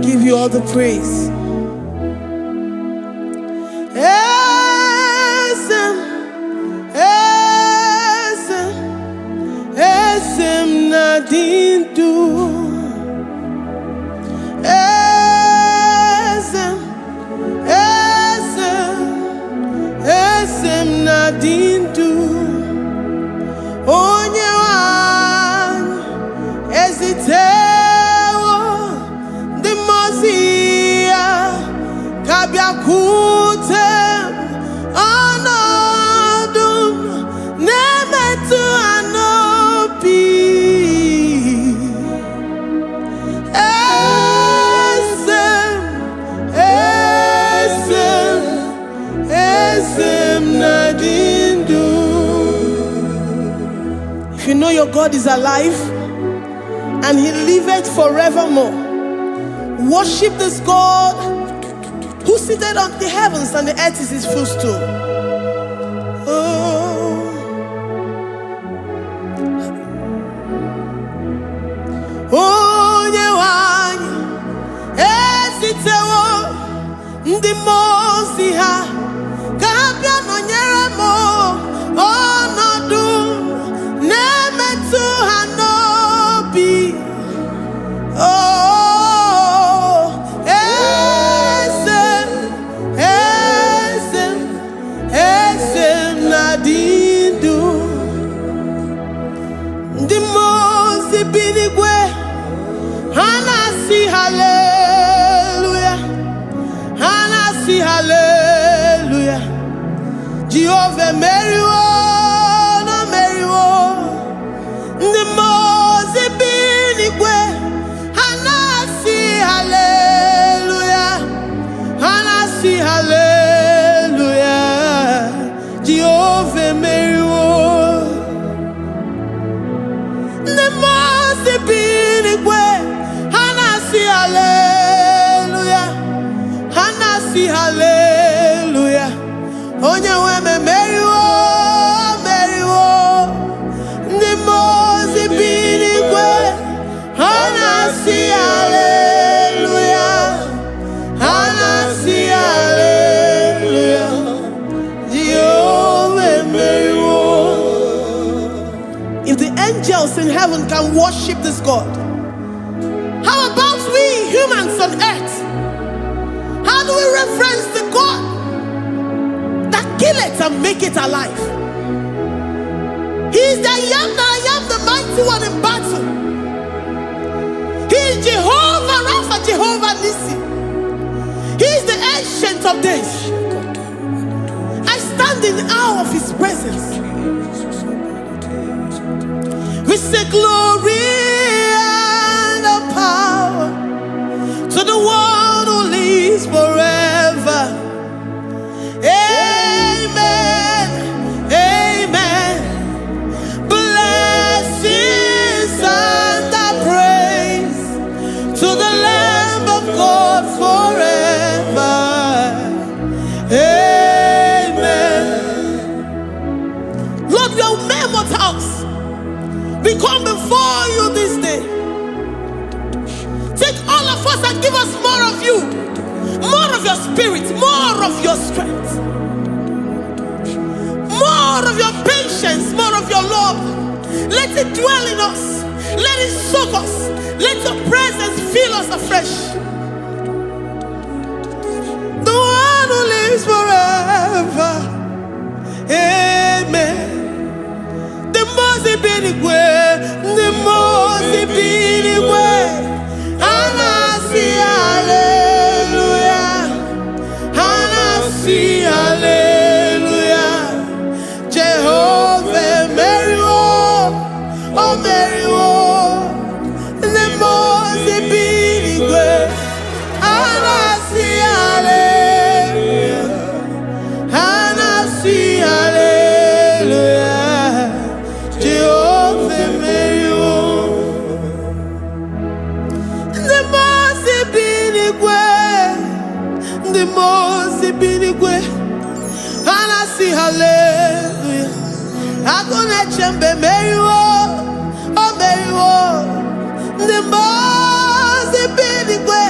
give you all the praise. Esem nadindu. Esem nadindu. Onye wan ezitewo di mozia kabia kutem anodum nemetu anopi. Esem nadindu. If you know your God is alive and he liveth forevermore, worship this God who seated on the heavens and the earth is his footstool. Oh. Onye wanyi esitewo ndi mozi ha kabia nonyere mo onodu nemetu hanobi. Oh, esem nadindu. Ndi mozi binigwe hanasi hallelujah, hanasi hallelujah. Jehovah meriwo no meriwo. Ndi mozi binigwe hanasi hallelujah, hanasi hallelujah. Jehovah meriwo. Ndi mozi binigwe hanasi hallelujah, hanasi hallelujah. Onye weme meriwo, meriwo. Ndi mozi binigwe hanasi hallelujah, hanasi hallelujah. Jehovah meriwo. If the angels in heaven can worship this God, how about we humans on earth? How do we reference the God that kill it and make it alive? He is the I am, the mighty one in battle. He is Jehovah Rapha, Jehovah Nissi. He is the ancient of days. I stand in awe of his presence. We say glory and power to the one who lives forever. Amen, amen. Blessings and praise to the Lamb of God forever. Amen. Lord, we are mere mortals. We come before you this day. Take all of us and give us more of you, more of your spirit, more of your strength, more of your patience, more of your love. Let it dwell in us. Let it soak us. Let your presence fill us afresh. The one who lives forever. Amen. The most binigwe, the most binigwe. Hanasi hallelujah, hanasi hallelujah. Jehovah meriwo, oh meriwo. The most binigwe, hanasi hallelujah, hanasi hallelujah. Jehovah meriwo. The most binigwe, hanasi hallelujah. Agone chembe meriwo, oh meriwo. The most binigwe,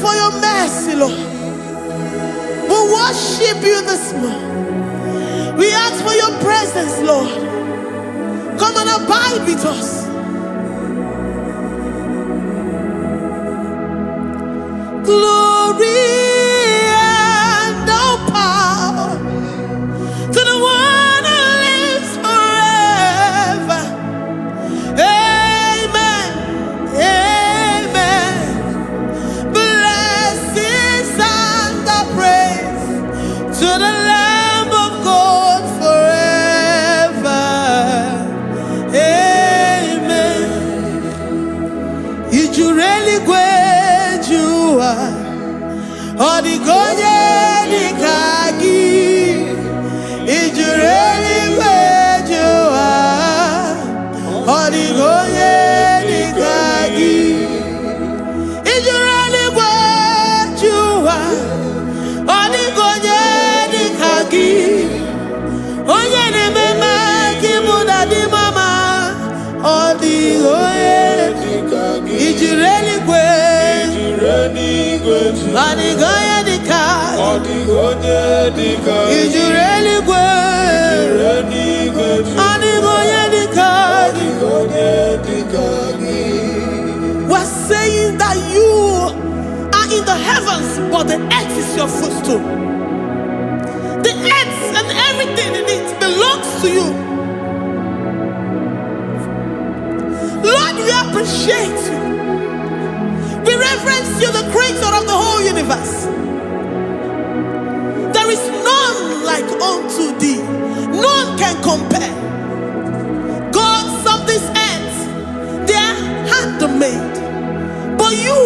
for your mercy, Lord. We worship you this morning. We ask for your presence, Lord. Come and abide with us. Glory and all power to the one who lives forever. Amen. Amen. Blessings and the praise to the Lamb of God forever. Amen. You really great you are. Odigonye dikagi. You really great you are. Odigonye dikagi. You really great you are. Odigonye dikagi. Onye ne mema kimuda di mama. Odigonye dikagi. You really great. Odigonye dikagi. Odigonye dikagi. You really great. Odigonye dikagi. We're saying that you are in the heavens, but the earth is your footstool. The earth and everything in it belongs to you. Lord, we appreciate you. We reverence you, the creator of the whole universe. There is none like unto thee. None can compare. Gods of this earth, they are handmade. But you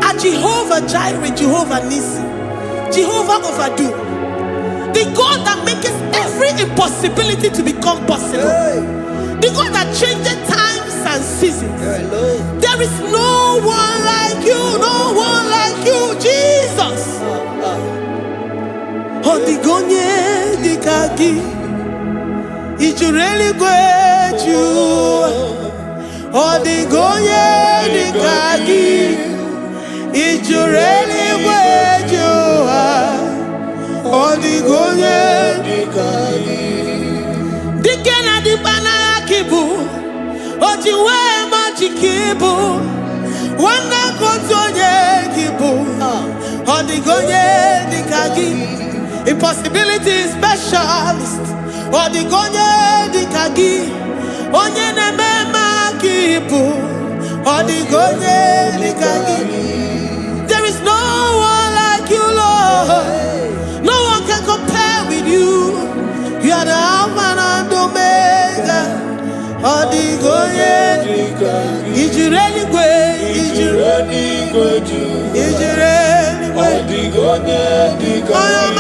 are Jehovah Jireh, Jehovah Nissi, Jehovah Overdo. The God that makes every impossibility to become possible. The God that changes times and seasons. There is no one like you, no one like you, Jesus. Odigonye dikagi. You really great you. Odigonye dikagi. You really great you. Odigonye dikagi. Dikena dibana kibu. Ojiwe majikibu. Wana kotonye kibu. Odigonye dikagi. Impossibility specialist. Odigonye dikagi. Onye nemema kibu. Odigonye dikagi. There is no one like you, Lord. No one can compare with you. You are the Alpha and Omega. Odigonye dikagi. Is you really great? Is you really great? Is you really great? Odigonye dikagi. I am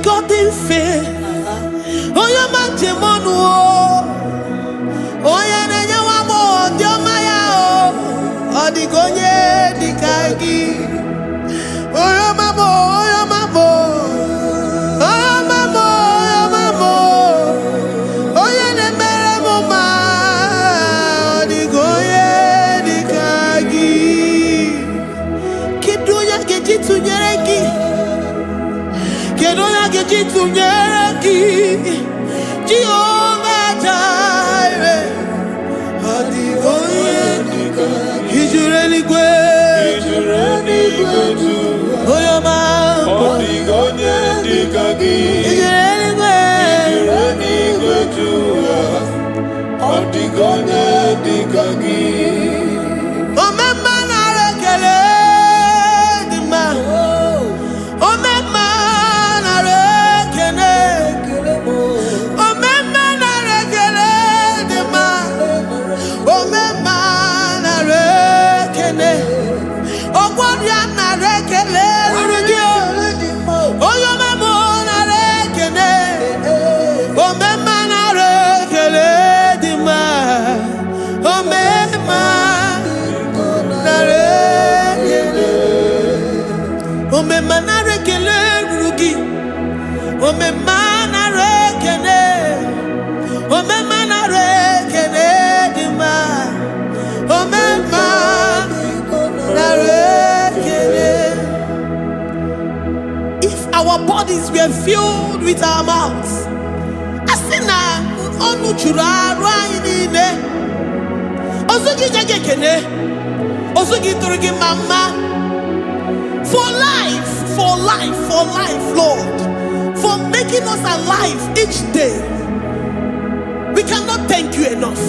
God in faith. Oh, you man, Jemonu. Oh, ya nenya wamo, diomaya. Oh, Odigonye dikagi. Oh, ya mamo, oh, ya mamo. Oh, ya mamo, oh, ya mamo. Oh, ya nemere mama. Odigonye dikagi. Kidunya gejitu nyereki. Kedoya gejitu nyereki. Jehovah Jireh. Odigonye dikagi. Is you really great? Is you really great? Oh, your man. Odigonye dikagi. Is you really great? Is you really great? Odigonye dikagi. Oh, mama na rekele dima. Oh, mama na rekele. bodies were filled with our mouths. Asina onu chura rainine. Ozugi jagekene. Ozugi turigi mama. For life, Lord. For making us alive each day. We cannot thank you enough.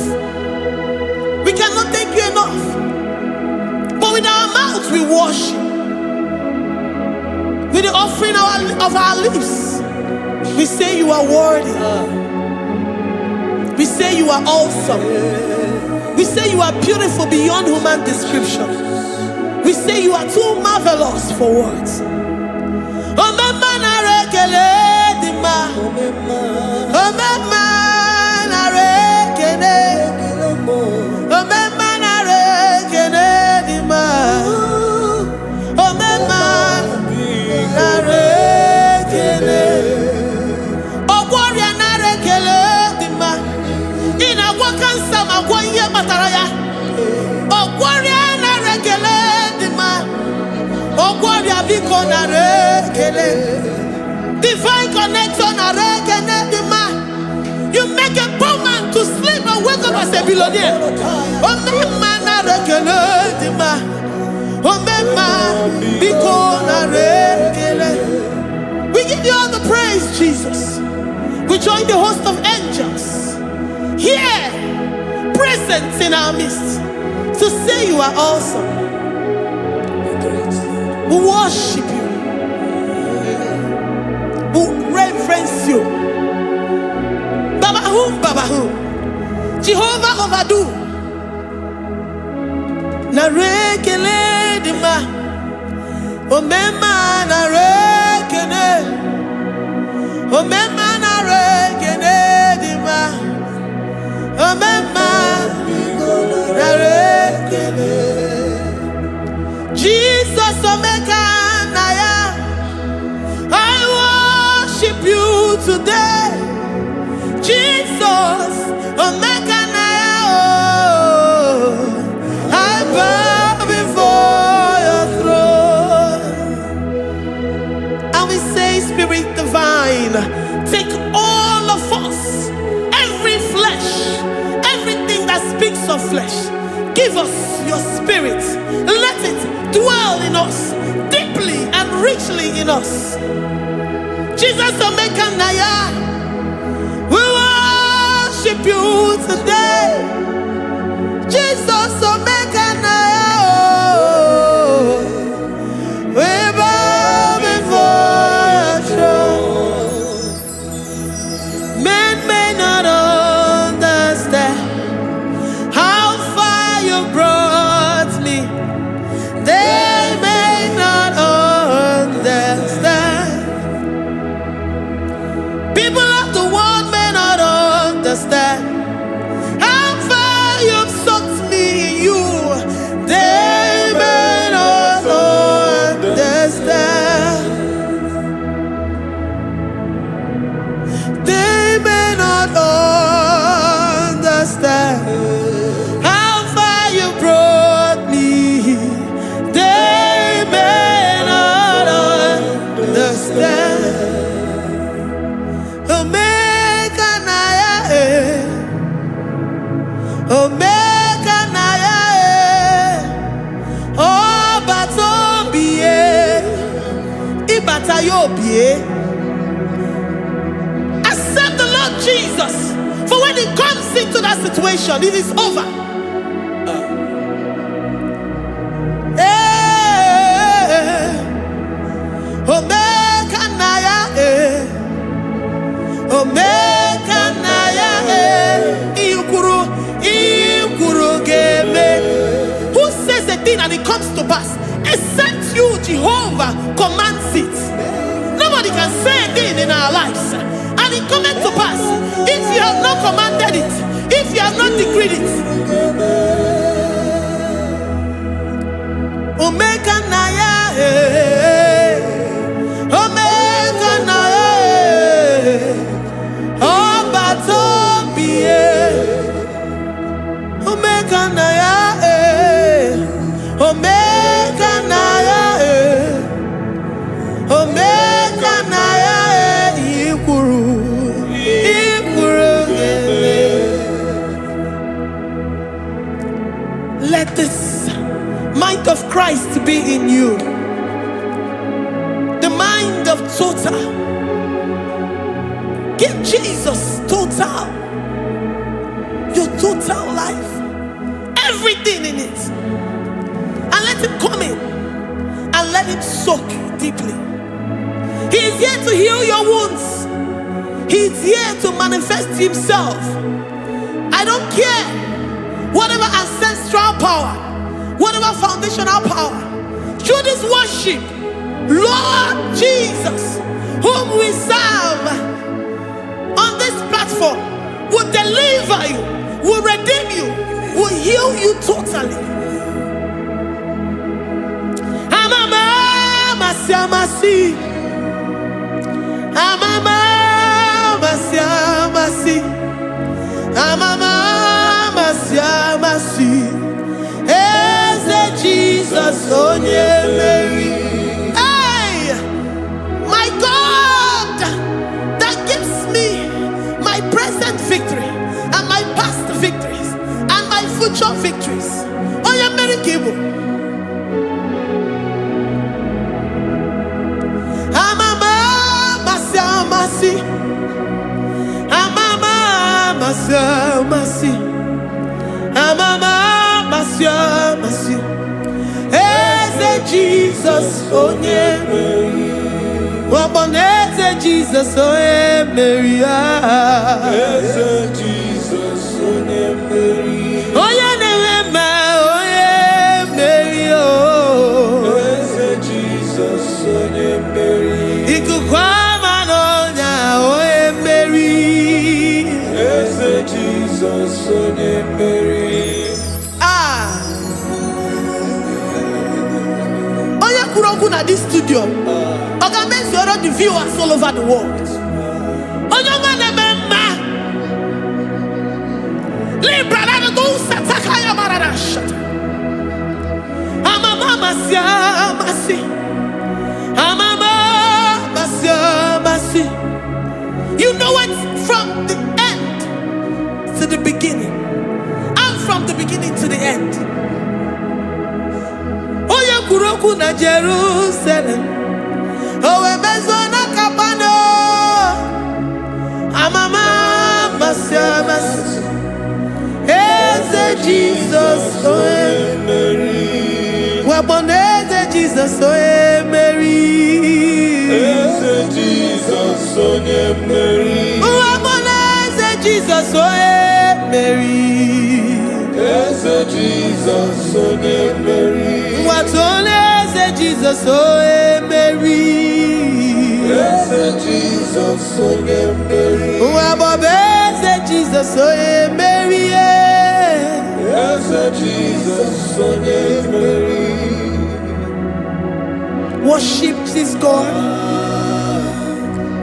We cannot thank you enough. But with our mouths we worship. With the offering of our lips, we say you are worthy. We say you are awesome. We say you are beautiful beyond human description. We say you are too marvelous for words. Divine connection. You make a poor man to sleep and wake up as a billionaire. We give you all the praise, Jesus. We join the host of angels here, present in our midst, to say you are awesome. We worship you. We reverence you. Babahum. Jehovah overdo. Narekele dima. Omema narekene. Omema narekene dima. Omema narekene. Jesus Omega Naya, I worship you today. Jesus Omega Naya, oh, I bow before your throne. And we say, Spirit Divine, take all of us, every flesh, everything that speaks of flesh. Give us your spirit. Let it dwell in us, deeply and richly in us. Jesus Omega Naya, we worship you today. Jesus Omega Naya, oh, we bow before your throne. Men may not understand how far you brought me. They may not understand. People of the world may not understand how far you've sucked me in you. They may not understand. They may not understand how far you brought me. They may not understand. Omega Naya, Omega Naya, oh Batombiye, Ibatayobie. Accept the Lord Jesus, for when He comes into that situation, it is over. Omega Naya, Omega Naya, Ikuru Game. Who says a thing and it comes to pass? Except you, Jehovah, commands it. Nobody can say a thing in our lives and it comes to pass if you have not commanded it, if you have not decreed it. Omega Naya, Omega Naya, oh Batombiye, Omega Naya, Omega Naya, Omega Naya. Christ be in you. The mind of total. Give Jesus total. Your total life. Everything in it. And let him come in. And let him soak deeply. He is here to heal your wounds. He is here to manifest himself. I don't care. Whatever ancestral power, whatever foundational power, through this worship, Lord Jesus, whom we serve on this platform, will deliver you, will redeem you, will heal you totally. Jesus, Mary. Hey, my God, that gives me my present victory and my past victories and my future victories. Oh, yeah, Mary Igbo. Jesus, oh yeah, Mary. Waboneze Jesus, oh yeah, Mary. Jesus, oh yeah, Mary. Oh yeah, Mary. Oh, Jesus, oh yeah, Mary. Jesus, oh yeah, Mary. At this studio, organize the viewers all over the world. You know it from the end to the beginning, and from the beginning to the end. Kuroku na Jerusalem, oh emezona kapano, amama masiamas, eze Jesus, oh Mary, waboneze Jesus, oh Mary, eze Jesus, oh Mary, waboneze Jesus, oh Mary, eze Jesus, oh Mary. What on is Jesus, oh Mary? Yes, Jesus, oh Mary. What is Jesus, oh Mary? Yes, Jesus, oh Mary. Worship this God.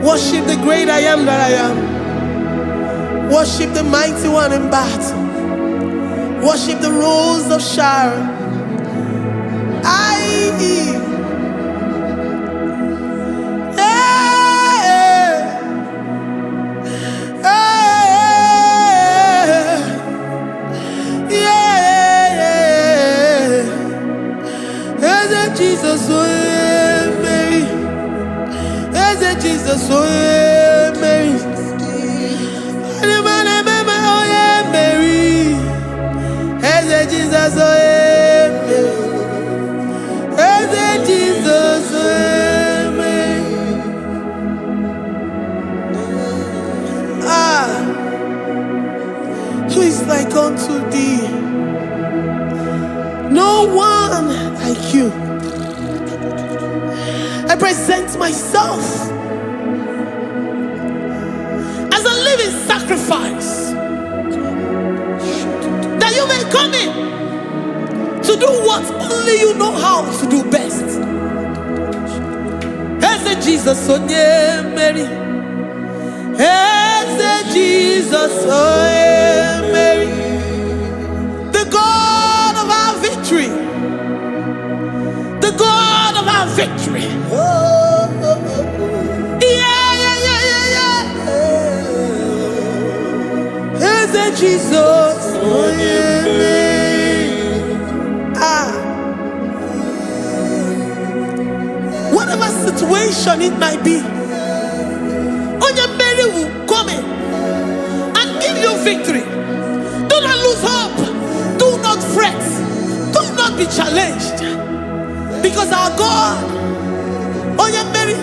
Worship the great I am that I am. Worship the mighty one in battle. Worship the rose of Sharon. Jesus, oh Mary, as Jesus, oh Mary, oh Mary, as Jesus, oh Jesus, who is like unto thee? No one like you. I present myself as a living sacrifice, that you may come in to do what only you know how to do best. As Jesus, oh yeah, Mary. As Jesus, oh yeah, Mary. The God of our victory. The God of our victory. As Jesus, oh yeah, Mary. situation it might be, Onyemeri will come in and give you victory. Do not lose hope. Do not fret. Do not be challenged. Because our God, Onyemeri,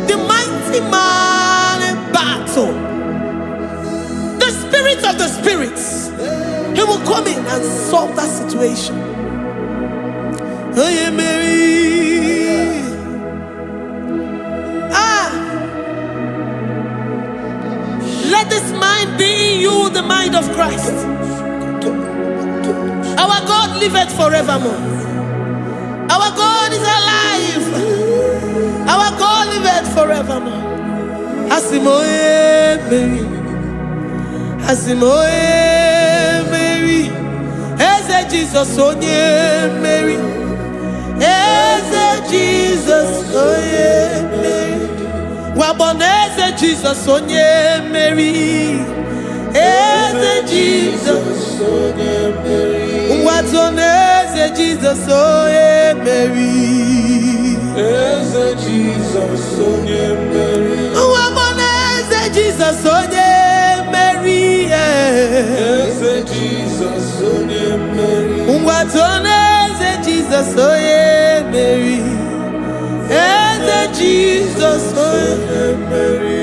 the mighty man in battle, the spirit of the spirits, he will come in and solve that situation. Onyemeri. Let this mind be in you, the mind of Christ. Our God liveth forevermore. Our God is alive. Our God liveth forevermore. Asimoye Mary. Asimoye Mary. Eze Jesus onye Mary. Eze Jesus onye Mary. Waboneze Jesus onye Mary. Eze Jesus onye Mary. Watoneze Jesus onye Mary. Eze Jesus onye Mary. Waboneze Jesus onye Mary. Eze Jesus onye Mary. Watoneze Jesus onye Mary. Eze Jesus onye Mary.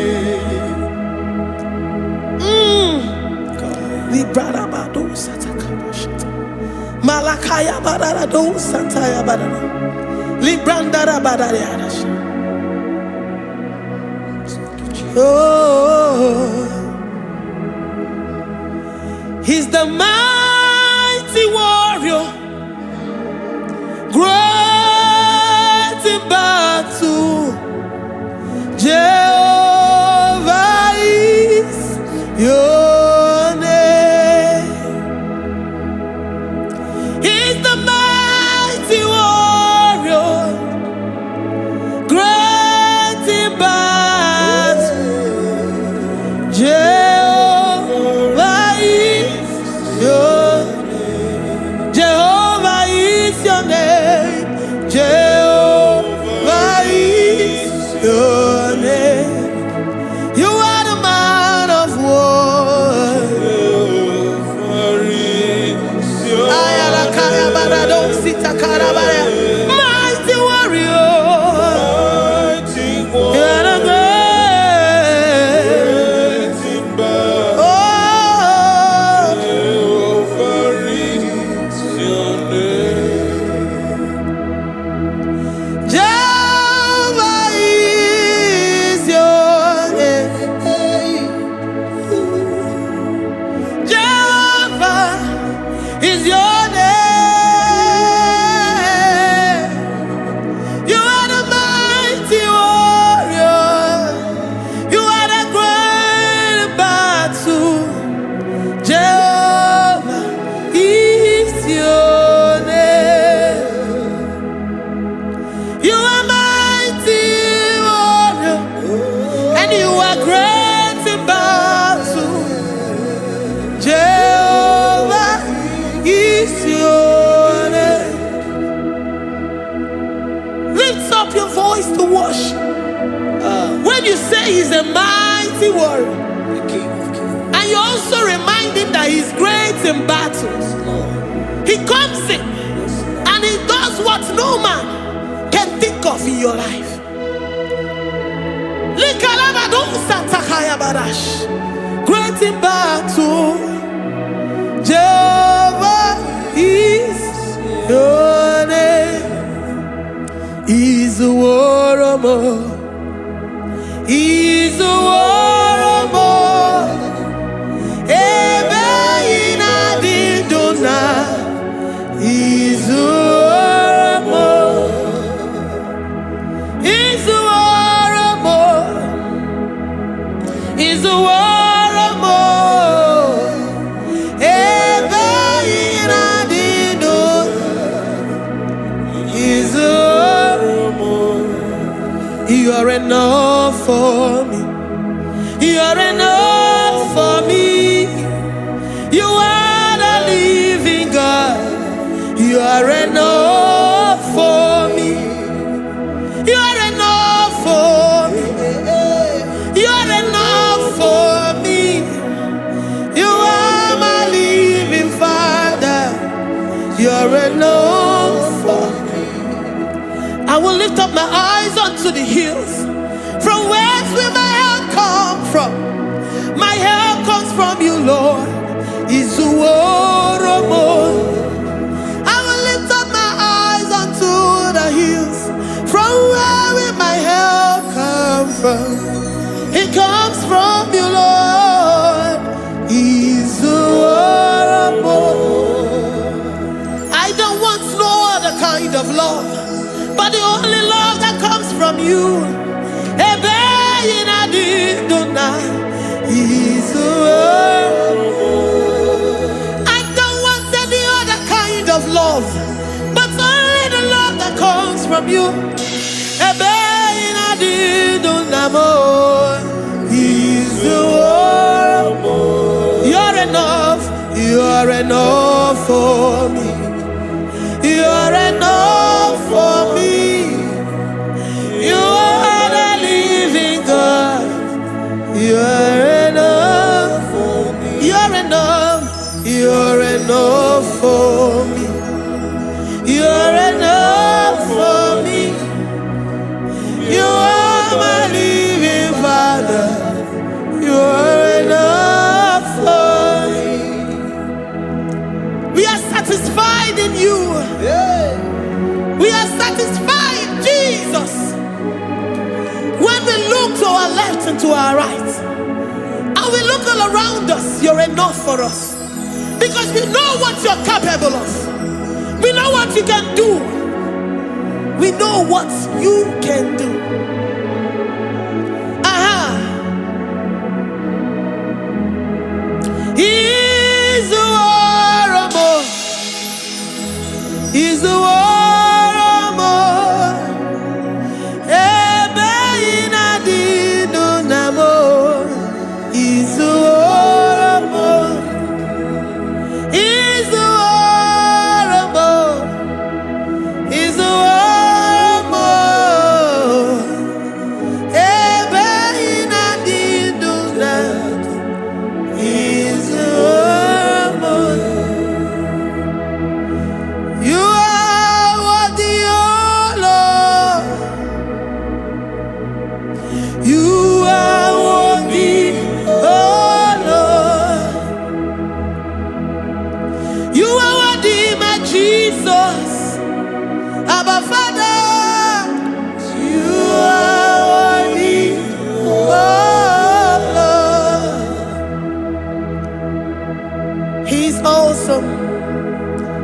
Librarabado satakabashita. Malakaya bararado santaya barara. Librandara barariadasha. Oh, he's the mighty warrior, great in battle. Jehovah is your name. He's the mighty warrior, great in battle. Jehovah is your name. Jehovah is your name. Jehovah is your name. You are the man of war. Mighty warrior. You are the great. Oh, Jehovah is your name. Jehovah is your name. Jehovah is your name. You are the mighty warrior. You are the great battle. Jehovah is your name. You are mighty warrior, and you are great in battle. Jehovah is your name. Lift up your voice to worship. When you say he's a mighty warrior, and you also remind him that he's great in battles, he comes in and he does what no man can think of in your life. Great in battle, Jehovah is your name. He's a warrior. He's a warrior. Ebe ina didona. He's a warrior. He's a warrior. He's a warrior. Ebe ina didona. He's a warrior. You are enough for me. You are enough for me. You are the living God. You are enough for me. You are enough for me. I will lift up my eyes unto the hills. From whence will my help come from? My help comes from you, Lord. Izuoromo. I will lift up my eyes unto the hills. From where will my help come from? It comes from you, Lord. Izuoromo. I don't want no other kind of love, but the only love that comes from you. I don't want any other kind of love, but only the love that comes from you. You're enough, you're enough for me. You're enough for me. You are the living God. You're enough for me. You're enough. You're enough for me. You're enough for me. You are my living Father. You're enough for me. We are satisfied in you. We are satisfied, Jesus. When we look to our left and to our right, and we look all around us, you're enough for us. Because we know what you're capable of. We know what you can do. We know what you can do. He's the war. He's the war.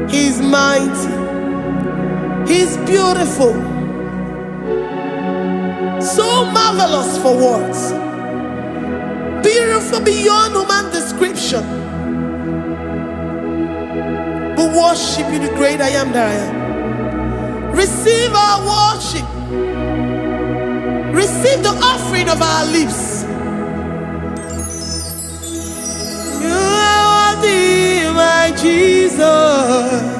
He's mighty. He's beautiful. So marvelous for words. Beautiful beyond human description. We worship you, the great I am that I am. Receive our worship. Receive the offering of our lips. You are worthy, my Jesus.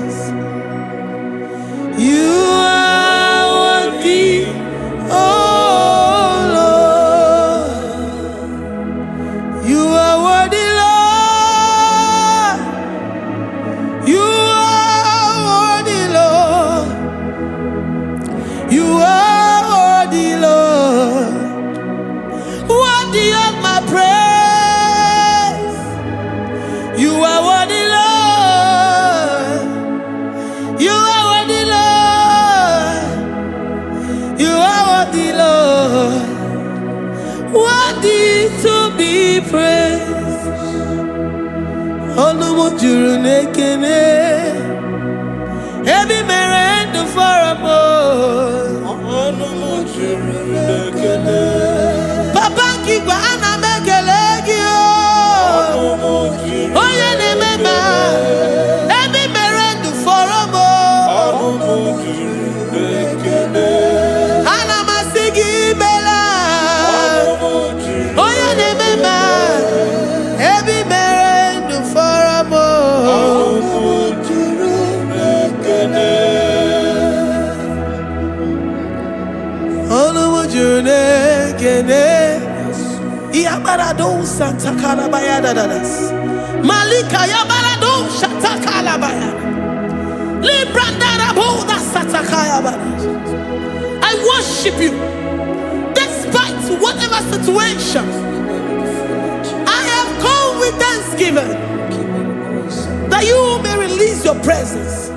You are worthy, oh Lord. You are worthy, Lord. You are worthy, Lord. You are worthy, Lord. Worthy of my praise. You are worthy, Lord. You are worthy, Lord. You are worthy, Lord. Worthy to be praised. Onumu juru nekene. Every merend for a boy. Onumu juru nekene. Papa kigwa ana mekelegio. Onumu juru. Oye ne mema. Every merend for a boy. Onumu juru nekene. Ana masigi bela. Onumu juru. Oye ne mema. Every merend for a boy. Onumu juru nekene. Onumu juru nekene. Yabarado Santa Calabayadadas. Malika Yabarado Shata Calabaya. I worship you despite whatever situation. I have come with thanksgiving that you may release your presence.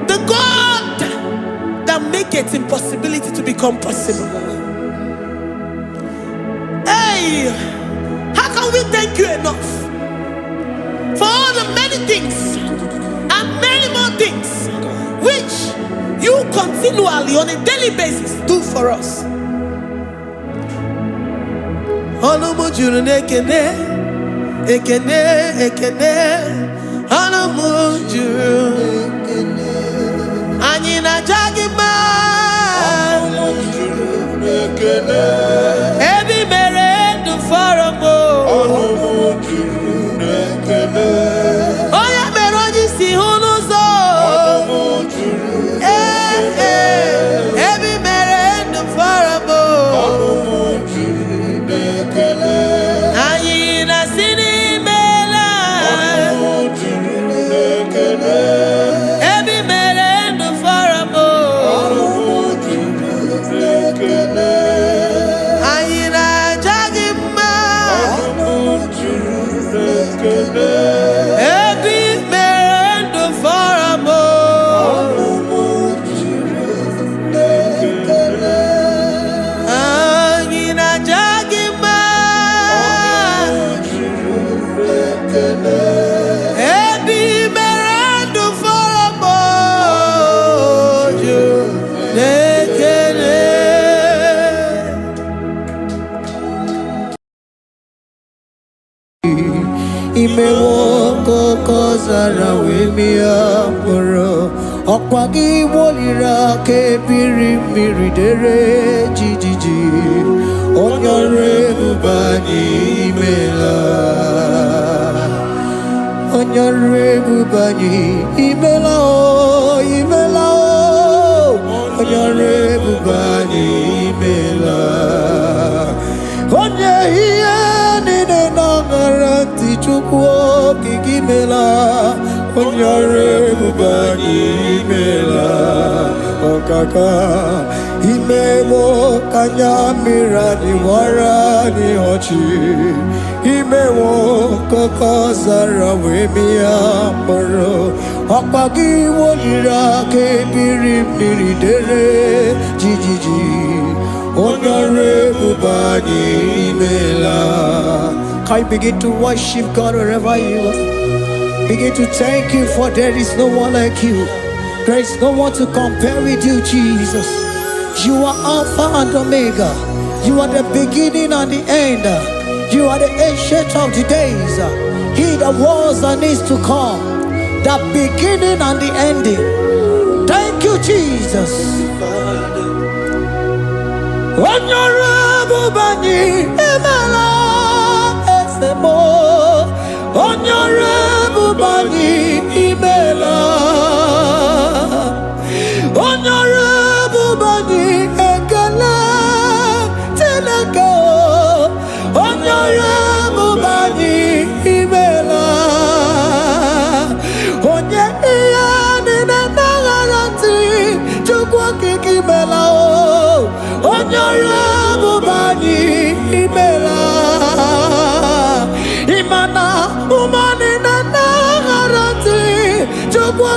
The God that makes impossibility to become possible. Hey, how can we thank you enough for all the many things and many more things which you continually on a daily basis do for us? Ekene Anamujuru Anyina Jagima Ebi mere du faramo Oya meroji si hunuzo Ebi mere du faramo Anyina sini Imewoko kozara wemia moro Okwagi wolira ke biri miridere jijiji Onyore bubani imela Onyore bubani imela o imela o Onyore bubani imela Onye hiye nine nangaranti chukwo kikimela Onyore bubani imela Okaka Imemo kanyamira ni wara ni hochi Imewo koko zara wemia moro Okpagi wolira ke biri miridere jijiji Onyore bubani imela. Can you begin to worship God wherever you are? Begin to thank Him, for there is no one like you. There is no one to compare with you, Jesus. You are Alpha and Omega. You are the beginning and the end. You are the ancient of the days. He that was and is to come. The beginning and the ending. Thank you, Jesus. Honorable Bani Emala Esemo. Honorable Bani Emela.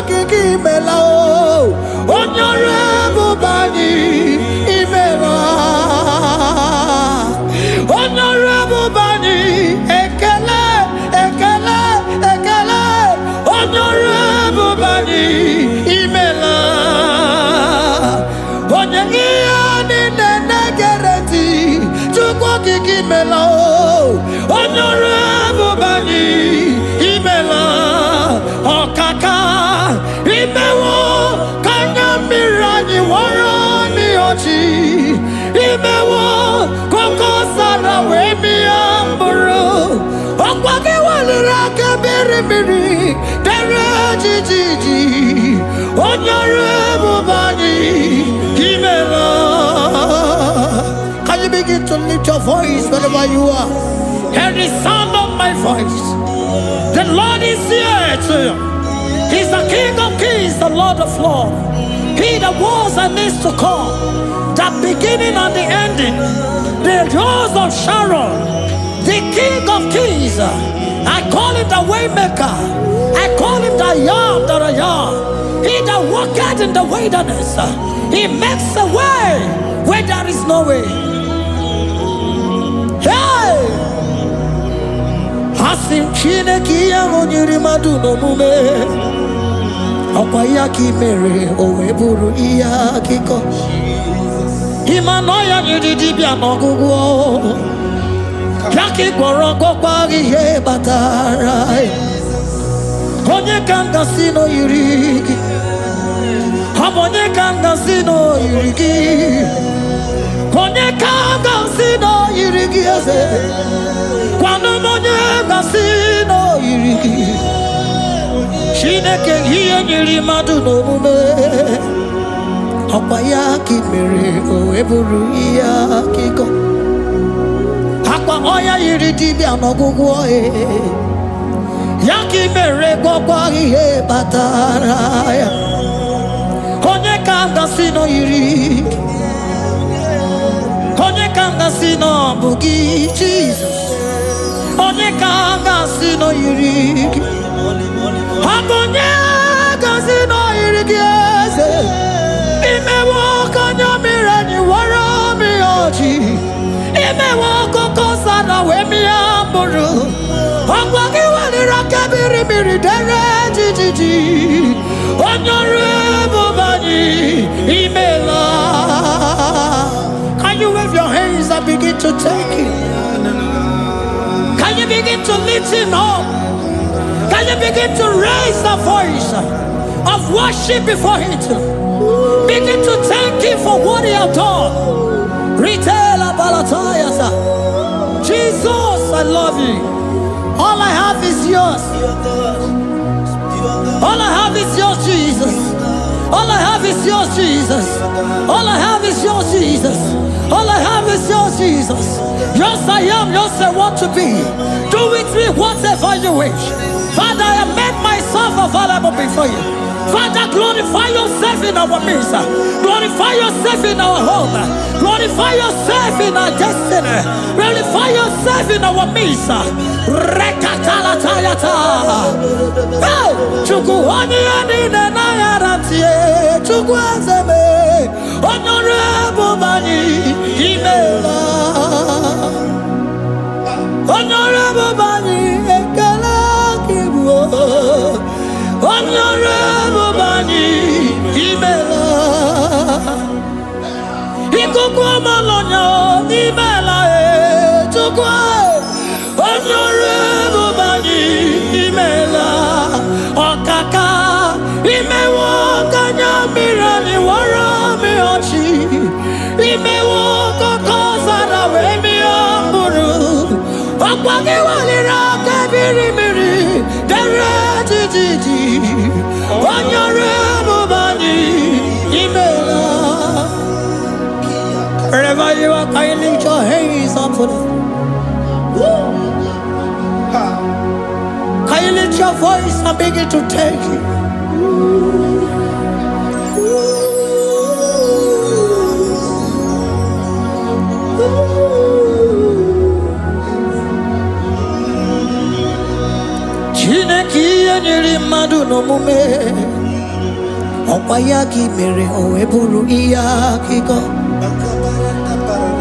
kiki imela onyore bubani imela onyore bubani ekele ekele ekele onyore bubani imela onye iya ni nene gereti chukwu kiki imela onyore bubani imela okaka imewo kanya mirani warani ochi imewo koko sara we mi amburu okwake walira kabiri miri dere jijiji onyore bubani imela. Can you begin to lift your voice wherever you are? Hear the sound of my voice. The Lord is here to you. He's the King of Kings, the Lord of Lords. He that was and is to come, the beginning and the ending, the rose of Sharon, the King of Kings. I call him the Waymaker. I call him the Yam that I am. He that walketh in the wilderness, he makes a way where there is no way. Hey! Asim Chineke ya onyiri madu no mume Okwa ya ki mere owe buru iya kiko Imano ya nyiri dibia no gugu Ya ki gworo gokwa ihe batara Onye kanga sino yiri Onye kanga sino yiri Onye kanga sino yiri eze Kwano monye gasino yiriki Shineke hiye nyiri madu no mume Okwa ya ki mere owe buru iya kiko Akwa oya yiri dibia no gugu oe Ya ki mere gwakwa ihe batara ya Onye kanga sino yiriki Onye kanga sino bugi Jesus Onye kanga sino yiriki Akonye kanga sino yiriki eze Imewo kanya mirani wara mi oji Imewo koko sana we mi amburu Akwaki walira kabiri miri dere jijiji Onyore bubani imela. Can you wave your hands and begin to take it? Can you begin to lift him up? Can you begin to raise the voice of worship before him? Begin to thank him for what he has done. Retailer Balatayasa. Jesus, I love you. All I have is yours. All I have is yours, Jesus. All I have is yours, Jesus. All I have is yours, Jesus. All I have is yours, Jesus. Yours I am, yours I want to be. Do with me whatever you wish. Father, I have made myself available before you. Father, glorify yourself in our midst. Glorify yourself in our home. Glorify yourself in our destiny. Glorify yourself in our midst. Rekatalatayata. Hey! Chukwani anine na yarantie. Chukwazeme. Honorable Bani Imela. Honorable Bani Ekala Kibu. Honorable Bani Imela. Ikukwa malonya Imela chukwa. Honorable Bani Imela. Okaka Imewo kanya mirani warami ochi. Imewo koko sara we mi amburu. Okwage walira kabiri miri dere jijiji. Honorable Bani Imela. Wherever you are, can you lift your hands up for them? Can you lift your voice and begin to take it? Chineke nyiri mmadụ n'omume Okwayaki mere oeburu iya kiko.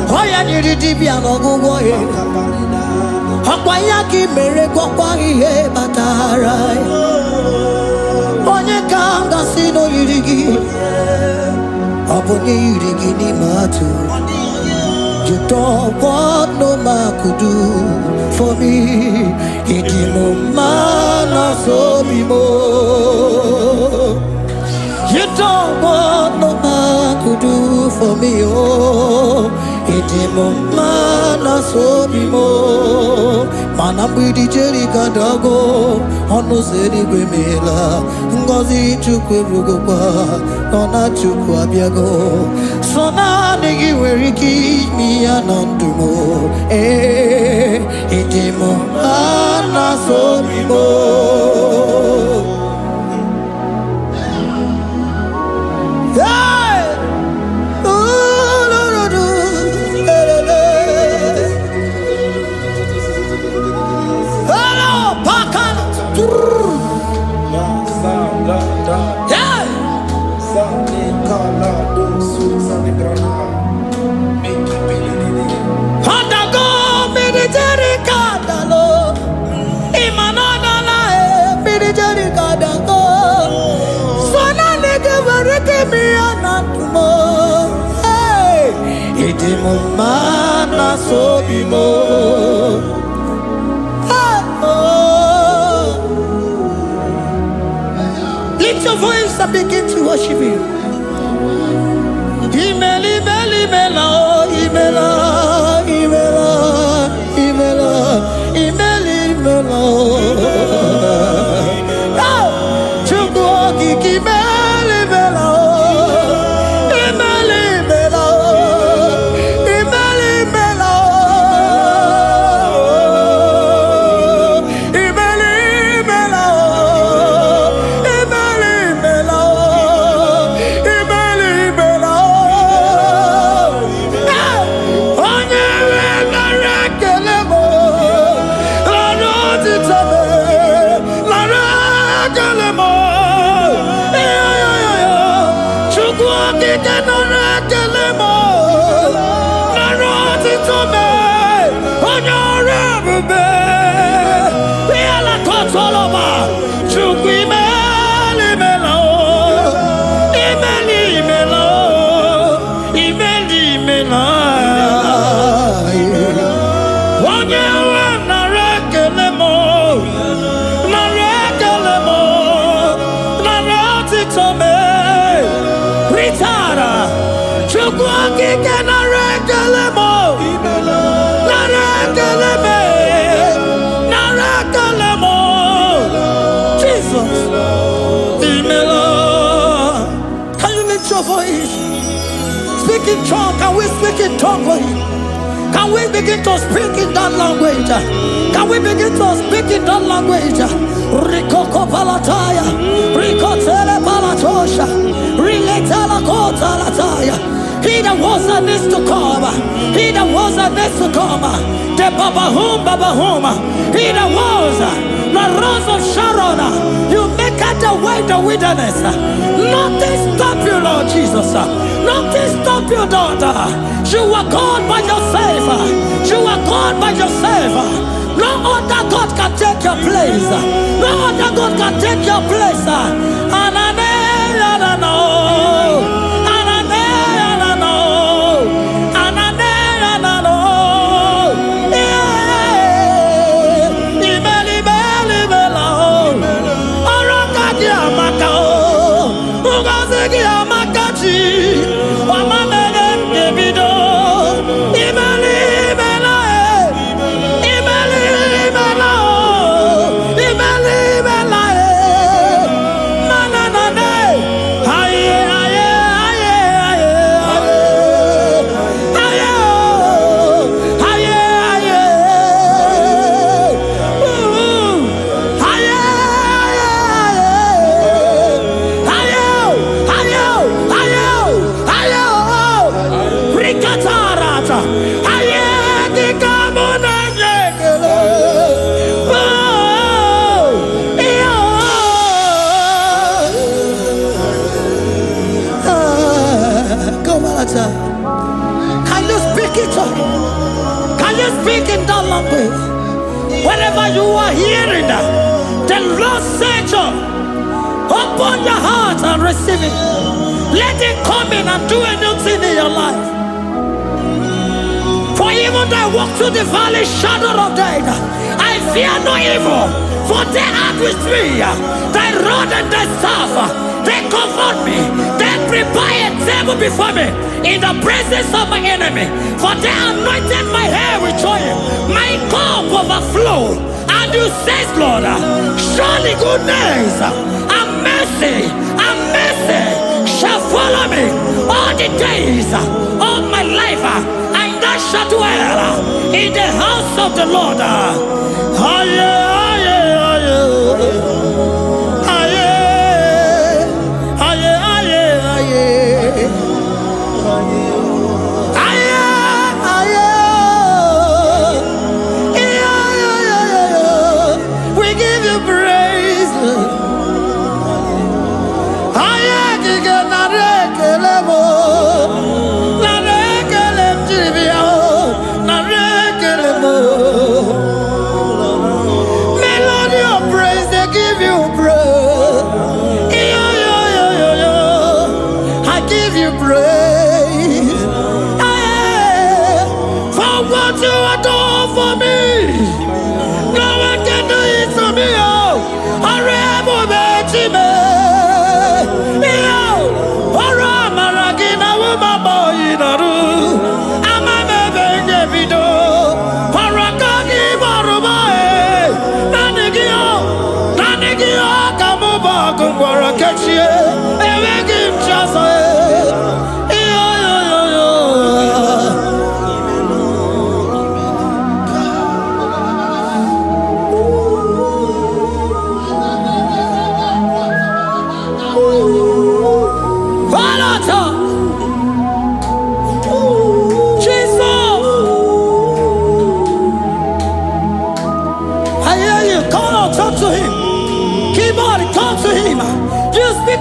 Oya niridi no gugo ye. Okwayaki mere kwakwa ihe batara. Onye kanga sino yirigi. Obonye yirigi ni matu. You don't want no man could do for me. He did no man so be more. You don't want no man could do for me. Oh, he did no man so be more. Man, I'm with the Jerry Gadago. On no city Grimela. Ngozi Chukwerugopa. Nona Chukwabiago. So now nigga where he keep me anondumo. Eh, he did no man so be more. Mana so bimo. Lift your voice and begin to worship Him. Imela, imela, imela, imela, imela, imela, imela. Chukwuoki kimela, imela. Speak in tongue. Can we speak in tongue for Him? Can we begin to speak in that language? Can we begin to speak in that language? Rikoko palataya, rikotele palatosha, riletala kota lataya. He that was and is to come. He that was and is to come. The babahum, babahum. He that was the rose of Sharon. You make out the way the wilderness. Nothing stop you, Lord Jesus. Nothing stop you, daughter. You are God by yourself. You are God by yourself. No other God can take your place. No other God can take your place. The Lord said, open your heart and receive it. Let it come in and do a new thing in your life. For even though I walk through the valley shadow of death, I fear no evil. For they are with me. Thy rod and thy staff, they comfort me. They prepare a table before me in the presence of my enemy. For they anointed my hair with oil. My cup overflow. And you say, Lord, surely goodness and mercy shall follow me all the days of my life. And I shall dwell in the house of the Lord. We give you praise. Melody of praise, they give you praise. I give you praise. For what you have done for me, no one can do it for me.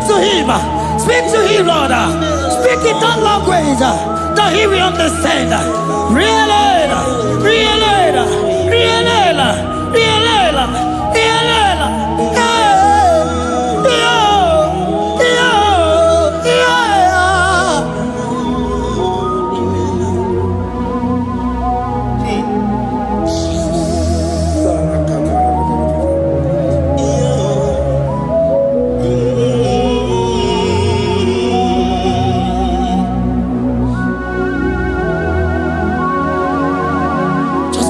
To him, speak to him, Lord. Speak in that language that he will understand.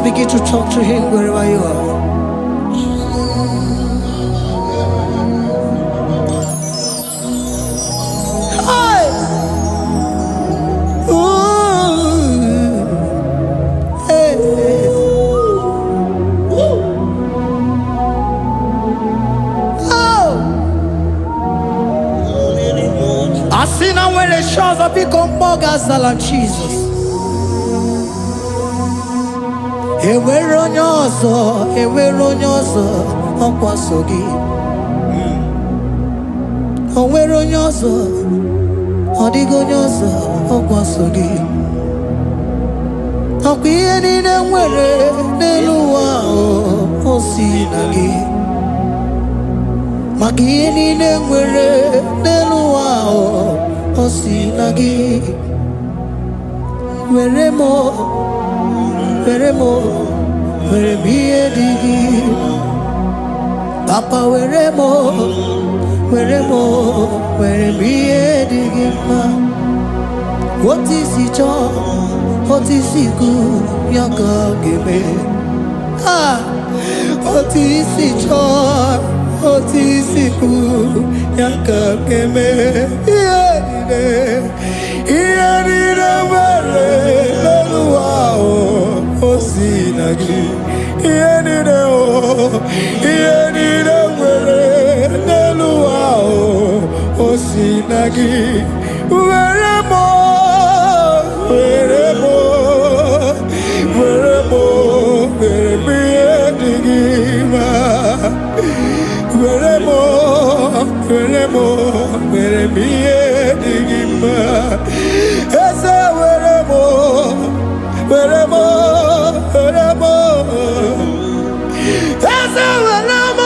Begin to talk to him wherever you are. Hi. Ooh. Hey. Oh. I see now where the shores have become more than Jesus. Enwere onye ọzọ ọkwa so gị. O nwere onye ọzọ, ọ dịghị onye ọzọ ọkwa so gị. Ọkwa ihe niile nwere n'elu ụwa o si na gị. Maka ihe niile nwere n'elu ụwa o si na gị. Were m ihe dị gị. Papa were m ihe dị gị mma. Otu isi chọọ, otu isi kwu ya ka ọ ga-eme. Otu isi chọọ, otu isi kwu ya ka ọ ga-eme. Ihe niile nwere n'elu ụwa o si na gị. Ihe niile nwere n'elu ụwa o si na gị. Were m ihe dị gị mma. Were m ihe dị gị mma. Eze were m Eze were m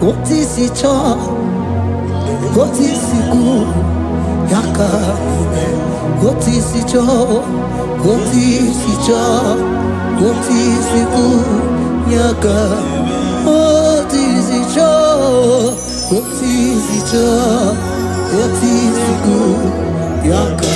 What is it all? What is it good? Yaka. What is it all? What is it all? What is it good? Yaka. What is it all? What is it all? What is it good? Yaka.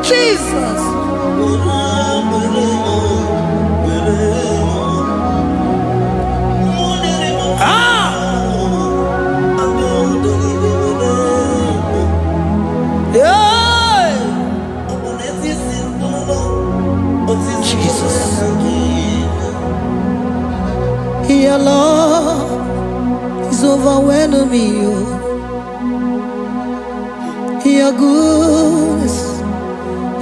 Jesus. Your love is overwhelming me. Your goodness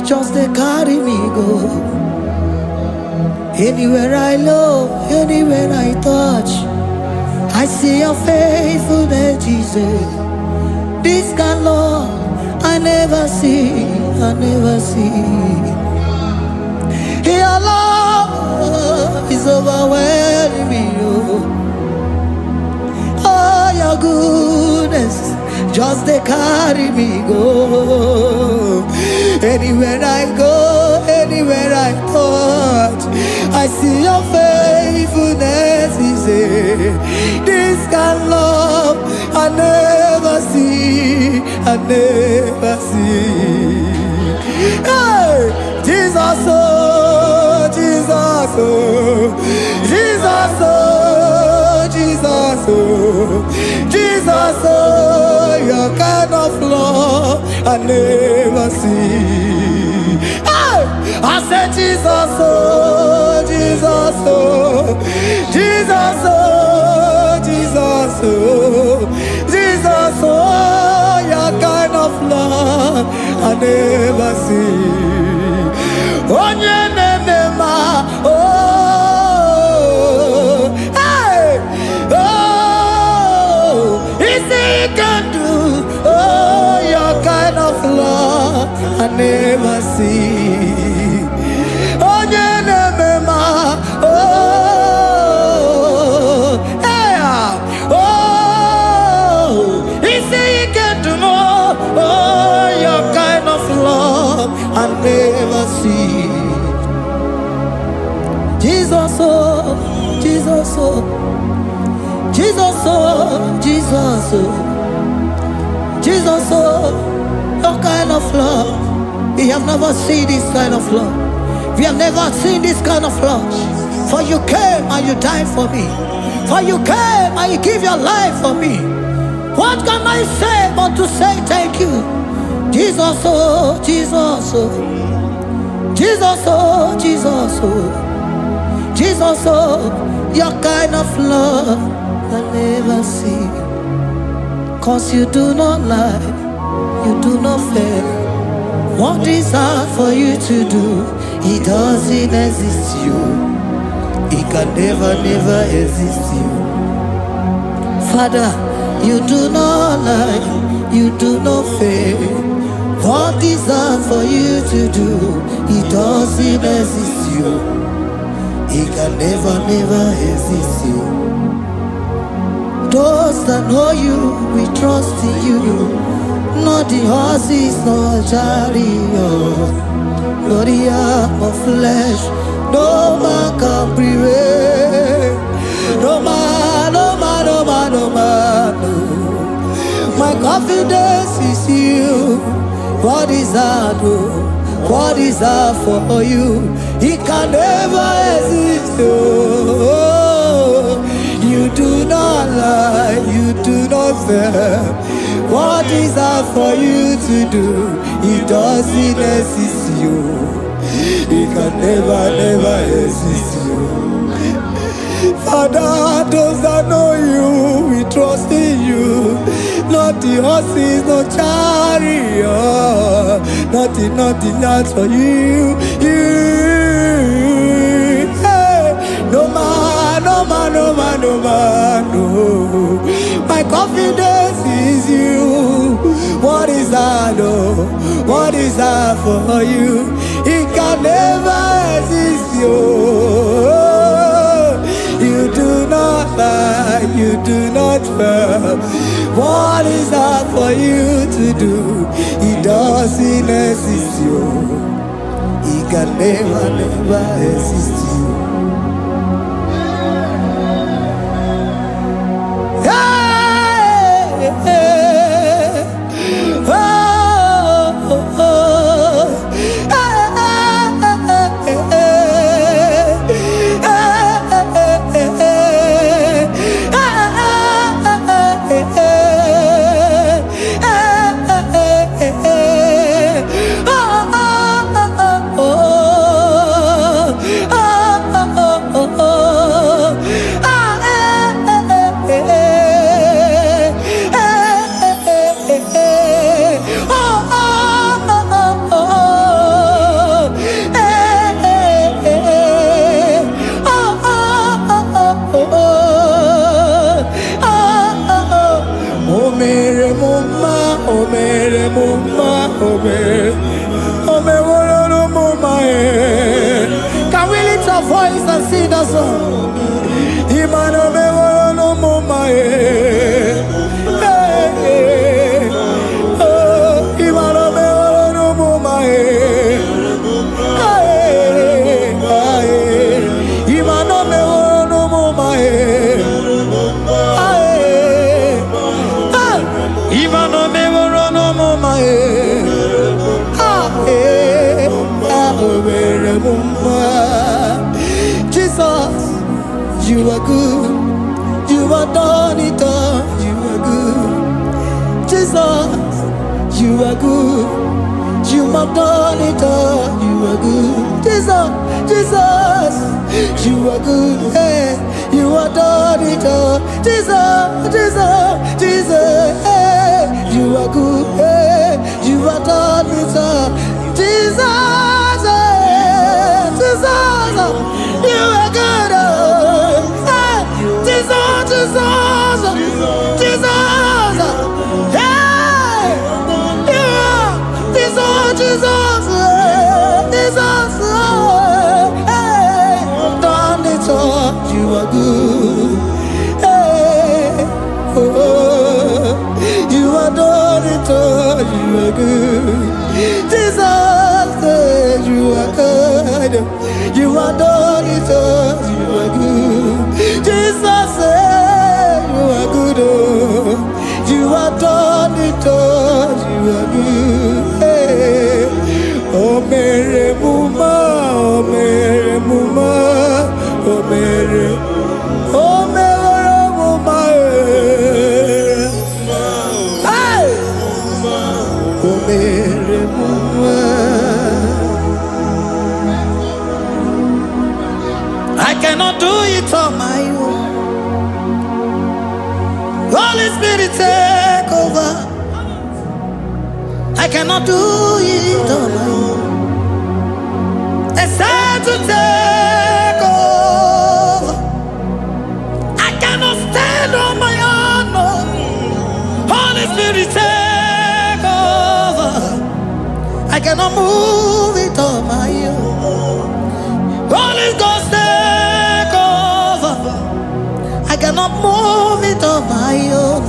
just they carry me go. Anywhere I look, anywhere I touch, I see your faithfulness, Jesus. This kind of love I never see, I never see. Your love is overwhelming me. Oh, your goodness just they carry me go. Anywhere I go, anywhere I touch, I see your faithfulness. This kind of love I never see, I never see. Hey, Jesus, oh, Jesus, oh, Jesus, oh, Jesus, oh, Jesus, oh, your kind of love I never see. Hey, I said Jesus, oh, Jesus, oh, Jesus, oh, Jesus, oh, Jesus, oh, your kind of love I never see. Oh, hey, oh, easy can do. Oh, your kind of love I never see. Oh, oh, hey, oh, easy can do more. Oh, your kind of love I never see. Jesus, oh, Jesus, oh, Jesus, oh, Jesus, oh, Jesus, oh, your kind of love. We have never seen this kind of love. We have never seen this kind of love. For you came and you died for me. For you came and you give your life for me. What can I say but to say thank you? Jesus, oh, Jesus, oh, Jesus, oh, Jesus, oh, Jesus, oh, your kind of love I never see. 'Cause you do not lie, you do not fail. What is hard for you to do, it doesn't exist you. It can never, never exist you. Father, you do not lie, you do not fail. What is hard for you to do, it doesn't exist you. It can never, never exist you. Those that know you, we trust in you. Not the horses, nor chariot, nor the arm of flesh. No man can prevail. No man, no man, no man, no man. No. My confidence is you. What is hard? What is hard for you? It can never exist. Oh, you do not lie, you do not fail. What is hard for you to do? It doesn't exist you. It can never, never exist you. Father, those that know you, we trust in you. not the horses, no chariot, nothing that's for you. Hey, no man, no. My confidence is you. What is that, oh? What is that for you? It can never exist, you. You do not lie, you do not fail. What is that for you to do? It doesn't exist, you. It can never exist, you. Can we lift our voice and sing that song? Imano me woro no mo mae. Oh, imano me woro no mo mae. Imano me woro no mo mae. Imano me woro no mo mae. Jesus, you are good. You are done it all. You are good. Jesus, you are good. You have done it all. You are good. Jesus, you are good. Hey, you are done it all. Jesus, hey, you are good. Hey, you are done it all. Jesus, you are good. Hey, Jesus, hey, you are Jesus, hey, done it all. You are good. Hey, oh, you are done it all. You are good. Jesus, you are good. You are done it all. You are good. Jesus, you are good. Oh, you are done it all. You are good. Hey. Oh, Mary Muma, oh, Mary Muma, oh, Mary, oh, Mary Muma. Hey. Oh, Mary Muma. I cannot do it on my own. Holy Spirit, take over. I cannot do it on my own. It's time to take over. I cannot stand on my own. No. Holy Spirit, take over. I cannot move it on my own. Holy Ghost, take over. I cannot move it on my own.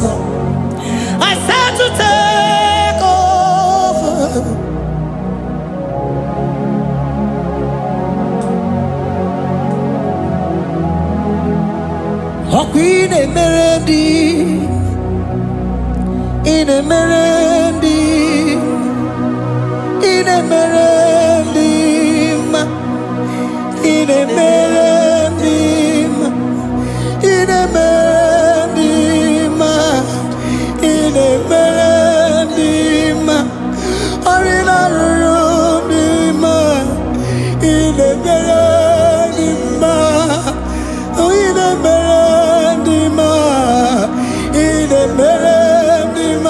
I said to take over. Oh, Queen Emerendi, in Emerendi, in Emerendi, in Emerendi, in Emerendi, in Emerendi, Arina Rundima, in Emerendi, in Emerendi, in Emerendi.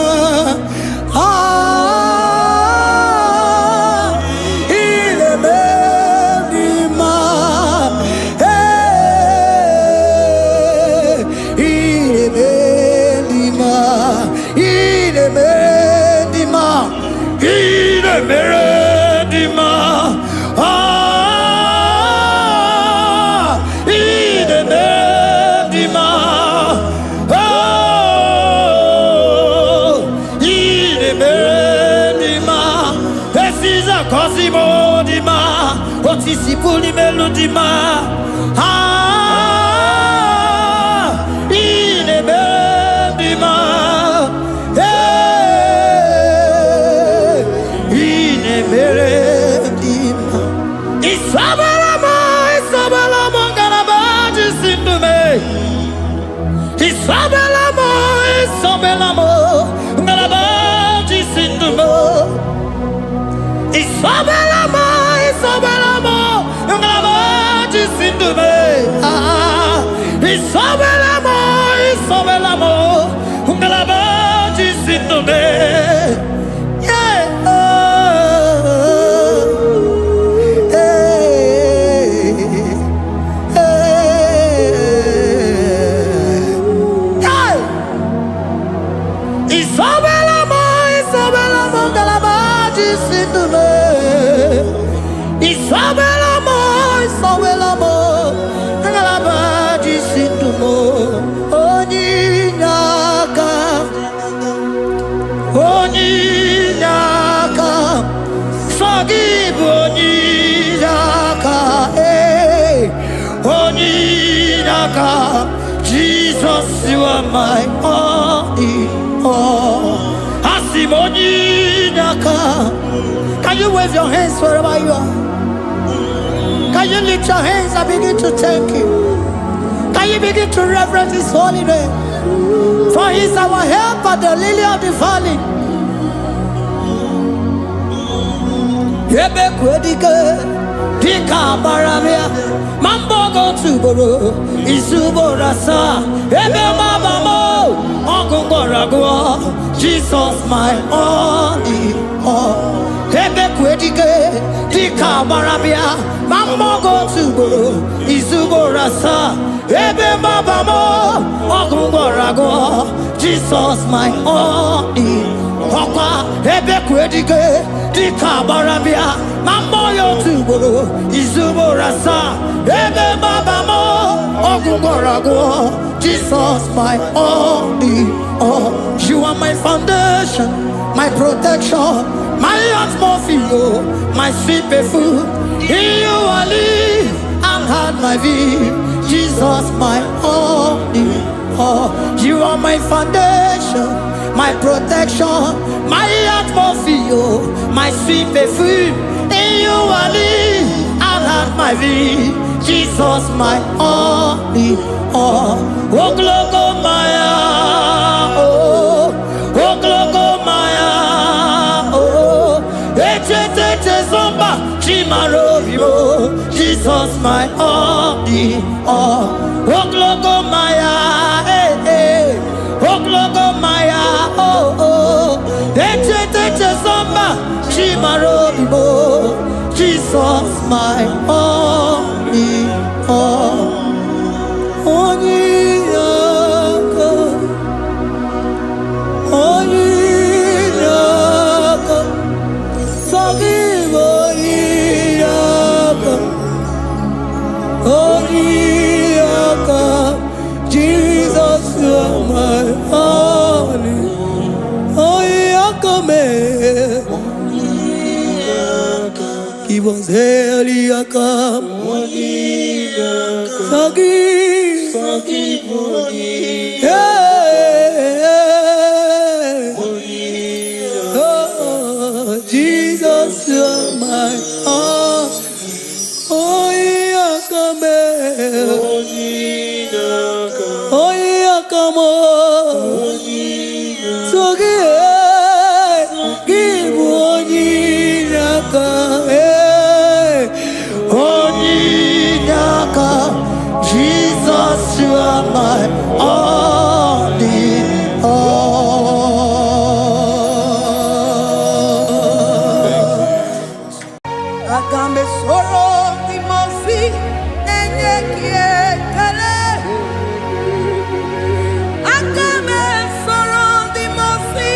dima, otisi puli melodima. Ine bendima, ine bendima. Isabelamo, Isabelamo, galabaji sindume. Isabelamo, Isabelamo, galabaji sindume. Isabelamo, Isabelamo, galabaji sindume. Isabelamo, Isabelamo, galabaji sindume. Isabelamo, Isabelamo, ngalabaji sindumo. Oninyaka, oninyaka, sagibu oninyaka, oninyaka. Jesus, you are my only all. Asim oninyaka. Can you wave your hands wherever you are? Can you lift your hands and begin to thank Him? Can you begin to reverence His holy name? For He is our help at the lily of the valley. Yebe kwedike, dika baramia, mambo go tuboro, isubo rasa, ebe mabamo, ogungorago, Jesus my only all. Ebe kwedike, dika baramia, mambo go tuboro, isubo rasa, ebe mabamo, ogungorago, Jesus my only all. Ebe kwedike, dika baramia, mambo yo tuboro, isubo rasa, ebe mabamo, ogungorago, Jesus my only all. You are my foundation, my protection, my atmosphere, my sweet perfume. In you I live and had my being. Jesus my only all. You are my foundation, my protection, my atmosphere, my sweet perfume. In you I live and had my being. Jesus my only all. Oh glogo maya, oh glogo maya, oh ete zomba chimarovio. Jesus my only all. Oh glogo maya, oh glogo maya, oh ete zomba chimarovio. Jesus my only all. Onyaka, onyaka, sagibo onyaka, onyaka. Jesus, you are my only. Onyaka me, give us heliaka, sagibo onyaka. Jesus, you are my all. Oyakame, oyakamo, sogie, give onyaka, onyaka. Jesus, you are my only all. Agame soro di mosi enye kiekele. Agame soro di mosi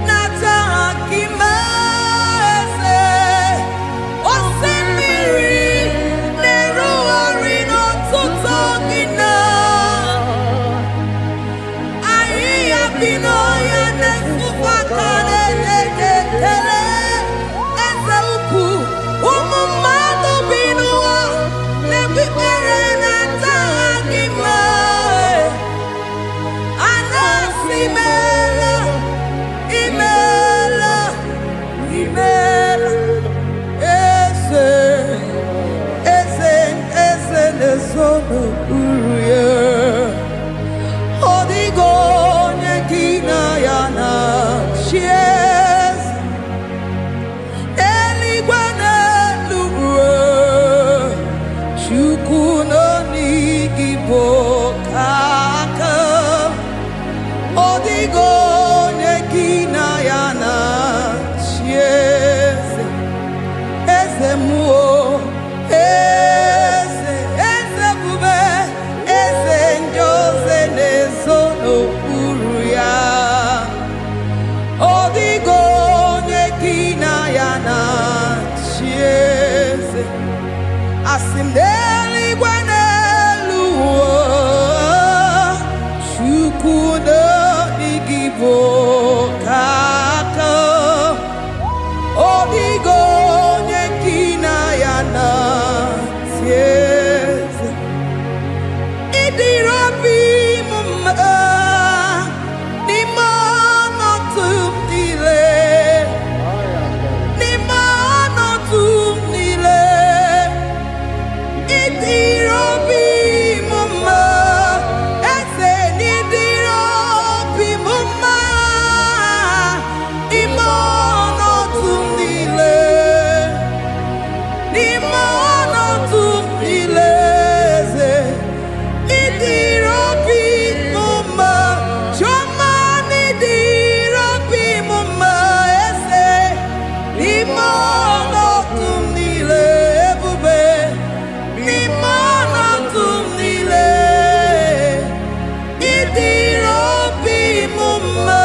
nata akimese. Osemiri neru orino tutogina. Ayi abino ya nesufa kane lekele. Umu n'okpuru ya. Ọ dịghị onye gị na ya na-achị eze. Eluigwe n'elu ruo, Chukwu nọ n'igi bụ aka. Ọ dịghị onye gị na ya na-achị eze. Eze mmụọ, eze, eze bube, eze ndị ozi na-ezo n'okpuru ya. Ọ dịghị onye gị na ya na-achị eze. Asị m n'eluigwe n'elu ụwa, Chukwu n'igwe bụ aka. Ọ dịghị onye gị na ya na-achị eze. Ịdịrị obi m mma n'ime ọnọdụ m niile, n'ime ọnọdụ m niile. Ịdịrị obi m mma, eze, n'ịdịrị obi m mma n'ime ọnọdụ m niile, n'ime ọnọdụ m niile, eze. Ịdịrị obi m mma, Chioma, n'ịdịrị obi m mma, eze, n'ime ọnọdụ m niile, ebube, n'ime ọnọdụ m niile. Ịdịrị obi m mma,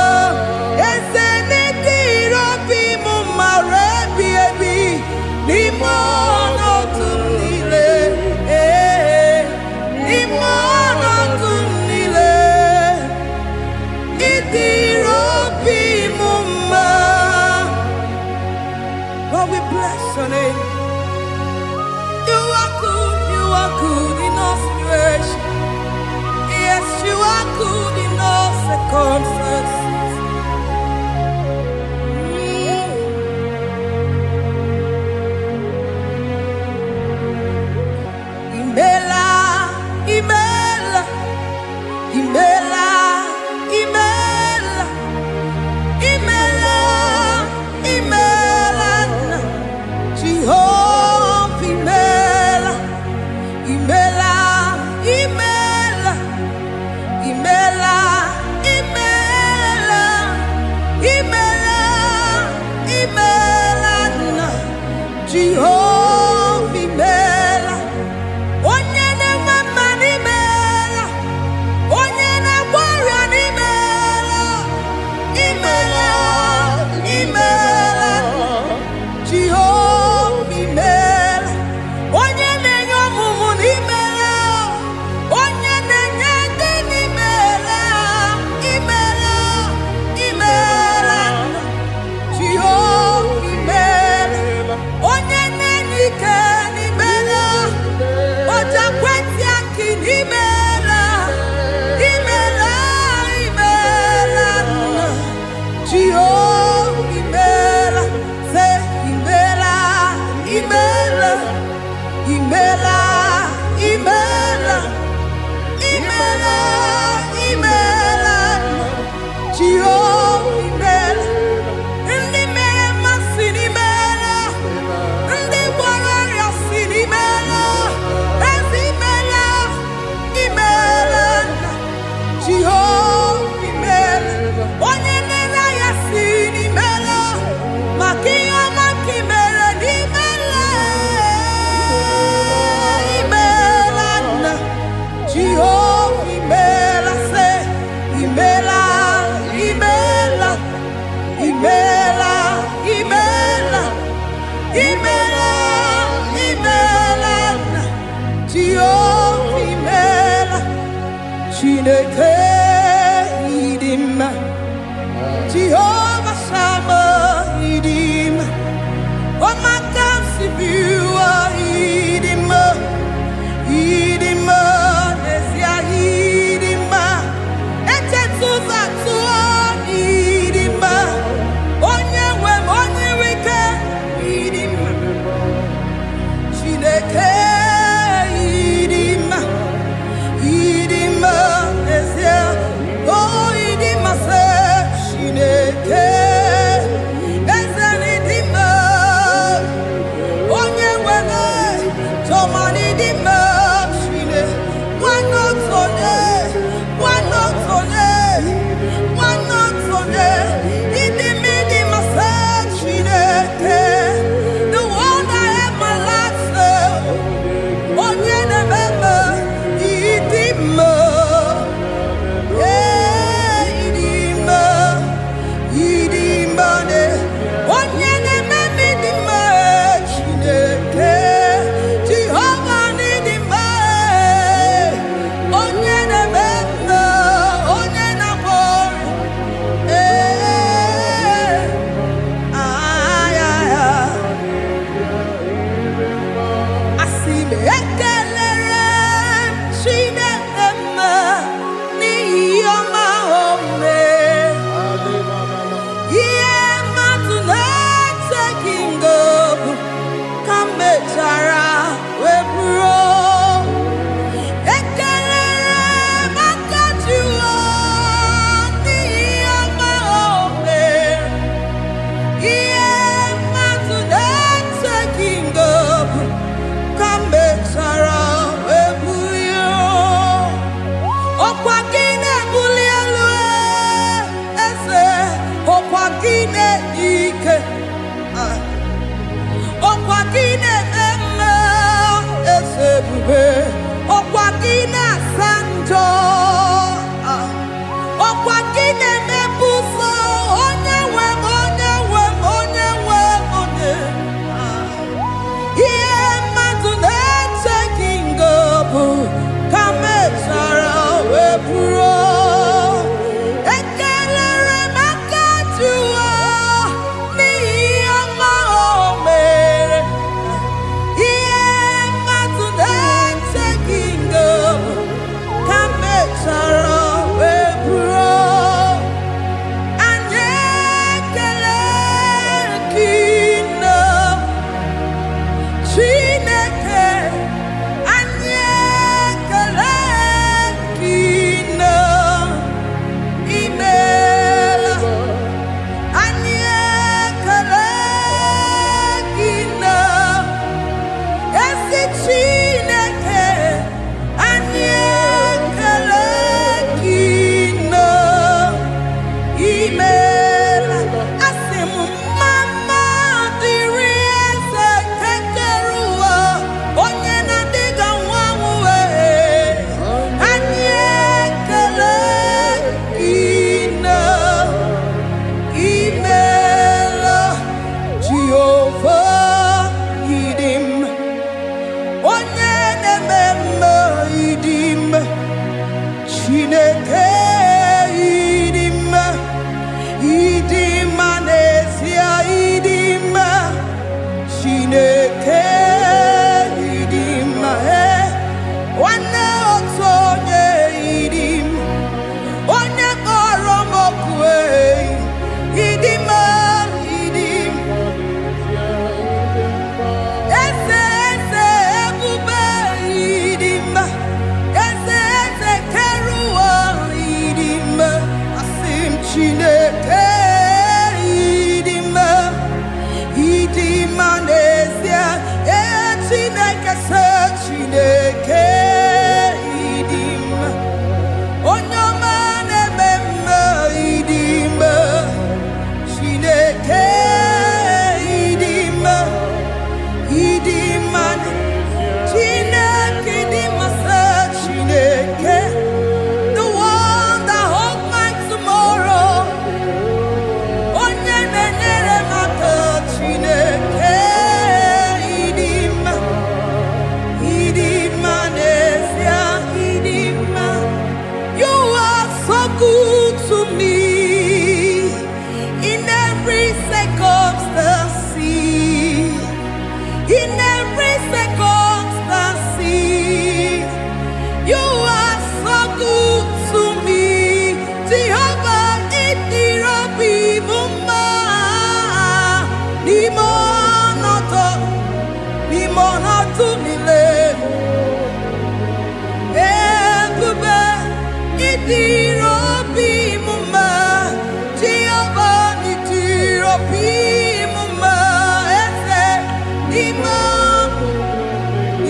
eze, n'ịdịrị obi m mma, rebi ebi, n'ime ọnọdụ m niile, n'ime ọnọdụ m niile. Ịdịrị obi m mma. God, we bless your name. You are good in all situations. Yes, you are good in all circumstances. Imela, imela, imela, imela, imela, imela, Jehovah, imela, imela, imela, imela, imela, imela, imela, Jehovah, imela. Onye na-enwe mma n'imela, onye na-agwọ ọrịa n'imela, imela, imela, Jehova imela. Onye na-enye ọmụmụ n'imela, onye na-enye ndị n'imela, imela, imela, Jehova imela. Onye na-enye ike n'imela, oja kwenti aki n'imela, imela, imela, Jehova imela. Say imela, imela, imela, imela, imela, imela, Jehova imela. Ndị mere mmasị n'imela, ndị gwara ọrịa si n'imela, ezi imela, imela, Jehova imela. Onye na-ere ya si n'imela, maka ihe ọma ka imere n'imela, imela, Jehova imela. Say imela, imela, imela, imela, imela, imela, Jehova imela. Chineke ịdị mma, Jehova Sama ịdị mma. Ọmaka si biwa ịdị mma, ịdị mma, n'ezie ịdị mma. Echetụza tụọ ịdị mma. Onye nwe m, onye nwe ike ịdị mma. Chineke ịdị mma.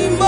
Imo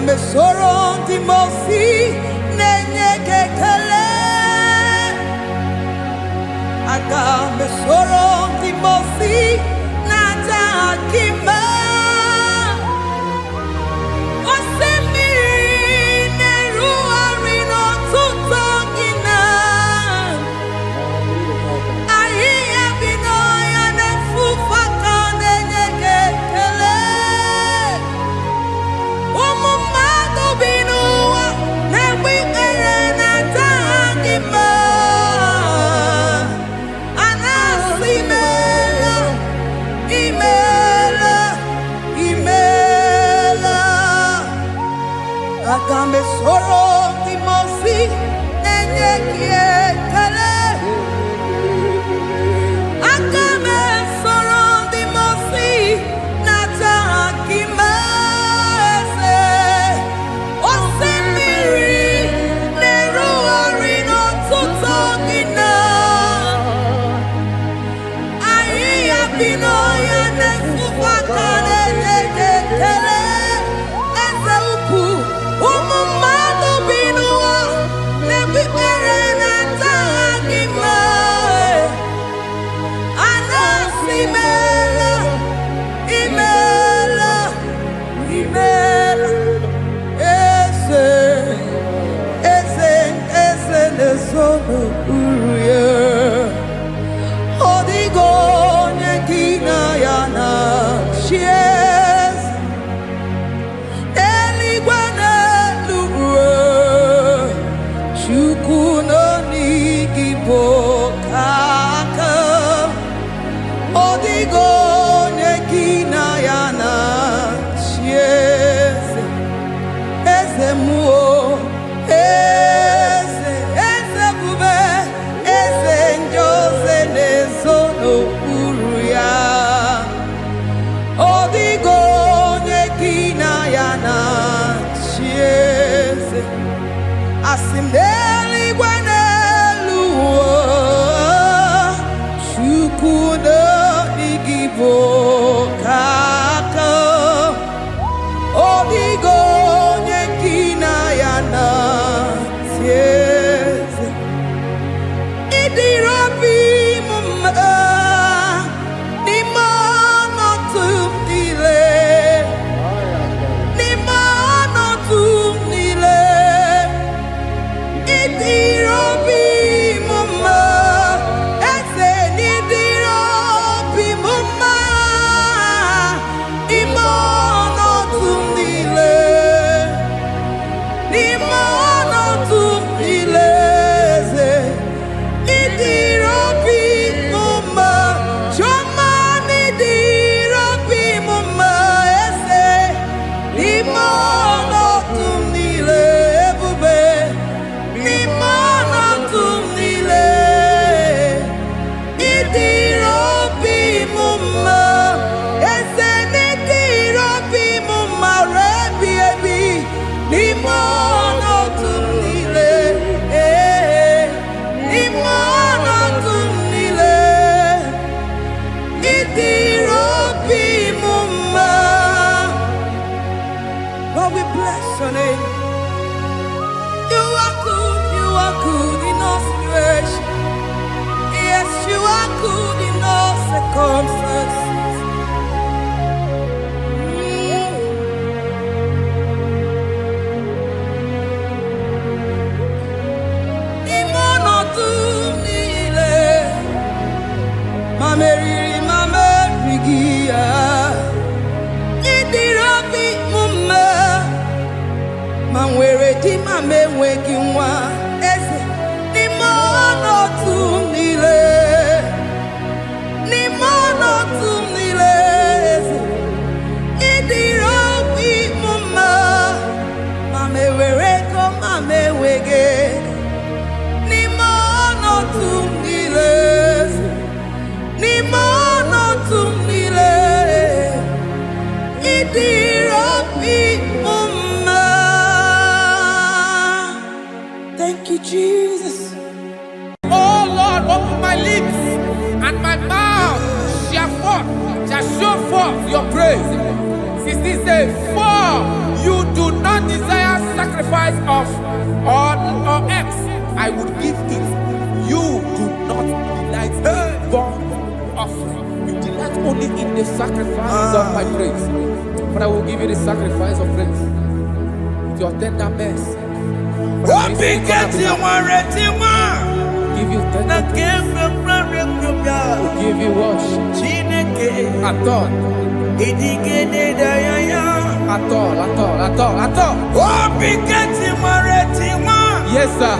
Mesoro Timosi nenye kekele Aga mesoro Timosi nata akima Osemiri neru arino tuto gina Ahiya bino ya nefufaka nenye kekele Agambe soro Timosi nenye kiekele Agambe soro Timosi nata akima ese Osemiri neru arino tuto gina Ahiya bino ya nefufaka nenye kekele Eze uku Asimeli gwanelu Shukudo igibo kaka Odigo nyekina yana sieze Idirabi mumma Nimono tu your name. You are good in all situations. Yes, you are good in all circumstances. Thank you, Jesus. Oh Lord, open my lips, and my mouth shall show forth your praise. 16 says, for you do not desire sacrifice of or X, I would give it. You do not delight in burnt offering. You delight only in the sacrifice of my praise. But I will give you the sacrifice of praise with your tender mercy. Give you tender give you worship. At all. Yes, sir.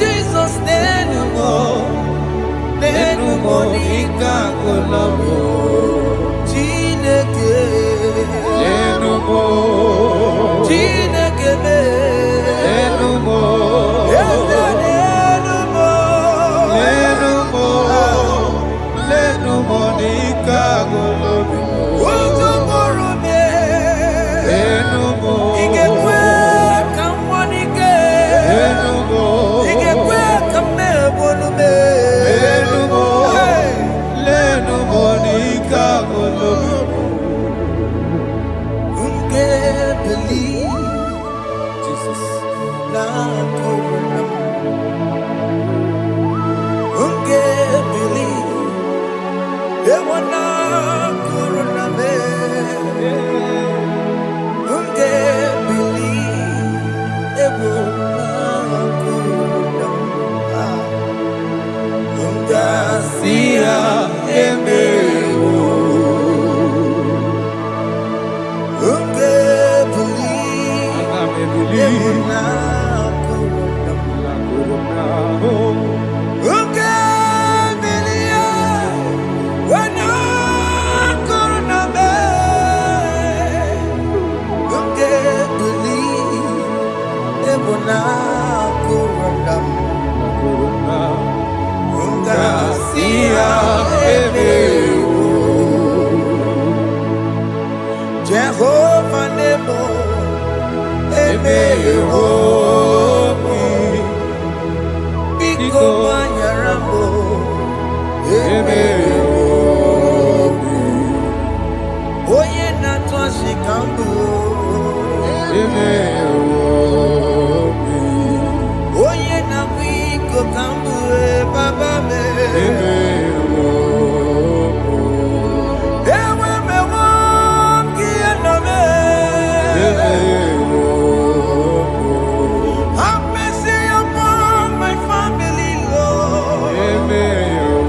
Jesus, na kurundam Ungasia emewo Jehovah Nebo emewo Biko Banyarambo emewo Oye na twashikambu emewo Oye na wiko kambu baba me emewo Ewe me wam kieno me emewo Have mercy upon my family, Lord emewo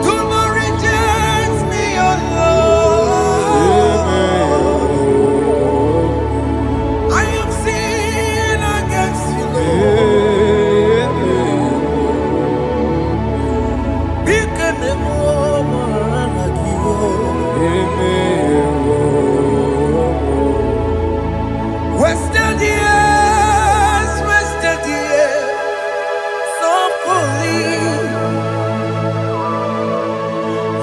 Do not reject me, oh Lord I am sin against you, Lord Because the woman like you wasted years, so fully.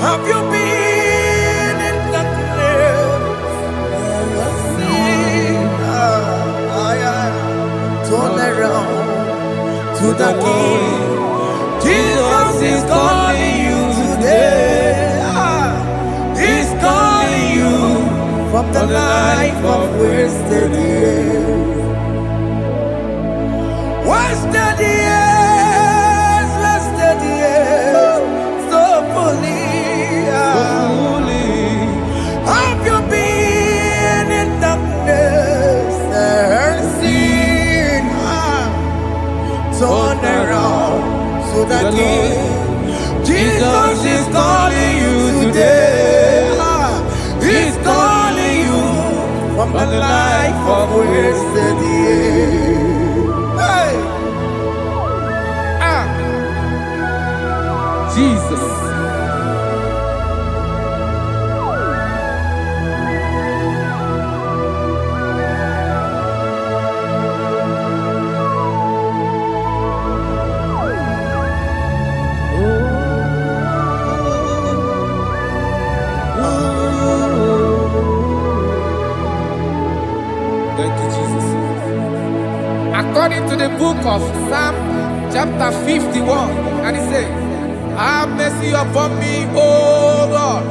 Have you been in darkness? Never seen. Turn around to the King. Jesus is calling you today. He's calling you from the life of wasted years. Wasted years, so fully. Have you been in darkness and seen? Turn around to the King. Jesus is calling you today. He's calling you from the life of wasted years. Hey! Jesus. Thank you, Jesus. According to the book of Psalm, chapter 51, and it says, have mercy upon me, O Lord,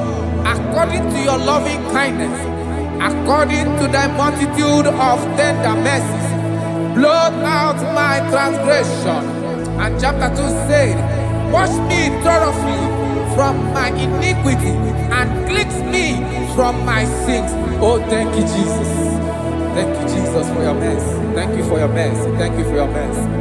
according to your loving kindness, according to thy multitude of tender mercies, blot out my transgression. And chapter 2 said, wash me thoroughly from my iniquity and cleanse me from my sins. Oh, thank you, Jesus. Thank you, Jesus, for your mercy. Thank you for your mercy. Thank you for your mercy.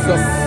Jesus.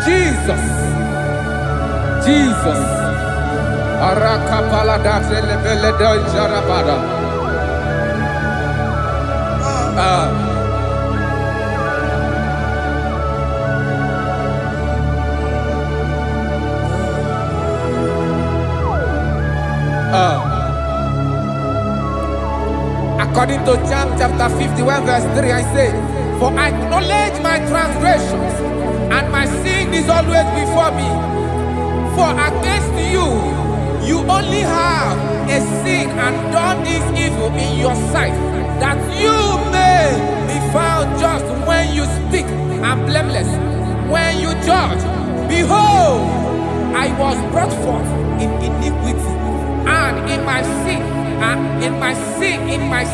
Jesus. Jesus. Arakapalada zelebeleda jarabada. According to John chapter 51 verse 3, I say, for I acknowledge my transgressions, and my sin is always before me. For against you, you only have a sin and done this evil in your sight, that you may be found just when you speak and blameless when you judge. Behold, I I was brought forth in iniquity, and in my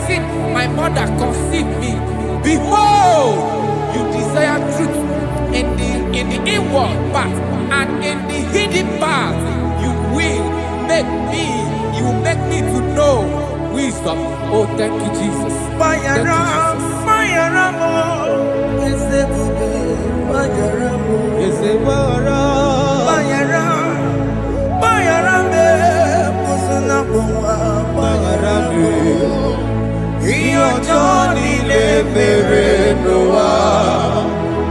sin, my mother conceived me. Behold, you desire truth in the inward part, and in the hidden part, you will make me to know wisdom. Oh, thank you, Jesus. Thank you, Jesus. Johnny le mere noa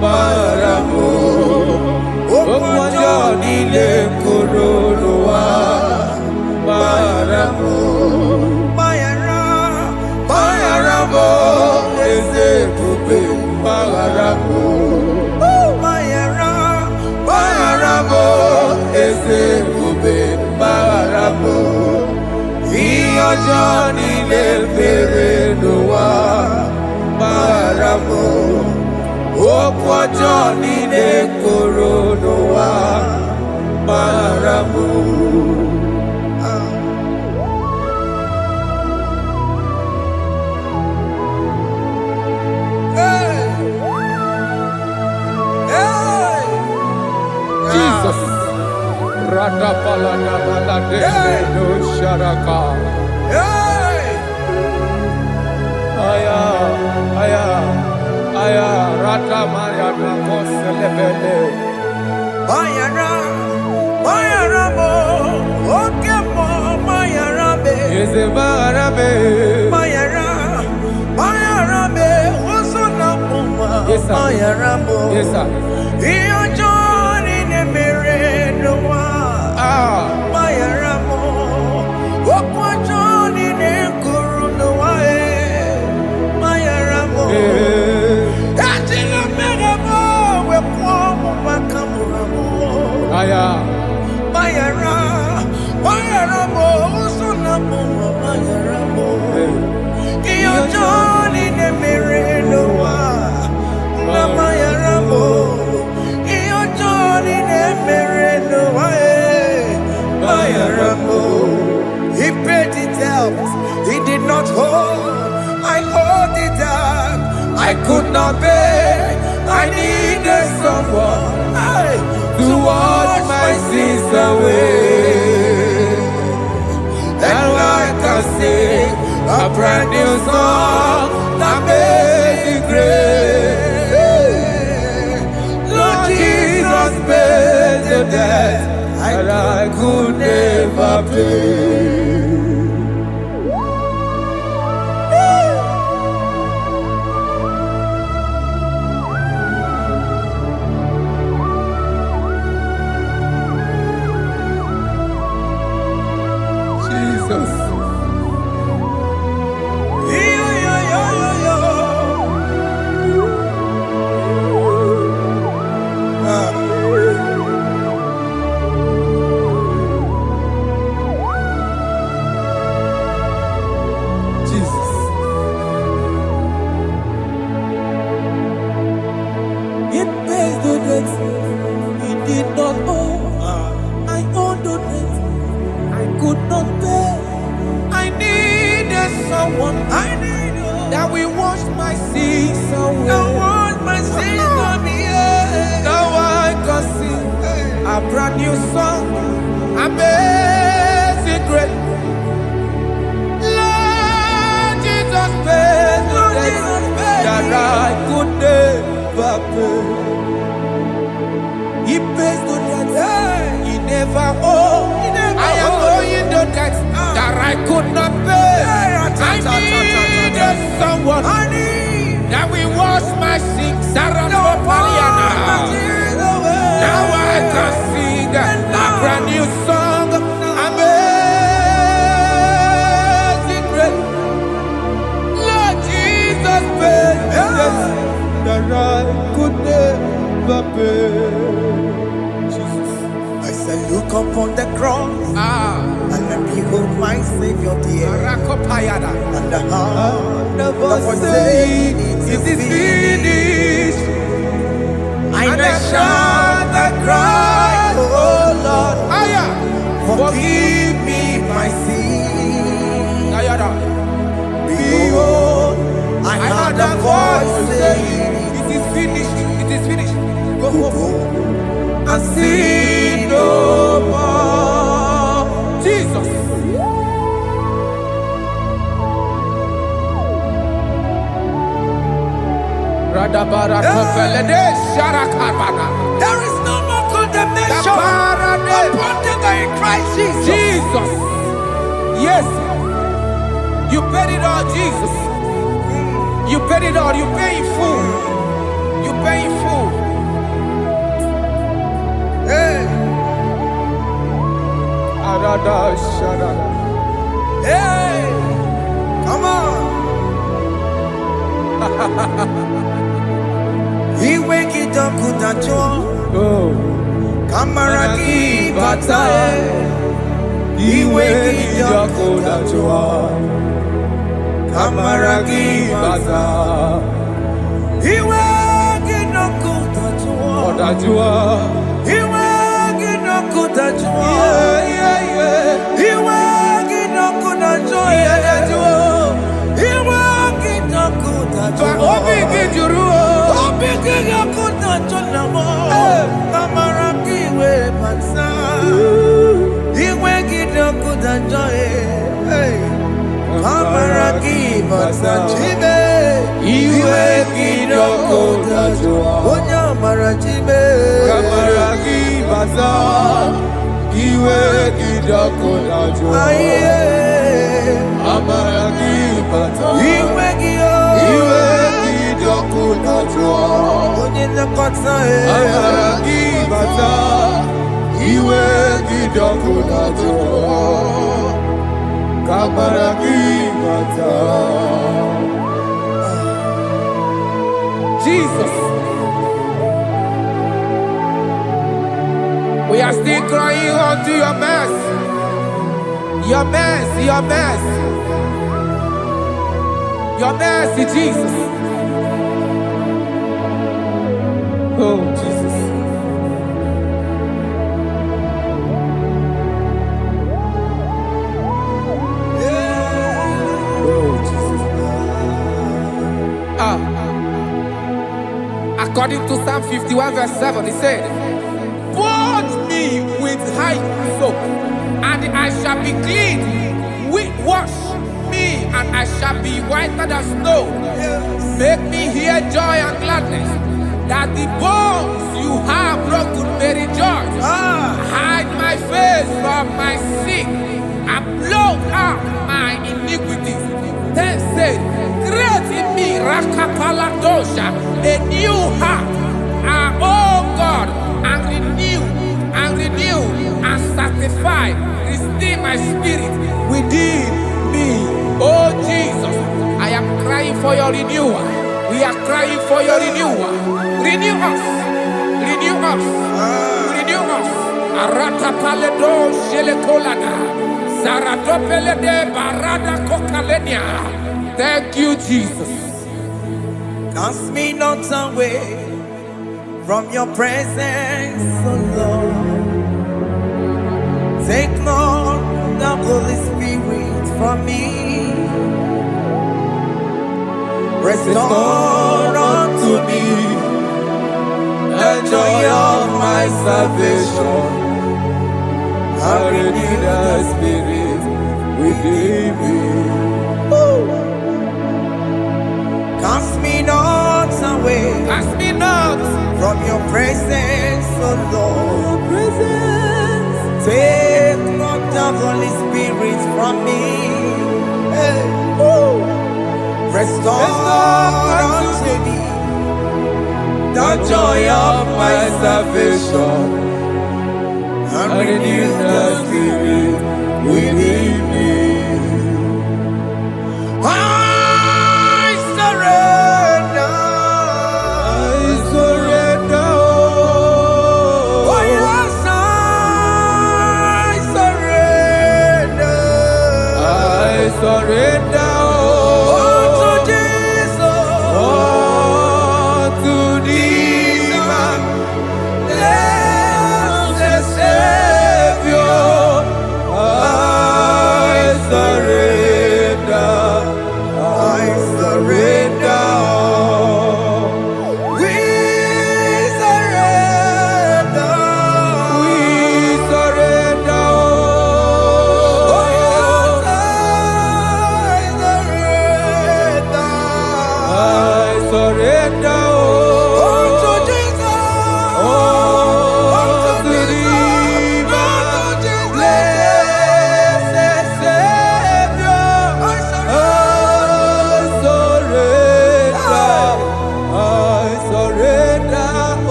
Baramu Okwa Johnny le koronoa Baramu Bayaramo eze kube Bayaramo Bayaramo eze kube Bayaramo Johnny le mere noa Bayaramo Okwa Johnny le koronoa Bayaramo. Jesus. No Sharaka. Aya, Rata Maria Celebele. Bayaramo, Okemo, Bayarabe, Ezebarabe. Bayarabe, Osuna Puma, Yes, sir. Bayaramo, Yes, sir. Iyo Johnny ne mere noa, Bayaramo, Okwa Johnny ne kuru noa, Bayaramo, Ajina Megamo, Wepomo Makamuramo, Aya. Bayaramo, Sunamo, Bayaramo. Iyo Johnny ne mere noa, Bayaramo. Iyo Johnny ne mere noa, Bayaramo. He paid it out, he did not hold. I owed it out, I could not pay. I needed someone to wash my sins away. And I can sing a brand new song that made me great. Lord Jesus paid the debt that I could never pay. That we wash my sins away. Now I can sing a brand new song. Amazing grace. Lord Jesus paid the debt that I could never pay. He pays the debt he never owed. I am owing the debt that I could not pay. I needed someone that will wash my sins. Now I can sing a brand new song. Amazing grace. Lord Jesus paid the debt that I could never pay. Jesus. I said, look upon the cross. And then behold my Savior dear. And the heart the voice saying it is finished. I shout and cry, oh Lord, I and sin no more. Jesus. There is no more condemnation upon them that in Christ Jesus. Jesus. Yes. You paid it all, Jesus. You paid it all. You pay in full. You pay in full. Hey. Hey. Come on. He wake it up with a joy. Kamaraki batae. He wake it up with a joy. Kamaraki batae. He wake it up with a joy. He wake it up with a joy. He wake it up with a joy. He wake it up with a joy. Jesus. We are still crying unto your mercy. Your mercy, your mercy. Your mercy, Jesus. Oh, Jesus. Oh, Jesus. According to Psalm 51 verse 7, he said, "Wash me with hyssop, and I shall be clean. Wash me, and I shall be whiter than snow. Make me hear joy and gladness, that the bones you have broken may rejoice. Hide my face from my sin, and blot out my iniquities." Then said, "Create in me Rakapaladosha, a new heart, oh God, and renew, and sanctify, restore my spirit within me." Oh Jesus, I am crying for your renewal. We are crying for your renewal. Renew us, renew us, renew us. Arata paledo shelekolada, zaradopelede barada kokalenia. Thank you, Jesus. Cast me not away from your presence, oh Lord. Take not the Holy Spirit from me. Restore unto me the joy of my salvation. And renew the spirit within me. Cast me not away, Cast me not from your presence, oh Lord. Take not the Holy Spirit from me. Hey. Restore unto me the joy of my salvation, and renew the spirit within me. I surrender. Oh yes, I surrender. surrender.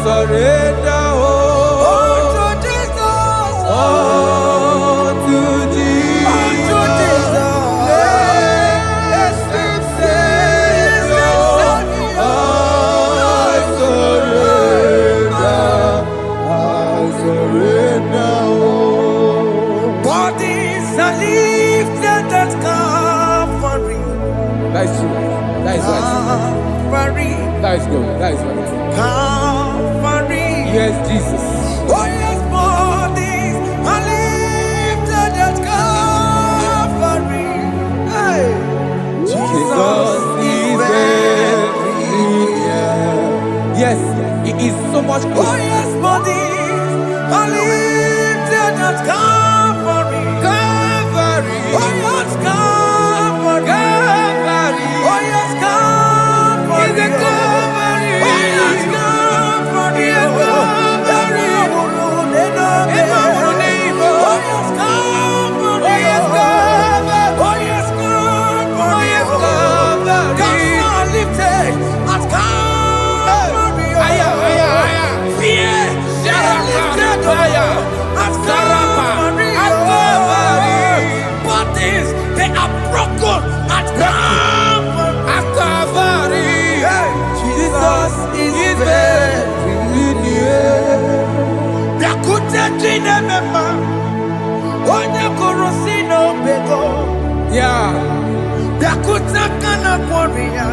surrender all. Unto Jesus. Unto Jesus. Unto Jesus. Blessed Savior, I surrender all. Bodies are lifted at Calvary. That is true. That is right. Calvary. That is good. That is right. Calvary. Yes, Jesus. Oh yes, bodies are lifted at Calvary. Hey. Jesus is everywhere. Yes, it is so much Oh closer. yes, bodies are lifted at Calvary. Calvary. Oh yes, Calvary. Calvary. Oh yes, Calvary. Is it Calvary? Oh yes, Calvary. Yes, Calvary. Oh yes, Calvary. Oh, yes, Calvary. Oh yes, Calvary. Oh, yes, Calvary. Gods are lifted at Calvary. Aya, aya, aya. Fear are lifted at Calvary. At Calvary. Bodies, they are broken at Calvary. At Calvary. Jesus is very near. Biakute chinemema, onye korosi n'obego. Yeah. Biakute kana kwori ya,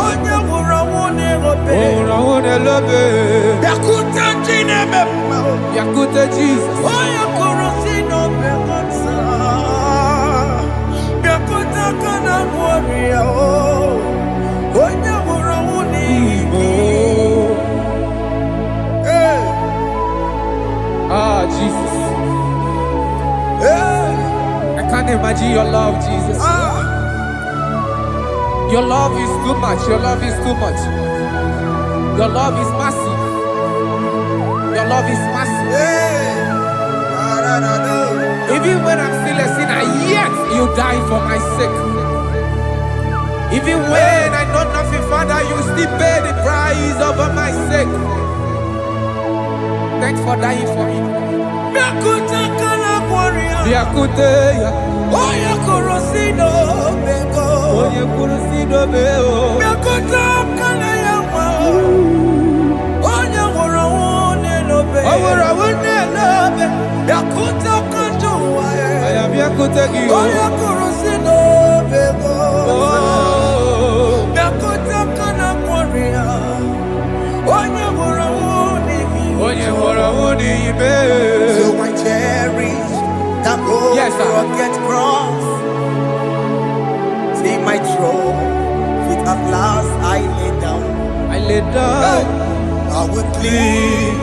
onye nwụrụ ọnwụ n'erobe. Oh, Nelobe. Biakute chinemema, Yakute Jesus. onye korosi n'obego nsa. Biakute kana kwori ya, onye nwụrụ ọnwụ n'Igbo. Hey, Ah, Jesus. hey, I can't imagine your love, Jesus. ah. Your love is too much. Your love is too much. Your love is massive. Your love is massive. Hey, Even when I'm still a sinner, yet you die for my sake. Even when I know nothing, Father, you still pay the price over my sake. Thanks for dying for me. Biakute kana kwaria, Biakute ya. oya korosino bego. Onye kurusido beo. Biakute kana yawa, oya wura wune lobe. Owura wune lobe. Biakute kanjuwa I e, am Biakute ki. oya korosino bego. Oh. Biakute kana kwaria, oya wura wune Onye wura wune ibe. So I cherish that gold Yes, sir. rugged cross. See my throne, feet at last I lay down. I lay down I would cling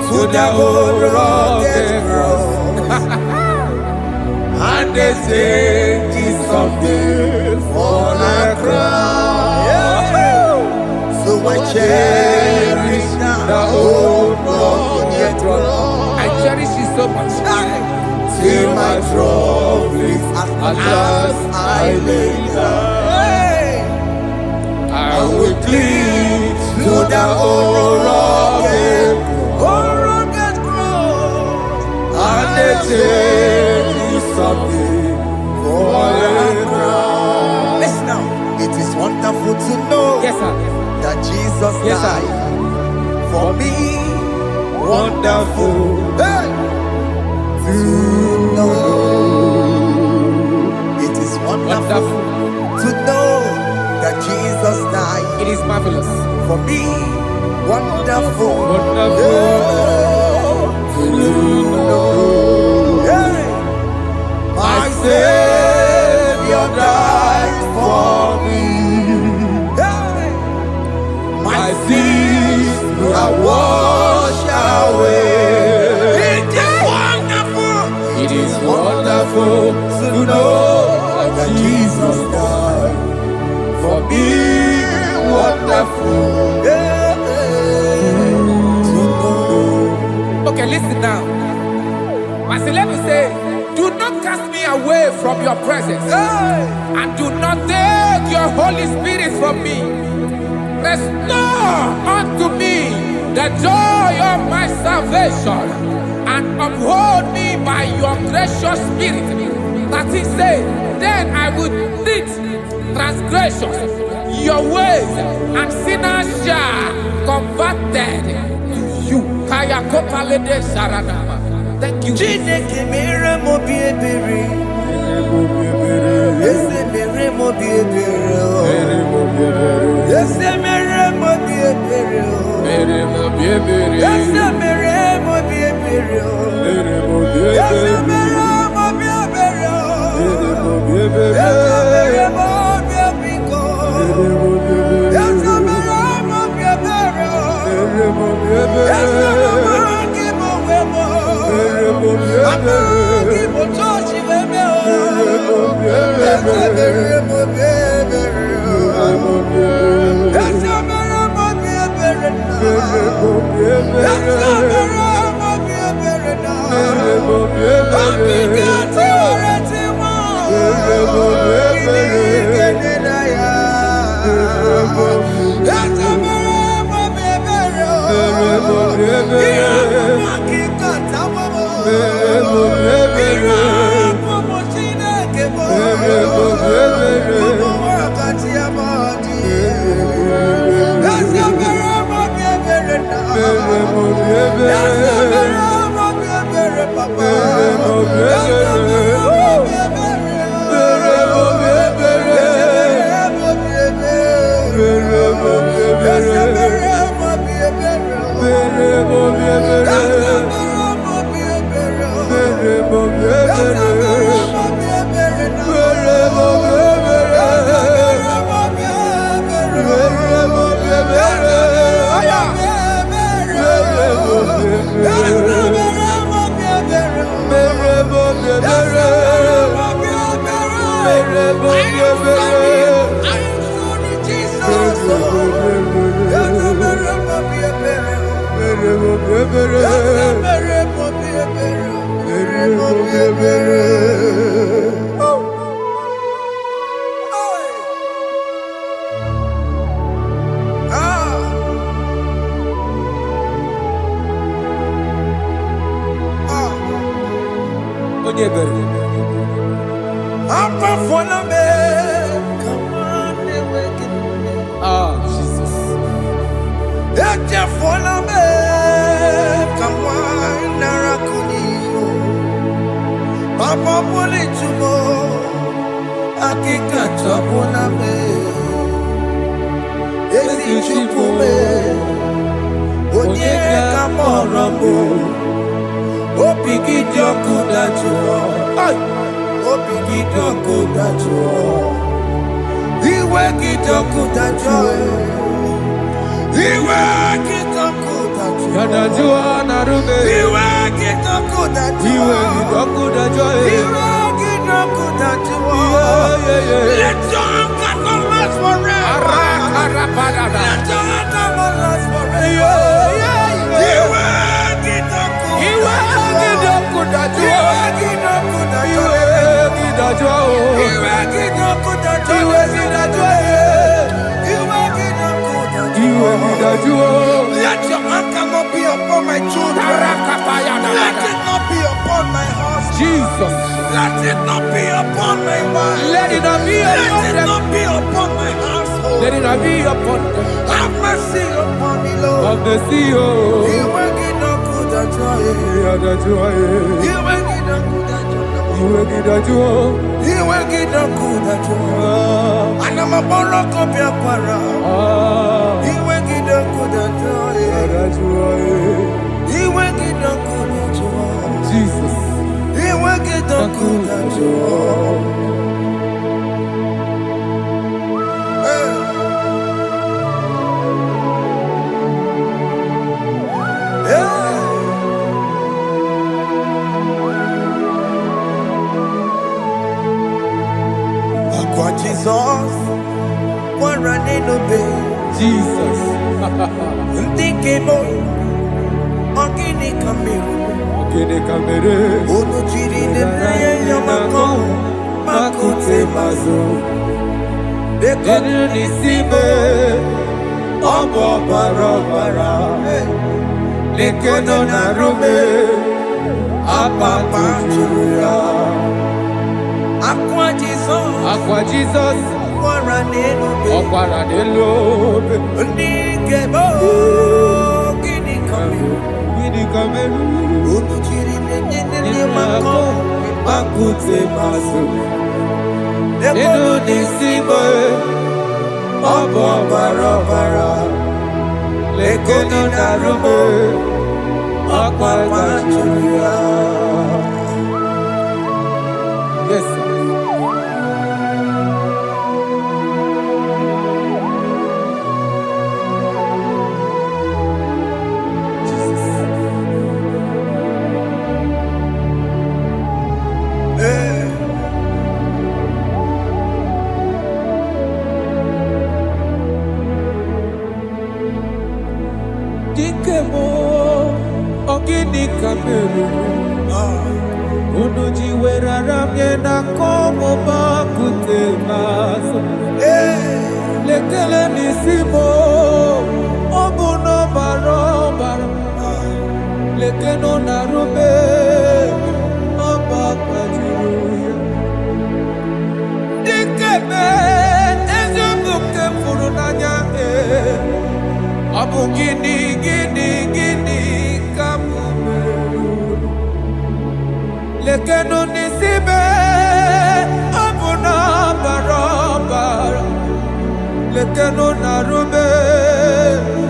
to that old rugged cross. and they say it's someday for a crown. So I cherish The old rugged cross. I cherish it so much. Till my trophies at last I lay down. I will cling to the old rugged cross. and they say it's someday for a crown. Listen now, it is wonderful to know Yes, sir. that Jesus Yes, sir. died for me. Wonderful. Hey! To know. It is wonderful Wonderful. to know that Jesus died It is marvelous. for me. Wonderful. Wonderful. To know. Hey! My Savior died for me. Hey! My sins are washed away. It is wonderful. It is wonderful to know that Jesus died for me. Wonderful. To know. Okay, listen now. My celeb say, do not cast me away from your presence, Hey! and do not take your Holy Spirit from me. Restore unto me the joy of my salvation and uphold me by your gracious spirit. That is said, then I will teach transgressions your ways, and sinners shall converted to you. Kaya kopalede saranama. Thank you. Chineke mere mo biebere. Ese mere mo biebere. Ese mere mo biebere. Mere mo biebere. Ese mere mo biebere. Mere mo biebere. Ese mere mo biebere. Mere mo biebere. Ese mere mo biebiko. Ese mere mo biebere. Mere mo biebere. Ese mere mo wemo. Mere mo biebere. Amagi mo tochi weme o. Ese mere mo biebere. Ese mere mo biebere na. Ese mere mo biebere na. Apikati oreti mo. Iligene na ya. Ese mere mo biebere o. Iyamaki kata mo. Irapo mo Chineke mo. Mo wakati ya modi. Ese mere mo biebere na. Ese mere mo biebere papa. Ese mere mo biebere. Ese mere mo biebere. Ese mere mo biebere. Jesus. Papa pole tumo, akika chapona me. Esi chupume, onye kamoramo. Opiki dioku dachuo, opiki dioku dachuo. Iwe kidoku dachuo, iwe kidoku dachuo. Yadajua narume. Iwe kidoku dachuo, Iwe kidoku dachuo. iwe kidoku dachuo. Let your anger not last forever. Let your anger not last forever. Iwe kidoku dachuo, iwe kidoku dachuo. Iwe kidoku dachuo. Let your anger not be upon my children. Let it not be upon my house. Jesus. Let it not be upon my wife. Let it not be Let upon it them. not be upon my household. Let it not be upon them. Have mercy upon me, Lord. Of the CEO. Iwe kidoku dachuo. Yadajua. Iwe kidoku dachuo. Iwe kidoku. Iwe kidoku dachuo. Anamaboro kopia kwara. Iwe kidoku dachuo. Iwe kidoku dachuo. Jesus. Iwe kidoku dachuo. Akwa Jesus, one running obey. Jesus. Ndikemo, ogini kamiru. Kede kamere. Onu chiri ne praye yamako, makute mazo. Enu nisibe. Obo bara bara. lekeno na rume apapa juya akwa Jesus ọkwara n'elobe ndị nkebo gịnị kameru unu jiri nenene mako makute maso lekeno n'isi bo ọbụ ọbara lekeno na rume apapa juya. Yes, sir. Dikemo ogini kameru unu jiwerara mye na komo bakute maso lekele nisimo obuno barobara lekeno na rube abakajuya dikeme ezobuke furunanya abu gini kamumeru lekeno nisibe abu na barabara lekeno na rube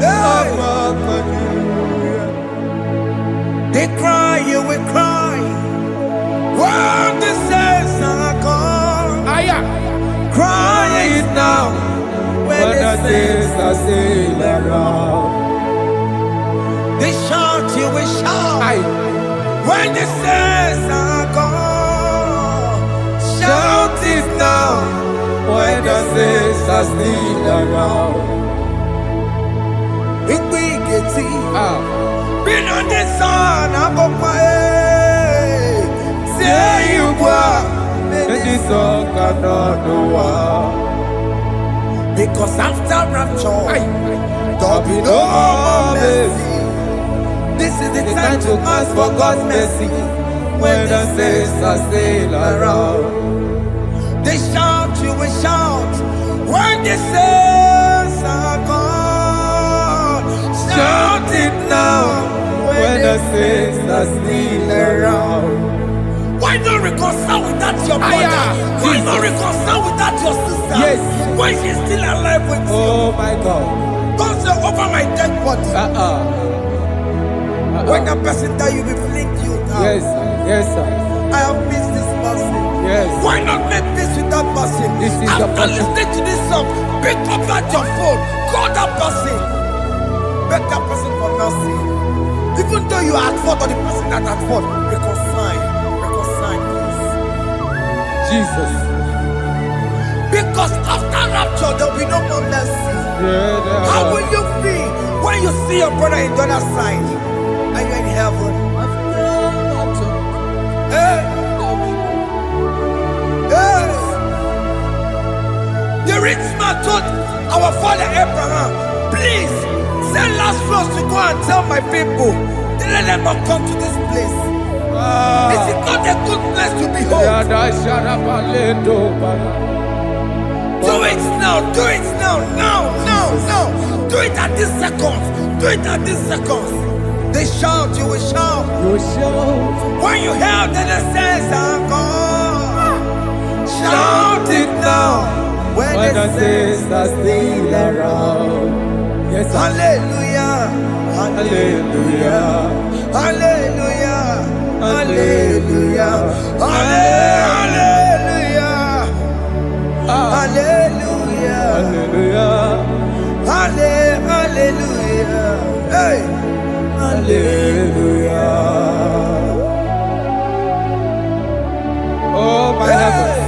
abakajuya. They cry, you will cry when the saints are gone. Cry it now when the saints are still around. They shout, you will shout when the saints are gone. Shout it now when the saints are still around. Been on the sun, I'm on my way. Say you are, and this song cannot do. Because after rapture, there'll be no more mercy. This is the time to ask for God's mercy when the saints are still around. They shout, you will shout when the saints are gone. Shout it now when the saints are still around. Why not reconcile with that your brother? Why not reconcile with that your sister? Yes. When she's still alive with you? Oh my God. Don't say over my dead body. When that person die, you will fling you down. Yes, sir. Yes, sir. I have missed this person. Yes. Why not make peace with that person? This is after listening to this song, pick up that your phone, call that person, beg that person for mercy. Even though you are at fault or the person that at fault, reconcile, please. Jesus. Because after rapture, there will be no more mercy. How will you feel when you see your brother in the other side and you're in heaven? Hey. The rich man told our father Abraham, please send Lazarus to go and tell my people, let them not come to this place. This is not a good place to behold. Do it now, do it now. Do it at this second. Do it at this second. They shout, you will shout. When you hear that the saints are gone, shout it now. When the saints are still around. Yes, hallelujah, hallelujah, hallelujah, hallelujah, hallelujah, hallelujah, hallelujah, hallelujah, hey, hallelujah. Oh my heavens.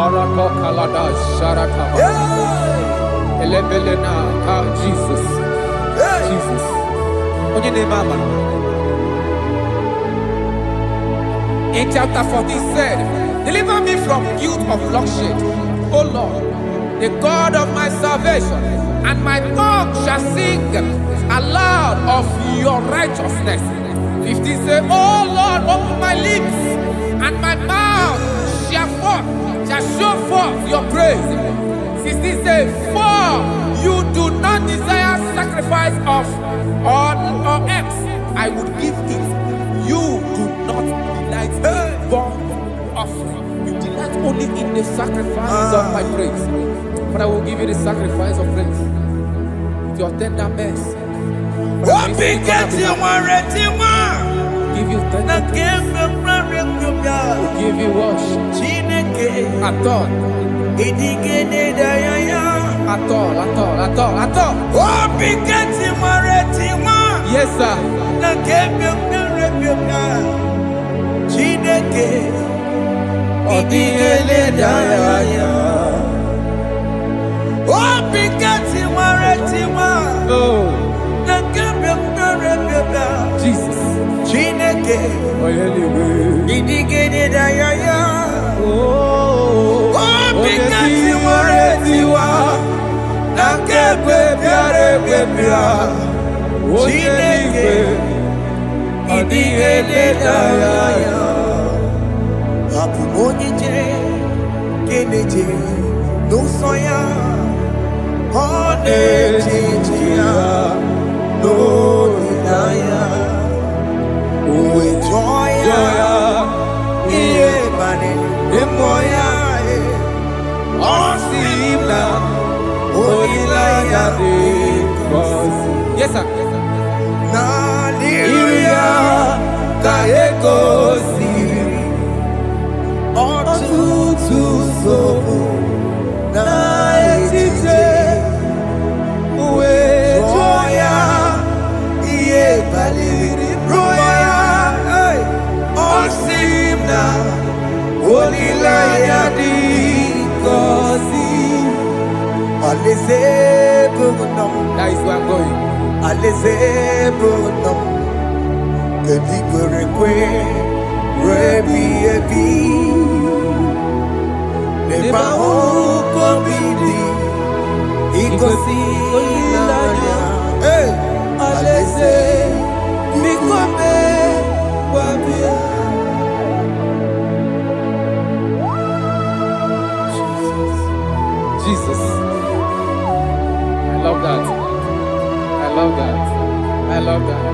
Aratokalada Sharataba. Elebelena Jesus. Jesus. Onye name Mama. In chapter 14 said, deliver me from guilt of bloodshed, O Lord, the God of my salvation, and my tongue shall sing aloud of your righteousness. 15 said, O Lord, open my lips, and my mouth shall show forth your praise. 16 says, for you do not desire sacrifice of or eggs, I would give it. You do not delight in burnt offering. You delight only in the sacrifice of my praise. But I will give you the sacrifice of praise. With your tender mercy. Give you tender give you worship. At all. Yes, sir. Jesus. Yes, sir. That is where I'm going. Jesus. I love that. I love that. I love that.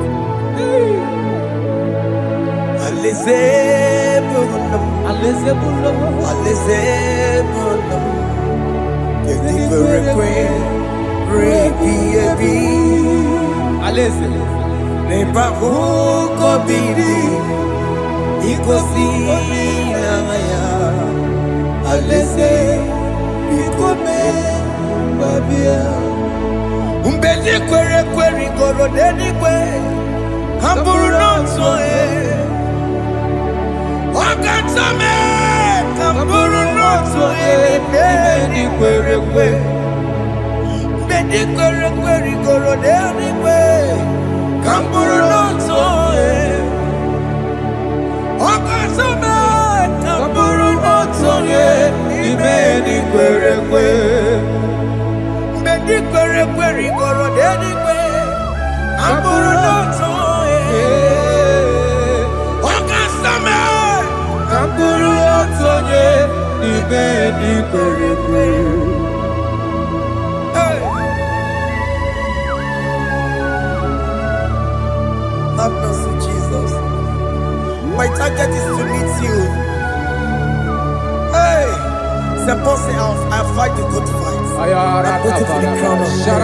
Umbeli kwere kwere goro dedi kwe Kamburu nonso Wakatame Kamburu nonso Bedi kwere kwe Bedi kwere kwere goro dedi kwe Kamburu nonso Wakatame Kamburu nonso Bedi kwere kwe Bedi kwere kwere goro dedi kwe Kamburu nonso Wakatame Kamburu nonso Bedi kwere kwe Have mercy, Jesus. My target is to meet you. Hey, c'est pensé I fight the good fight. I'm waiting for the crown of glory.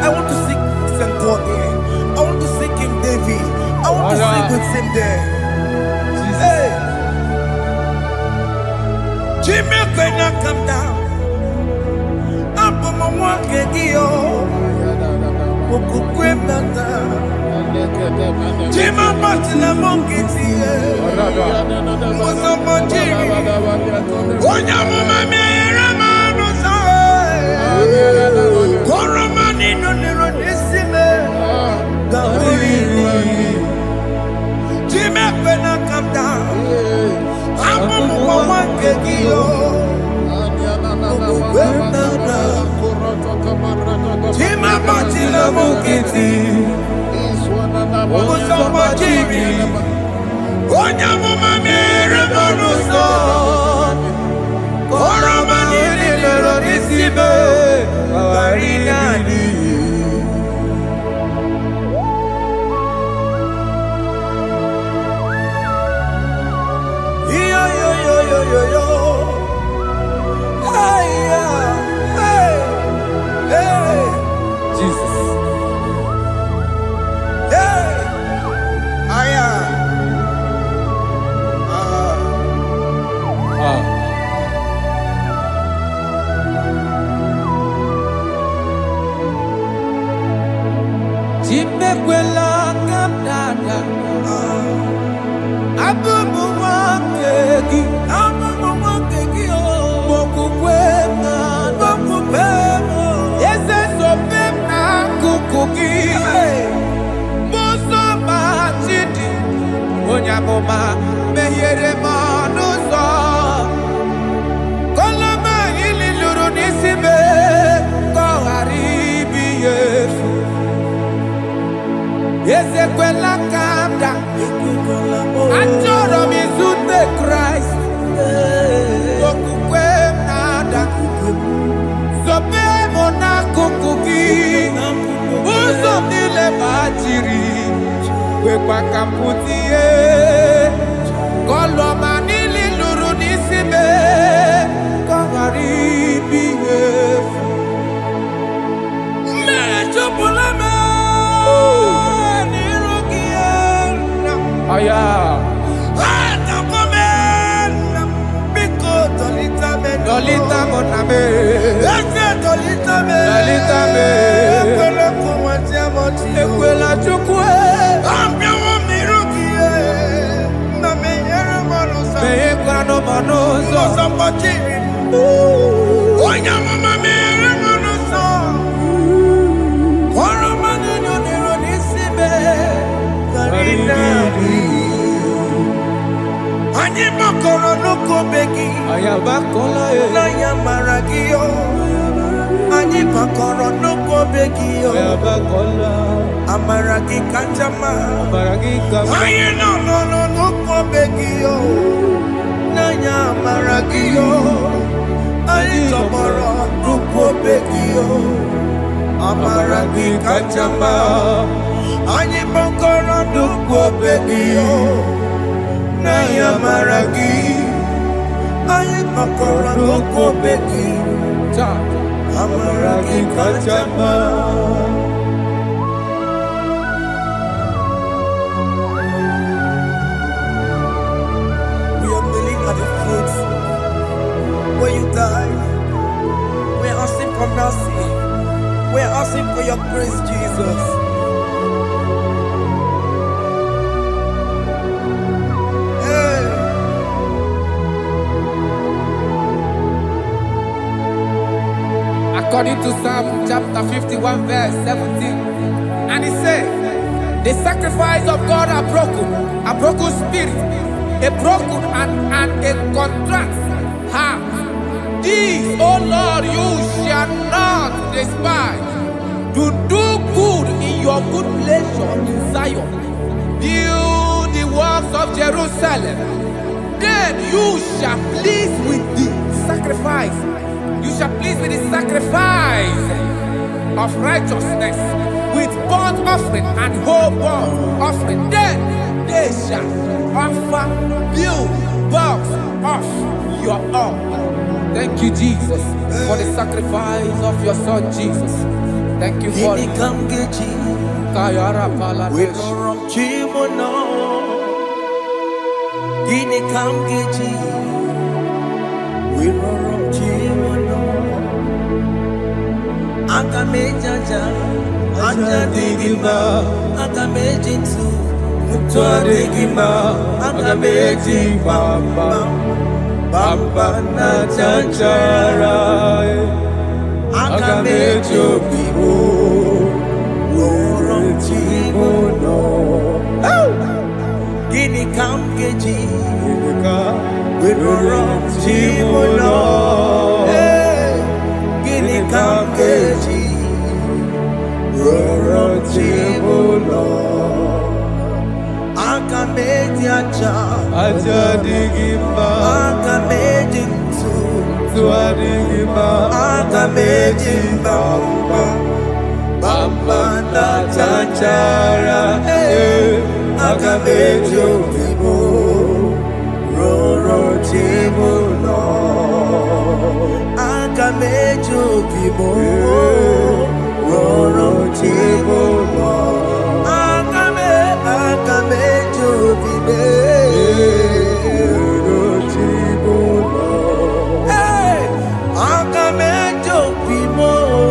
I want to seek St. God there. I want to seek King David. I want to sing with him there. Hey, Jimmy cannot come down. I'm on my walk again. Jima Martina Monkey, Mosamajiri, Onya Chimamachila mukiti Okusamba chimi Onyamuma mere monuso Koroma nili lero nisibe Awarinani Yo yo yo yo yo yo Hey hey hey Jesus Hey Aya Jimekwela kamdada Abubu wakegi o Mokukwe na Mokupemo Yese sopem na kukugi Muso machidi Onyamoma Mehere manuso Koloma ili luru nisibe Koharibi yefu Yese kwela kamda Anjoro mizunde Christ Okukwe nada Sobe mona kukugi Uzo nile bajiri Wekwa kamputie Koloma nili luru nisibe Koharibi yefu Mechopulame Aya. Dolita moname. Dolita me. Ekwela chukwe. Meyekwano manoso. Onyamama mere manoso. Koromani noniro nisibe. Anyị makọrọ n'ụkọ begi n'anya mara gị yo anyị makọrọ n'ụkọ begi yo amara gị kacha mma anyị nọ n'ụkọ begi yo n'anya mara gị yo anyị tọgbọrọ n'ụkọ begi yo amara gị kacha mma anyị makọrọ n'ụkọ begi yo Naya maragi, ay makoro ko beki, amaragi kachama. We are kneeling at the foot where you died. We are asking for mercy. We are asking for your grace, Jesus. According to Psalm chapter 51 verse 17. And he said, the sacrifice of God are broken spirit, a broken and a contrite heart. These, O Lord, you shall not despise. To do good in your good pleasure to Zion. Build the works of Jerusalem. Then you shall please with the sacrifice. You shall please with the sacrifice of righteousness, with burnt offering and whole burnt offering. Then they shall offer build works of your own. Thank you, Jesus, for the sacrifice of your Son, Jesus. Thank you for it. Kayara Paladesh. Akamejaja, ajadigima, akamejitu, mutuadigima, akameji bamba, bamba na chanchara, akamejo bibo, worom chimono. Gini kam geji, worom chimono. Ajadigima, Tuadigima, Bamba na chachara, Agamejo Vivo, Roro Timuno, Agamejo Vivo, Roro Timuno, Agamejo Vivo, Roro Timuno, Agamejo Vivo.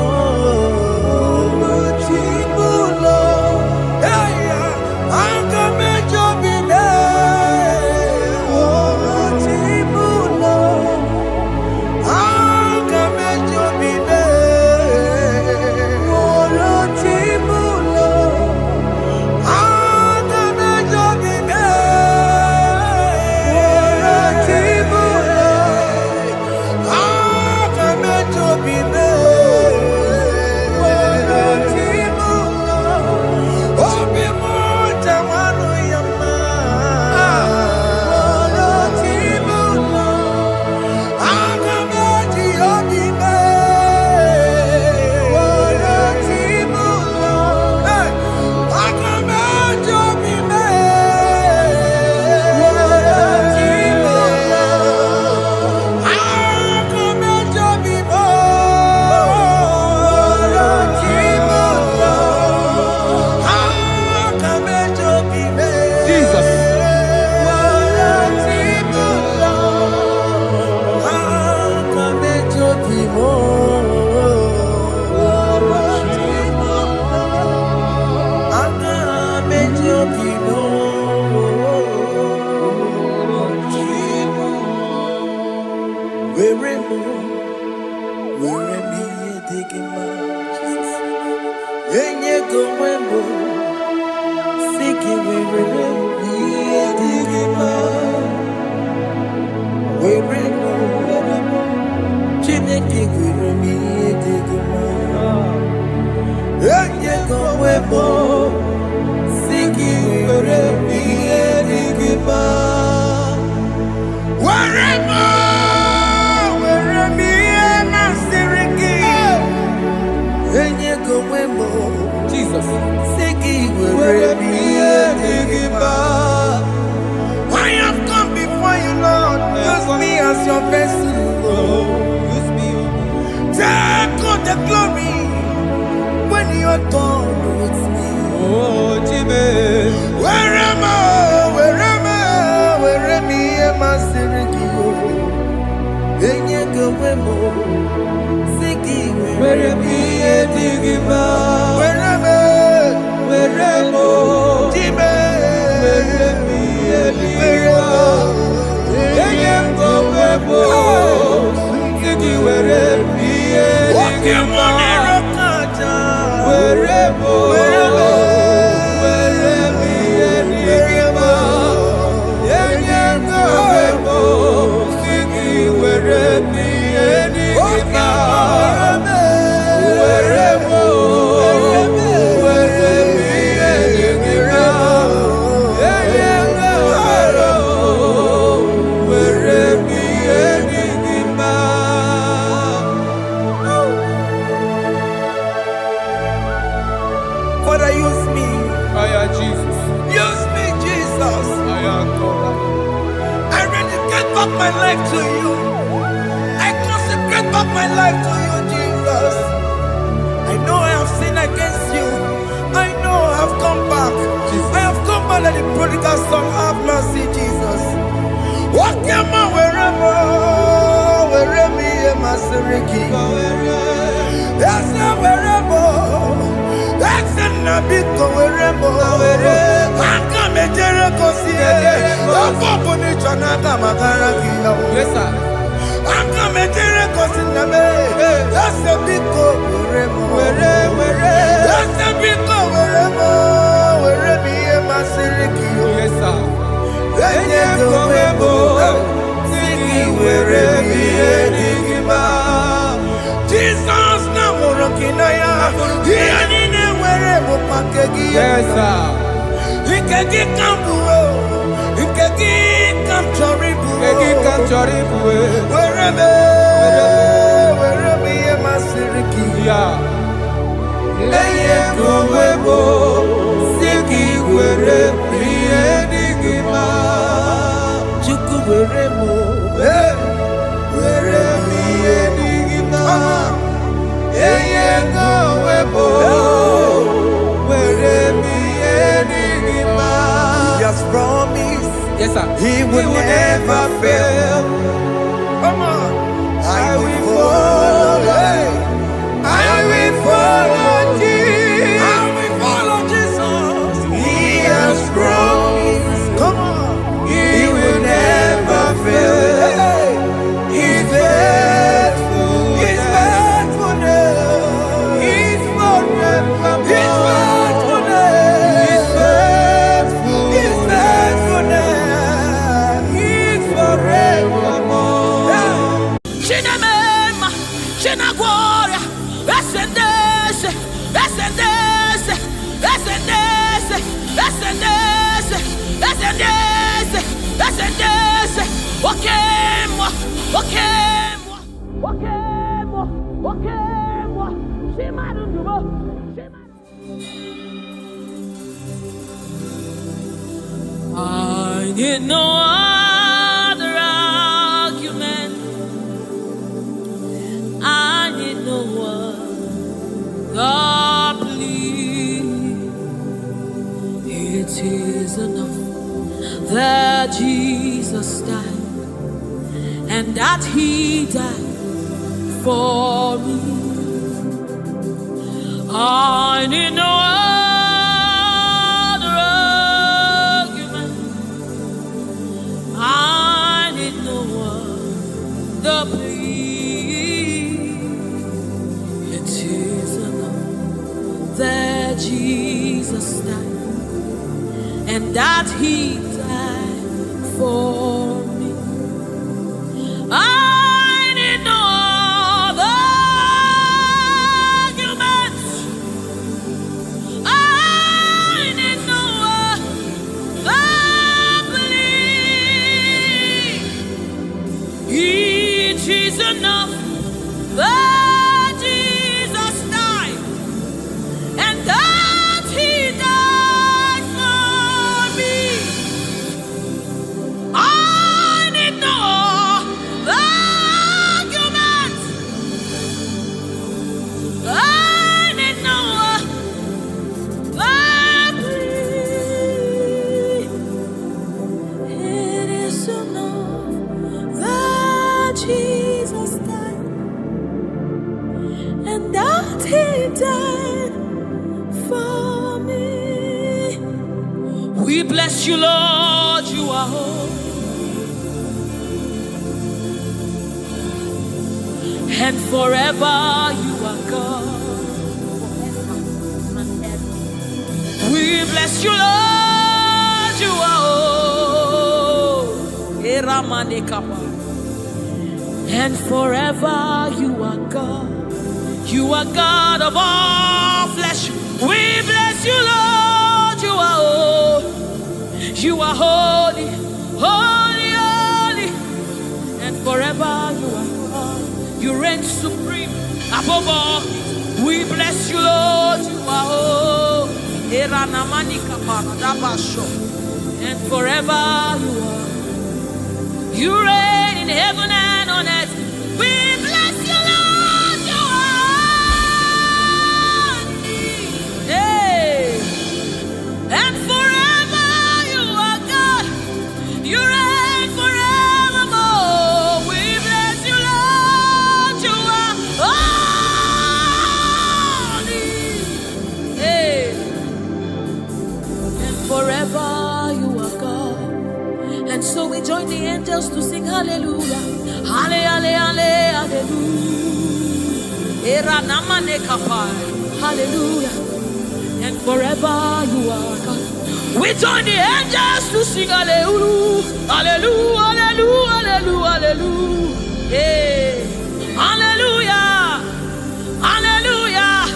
Jesus. I have come before you, Lord. Use me as your vessel. Use me. Take all the glory when you are done with me. Oh, Jimmy. Where am I? Where am I? Sirikio. Enye gowemo. Siki where am I? Digima. Where am I? Jimmy. Where am Father, use me. Jesus. Use me, Jesus. I dedicate back my life to you. I consecrate back my life to you, Jesus. I know I have sinned against you. I know I have come back. I have come back like the prodigal son. Have mercy, Jesus. Walk your man wherever me and my Siriki. Yes, wherever. That's a nabiko wherever. Come and Jericho see it. Yes, sir. Come and Jericho see it. That's a big wherever. That's a big wherever me and my Siriki. Yes, sir. Jesus na morokinaya yanine werebo pakegi Yes, sir. ikegi kambuo ikegi Yes, sir. He will never fail. Come on. I will follow. I will follow Jesus. I will follow Jesus. He has promised. Come on. He will never fail. He's faithful. He's faithful. He's forever. He's faithful. He's faithful. He's faithful. He's forevermore. Chinamema, Chinaguara, Besendese, Besendese, Besendese, Besendese, Besendese, Besendese, Wakemwa, Wakemwa, Wakemwa, Wakemwa, Shimarubo, I need no other argument. I need no other plea. It is enough that Jesus died, and that He died for me. I need no other argument. I need no other plea. It is enough that Jesus died, and that He died for me. I need no other arguments. I need no other plea. It is enough that Jesus died, and that He died for me. I need no arguments. I need no plea. It is enough that Jesus died, and that He died for me. We bless you, Lord, you are holy, and forever you are God. We bless you, Lord, you are holy, and forever you are God. You are God of all flesh. We bless you, Lord, you are holy. You are holy, holy, holy, and forever you are God. You reign supreme above all. We bless you, Lord, you are holy, and forever you are. You reign in heaven and on earth. We bless you, Lord, you are holy. Hey. And forever you are God. You reign forevermore. We bless you, Lord, you are holy. Hey. And forever you are God. And so we join the angels to sing hallelujah. Hallelujah, hallelujah. Hallelujah. And forever you are God. We join the angels to sing hallelujah. Hallelujah, hallelujah, hallelujah, hallelujah. Hey. Hallelujah. Hallelujah.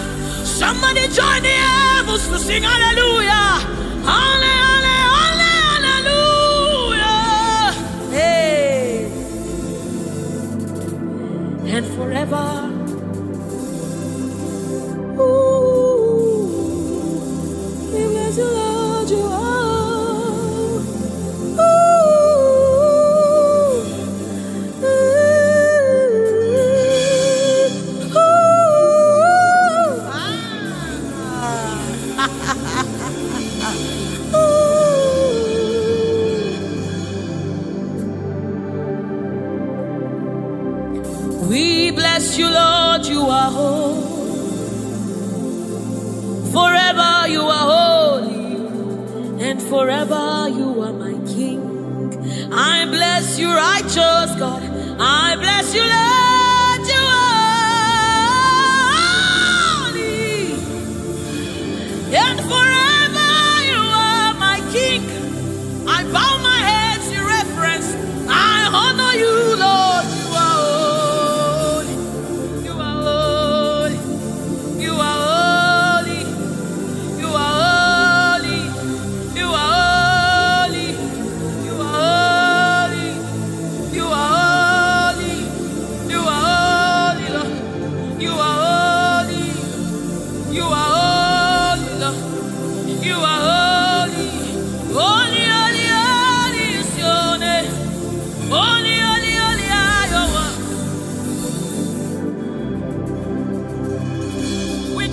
Somebody join the heavens to sing hallelujah. Hallelujah. Hallelujah. Hey. and forever. We bless you, Lord, you are. We bless you, Lord, you are holy. Forever you are holy, and forever you are my King. I bless you, righteous God. I bless you, Lord, you are holy, and forever you are my King. I bow my head in reverence. I honor you, Lord.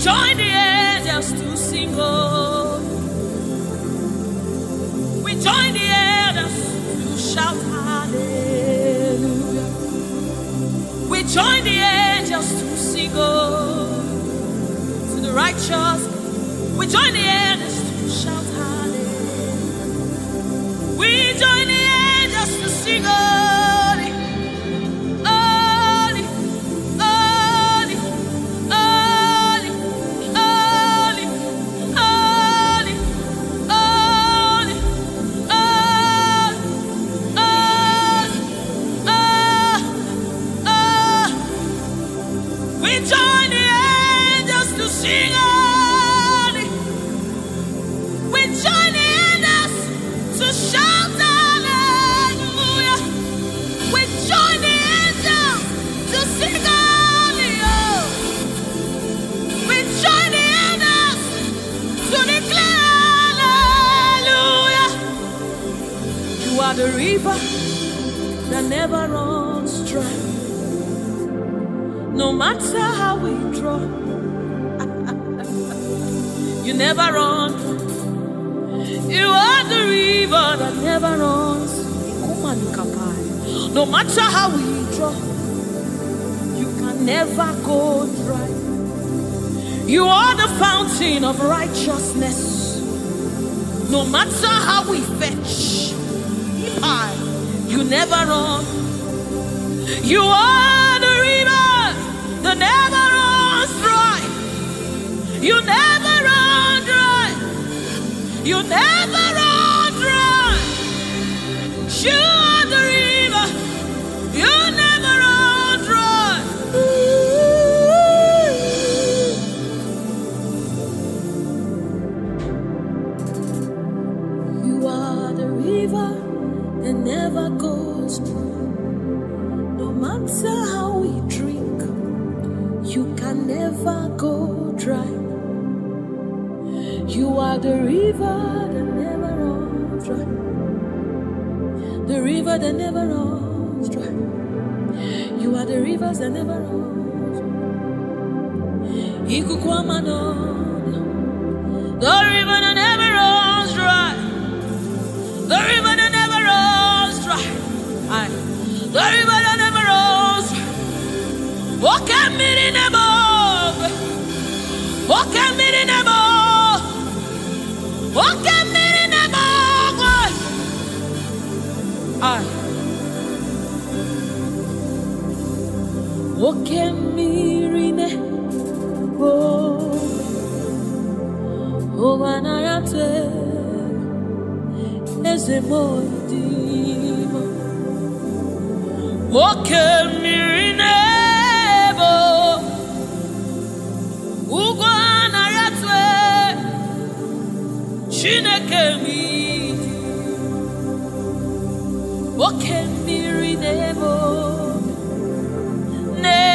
Join the angels to sing, oh. We join the angels to shout hallelujah. We join the angels to sing, oh, to the righteous. We join the angels to shout hallelujah. We join the angels to sing, oh. The river that never runs dry. No matter how we draw, you never run. You are the river that never runs. No matter how we draw, you can never go dry. You are the fountain of righteousness. No matter how we fetch, you never run. You are the river that never runs dry. You never run dry. You never run dry. You are the river. You never run dry. You are the river that never goes dry. No matter how we drink, you can never go dry. You are the river that never runs dry. The river that never runs dry. You are the rivers that never runs dry. The river that never runs dry. The river that never runs dry. The river that never runs dry. Walk a minute above. Walk a minute above. Walk a minute above. Walk a minute above. Oh, when I am is a moedimo. Woke mirinebo. Ugwana yatwe. Chineke midi. Woke mirinebo. Ne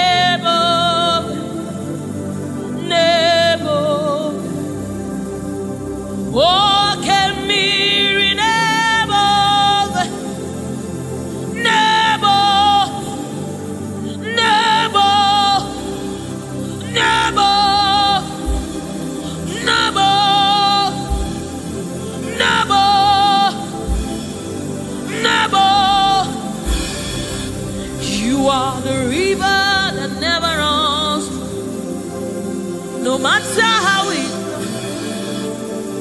matter how it,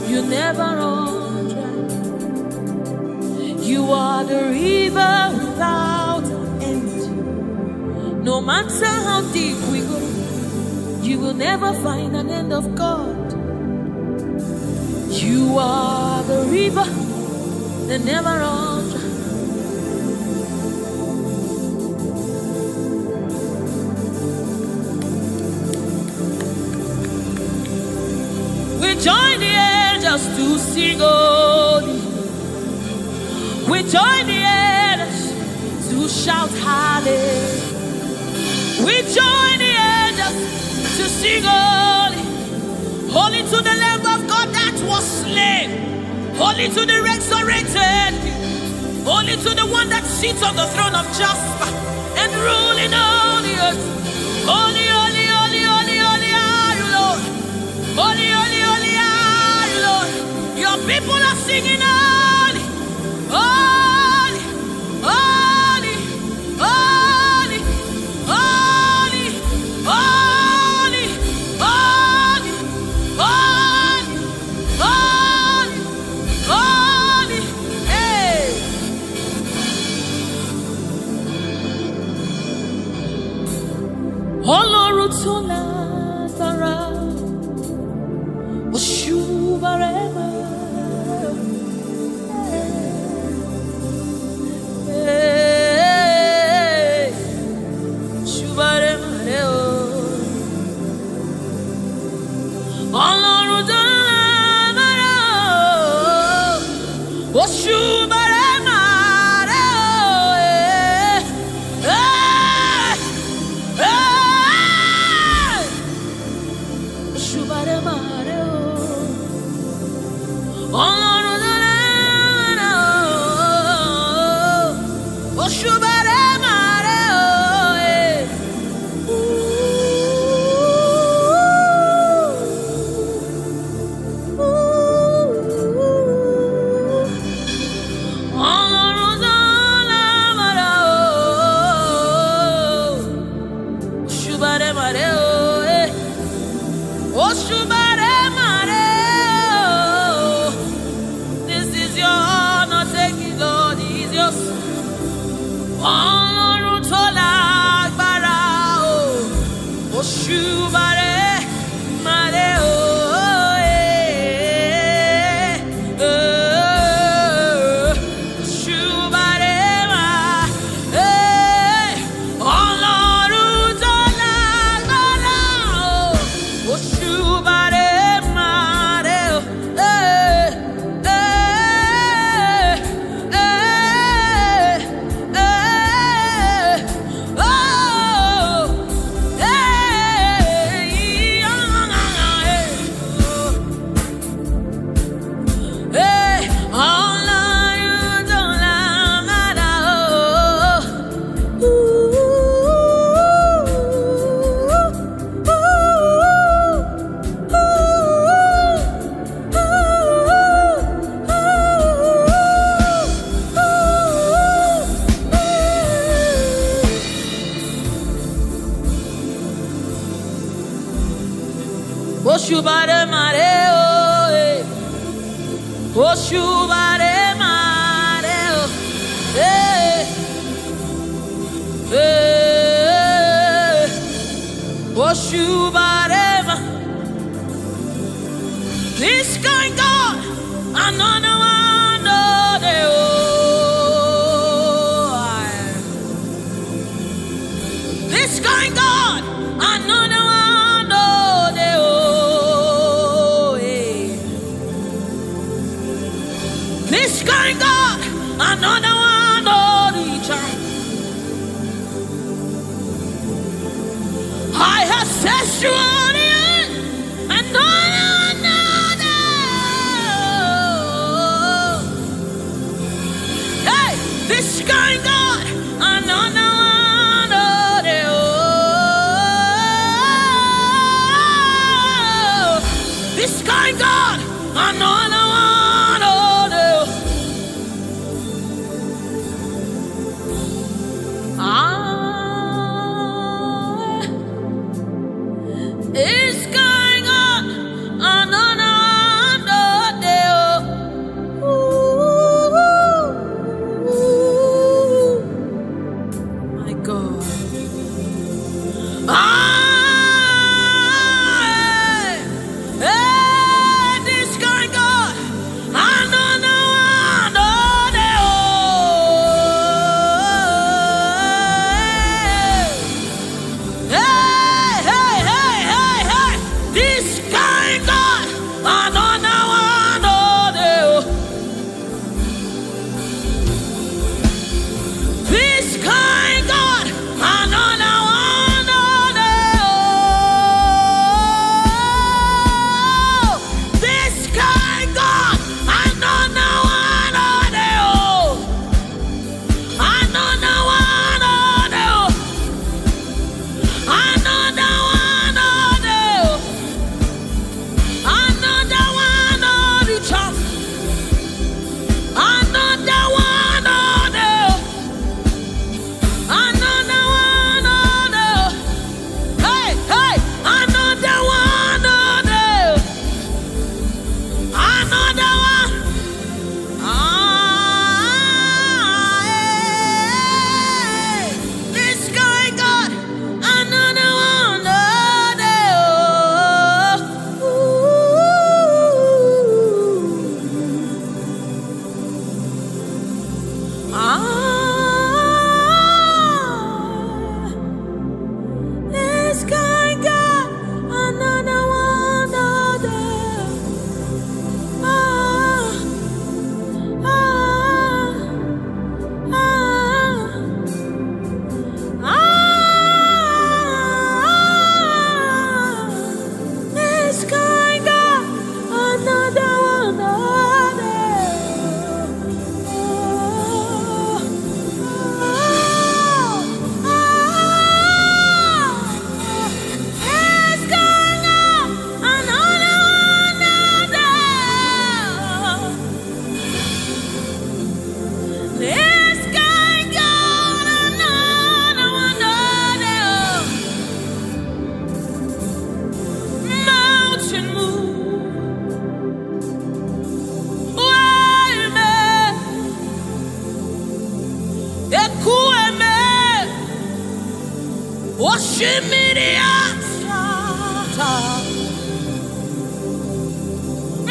you never run dry. You are the river without end. No matter how deep we go, you will never find an end of God. You are the river that never runs dry. We join the angels to sing holy. We join the angels to shout hallelujah. We join the angels to sing holy. Holy to the Lamb of God that was slain. Holy to the resurrected. Holy to the one that sits on the throne of Jasper and ruling all the earth. Holy, holy, holy, holy, holy are you, Lord. Holy, holy, holy are you, Lord. Your people are singing holy, holy, holy, holy, holy, holy, holy, holy, holy, holy. Hey. Ọlọ́run tó lágbára. Oshubarema, Shubarema, Ọlọ́run tó lágbára, Oshubarema, Shubarema. Ọlọ́run tó lágbára o, Òṣùbàrè màrè o, Òṣùbàrè màrè. Ọlọ́run tó lágbára o, Òṣùbàrè màrè o. Òṣùbàrè màrè o, Òṣùbàrè màrè o, Òṣùbàrè màrè. This kind God, another one, this kind God, another one. This kind God, another one, I have set you on the earth, another. Hey, this kind God, another one, this kind God, another one.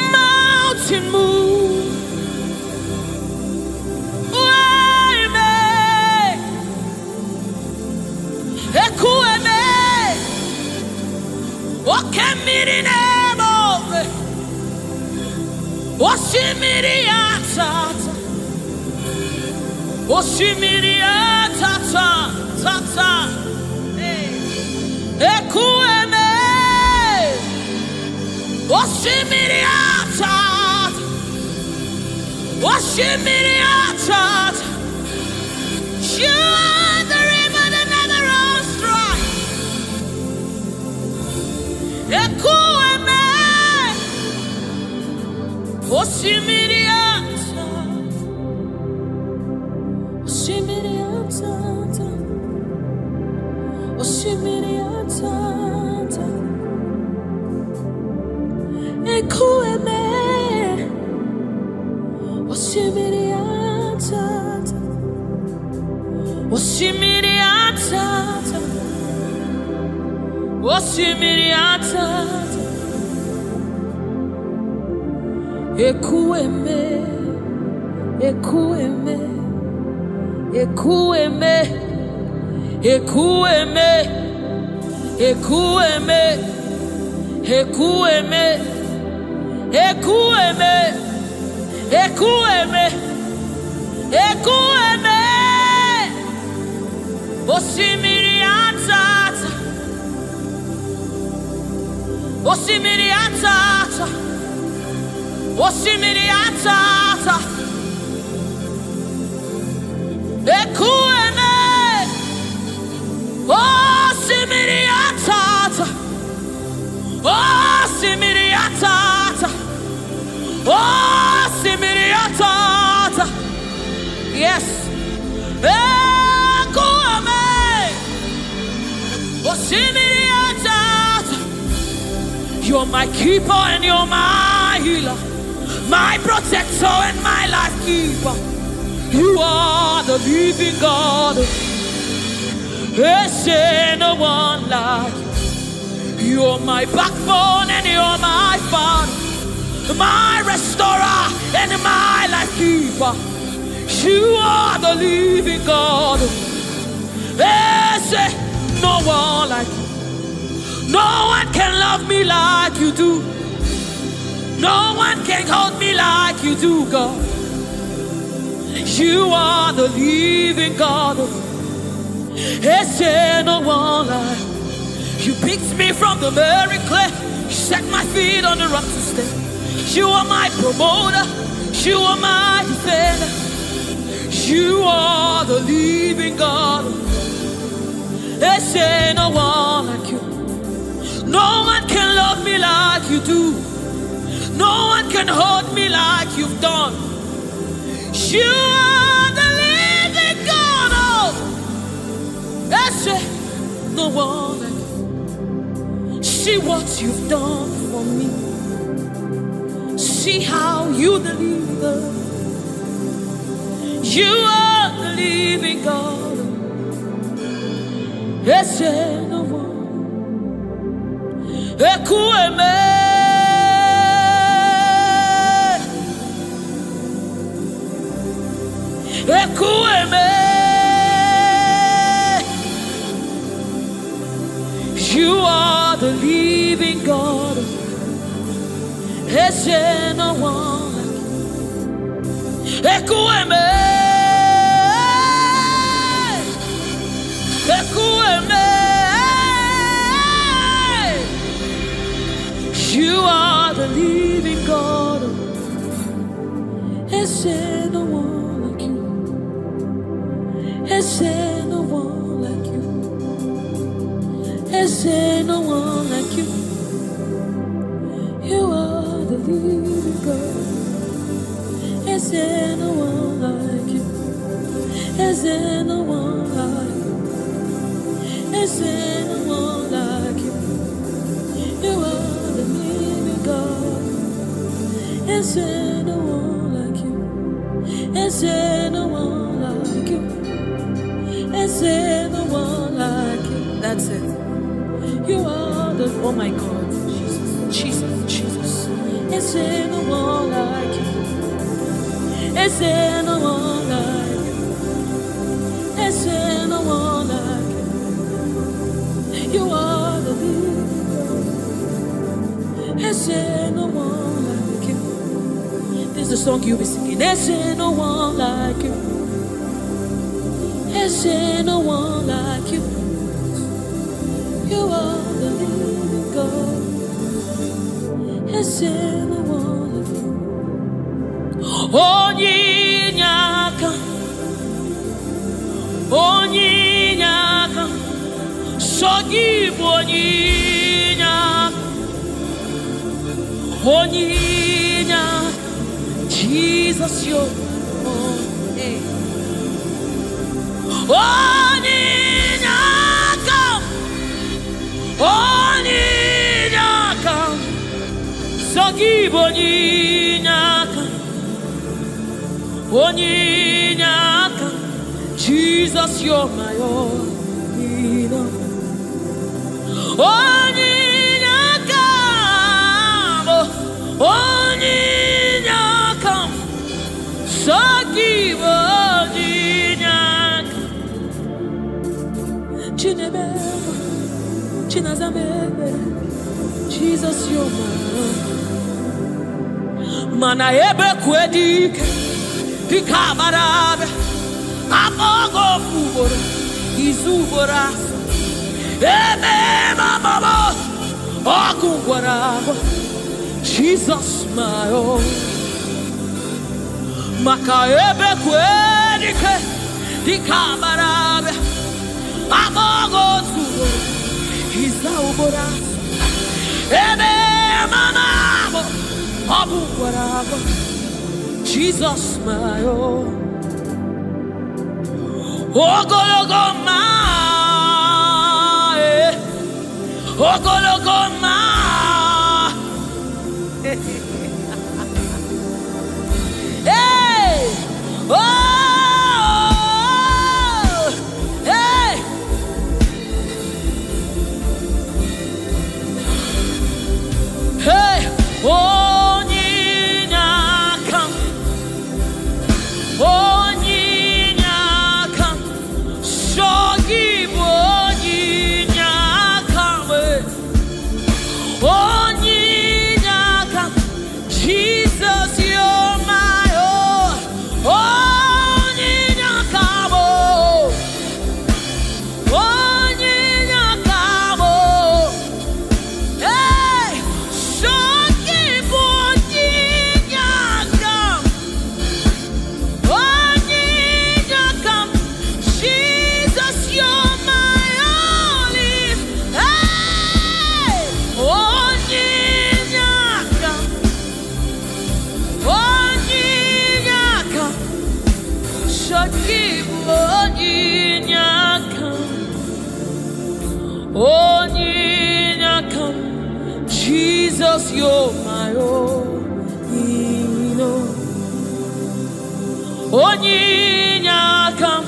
Mountain move. Waymaker. Ekueme. Okemiri nemo. Oshimiri atata. Oshimiri atata. Tata. Ekueme. Oshimiri atata. Oshimiri atata. You are the river that never runs dry. Ekueme. Oshimiri atata. Oshimiri atata. Oshimiri atata. Ekueme. Oshimiri atata. Oshimiri atata. Oshimiri atata. Ekueme. Ekueme. Ekueme. Ekueme. Ekueme. Ekueme. Ekueme. Ekueme. Ekueme. Oshimiri atata. Oshimiri atata. Oshimiri atata. Ekueme. Oshimiri atata. Oshimiri atata. Oshimiri atata. Yes. Ekueme. Oshimiri atata. You're my keeper and you're my healer, my protector and my life keeper. You are the living God. There's no one like you. You're my backbone and you're my father, my restorer and my life keeper. You are the living God. There's no one like you. No one can love me like you do. No one can hold me like you do, God. You are the living God. There's no one like you. Picked me from the very clay. You set my feet on the rock to stay. You are my promoter. You are my defender. You are the living God. There's no one like you. No one can love me like you do. No one can hold me like you've done. You are the living God. Oh, that's it. No one like you. See what you've done for me. See how you deliver. You are the living God. That's it. No one. Ekueme. Ekueme. You are the living God. There's no one like you. Ekueme. Ekueme. You are the living God. There's no one like you. There's no one like you. There's no one like you. You are the living God. There's no one like you. There's no one like you. There's no one like you. You are the living God. There's no one like you. There's no one like you. There's no one like you. That's it. You are the, oh my God, Jesus, Jesus, Jesus. Is there no one like you? Is there no one like you? Is there no one like you? You are the living God. Is there no one like you? This is the song you'll be singing. Is there no one like you? Is there no one like you? You are the living God. Is there no one like you? Onyinyaka, onyinyaka, sogibu onyinyaka, onyinyaka, Jesus yo, hey. Onyinyaka, onyinyaka, sogibu onyinyaka. Onyinyaka, Jesus, you're my all. Onyinyaka, onyinyaka, forgive onyinyaka. Chinebe, chinazamebe, Jesus, you're my all. Mana ebe kwedike. Dikabarabe, amogo fubora, izubora, eme mama, ogungwarabo, Jesus my own. Makaebe kwedike, dikabarabe, amogo fubora, izubora, eme mama, ogungwarabo. Jesus my own. Ogologoma, ogologoma. Hey, oh, hey. Hey, oh. Jesus, you're my own. Onyinyakam,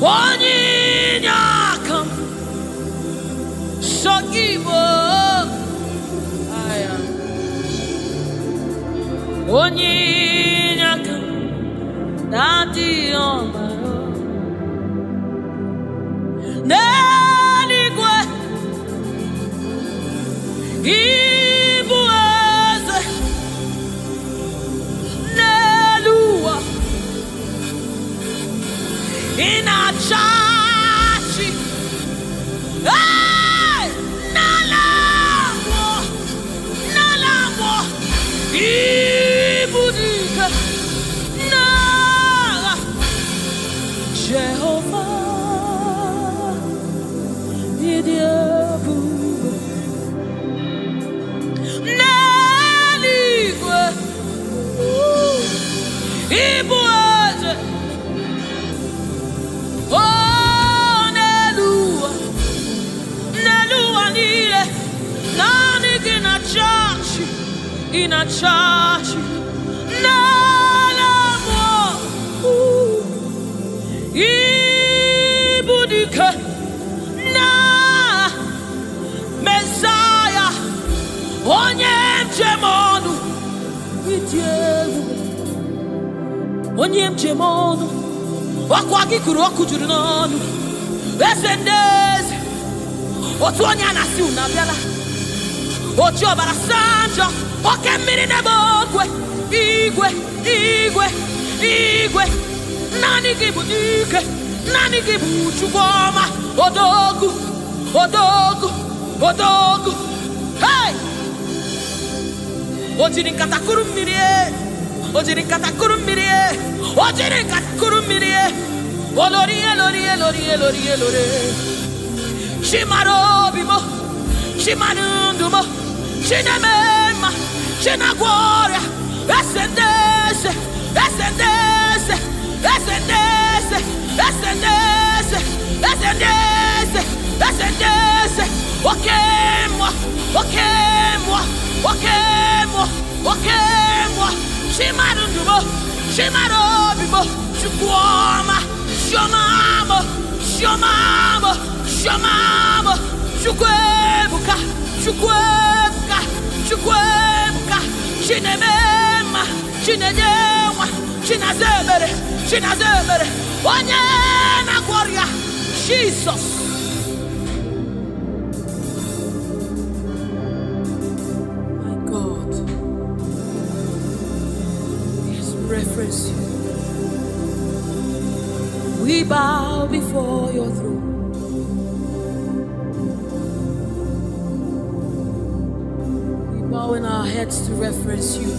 onyinyakam, shogibo, aya, onyinyakam, daddy on my own. Neligwe, Igbo eze, Nelua, Inachachi, hey, Nalamo, Nalamo, Ibudika, Nala, Jehovah, Idiabu. Igbo eze, oh Nelua, Nelua niile, naanị gị na chachi, ị na chachi, n'ala mmụọ, ibu dike. onye njem ọnụ ọkwa gị kụrụ ọkụ juru n'ọnụ eze ndị eze otu onye a na-asị unu abịala oji ọbara saa njọ oke mmiri n'ebe ogwe igwe igwe igwe naanị gị bụ dike naanị gị bụ Chukwu ọma odogwu odogwu odogwu hey o jiri nkata kụrụ mmiri o jiri nkata kụrụ mmiri o jiri nkata kụrụ mmiri olori elori elori elori elori chimara obi mo chimara ndụ mo chineme mma chinagwọ ọrịa eze ndị eze eze ndị eze eze ndị eze eze ndị eze eze ndị eze eze ndị eze oke mmụọ oke mmụọ oke mmụọ oke mmụọ chimara ndụ mo chimara obi mo Chukwu ọma chioma mo chioma mo chioma mo Chukwu ebuka Chukwu ebuka Chukwu ebuka chineme mma chinenye nwa chinaza ebere chinaza ebere onye na-agwọ ọrịa Jesus. My God, yes, reference you. We bow before your throne. We bow in our heads to reference you.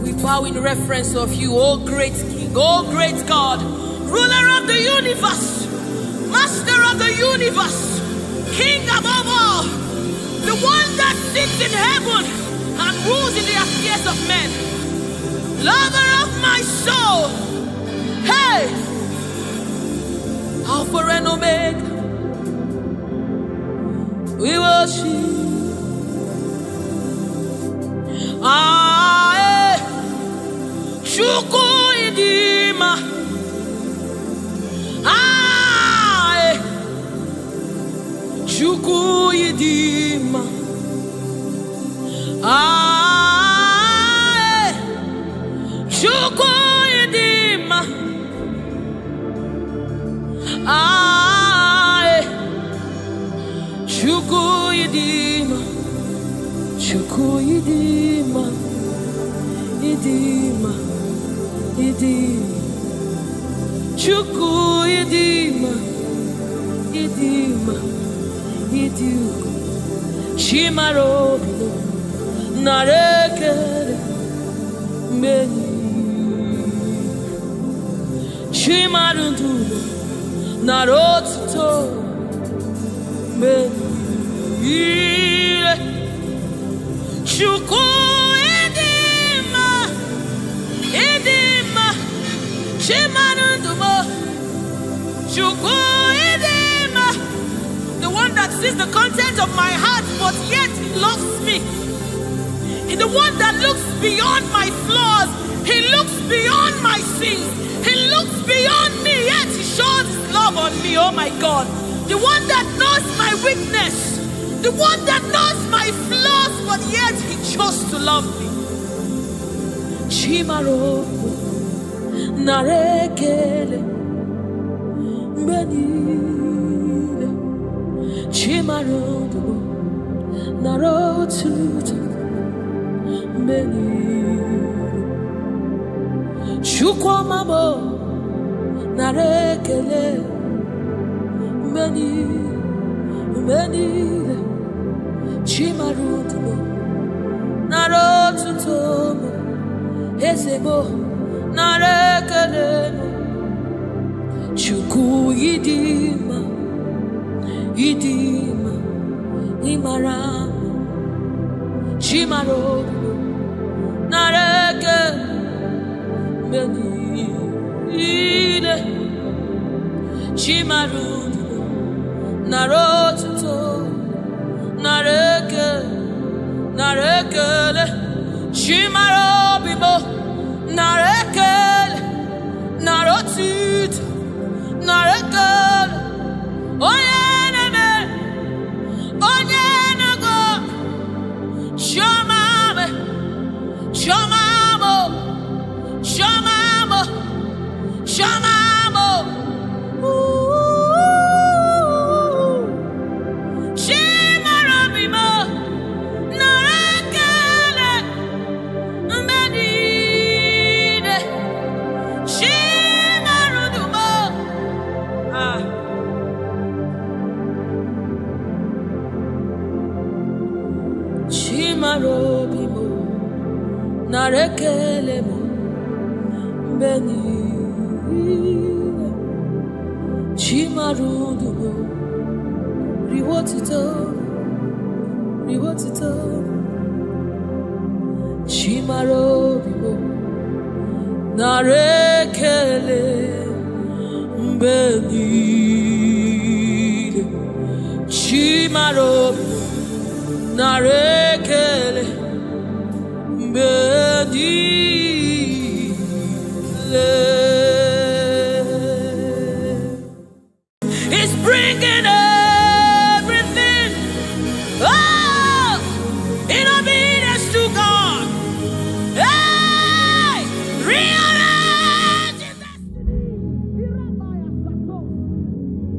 We bow in reference of you, oh great King, oh great God, ruler of the universe, master of the universe, King above all, the one that sits in heaven and rules in the affairs of men, lover of my soul. Hey, Alpha and Omega, we worship. Chukwu idima, Chukwu idima, Chukwu idima, Chukwu idima, Chukwu idima, idima, idima, Chukwu idima, idima, idima, chimaro narekere meni, chimarundu narotuto meni, Chukwu idima, idima, chimarundu Chukwu idima, the one that sees the content of my heart but yet loves me. He's the one that looks beyond my flaws. He looks beyond my sins. He looks beyond me, yet he shows his love on me. Oh my God. The one that knows my weakness. The one that knows my flaws, but yet he chose to love me. Chimaro narekele benile chimaro narotuto benile chukwamabo narekele benile chimaruto narotuto ezebo narekele Chukwu idima, idima, imara, chimaro, nareke, benile, chimaru, narotuto, nareke, narekele, chimaro bibo, narekele, narotuto. Narekele, onye neme, onye nago, chioma me, Chimarobimo, Narekelemo, Beni, Chimarudumo, Riwotito, Chimarobimo, Narekele, Beni, Chimarobimo, Narekele, It's bringing everything, oh, in obedience to God. Hey, rearrange his destiny.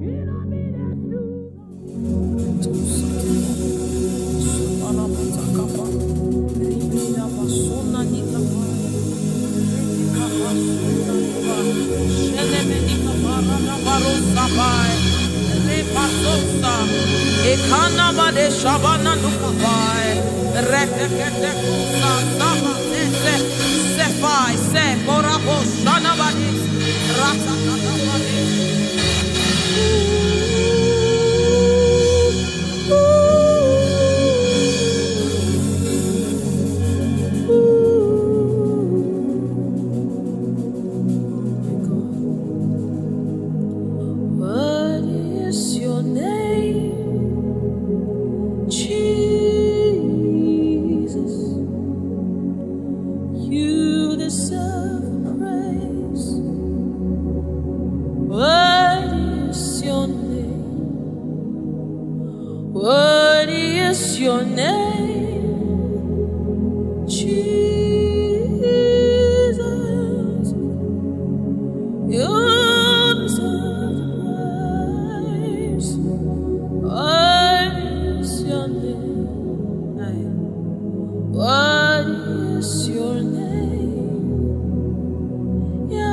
In obedience to Ekanabade Shabana Nukubai, Rekete Kusa, Sama, Sefai, Se, Morabo, Shanabadi, Ratatabadi. What is your name? Jesus, you deserve praise. What is your name? What is your name? Jesus, you deserve praise. What is your name? What is your name? Yahweh.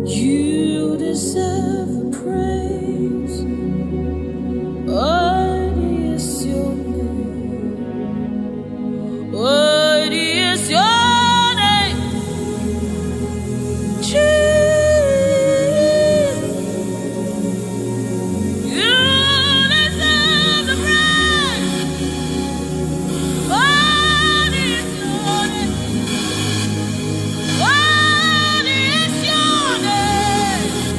You deserve the praise. What is your name? What is your name? Jesus. You deserve the praise. What is your name? What is your name?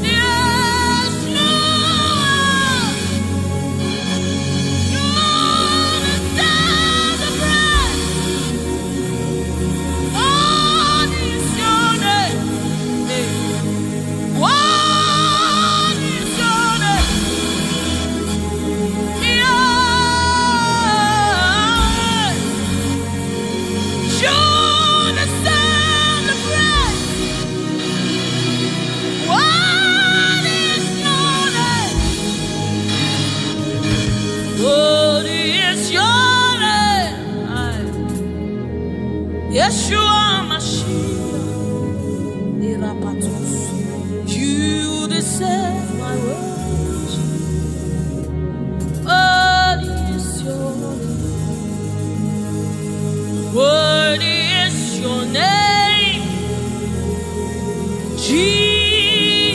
Yes, Lord. You deserve the praise. What is your name? What is your name? Yeah. You deserve the praise. What is your name? What is your name? Yeshua Mashiach, Irapatos. You deserve my worship. What is your name? What is your name? Jesus,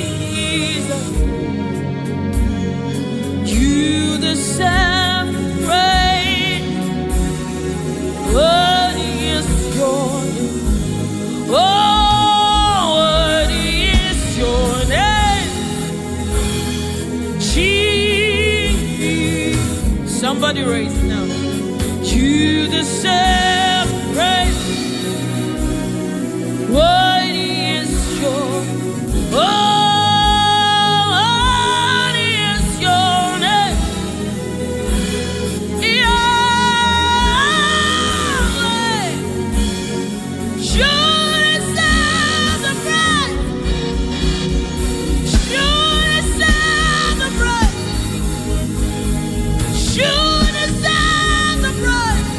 you deserve praise. What is your name? Oh, what is your name? Jesus. Somebody raise it now. You deserve praise. What is your oh, what is your name? Yahweh. You deserve the praise. You deserve the praise. You deserve the praise.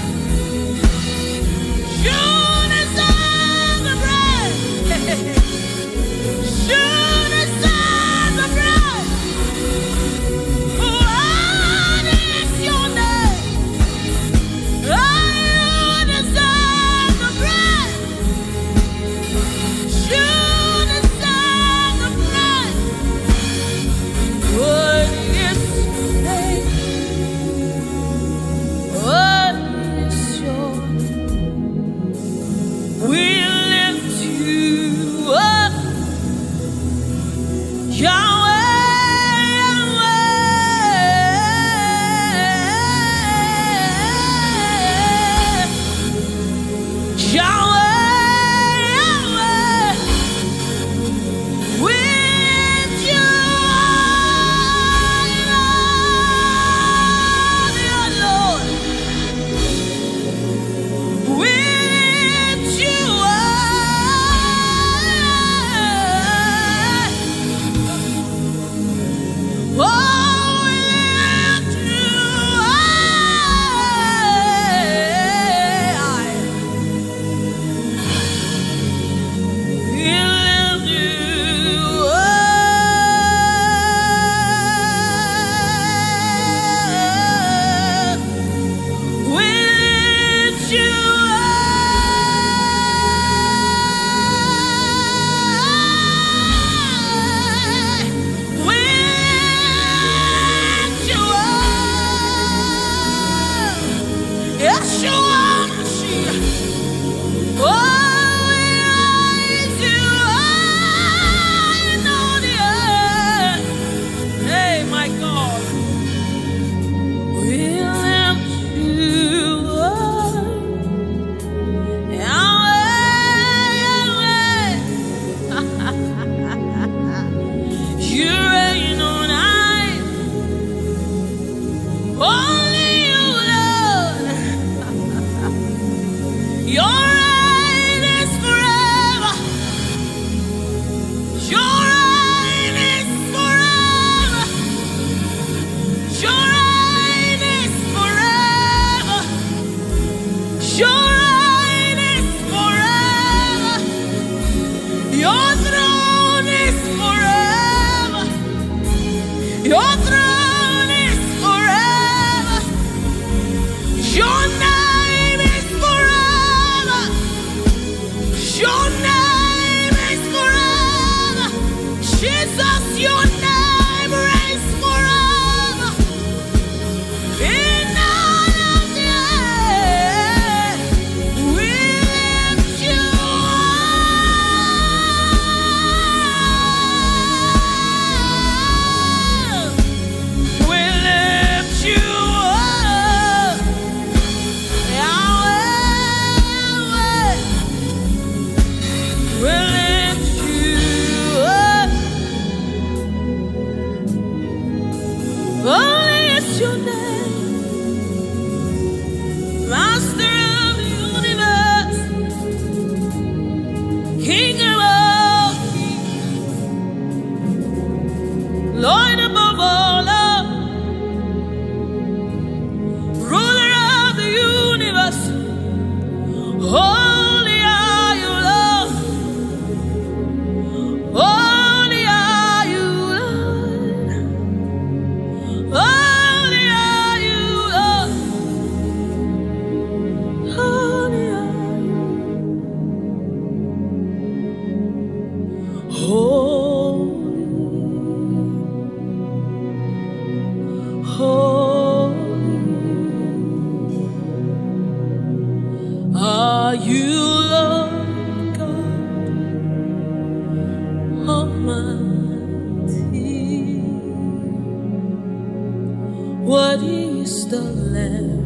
Worthy is the Lamb.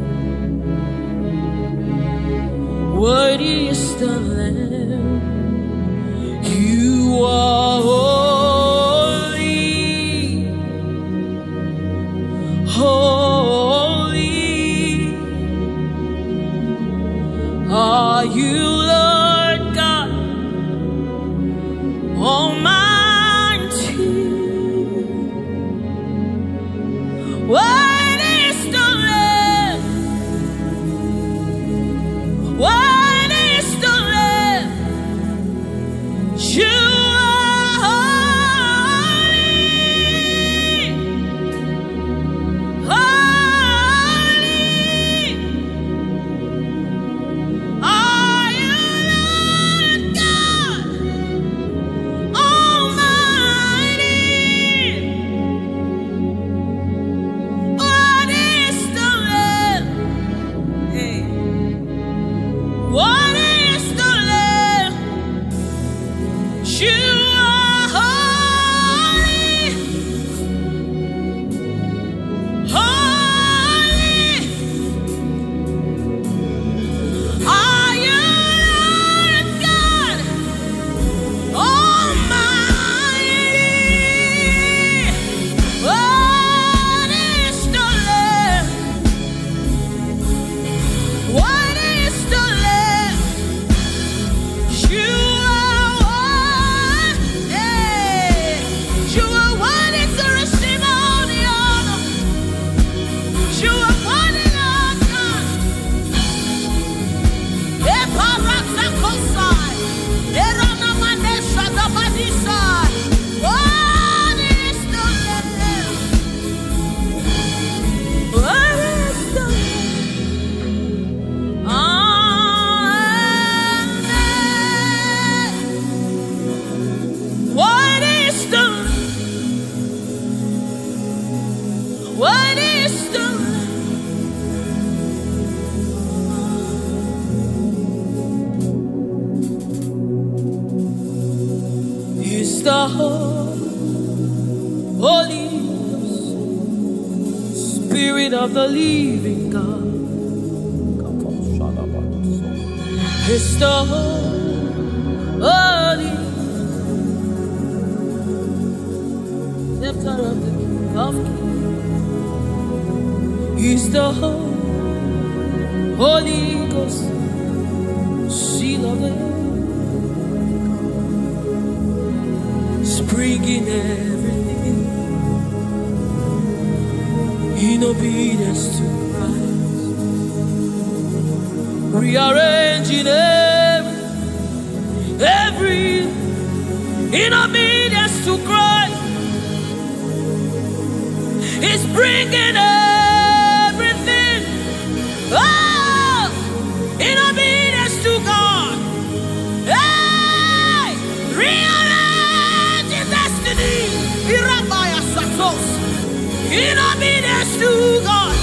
Worthy is the Lamb. You are holy, holy. Are you Lord God Almighty? Worthy is the Lamb. Worthy is the Lamb. He's the Holy Spirit of the living God. He's the Holy Scepter of the King of Kings. He's the Holy Ghost, seal of the spring in everything, in obedience to Christ, rearranging every in obedience to Christ. He's bringing everything, oh, in obedience to God. Hey, rearrange your destiny. In obedience to God.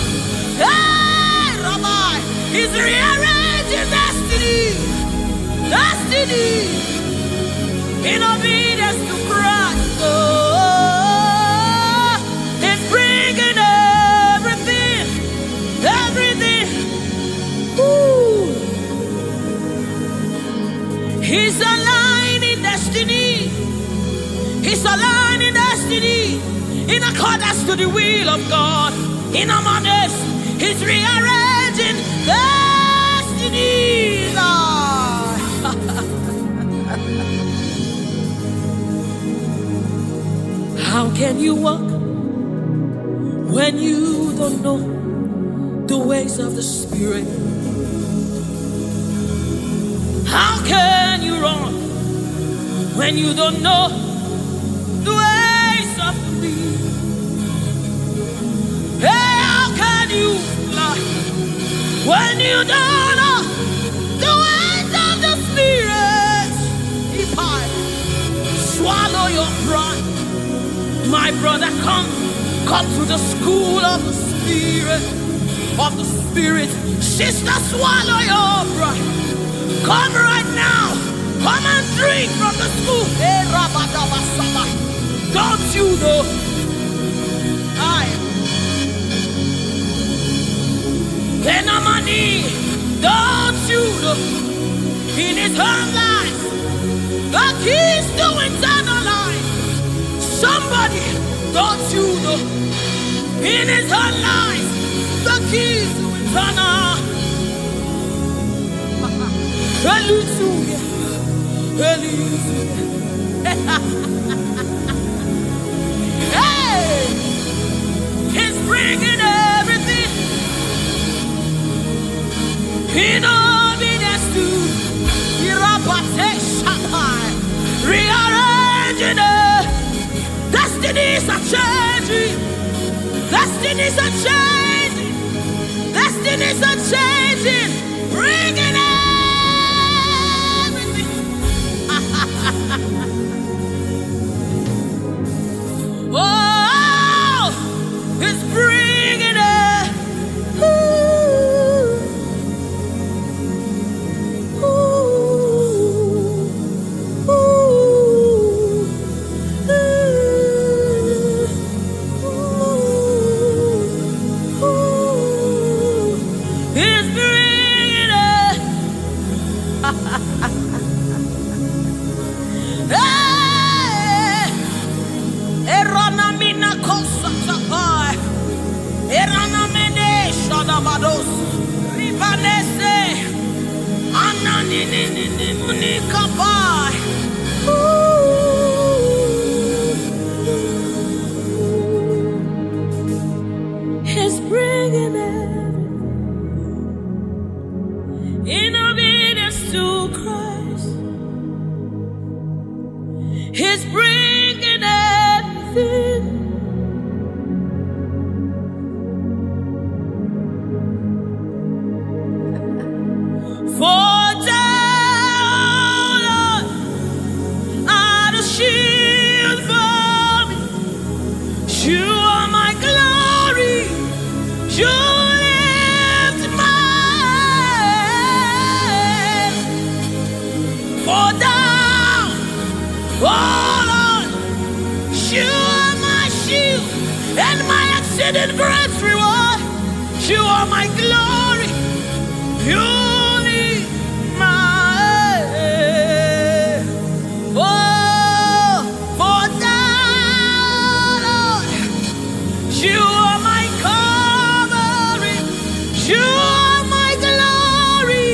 Hey, Rabbi, He's rearranging destiny. Destiny. In obedience to Christ. Oh, He's bringing everything. Everything. Ooh. He's aligning destiny. He's aligning destiny in accordance to the will of God. In our midst, He's rearranging destiny. How can you walk when you don't know the ways of the Spirit? How can you run when you don't know the ways of the wind? Hey, how can you fly when you don't know the ways of the Spirit? Swallow your pride, my brother. Come to the school of the Spirit, Sister, swallow your pride. Come right now. Come and drink from the school. Don't you know? Don't you know? In His own life, the keys to eternal life. Somebody, don't you know? In His own life, the keys to eternal. Hallelujah. Hey, He's bringing everything in obedience to rearranging destinies are changing. Destinies are changing. Destinies are changing. Bringing everything. Oh, He's bringing it. He's bringing it. Hey, Erana mina kosa tapai, Erana mene shadabados, Ribanese, Anani ni munikapai. He's bringing it. In obedience to Christ, He's bringing everything. For the You are my shield and my exceeding great reward. You are my glory. You need my oh, for thou, Lord, you are my covering. You are my glory.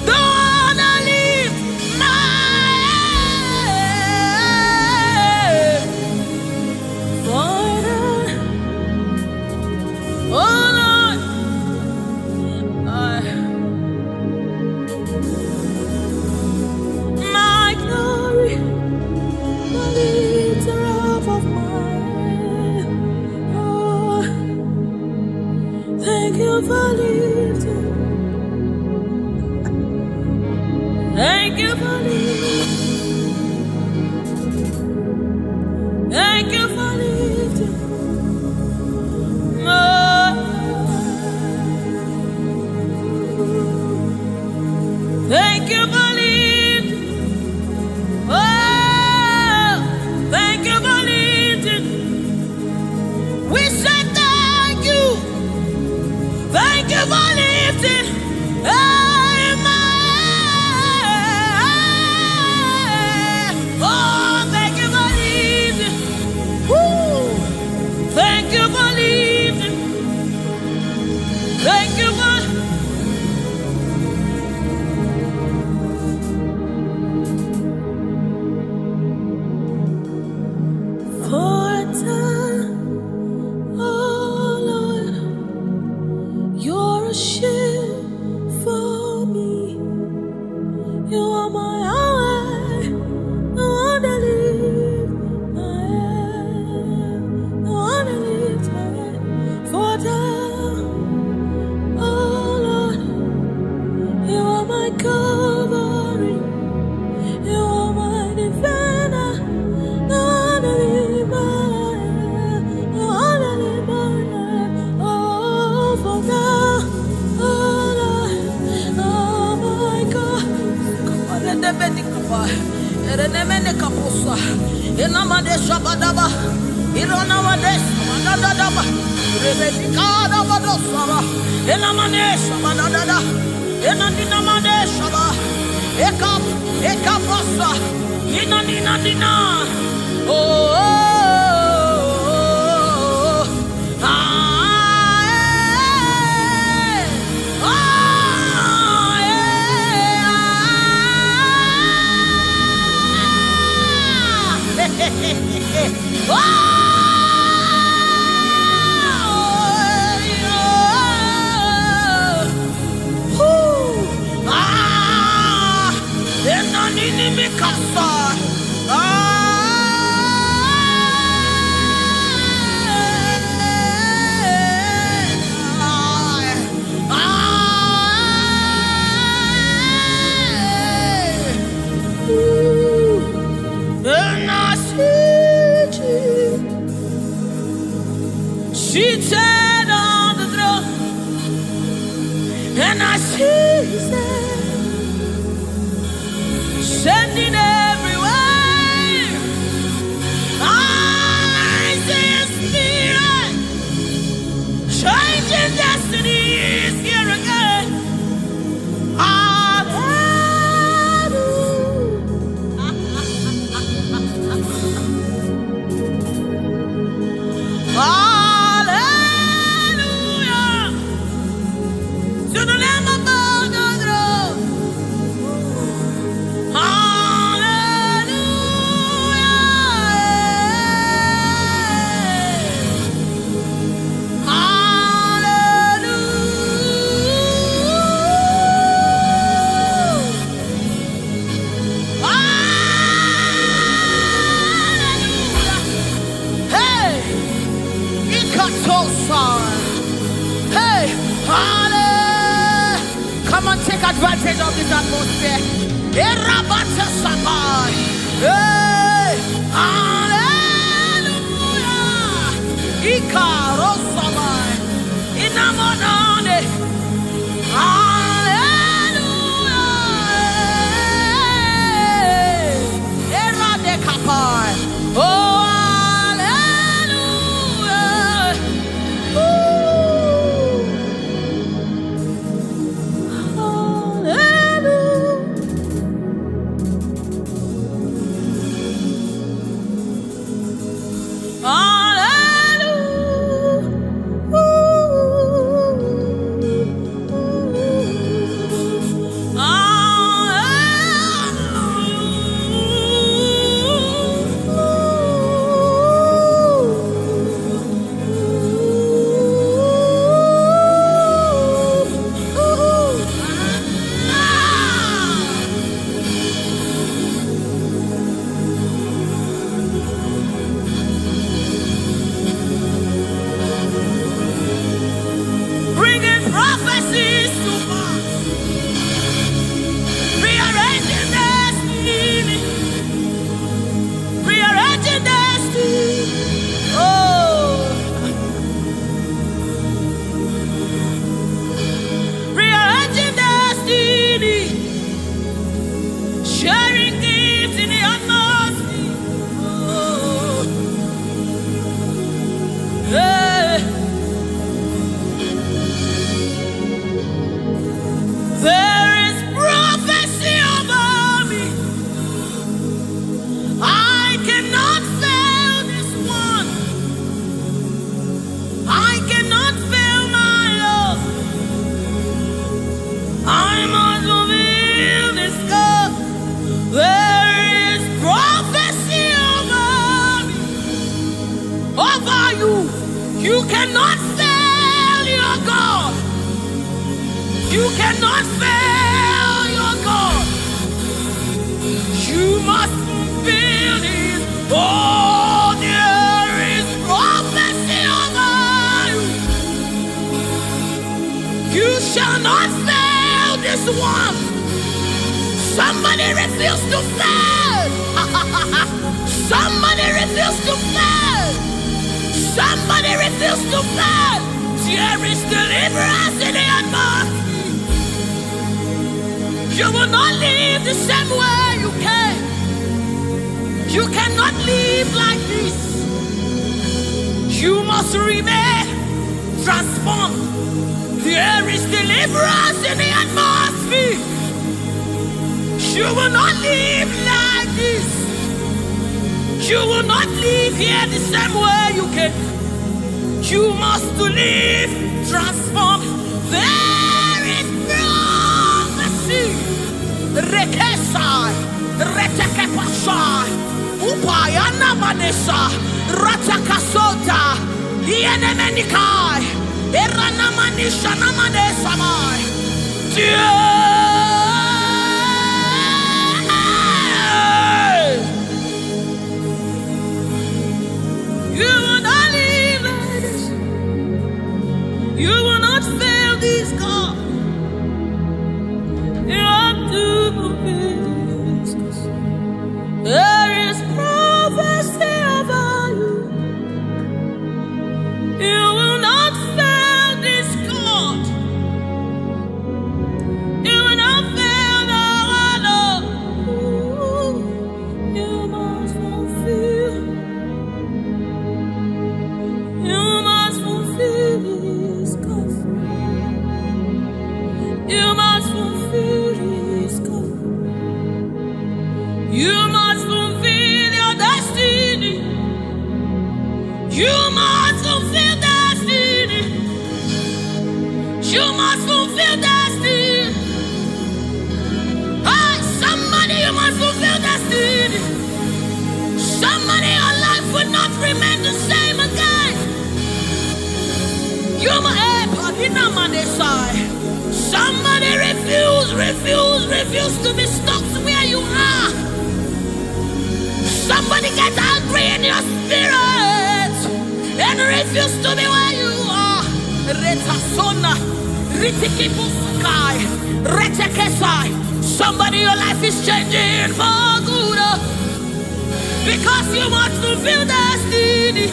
The one I lift my head. Father, oh Lord, my glory, the lifter up of my head. Oh, thank you for lifting. Thank you for lifting. Thank you for lifting. Thank you for lifting. Oh, thank you for lifting. We say thank you. Thank you for lifting. Hey, my, oh, thank you for lifting. Woo. Thank you for lifting. Thank you for for a time, oh Lord, you're a shield for me. You are my highway, the one that lifts my head, the one that lifts my head. For a time, oh Lord, you are my covering, you are my defender. The one that lifts my head, the one that lifts my head. Oh, for thou, oh Lord, oh my God. Come on, let them be kappa. Let them be kappa. Inamade shabadaba, ironawade shabadadaba, rebedikada badosara. Inamade shabadadada, inandinamade shaba. Ekapasa, inandinandina. Oh, oh, oh, ah, eh, ah, eh, ah, oh, ah, enanini mikasa. Seated on the throne, and I see His hand sending everywhere. I see His Spirit changing destinies here again. Hallelujah. To the Lamb above the throne. Hallelujah. Hallelujah. Hey, Ikatosan. Hey, hallelujah. Come on, take advantage of this atmosphere. Erabata sabai. Hey, hallelujah. Ikarosabai. Inamonane. Hallelujah. Eradekapai. Oh, cannot fail your God. You must fulfill His. Oh, there is prophecy over you. You shall not fail this one. Somebody refuse to fail. Somebody refuse to fail. Somebody refuse to fail. There is deliverance in the atmosphere. You will not live the same way you came. You cannot live like this. You must remain transformed. There is deliverance in the atmosphere. You will not live like this. You will not live here the same way you came. You must live transformed. There is prophecy. Rekesai, retekepashai, upayana manesa, ratakasota, ienemenikai, eranamanisha namanesamai. You will not live like this. You will not fail this God. You have to fulfill this. There is prophecy over you. You will not fail this God. You will not fail our Lord. You must fulfill. You must fulfill His cause. You must fulfill His cause. You must fulfill your destiny. You must fulfill destiny. You must fulfill destiny. Hey, somebody, you must fulfill destiny. Somebody, your life will not remain the same again. You must. Somebody refuse to be stuck where you are. Somebody get angry in your spirit and refuse to be where you are. Somebody, your life is changing for good because you must fulfill destiny.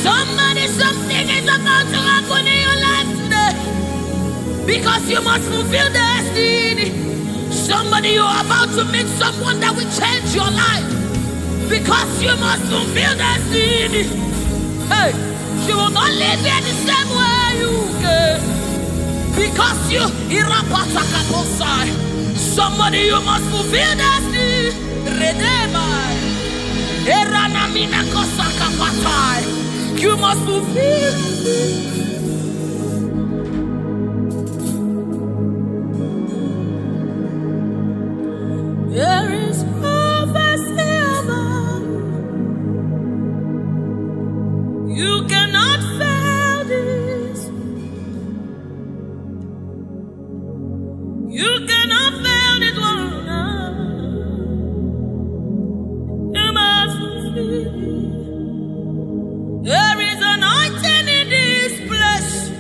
Somebody, something is about to happen in your life today because you must fulfill destiny. Somebody, you are about to meet someone that will change your life because you must fulfill destiny. Hey, you will not live here the same way you came because you somebody, you must fulfill destiny. You must fulfill. There is prophecy about you. You cannot fail this. You cannot fail this one. You must fulfill. There is anointing in this place.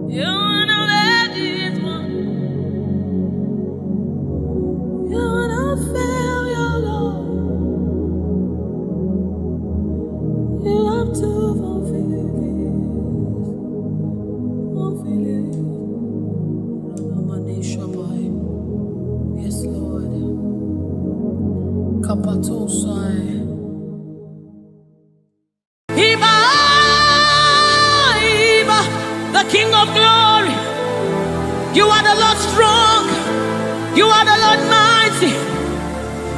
You wanna let this one. You wanna fail your Lord. You have to fulfill this. Fulfill it. Yes, Lord. Kapatosai. The King of glory, you are the Lord strong, you are the Lord mighty,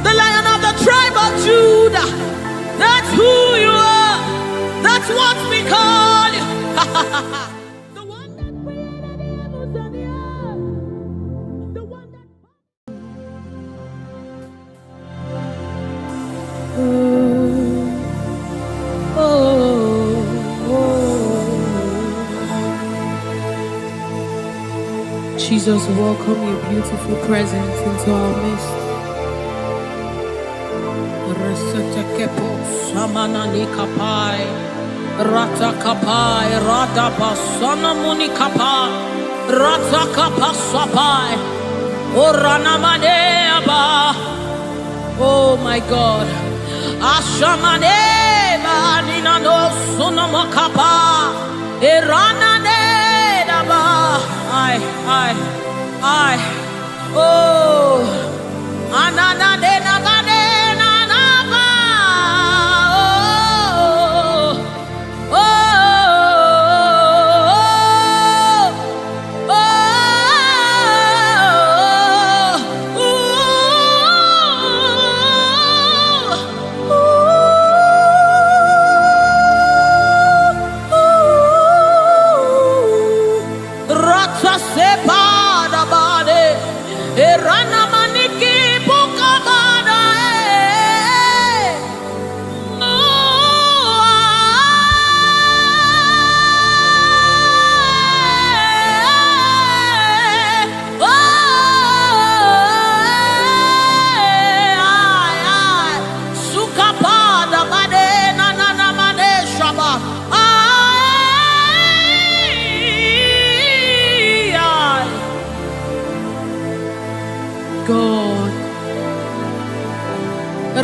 the Lion of the tribe of Judah. That's who you are, that's what we call you. The one that created the heavens and the earth, the one that... just welcome your beautiful presence into our midst. Resetekepo samanani kapai, rata kapai, rada basana muni kapai, rata kapasapai, orana maneaba. Oh my God, ashamaneba ninano sunamakapa, erana nedaba. I, oh, anana de nabade nanaba, oh, oh, sepada bade erana maniki bukabada sukapada bade nana mane shaba. God,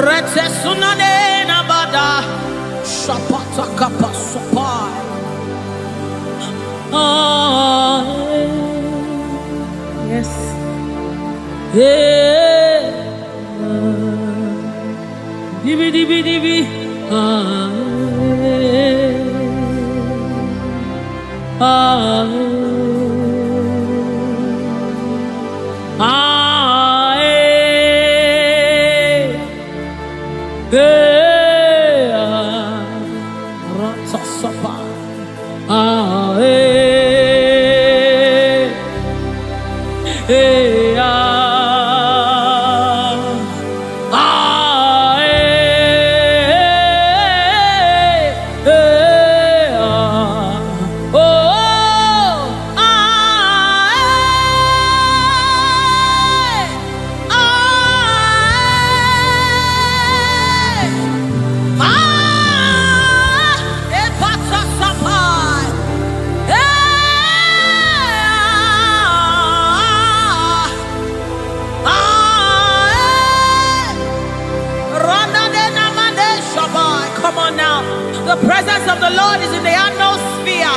rete sunane nabada shapata kapasopai. Yes. Yeah. Divi divi divi. Come on now. The presence of the Lord is in the atmosphere.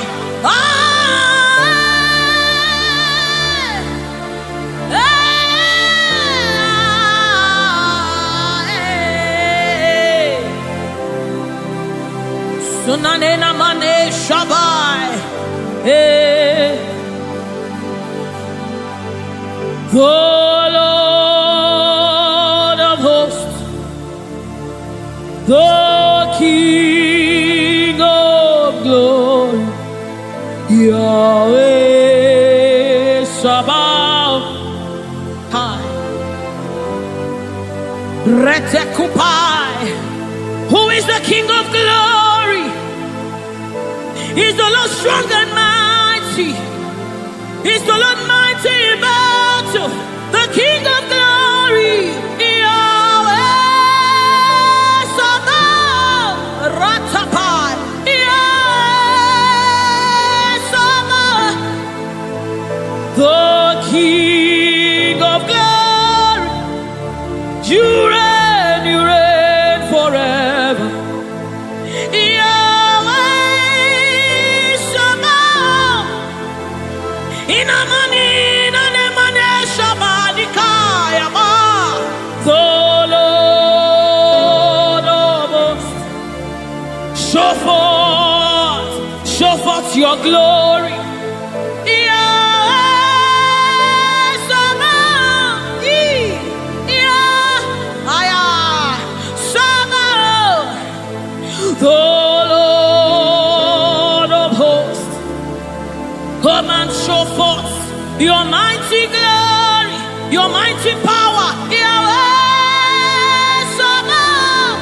Sunanena mane shabai. The Lord of hosts, the King of glory, Yahweh Sabaoth, Retekupai. Who is the King of glory? He's the Lord strong and mighty. He's the Lord mighty in battle. The King of glory, Yahweh Sabaoth, Ratapai, Yahweh Sabaoth, the King of glory. You reign forever. Yahweh Sabaoth, Inamani Nanemane Shabanikaya Ma, the Lord of hosts. Show forth your glory. The Lord of hosts, come and show forth your mighty glory, your mighty power, Yahweh Sabaoth.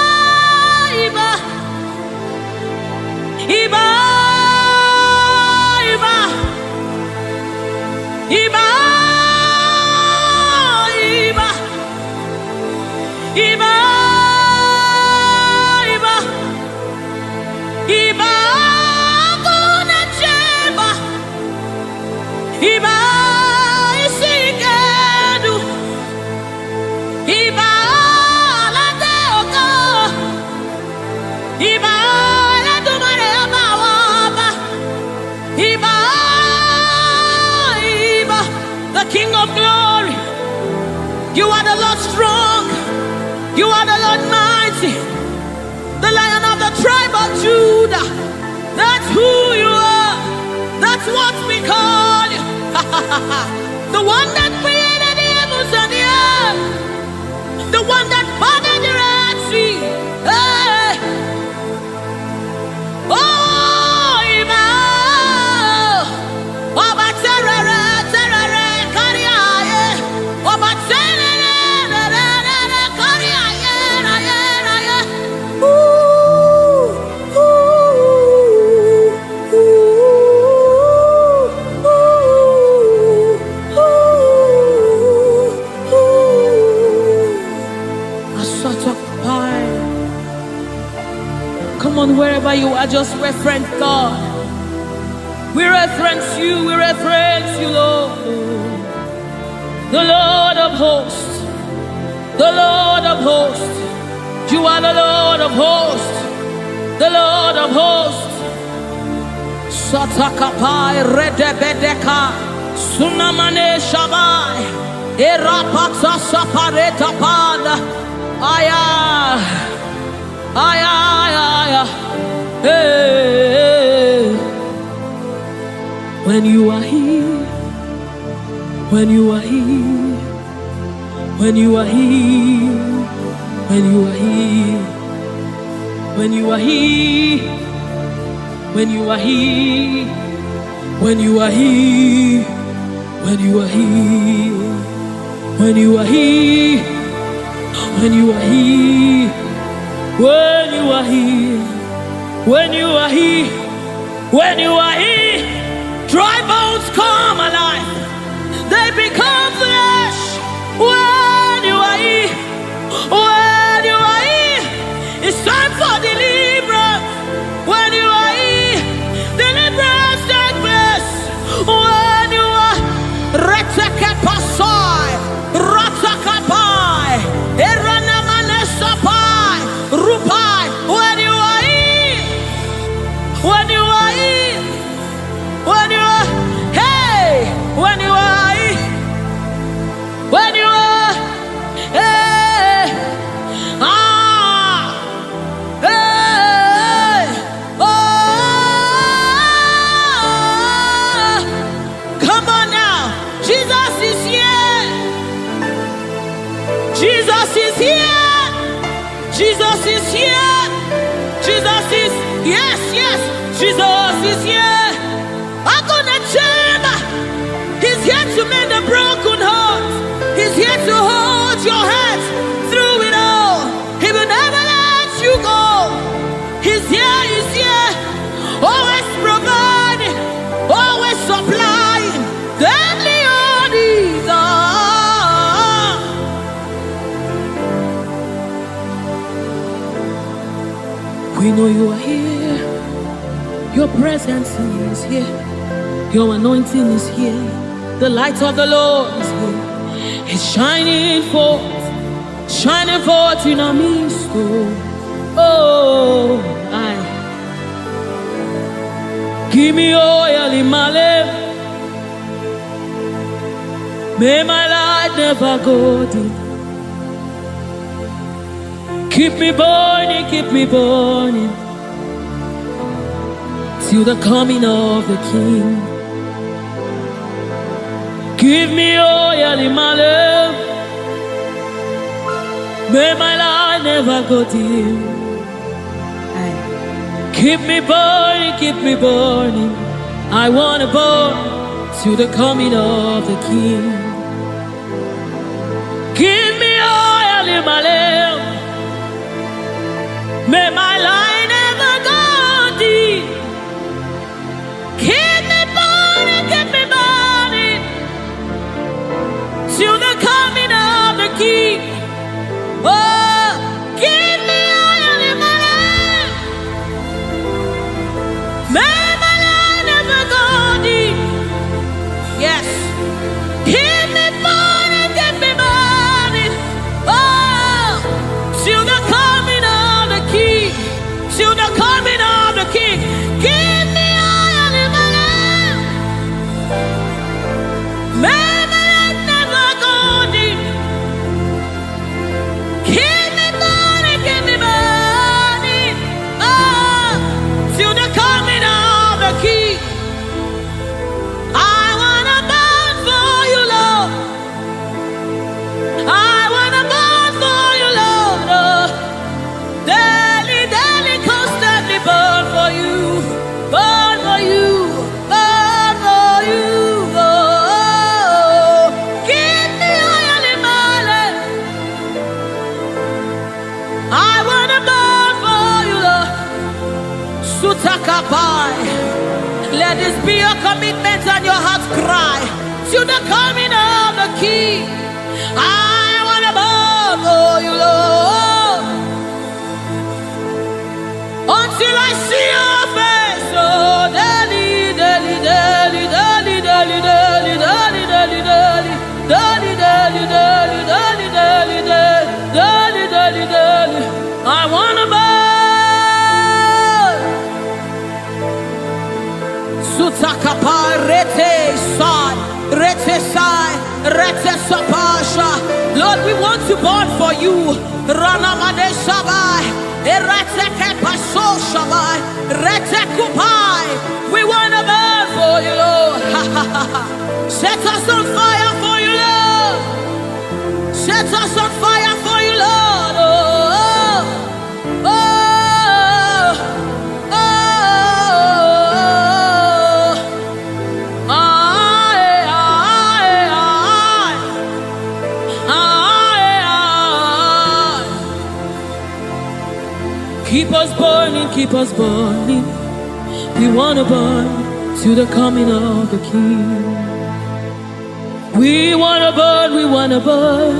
That's who you are. That's what we call you. The one that created the heavens and the earth. The one that parted the Red Sea. Hey. Oh, Emmanuel. Oba terere, terere, kariaye. Oba terere, terere, kariaye, raye, raye. Come on, wherever you are, just reference God. We reference you, Lord. The Lord of hosts, the Lord of hosts. You are the Lord of hosts, the Lord of hosts. Satakapai redebedeka sunamane shabai erapata sapareta pada aya. Ay, ay, ay, ay. Hey. When you are here, when you are here, when you are here, when you are here, when you are here, when you are here, when you are here, when you are here, when you are here, when you are here. When you are here, when you are here, when you are here, dry bones come alive, they become flesh. When you are here, when you are here, it's time for deliverance. When you are here, deliverance takes place. When you are retekepasai, ratakapai, eranamanesapai. Rupai, when you are here, when you are here, when you are, hey, when you are here, when you are, hey, hey, oh, come on now, Jesus is here, Jesus is here. Jesus is here. Jesus is, yes, yes, Jesus is here. I'm gonna chamber. He's here to mend the broken heart. He's here to hold your hands through it all. He will never let you go. He's here, he's here. Always providing, always supplying. Deadly all these are. We know you are here. Your presence is here. Your anointing is here. The light of the Lord is here. It's shining forth in our midst. Oh, give me oil in my lamp. May my light never go dim. Keep me burning, till the coming of the King. Give me oil in my lamp. May my light never go dim. Keep me burning. I wanna burn till the coming of the King. Give me oil in my lamp. May my light never go dim. Keep me burning, till the coming of the King. Oh, give me oil in my lamp. May my light never go dim. Yes. Keep me burning, oh, till the coming of the King. Till the coming of the King. Give me oil in my lamp. May my light never go dim. Keep me burning, oh, till the I wanna burn for you, Lord. Sutakapai. Let this be your commitment and your heart's cry to the coming of the King. I wanna burn for you, Lord, until I see your face. Oh, daily, daily, daily, daily, daily, daily, daily, daily, daily, daily, daily, daily, daily, daily, daily, daily, daily. I wanna burn. Sutakapa rete sai, rete sai, rete sapasha. Lord, we want to burn for you. Ranamade sabai, rete kepaso sabai, rete kupai. We wanna burn for you, Lord. Set us on fire for you, Lord. Set us on fire for you, Lord. Oh, oh, oh, oh, oh. Keep us burning, keep us burning. We wanna burn to the coming of the King. We wanna burn, we wanna burn.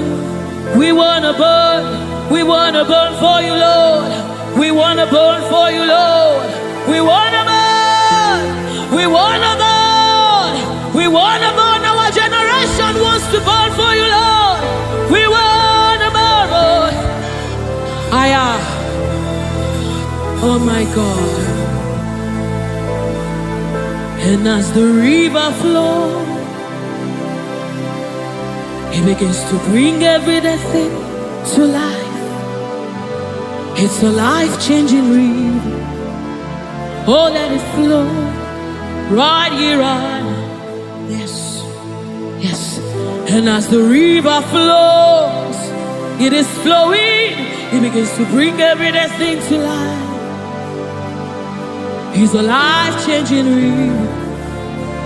We wanna burn, we wanna burn for you, Lord. We wanna burn for you, Lord. We wanna burn, we wanna burn. We wanna burn, our generation wants to burn for you, Lord. We wanna burn, Lord. Aya. Oh my God. And as the river flows, it begins to bring everything to life. It's a life-changing river. Oh, let it flow right here, right now. Yes, yes. And as the river flows, it is flowing. It begins to bring everything to life. It's a life-changing river.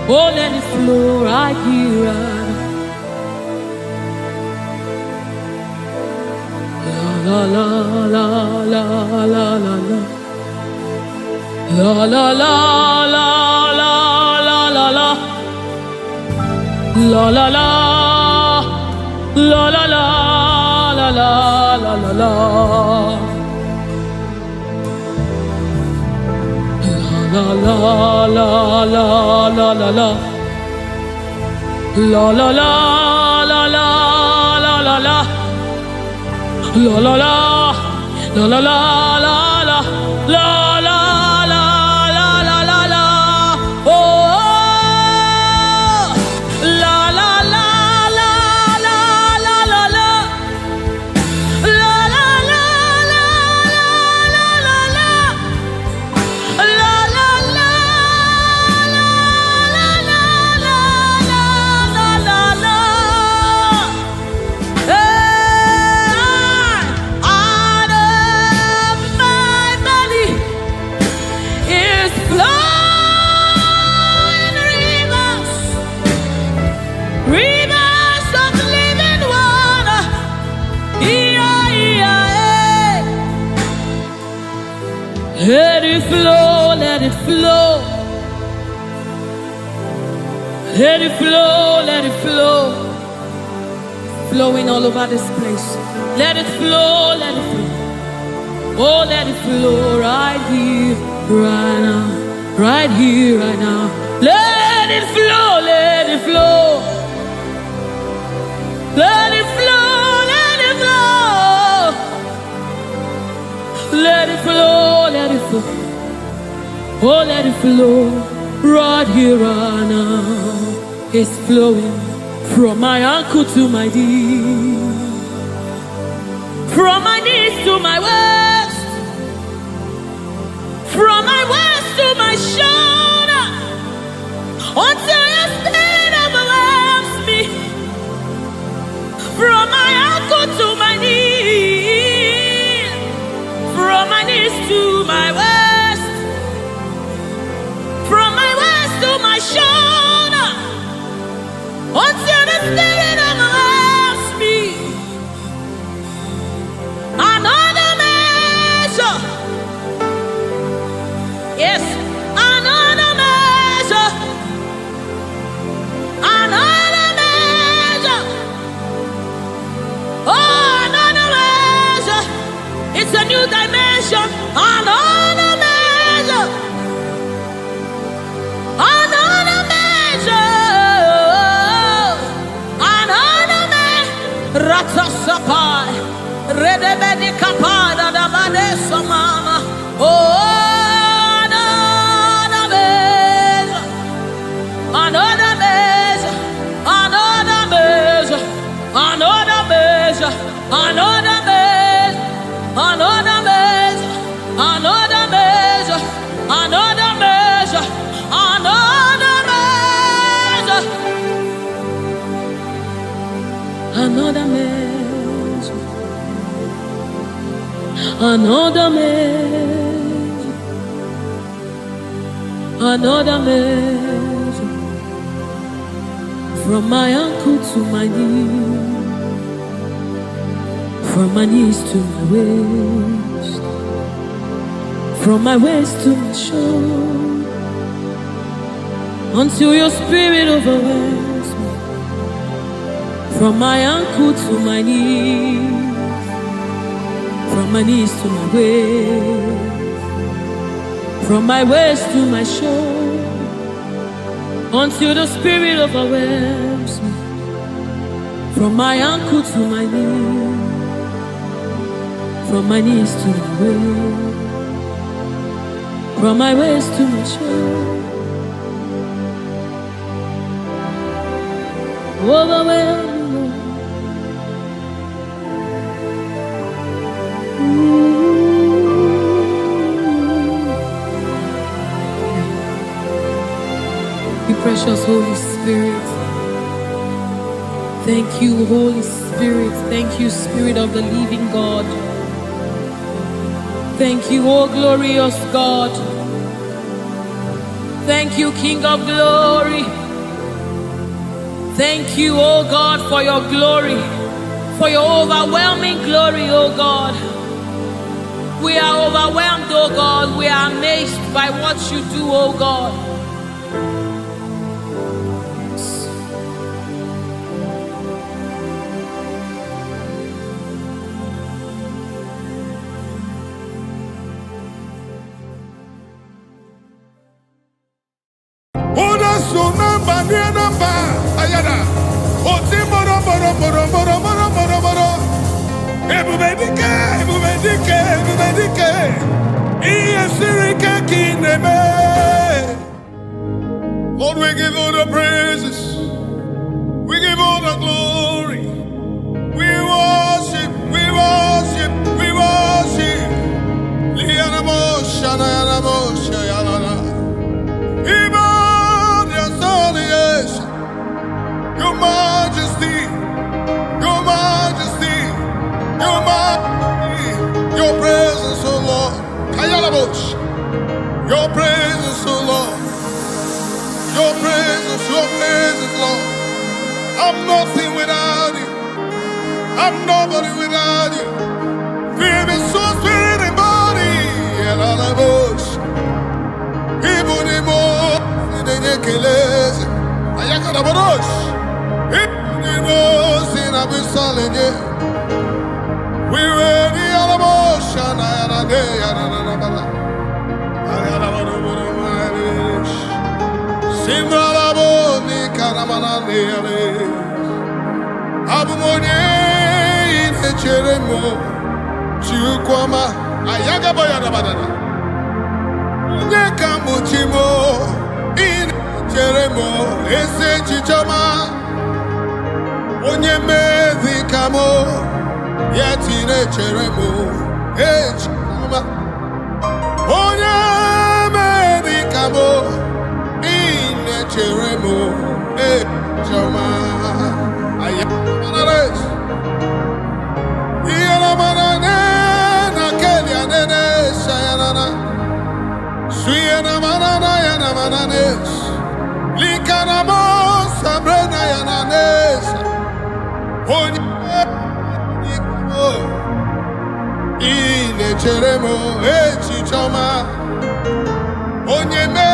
Oh, let it flow right here, right now. La la la la la la la. La la la la la la la la. La la la la la la la la la la la. La la la la la la la. La la la la la la la la. La la la la la la la la la la la la la la. Oh, la la la la la la la la. La la la la la la la. La la la la la la la la la. Out of my belly is flowing rivers, rivers of living water. Let it flow, let it flow. Let it flow, let it flow. Flowing all over this place. Let it flow, let it flow. Oh, let it flow right here, right now. Right here, right now. Let it flow, let it flow. Let it flow, let it flow. Let it flow, let it flow. Oh, let it flow right here, right now. It's flowing from my ankle to my knee, from my knees to my waist, from my waist to my shoulder, until your spirit overwhelms me. From my ankle to my knee, from my knees to my waist, from my waist to my shoulder, until the spirit overwhelms me. Another man dimension, another measure, another measure, another measure. Ratasapai, Redebedi Kapada, the Vanessa Mama. Oh, another measure, another measure, another measure, another measure, another measure, another measure, another measure, another measure, another measure, another measure, another measure, another measure, from my ankle to my knee, from my knees to my waist, from my waist to my shoulder, until your spirit overwhelms me. From my ankle to my knees, from my knees to my waist, from my waist to my shoulder, until the spirit overwhelms me. From my ankle to my knees, from my knees to my waist, from my waist to my shoulder, overwhelm me. You precious Holy Spirit. Thank you, Holy Spirit. Thank you, Spirit of the living God. Thank you, oh glorious God. Thank you, King of glory. Thank you, oh God, for your glory, for your overwhelming glory, oh God. We are overwhelmed, oh God. We are amazed by what you do, oh God. Lord, we give all the praises, we give all the glory, we worship, we worship, we worship. Your majesty, your majesty, your majesty, your presence, oh Lord. Your presence, oh Lord. Your presence, Lord. I'm nothing without you. I'm nobody without you. Feel me, soul, spirit, and body. And all the bush. Even the more, the necklace. I got a bush. Even the more, sin, I've been selling you. We were the other bush, and I had a day, and another. I got a bush. Simralaboni karamanane Abumonye inecheremo Chukwama ayagabaya badana Onye kamuchimo inecheremo ese chichoma Onye medikamo yeti inecheremo echoma Onye medikamo Cheremo, Chama, Ayamanes, Yalamanane, Nakelia, Nene, Sayana, Suyana Manana, Yanamanes, Likanamo, Sabrina, Yananes, Oniko, Ine Cheremo, Echichama, Onyeme.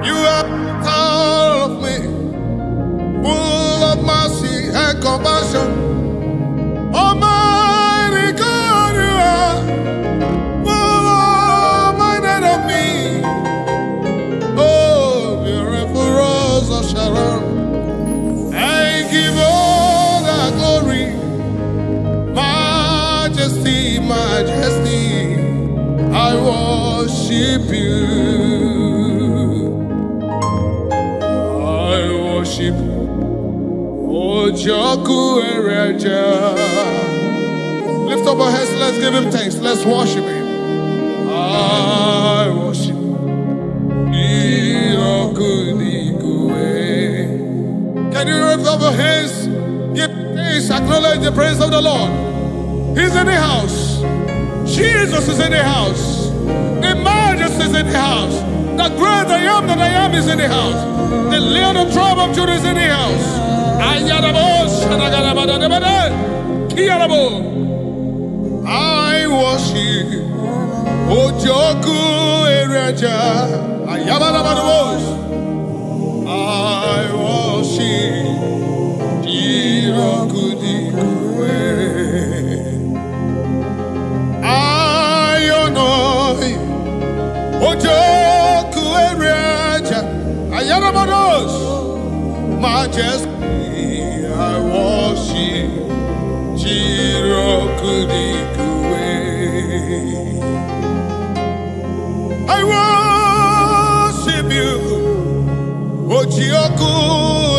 You are all of me, full of mercy and compassion. Almighty God, you are. Oh, minded of me. Oh, beautiful Rose of Sharon. I give all the glory. Majesty, majesty. I worship you. I worship Ojoku Ereja. Lift up our hands, let's give him thanks. Let's worship him. I worship Irokudigwe. Can you lift up your hands? Give thanks, acknowledge the praise of the Lord. He's in the house. Jesus is in the house. The Majesty is in the house. The great I am that I am is in the house. The Lion of tribe of Judah is in the house. I worship Ojoku Ereja. I worship Irokudigwe. I honor Ojoku Ereja. Ayanabados. Majesty, I worship Irokudigwe. I worship you, Ojoku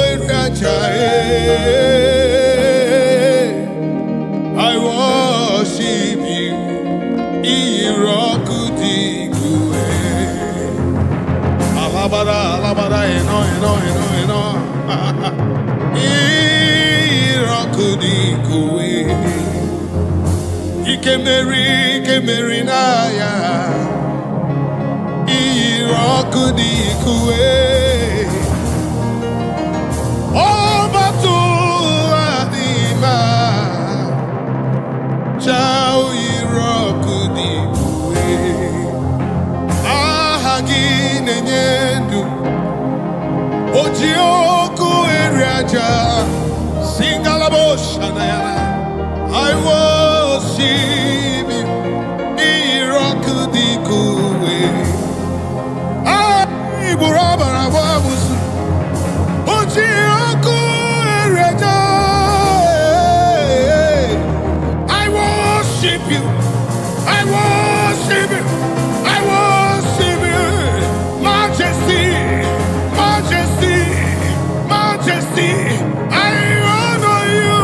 Ereja. I worship you, Irokudigwe. Alabada, alabada, eno. Irokudigwe. Ikemeri na ya. Irokudigwe. Obatu adima. Chao Irokudigwe. Ahagi nenyendu. Ojoku Ereja. Singalaboshanayana. I worship you. Irokudigwe. I burabarawamusu. Ojoku Ereja. I worship you. I worship you. I worship you. Majesty. Majesty. Majesty. I honor you.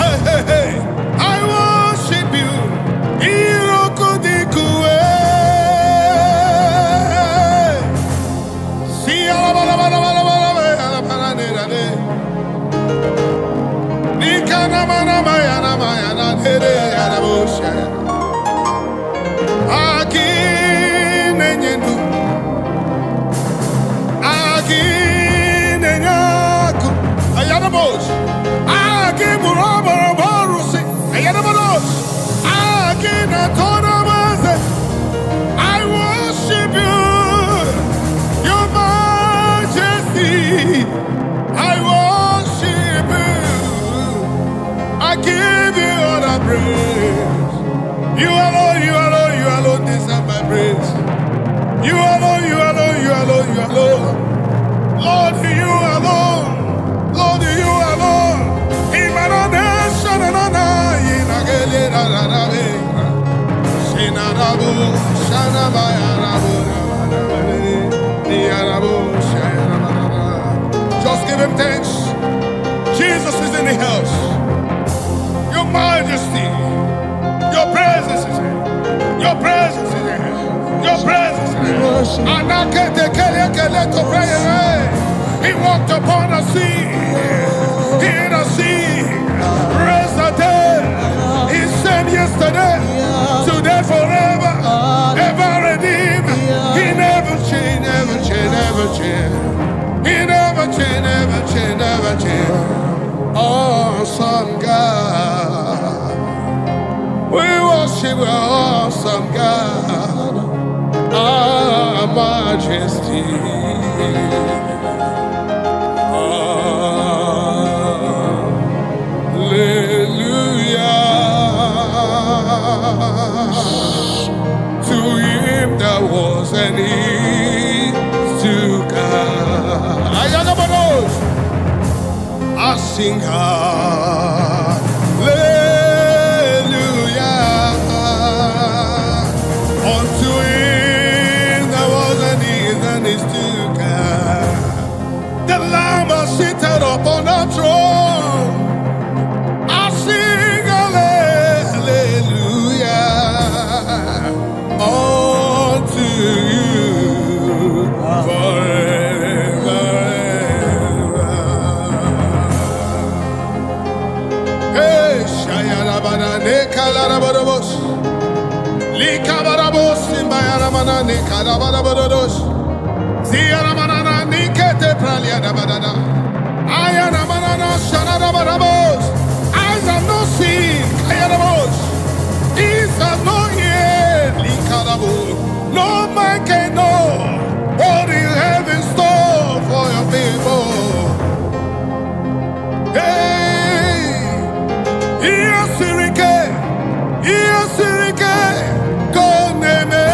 Hey, hey, hey. I worship you. Irokudigwe. See, I worship you, your majesty. I worship you. I give you all the praise. You alone deserve my praise. You alone. Lord, you alone. Lord, you alone. Just give him thanks. Jesus is in the house. Your majesty, your presence is here. Your presence is here. Your presence is here. He walked upon the sea. In the sea, raised the dead. He said yesterday, today, forever, ever redeemed. He never changed, never changed, never changed. He never changed, never changed, never changed. Awesome God. We worship our awesome God. Our majesty. sing hallelujah. Unto him that was and is to come. The Lamb is seated upon the throne. I sing hallelujah unto you forever. Hey, Shayarabana Nekalarabos, Likabarabos, Simbayaramana Nekalabarabados, Ziaramana Nikete Praliadabada, Ayanamanana Shanarabarabos, eyes have not seen, Kayarabos, ears have not heard, Likarabo, no man can know what you have in store for your people. Hey, Iyasirike, Koneme,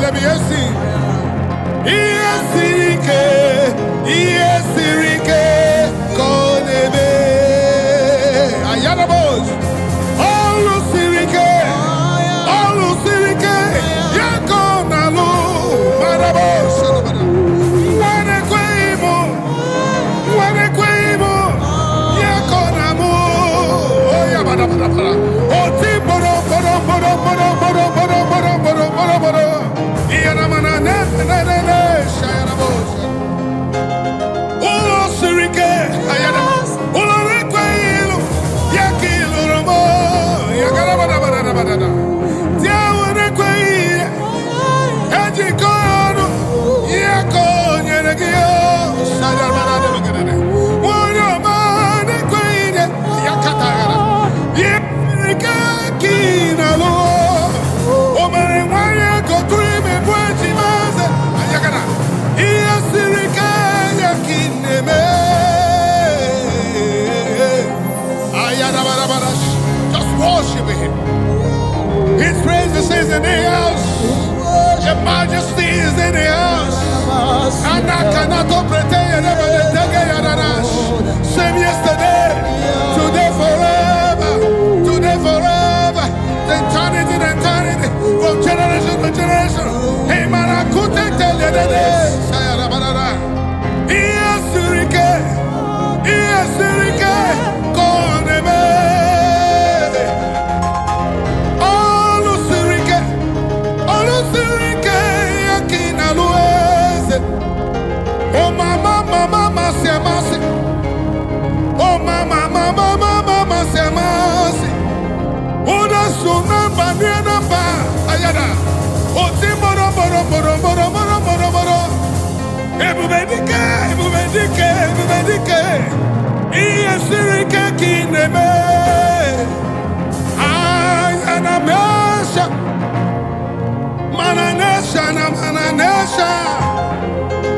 let me see. Iyasirike, Koneme, Ayarabos, Alusirike, Yakonalu, Marabos, Wanekwemo, Yakonamu, Oyabada, Otiboro, Iyanamana, Shayarabos, Ulosirike, Ayarabos, Ulorekwelo, Yakilu Romo, Yagarabada, Tiawanekwele, Ejikono, Yakonyenegio, Shayarabada, Wanamanekwe, Yakatara, Yakinalu, Omaremaya, Kotrime, Buetimaze, Ayagana, Iyasirika, Yakineme, Ayadabada, just worship him. His praises is in the house. Your majesty is in the house. And I cannot pretend same yesterday, today forever, eternity, from generation to generation. Hey, man, I could tell you that. Iyasirike, Koneme. Alusirike, Yakinalueze. Oh, mama, siamasi. Oh, mama, siamasi. Uda sunamba, nianamba, ayada. Oh, timboro, boro. Ebubedike. Iyasirike, Kineme. Ayanamesha. Mananesha.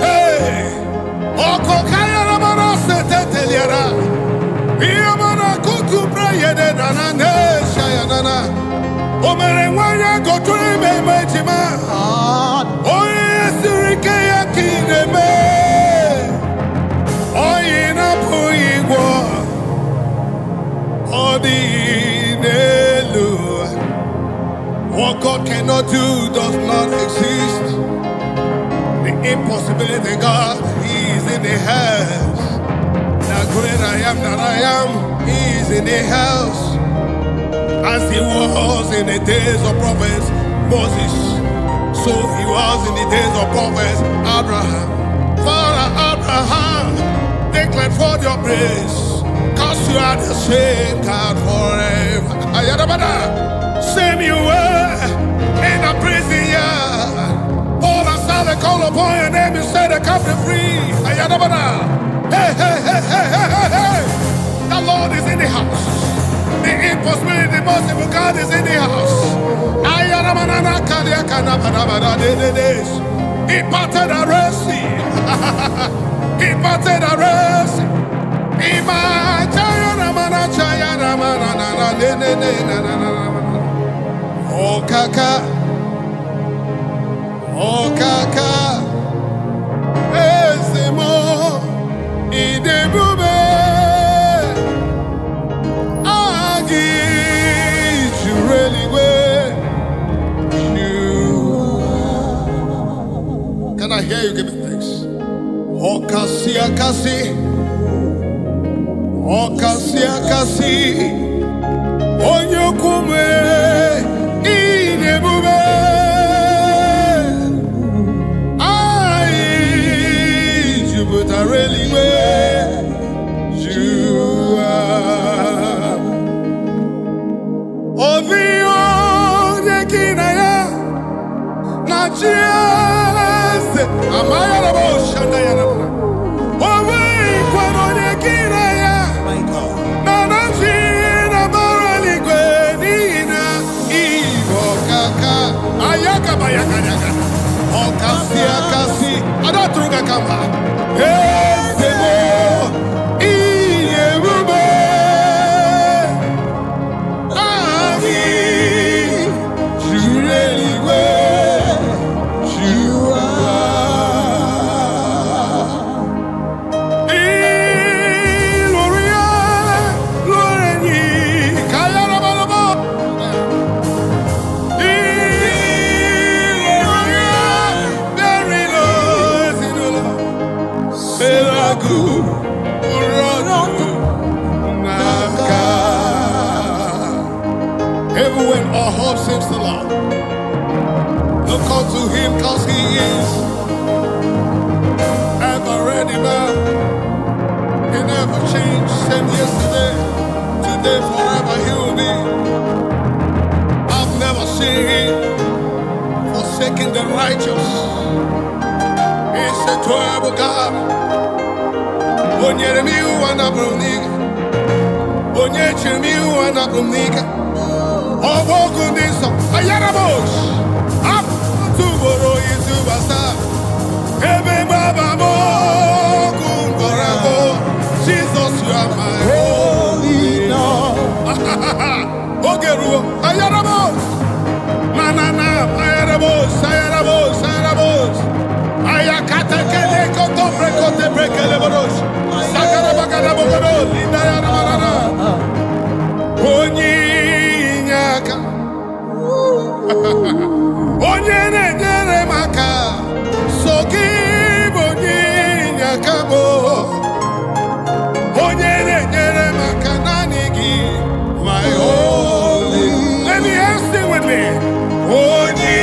Hey, Okokaya Ramana Seteteliara. Iamana Kutu Prayede Nananesha Yanana. Omerewaya Gotrime Majima. Oyesirike Yakineme. Oyina Puigwo. Odinelu. What God cannot do does not exist. The impossibility God, He is in the house. The great I am that I am, He is in the house. As He was in the days of prophets Moses, so He was in the days of prophets Abraham. Father Abraham, declared forth your praise, cause you are the same God forever. Ayadabada. Same you were in a prison yard. Paul and Silas call upon your name and say the captive free. Ayadabada. Hey. The Lord is in the house. The impossibility, the possible God is in the house. He parted the Red Sea. He parted the Red Sea. Oh kaka, ezemo idebube. akasi, okasi akasi, onyokume inebube, ai jubutareliwe, jua, ovio dekinaya, na chiese, amaya la bosha na ya. Okasi akasi, adatruga kama. Ezebo, iyebube, ami, jureliwe, jua. Iloria, loreni, kayarabalabo. Even when our hope seems to lie, look unto him because he is ever ready, man. He never changed, same yesterday, today, forever he will be. I've never seen him forsaking the righteous. He's a terrible God. Onyeremiu anabrumnika, onyechemiu anabrumnika. Obogundiso, ayarabosh. Up to Boro Yisubasa. Ebe Baba Mogungorago. Jesus, you are my holy Lord. Ogeru, ayarabosh. Manana, ayarabosh, ayarabosh, ayarabosh. Ayakata kele koto brekote brekele borosh. Sakara bagada bogoro, linda yaramarana. Onyi nyaka. Onye nyere maka. Sogi bonyi nyaka bo. Onye nyere maka nanigi. My holy. Let me ask it with me. Onyi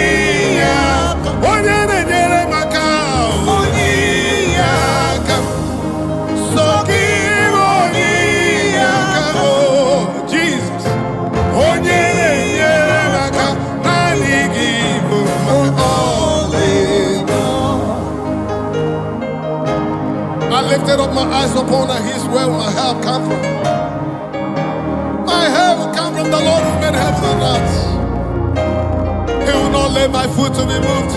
nyaka. Onye nyere maka. Onyi nyaka. Sogi bonyi nyaka bo. Jesus. Onye nyere maka. Nanigi bo. My holy God. I lifted up my eyes upon the hills where my help come from. My help will come from the Lord who made heaven and earth. He will not let my foot to be moved.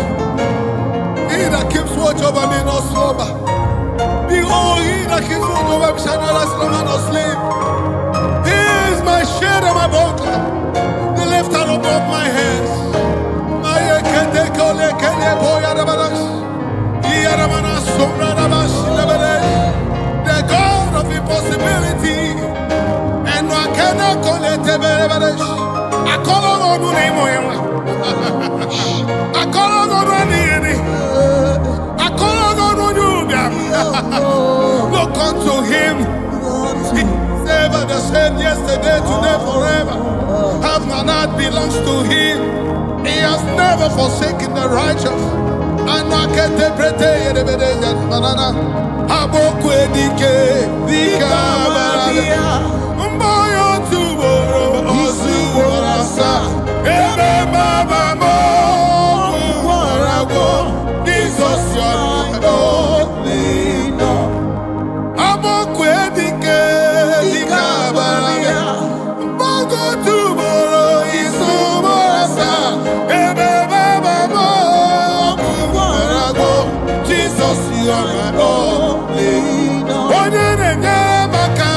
He that keeps watch over me not slumber. Behold, he that keeps watch over me shall not slumber nor sleep. He is my shade and my buckler, the lifter above my head. My ekete kole kele boya rabanash. The God of impossibility, and I cannot call it a beverage. I call on the name of him. I call on the name. I call on you. Look unto him. He's ever the same yesterday, today, forever. Heaven and earth belongs to him. He has never forsaken the righteous. Anakete prete yerebedeja banana aboku edike dikabaria mboyo tuboro osuborasa ebe baba mo kwarago Jesus yonino aboku edike dikabaria mbogo tuboro isuborasa ebe baba mo Jesus, you are my only Lord. Onye nenye maka.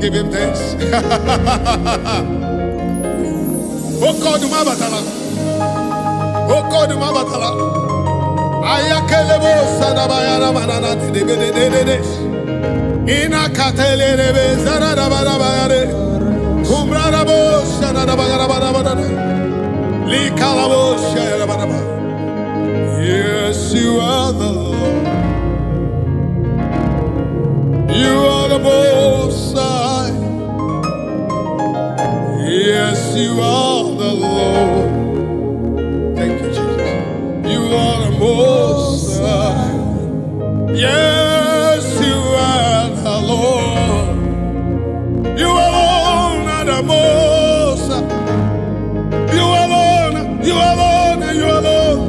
Give him thanks. Oh God, my batala. Oh God, my batala. Ayakelebo sadabayara manana de. Ina katele rebe zarada barabayare. Kumrarabo shanada bagara. Likalabo shayara baraba. Yes, you are the Lord. You are the Most High. Yes, you are the Lord. Thank you, Jesus. You are the Most High. Yes, you are the Lord. You alone are the Most High. You alone, you alone, you alone.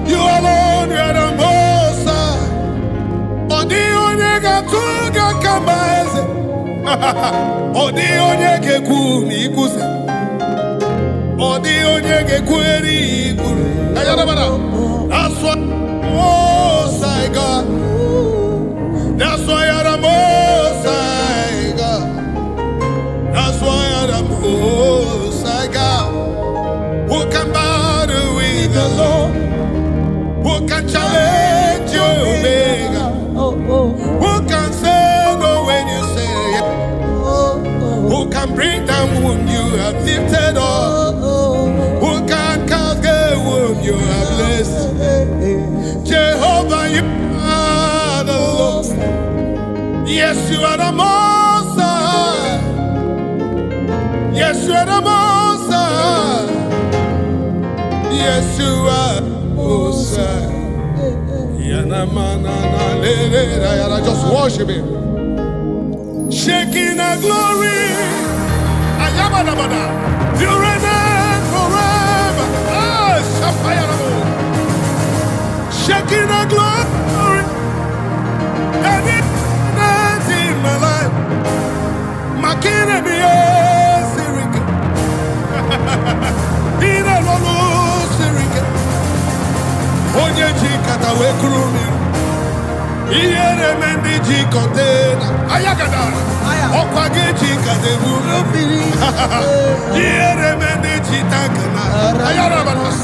You alone, you are the Most High. Tuga kamaeze. Odi onyege kuni kuse. Odi onyege kweri kuru. Ayana bana. That's why Most High God. That's why you're the Most High God. That's why you're the Most High God. Who can battle with the Lord? Who can challenge you, Omega? Who can say no when you say yes? Who can bring down whom you have lifted up? Who can cast away whom you have blessed? Jehovah, you are the Lord. Yes, you are the Most High. Yes, you are the Most High. Yes, you are the Most High. Just worship him. Shaking a glory. You reign forever. Shaking a glory. Every night in my life. Makina be a sirika. Ina lolo sirika. Onye jikata we krumi. Iere mendi jikontena. Ayagada. Okwage jikate buru. Iere mendi jitakana. Ayarabanas.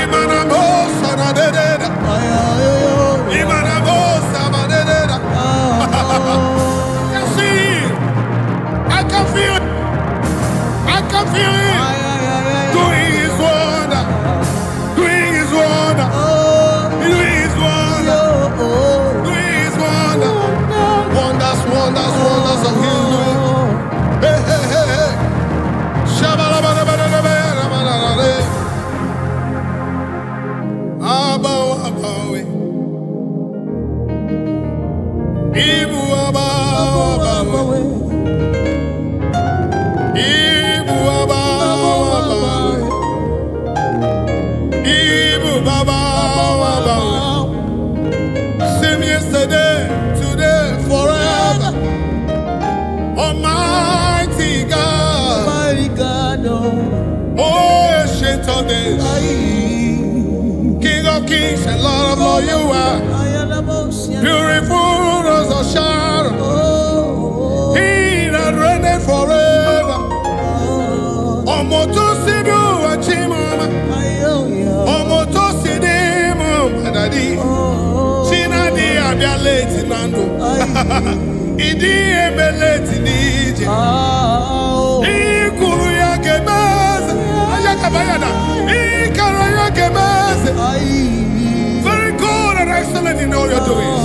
Imana bosa na dededa. Imana bosa na dededa. I can see. I can feel it. I can feel it. Doing his wonder. Doing his wonder. Wonders of healing. Hey, hey, hey, hey. Same yesterday, today, forever. Almighty God. Mighty God, Oh, ancient of days. King of kings and Lord of lords, you are. Beautiful rose of Sharon. He that reigneth forever. Omoto sidu achimama. Omoto sidimu madadi. China di abia late nando. Idi ebeleti nije. Ikuru ya kebeze. Ayakabayana. Ikara ya kebeze. Very good and excellent in all your doings.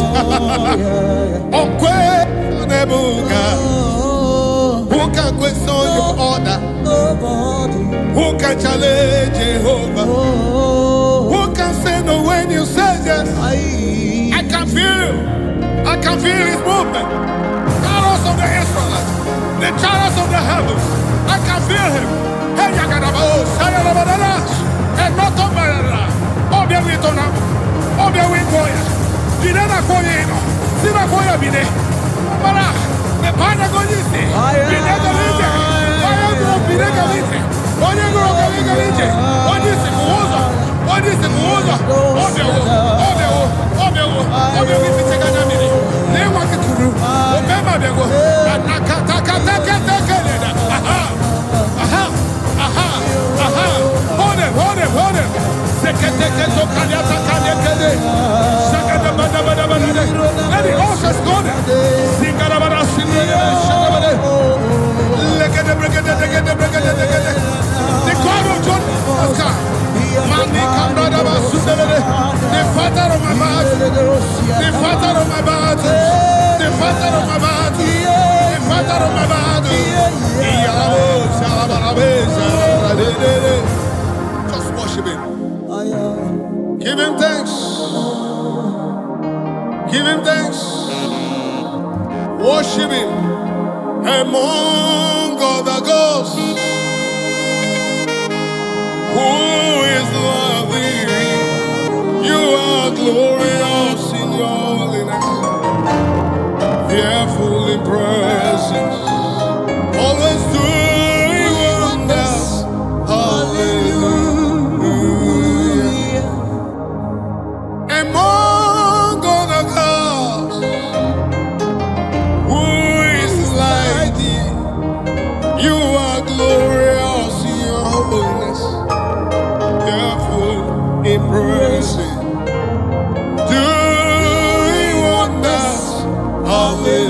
Okwe nebuga. Who can question your order? Who can challenge Jehovah? Who can say no when you say yes? I can feel his movement. Chariots of the Israelites, the chariots of the heavens. I can feel him. Hey, Yagadabo, Sayarabadash, and not on Barara. Obia Witona, Obia Wingoya, Dinana Koyeno, Sina Koya Bide, Bara, the Panagonisi, Binega Lije, Bayagro Binega Lije, Oyagro Galinga Lije, Odisi Muoza, Odisi Muoza, Obia Witikaganamini, they want to do, Obema Bego, Nakataka, hold him. Let the horses go there. The God of John, the father of my battle, the father of my battle, the father of my battle, the father of my battle. Just worship him. Give him thanks. Give him thanks. Worship him among other gods. Who is lovely? You are glorious in your holiness, fearful in presence, always doing wonders. Hallelujah. Among other gods, who is like thee? You are glorious in your holiness, fearful in presence, doing wonders. Hallelujah.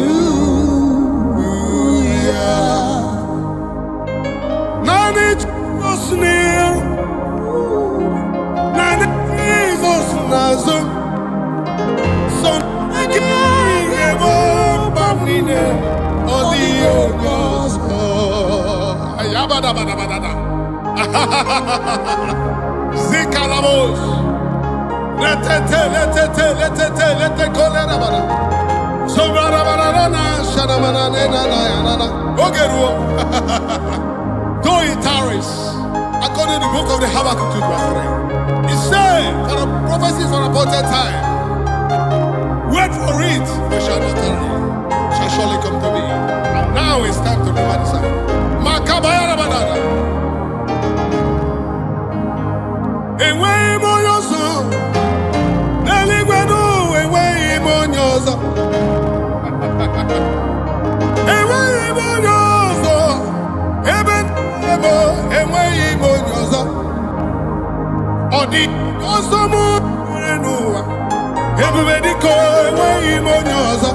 None is near, none is Nazum. Some king above Bamine or the Ogos. Ayabada. Zikalamos. Let it go. So though it tarries, according to the book of the Habakkuk 2:3, it said, for a prophecy for a appointed time, wait for it, but shall not tarry, shall surely come to me. And now it's time to remember the sign. Makabaya Banana. Away more your song. Neligwedu, away more your song. Odi osomo renuwa ebubedi ko enwe imonyozo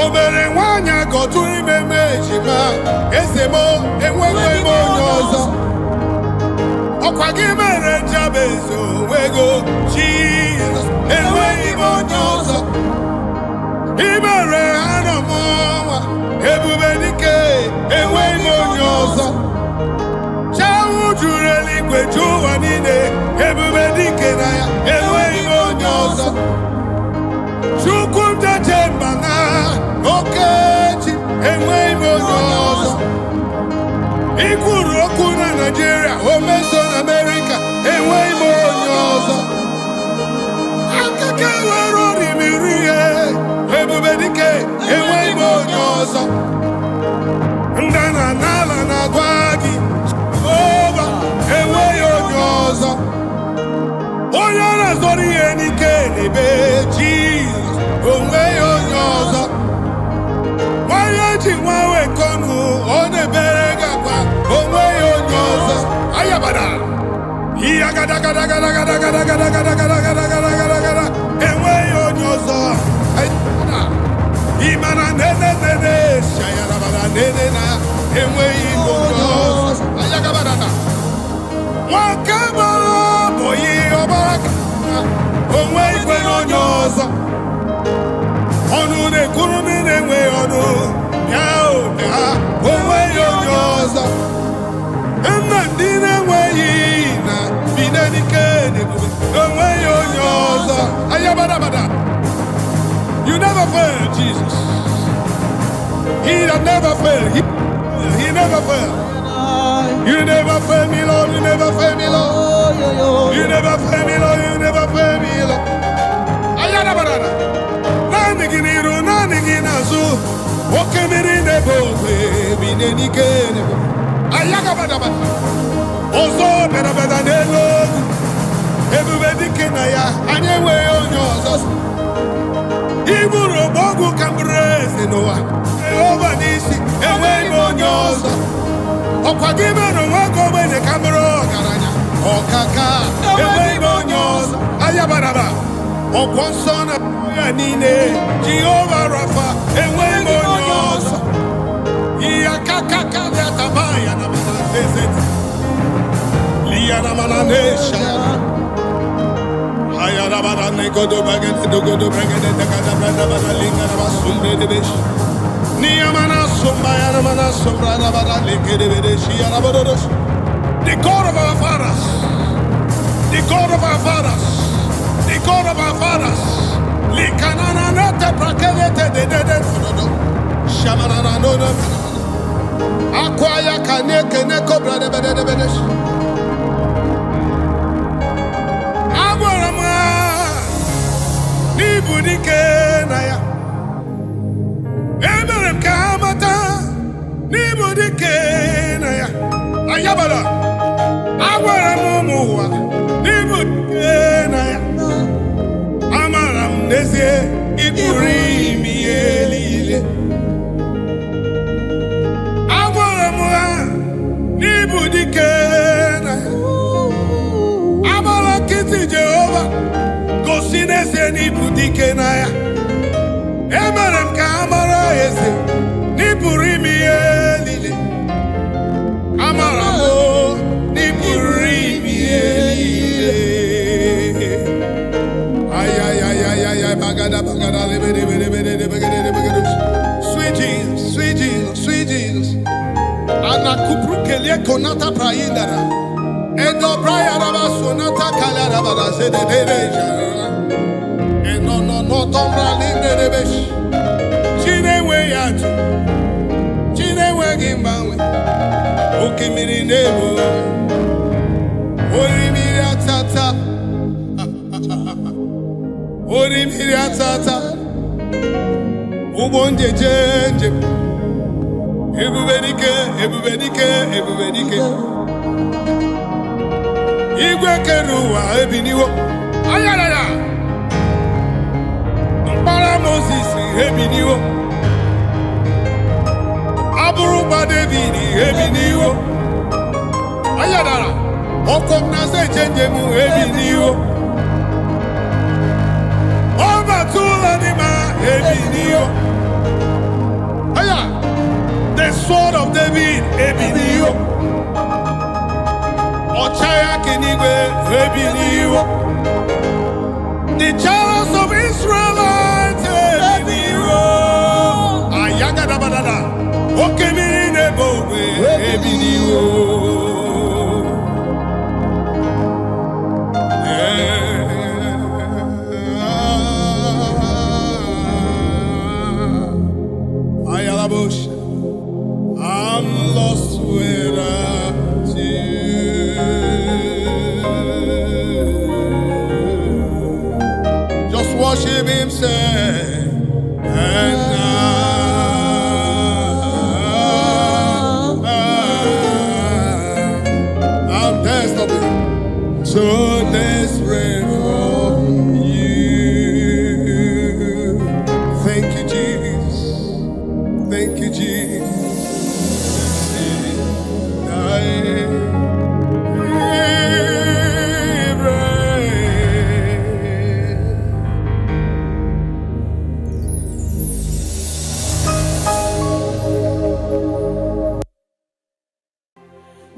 obere nwanya gotu ime mejima ezemo enwe imonyozo okwa gi mere jabezo wego Jesus enwe imonyozo ibere anomowa ebubedi ke enweghị m onye ọzọ. Chawu juru eluigwe ju ụwa niile, ebube dike na ya, enweghị m onye ọzọ. Chukwu jaje mba na okechi, enweghị m onye ọzọ. Ikwuru okwu na Nigeria, o meso na America, enweghị m onye ọzọ. Akaka were orimiri ihe, ebube dike, enweghị m onye ọzọ. Ndana n'ala na-agwa gị, Jehova, enweghị onye ọzọ. Onye ọ na-azọrọ ihe n'ike n'ebe Jizọs, onweghị onye ọzọ. Nwanyị ji nwa wekọnụ, ọ na-ebere gị akwa, onweghị onye ọzọ. Ayabada, iya gada gada gada gada gada gada gada gada gada gada gada gada, enweghị onye ọzọ. Ayabada, imana nene nene, shayarabada nene na, enweghị onye ọzọ. Ayagabada na, nwakabara bụghị ọbara ka, onweghị onye ọzọ. Ọnụ na-ekwuru ndị na-enweghị ọnụ, ya ụda, onweghị onye ọzọ. Nna ndị na-enweghị na bi n'ike n'ebube, onweghị onye ọzọ. Ayabadabada. You never fail, Jesus. He that never fail, he never fail. You never fail me, Lord. You never fail me, Lord. You never fail me, Lord. You never fail me, Lord. Ayabadabada. Nanigiru, naniginazu, okemiri nebo, bine nike nebo. Ayagabadaba. Ozo bedabeda nelo, ebube dike na ya, anyewe onye ọzọ. Iburu bogu kambreze noa, Jehova nisi, enweghị m onye ọzọ. Ọkwa gị mere onwe gị ogbenye ka bụrụ ọgaranya, ọkaka, enweghị m onye ọzọ. Ayabadaba. Ọgwọ nsọ na ya niile, Jehova Rafa, enweghị m onye ọzọ. Iya kakaka ya taba ya na mana zezeti, liya na mana nesha ya. Aya na mana negodo bagede dogodo bagede dagada brada bada linga na basumbre de besh. Niya mana sumba ya na mana sumbra na bada leke de bedeshi ya na bododos. The God of our fathers, the God of our fathers, the God of our fathers. Likanana nete prakelete de de de do. Shamanana no no. Akwaya kaneke ne kobra de de de de. Agorama ni budike na ya. Emerem kamata ni budike na ya. Ayabala. Agorama muwa ni budike na ya. N'ezie, ịbụrụ imi elile. Agwara m ha n'ịbụ dike na ya. Agbara nkịtị Jehova gosi n'ezie n'ịbụ dike na ya. Emere m ka ha mara eze n'ịbụrụ imi elile. Amara m n'ịbụrụ imi elile. Sweet Jesus, sweet Jesus, sweet Jesus. Ana kuprukelie konata praindara. Endo prayara basonata kalara bada sededeja. Eno no tombra linde debesh. Chinewe yatu. Chinewe gimbawe. Okimiri nebo. Orimiri atata. Orimiri atata. Ubonje jenje. Ebube dike, ebube dike, ebube dike. Igwe keruwa ebiniwo. Ayarara. Mbara Moses ebiniwo. Aburuba David ebiniwo. Ayarara. Okom na se jenje mu ebiniwo. Obatula ni ma ebiniwo. Aya. The sword of David, Ebiniwo. Ochaya Kinigwe, Ebiniwo. The chariots of Israelites, Ebiniwo. Ayagadabadada. Okemiri nebo,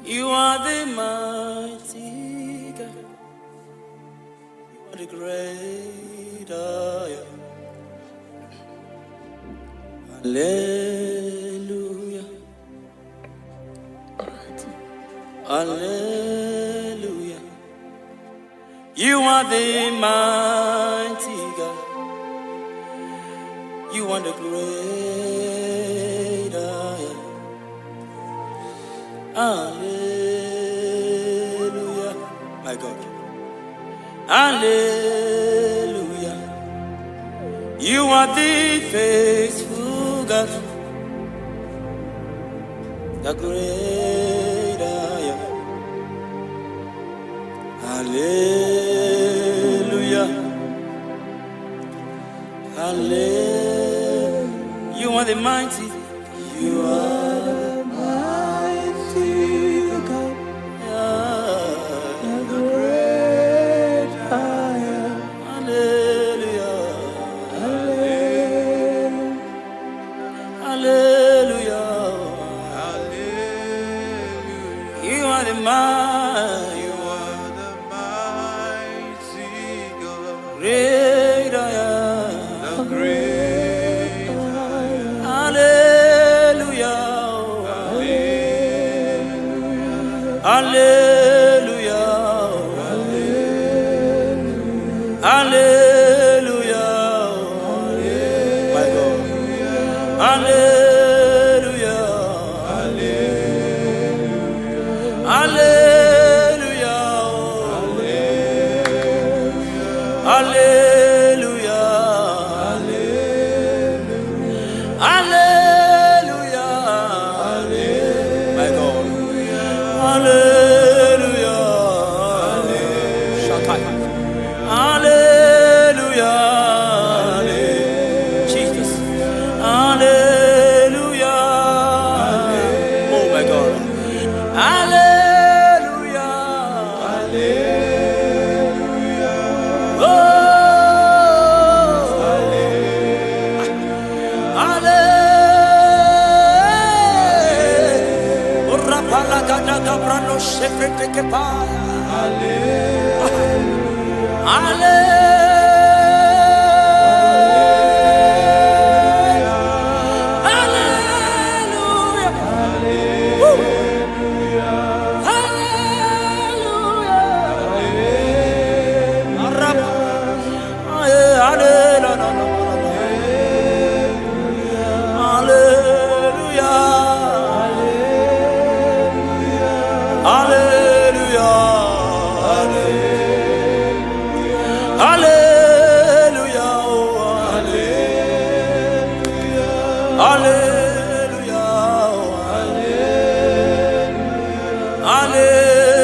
You are the mighty God. You are the great I am. Hallelujah. Hallelujah. You are the mighty God. You are the great I am. Hallelujah. My God. Hallelujah. You are the faithful God. The great I am. Hallelujah. Hallelujah. You are the mighty. You are the mighty God. The great I am. Hallelujah. Hallelujah. Hallelujah. You are the mighty. You are the mighty God. Great I am. The great I am. Hallelujah. Hallelujah. Hallelujah. Hallelujah. My God. Hallelujah. Hallelujah. Hallelujah. Hallelujah. Hallelujah. My God. Hallelujah. Shakai. Hallelujah. Jesus. Hallelujah. Oh my God. Hallelujah. Hallelujah. Oh. Hallelujah. Rapala gada gabrano shefete kepaya. Hallelujah. Hallelujah.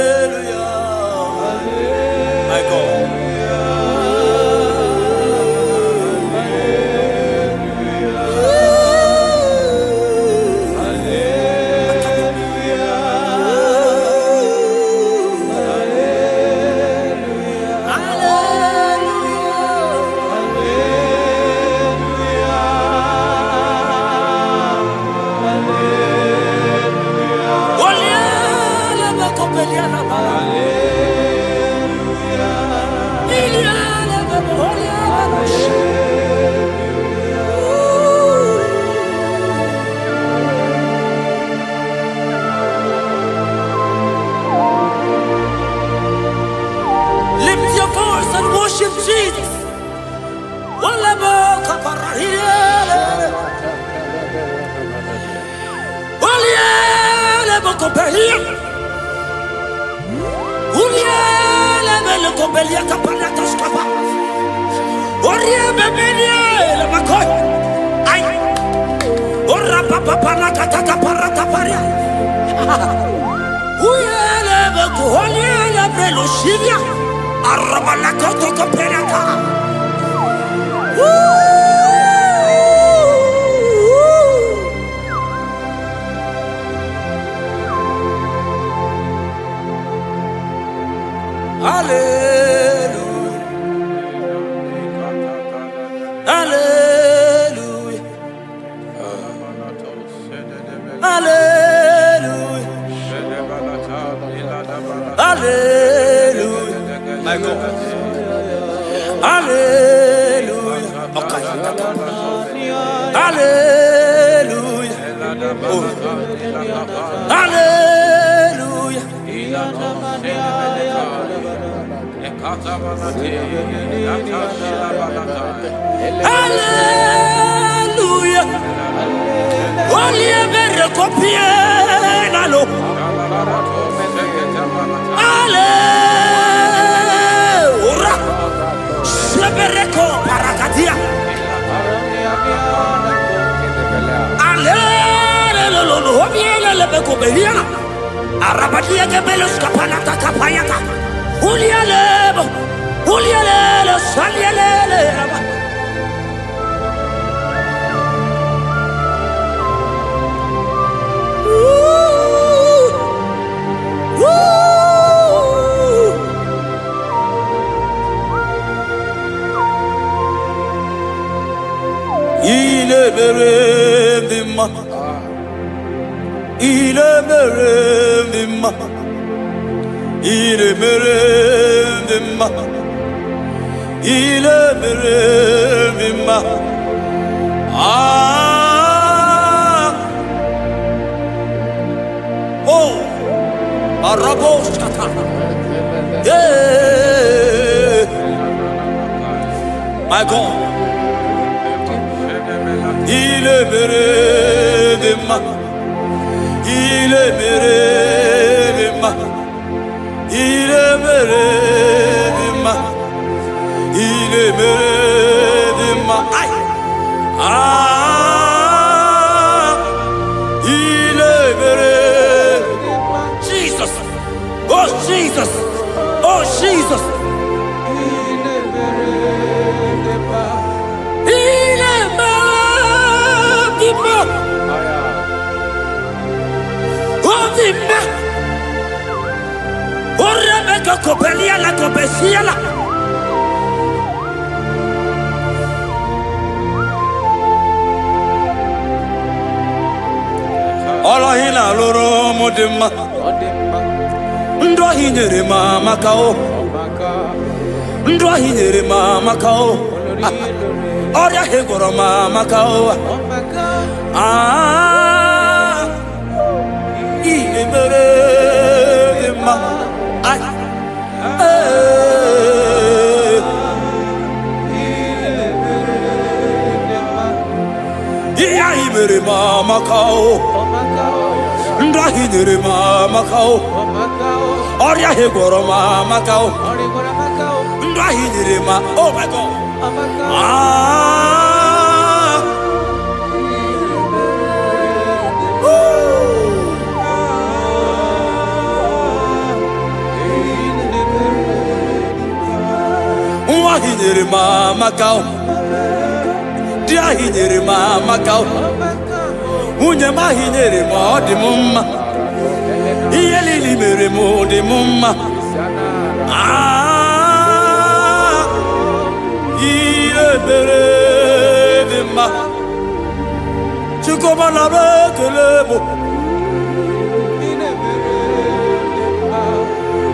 Hallelujah. My God. Lift your voice and worship Jesus. Hallelujah. Hallelujah. Hallelujah. Hallelujah. My God. Hallelujah. Okay. Hallelujah. Oh. Hallelujah. Hallelujah. Only a better copy. Hallelujah. Sebereko parakatia. Hallelujah. Obiela lebeko belia. Arabadia gebelos kapanata kapayaka. Ulialebo. Ulialelo salialele. Oh, Arabos kata. Yeah, my God. Il est ma, il est ma, il est ma, il est ma. Ah, il est Jesus, oh Jesus, oh Jesus. Copelia la copecia la Ola hina loro modema Ndo hinyere mama kao Ndo hinyere mama kao Oria hegoro mama kao Ah Ile mere ma Ai Ibere mama kao Ndahidere mama kao Oria hegoro mama kao Ndahidere ma oh my God Ah Ndahidere mama kao Diahidere mama kao Unye mahinere mo di mumma Iyelili mere mo di mumma Ah Iye mere di ma Chukoma la bekelemo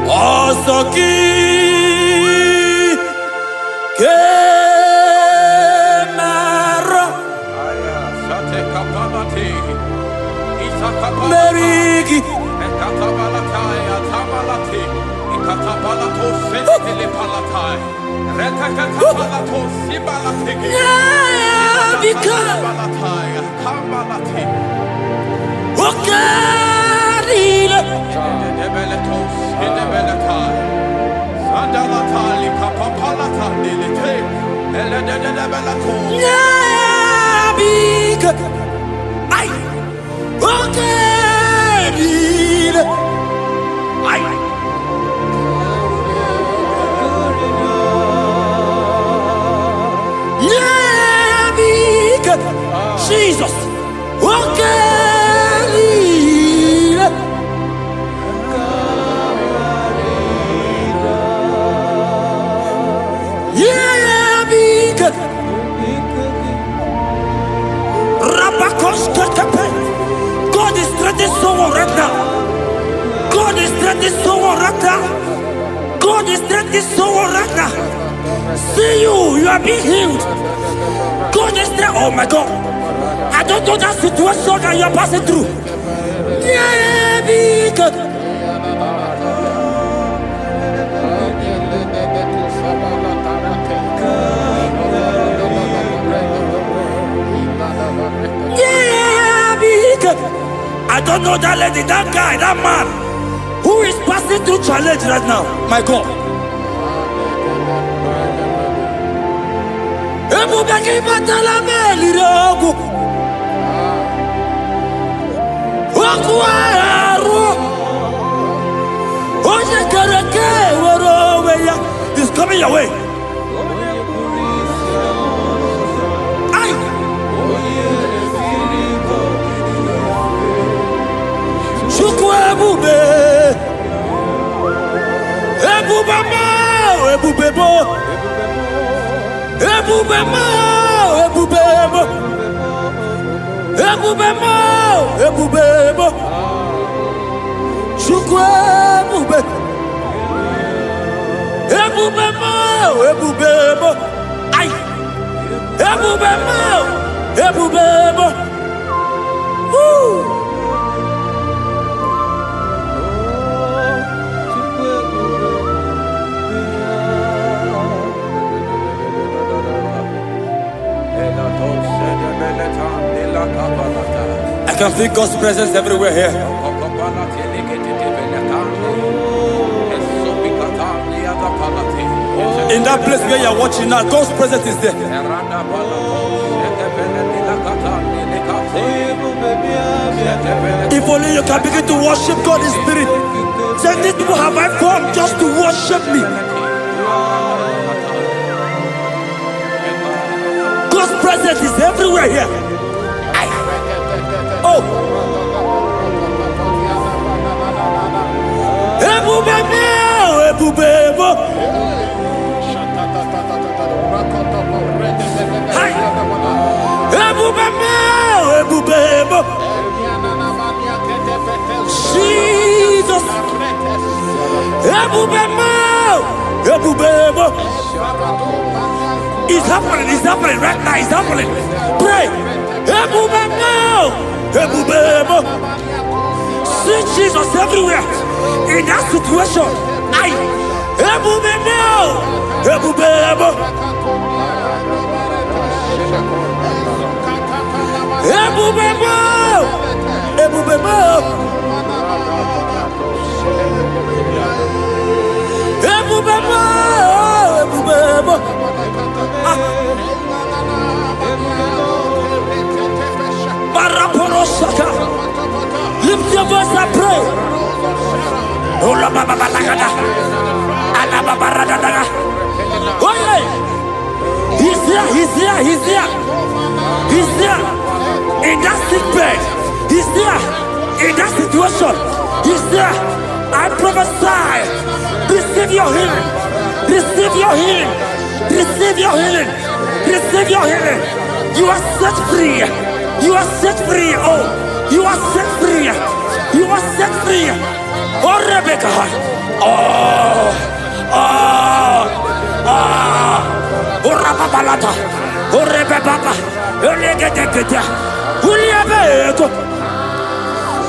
Osoki Merigi Ekatabalataya tabalati Ikatabalato sentele palatai Rekakakabalato sibalati Ikatabalatai Kabalati Okarile Debeletos Debeletai Sandalatali kapapalata dilite Eledebelato Nabika Ai Okarile Ai Nabika Jesus Okarile Nabika God is threatening someone right now. God is threatening strengthening someone right now. God is strengthening someone right now. See you are being healed. God is there. Oh my God. I don't know that situation that you are passing through. Yeah, because I don't know that lady, that guy, that man who is passing through challenge right now. My God. He's coming your way. I can feel God's presence everywhere here. In that place where you are watching now, God's presence is there. If only you can begin to worship God in spirit. Say, these people have I come just to worship me. God's presence is everywhere here. Oh. Jesus. It's happening right now, it's happening. Pray. See Jesus everywhere. In that situation. Lift your voice and pray. He's here. In that sick bed. He's there. In that situation. He's there. I prophesy. Receive your healing. Receive your healing. Receive your healing. Receive your healing. You are set free. You are set free. Oh, you are set free. You are set free. Oh, Rebecca. Oh, Rababalata. Oh, Rebecca. Elegete. Uliabeko.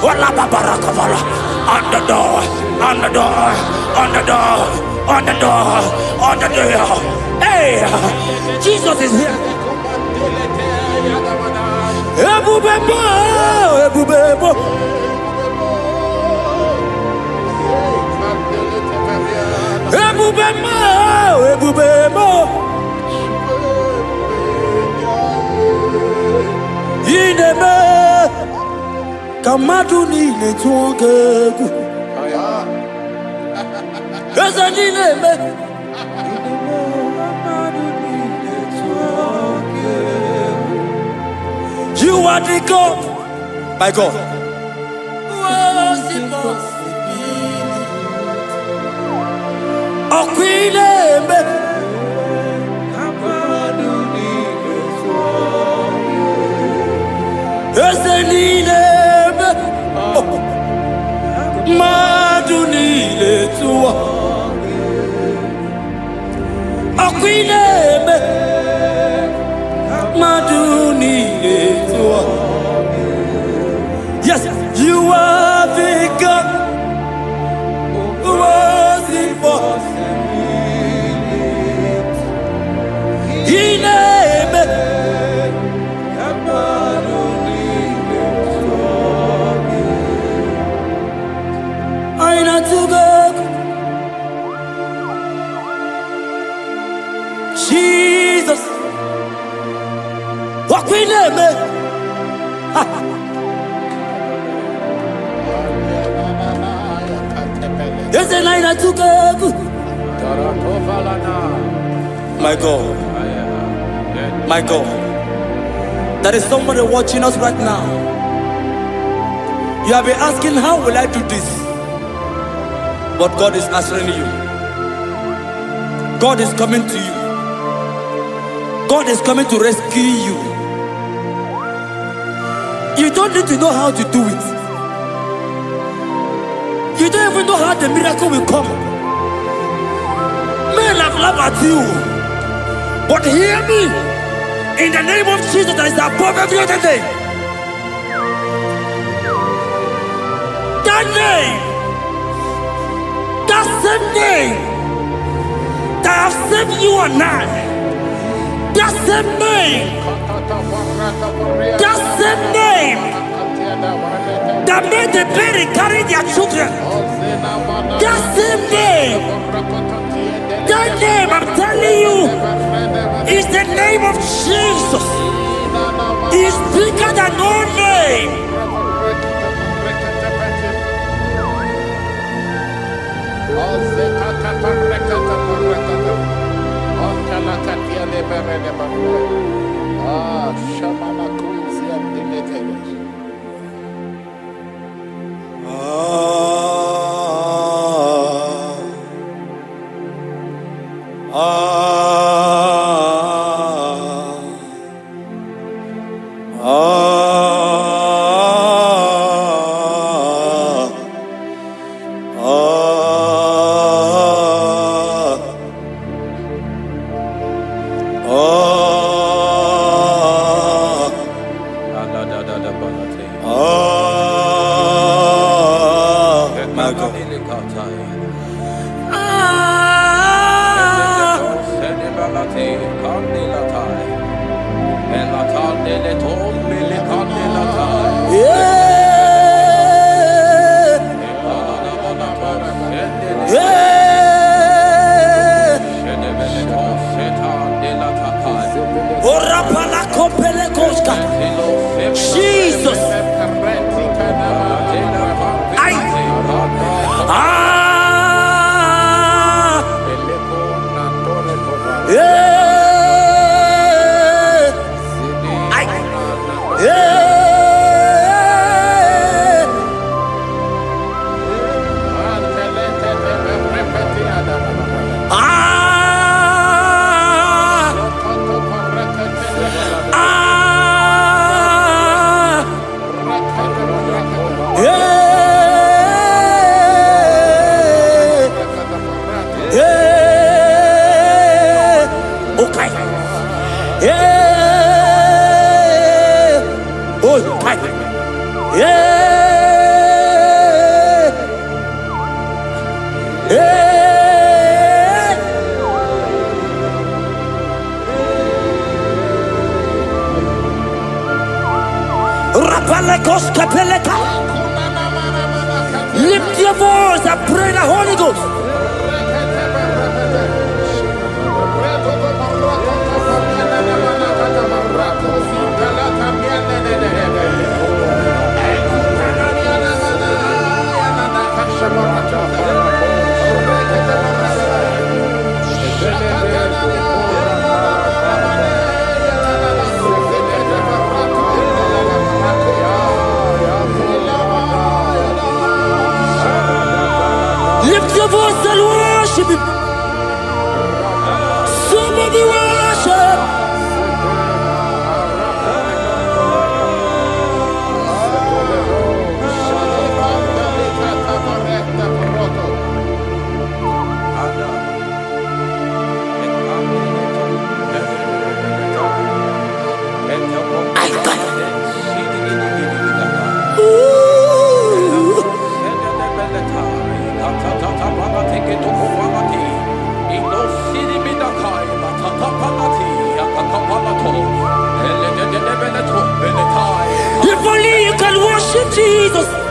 Oh, la Babarakabala. On the door. Hey, Jesus is here. Ebubebo. Ineme kamadu ni le tuongegu. Eza ineme. You are the God, my God. Maduni Wakwineme Maduni Etua. Yes, you are the God who was impossible. Ineme Aina to go. Jesus, what we name it? There's a line I took up. My God, my God, there is somebody watching us right now. You have been asking, how will I do this? But God is answering you. God is coming to you. God is coming to rescue you. You don't need to know how to do it. You don't even know how the miracle will come. Men have laughed at you. But hear me. In the name of Jesus that is above every other name. That name. That same name. That have saved you and I. That same name, that same name, that made the baby carry their children. That same name, I'm telling you, is the name of Jesus. He is bigger than all name. Jesus. Lift your voice and pray the Holy Ghost. Lift your voice and worship Him. Somebody worship. Jesus.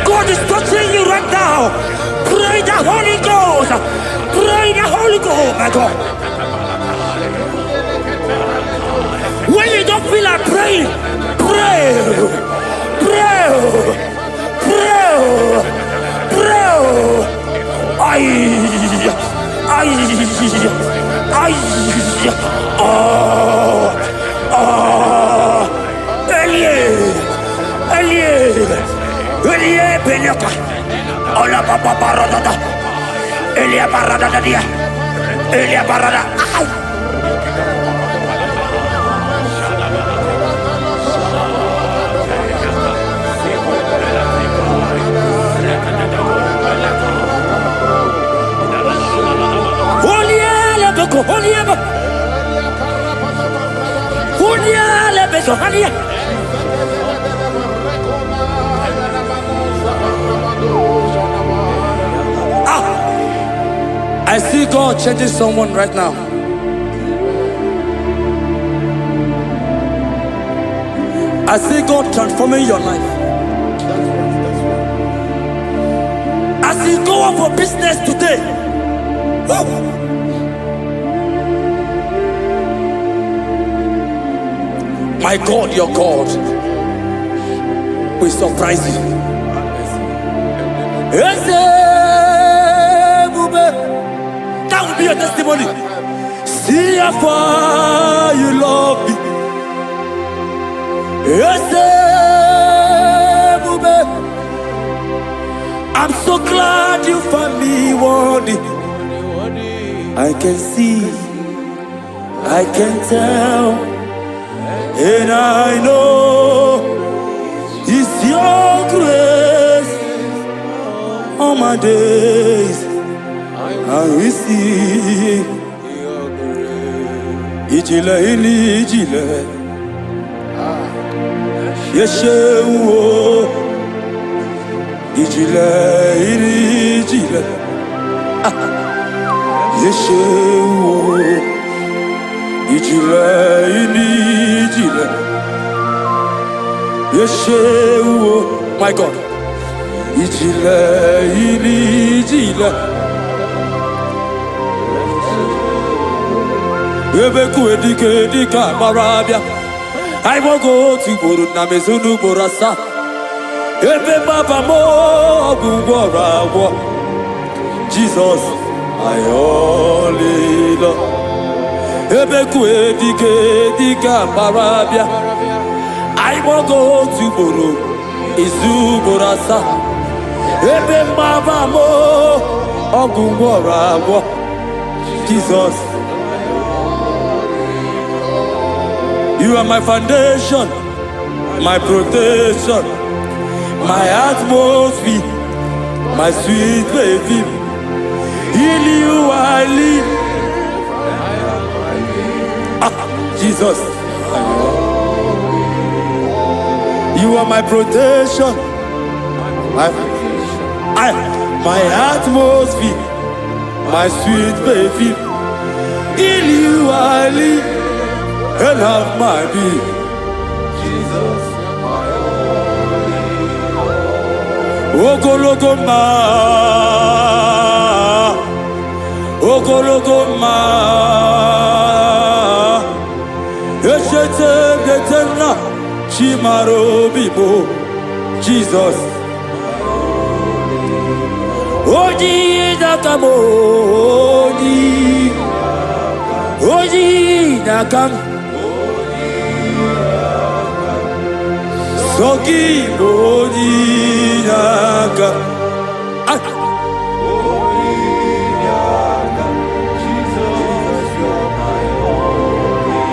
God is touching you right now. Pray the Holy Ghost. Pray the Holy Ghost, my God. When you don't feel like praying, pray. Pray. Pray. Pray. Ay. Elie Benyoka. Ola papa parada. Elia parada dia. Elia parada. Oliele beko, oliele. Oliele beko, oliele. I see God changing someone right now. I see God transforming your life. As you go out for business today, my God, your God will surprise you. That will be your testimony. See how far you love me. I'm so glad you found me worthy. I can see, I can tell, and I know it's your grace all my days. I will see Ijile ili ijile Yeshewo Ijile ili ijile Yeshewo Ijile ili ijile Yeshewo. My God. Ijile ili ijile Ebeku edika marabia. I won't go to Buru na mezunu borasa. Ebe baba mo gubora wo. Jesus, I only love. Ebeku edika marabia. I won't go to Buru izu borasa. Ebe baba mo gubora wo. Jesus. You are my foundation, my protection, my atmosphere, my sweet baby. In you I live. Jesus. You are my protection, my atmosphere, my sweet baby. In you I live. And have my be. Jesus, my only. Ogologoma, Ogologoma. Eshete getena, Chimaro bibo. Jesus. Oji nakamo, Oji nakam. Soki Bodinaka. Jesus, you're my only.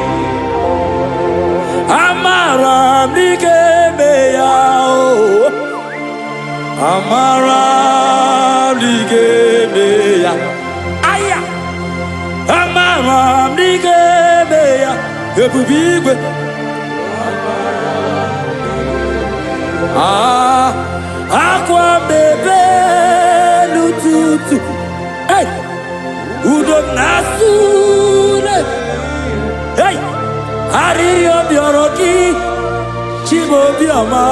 Amara Mike Meyao. Amara amara n'igebe ya ebube igwe akwa bebe n'ụtụtụ udo na-asụle arịrịọ bịọrọ gị Chimaobiọma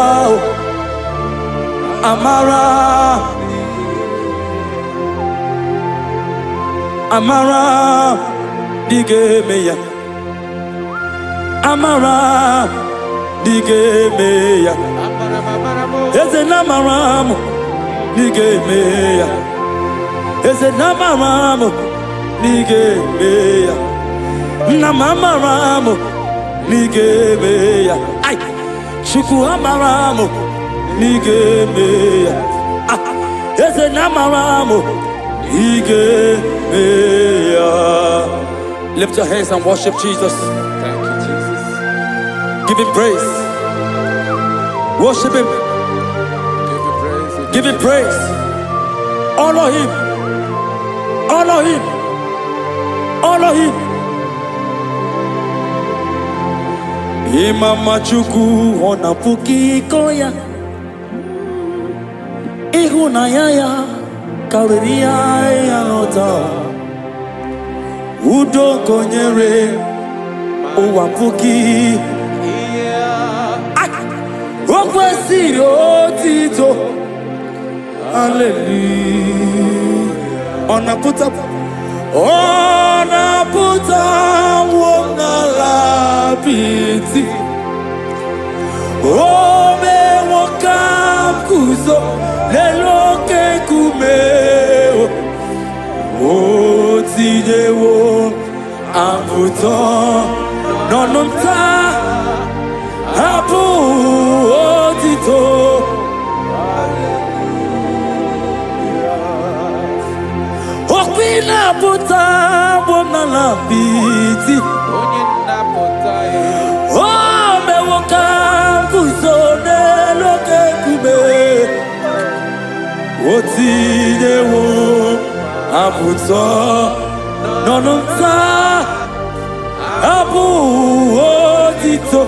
amara dị ga-eme ya amara dị ga-eme ya eze na amara m dị ga-eme ya eze na amara m dị ga-eme ya nna m amara m dị ga-eme ya Chukwu amara m dị ga-eme ya eze na amara m dị ga-eme ya. Lift your hands and worship Jesus. Thank you, Jesus. Give him praise. Worship him. Give you praise. Give him praise. Honor him. Honor him. Honor him. Imama Chukwu ona puki koya. Ihunanya ya kariria ya nota. Udo konyere ụwa puki. O kwesịrị otito. Hallelujah. Ọ na-apụta nwụọ n'ala apịtị. O mewo ka m guzo n'elu oke nkume. O tinyewo abụtọ n'ọnụ nta. Abụ otito. Okwi na-apụta bụ n'ala apịtị. O mewo ka m guzo n'elu oke nkume. O tinyewo abụtọ n'ọnụ nta. Abụ otito.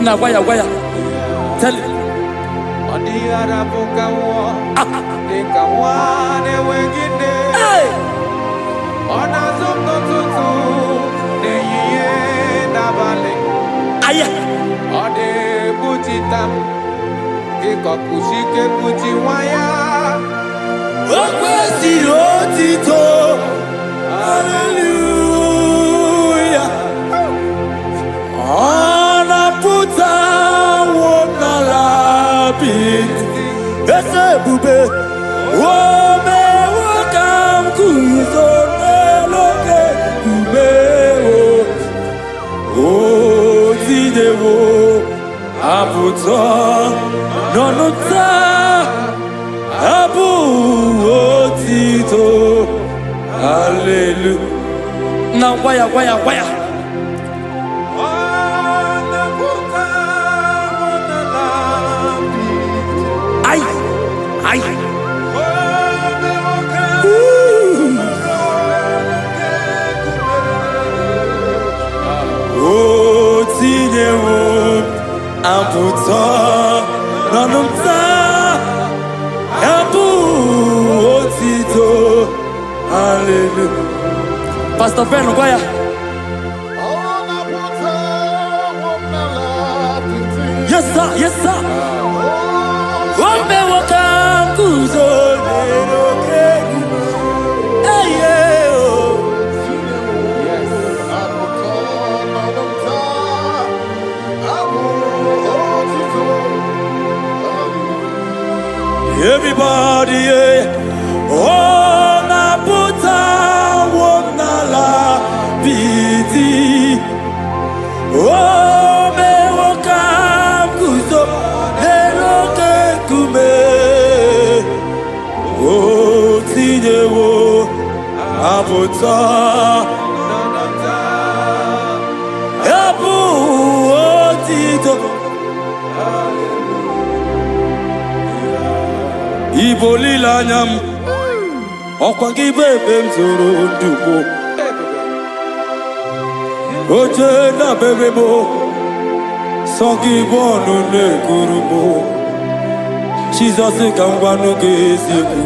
Na waya tell it. Hey! Aya! O kwesịrị otito. Hallelujah. Ọ na-apụta nwụọ n'ala apịtị. Eze ebube. O mewo ka m guzo n'elu oke nkume. O tinyewo abụtọ n'ọnụ nta. Abụ otito. Hallelujah. Na waya. Ay. O tinyewo abụtọ n'ọnụ nta. Abụ otito. Hallelujah. Pastor Ben, waya. Yes, sir. Ombe wakam kuzo nero kegu. Hey, everybody, oh, na puta wona la biti. Oh, me wakam kuzo nero kekume. Oh, tinyewo abuta. Abu otito. Igbo lilanyam ọkwa gị bụ ebe m zoro ndụ m oche na-abebe m sọ gị bụ ọnụ na-ekuru m Jizọs ka m gwanụ gị eziokwu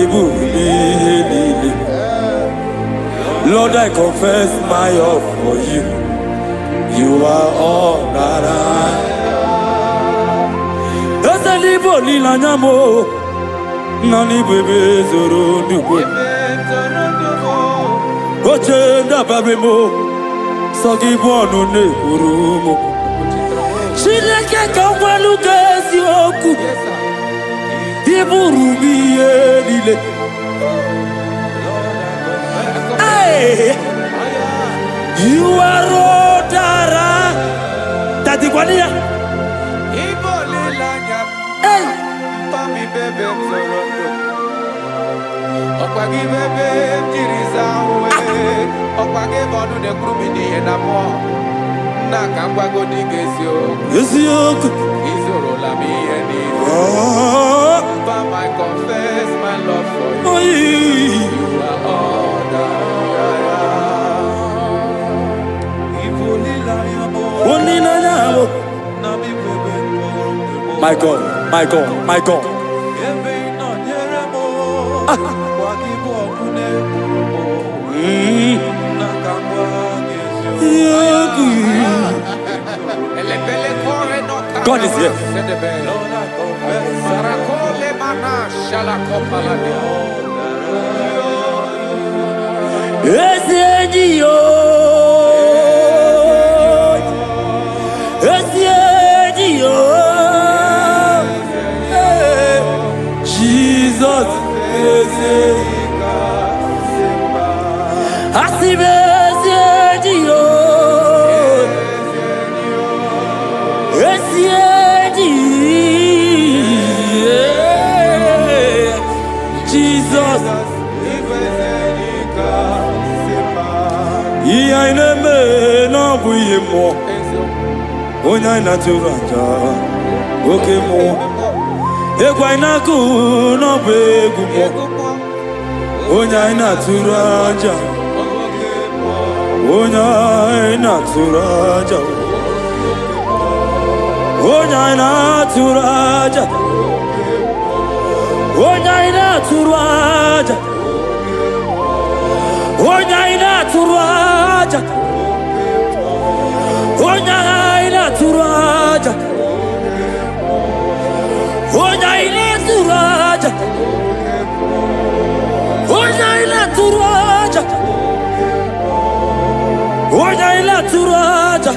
ịbụ ihe niile Lord, I confess my love for you. You are all that I am. Ese libo lila nyamo, nani bebe zoro nubo. Oche da babemo, sogi bono ne kurumo. Shileke kamwalu gezi oku, iburu miye lile. You are Rodara Tatikwania Igbo lilanya Hey Pami bebe mzorondo Okwagi bebe mjiriza uwe Okwagi bonu ne krumi ni enamo Naka mwago di Geziok Izoro la mi eni Pam I confess my love for you You are all that My God, my God, my God. God is here. Jesus Onya na turaja oke mo egwa ina ku no begu mo Onya ina turaja Onya ina turaja Onya ina turaja Onya ina turaja Onya ina turaja Onya ina turaja Onya ina turaja Onya ina turaja Onya ina turaja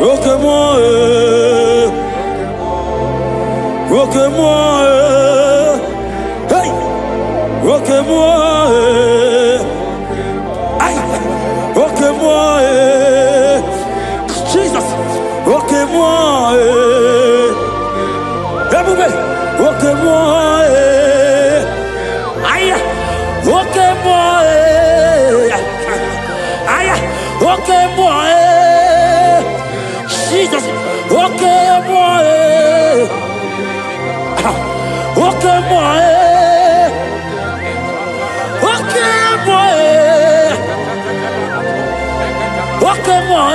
Roke mo Hey Roke mo Jesus, okay moi, everybody, okay moi, aïe, okay moi, aïe, okay moi, Jesus, okay moi, okay moi, okay moi. Come on,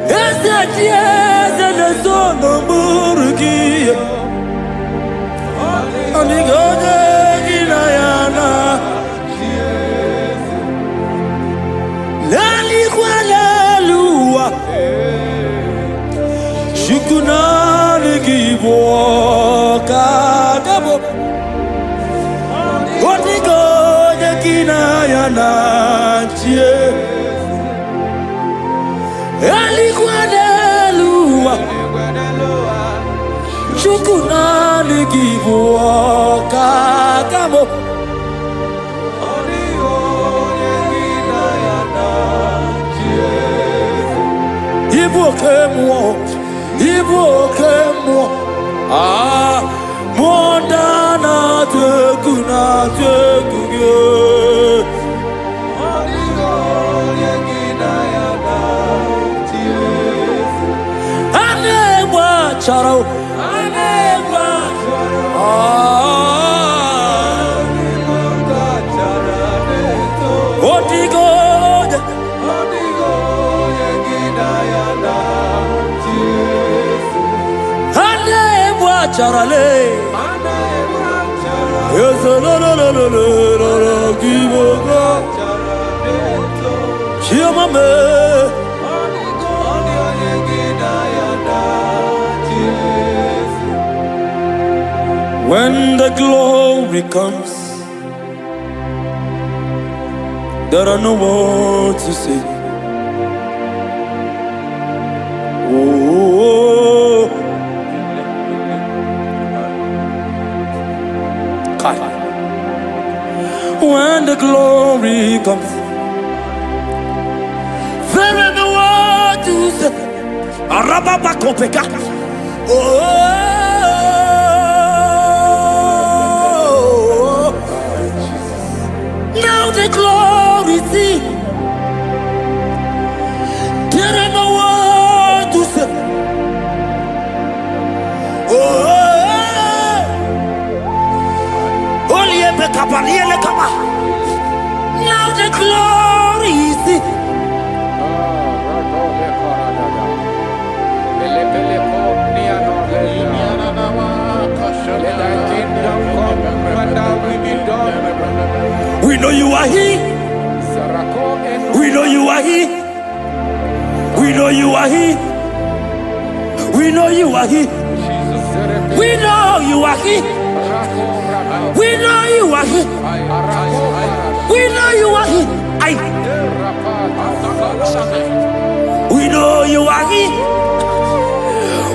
Ese chiese ne sono burgi. Anigode ginayana. Lali kwalelua. Shukunani gibo kagabo. Anigode ginayana chie. Lali kwalelua. Shukunani gibo kagabo. Igbo kemo, ah, mondana teguna teguge. Anegwa charo, Charale, yes, no, Giboga, Chiamame. When the glory comes, there are no words to say. Oh. When the glory comes, there is no word to say. Arababa kopeka. Oh, now the glory see. There is no word to say. Oh. Now the glory is it. We know you are here. We know you are here. We know you are here. We know you are here. We know you are here. We know you are here. We know you are here. We know you are here.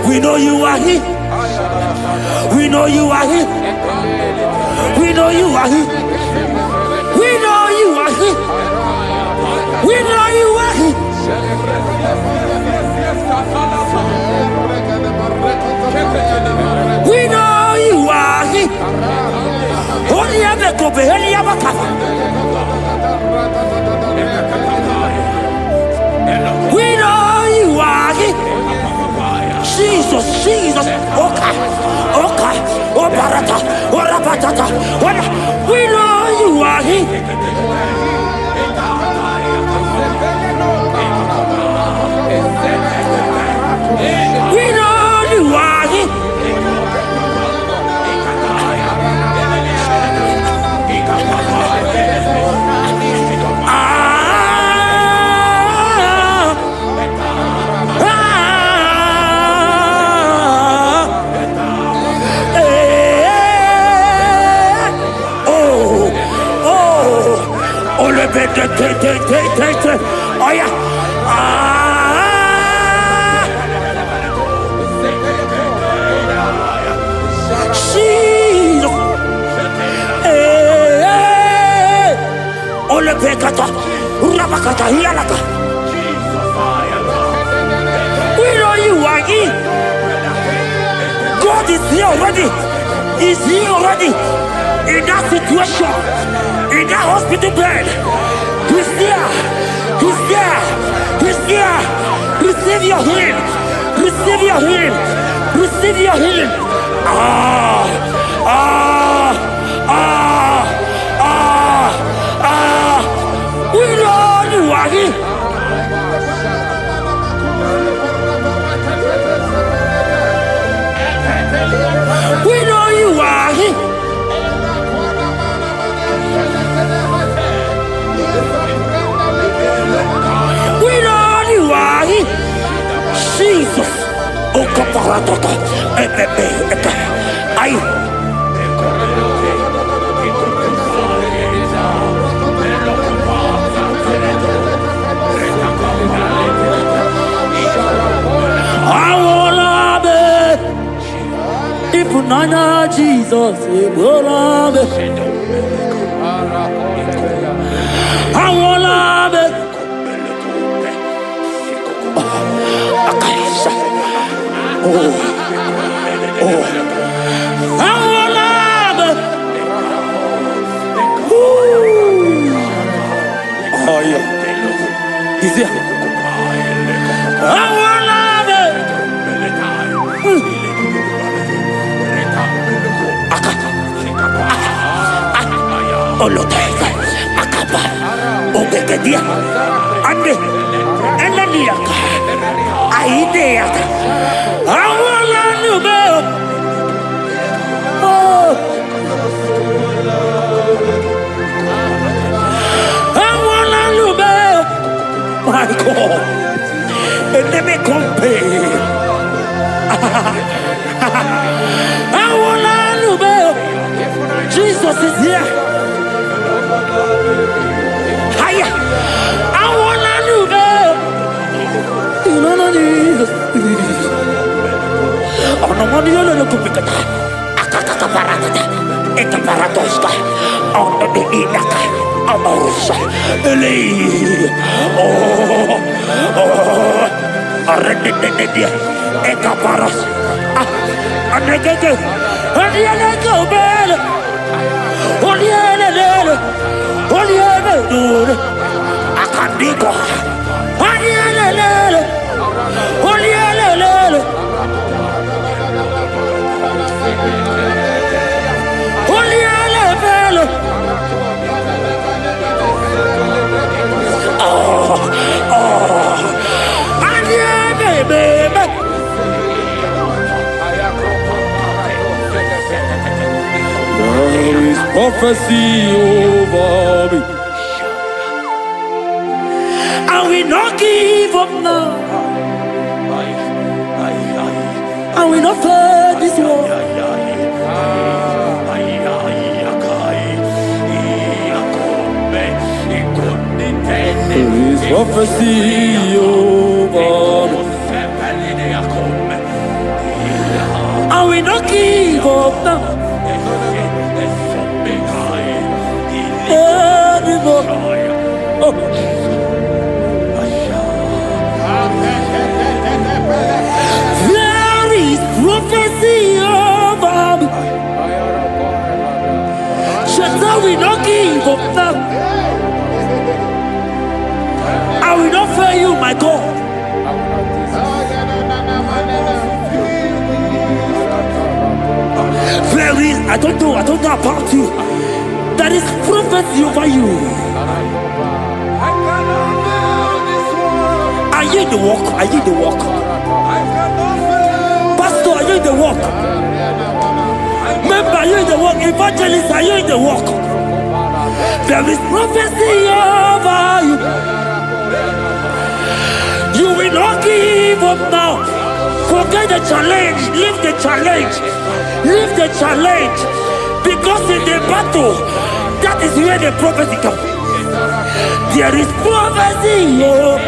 We know you are here. We know you are here. We know you are here. We know you are here. We know you are here. We know you are here. Only ever go be only ever cover. We know you are here. Jesus, Jesus, okay, okay, oh barata, oh rapatata, we know you are here. We know you are here. Oh yeah. Ole pekata, urabakata, hialaka. We know you are here. God is here already. He's here already. In that situation, in that hospital bed, He's there. He's there. He's there. Receive your healing. Receive your healing. Receive your healing. We know you are here. We know you are here. We know you are here. Jesus. Oh, kaparatata. Ay. Nana Jesus, I wanna be. Oh, I wanna be. Oh yeah, he's here. I wanna be. Olotega, Akaba, Ogedia, Ande, Enaniaka, Aideaka. I wanna know. Oh, I wanna know. My God, and let me compare. I wanna know. Jesus is here. Hiya! I wanna know. You know, no Jesus. Oh no, no, no, no, no, Akaka parata, eka paratoska. Oh no, the inaka. Oh no, Eli. Oh, arende, eka paras. Anegege, anegege, bel. Oliele, oliele, akandiko. Oliele, oliele, oliele, oliele, baby. There is prophecy over me. I will not give up now. I will not fear this war. There is prophecy over me. I will not give up now. Oh. There is prophecy over me. Shall we not give up now? I will not fail you, my God. There is, I don't know about you. There is prophecy over you. Are you in the walk? Are you in the walk? Pastor, are you in the walk? Member, are you in the walk? Evangelist, are you in the walk? There is prophecy over you. You will not give up now. Forget the challenge. Leave the challenge. Leave the challenge. Because in the battle, that is where the prophecy comes. There is prophecy. Oh.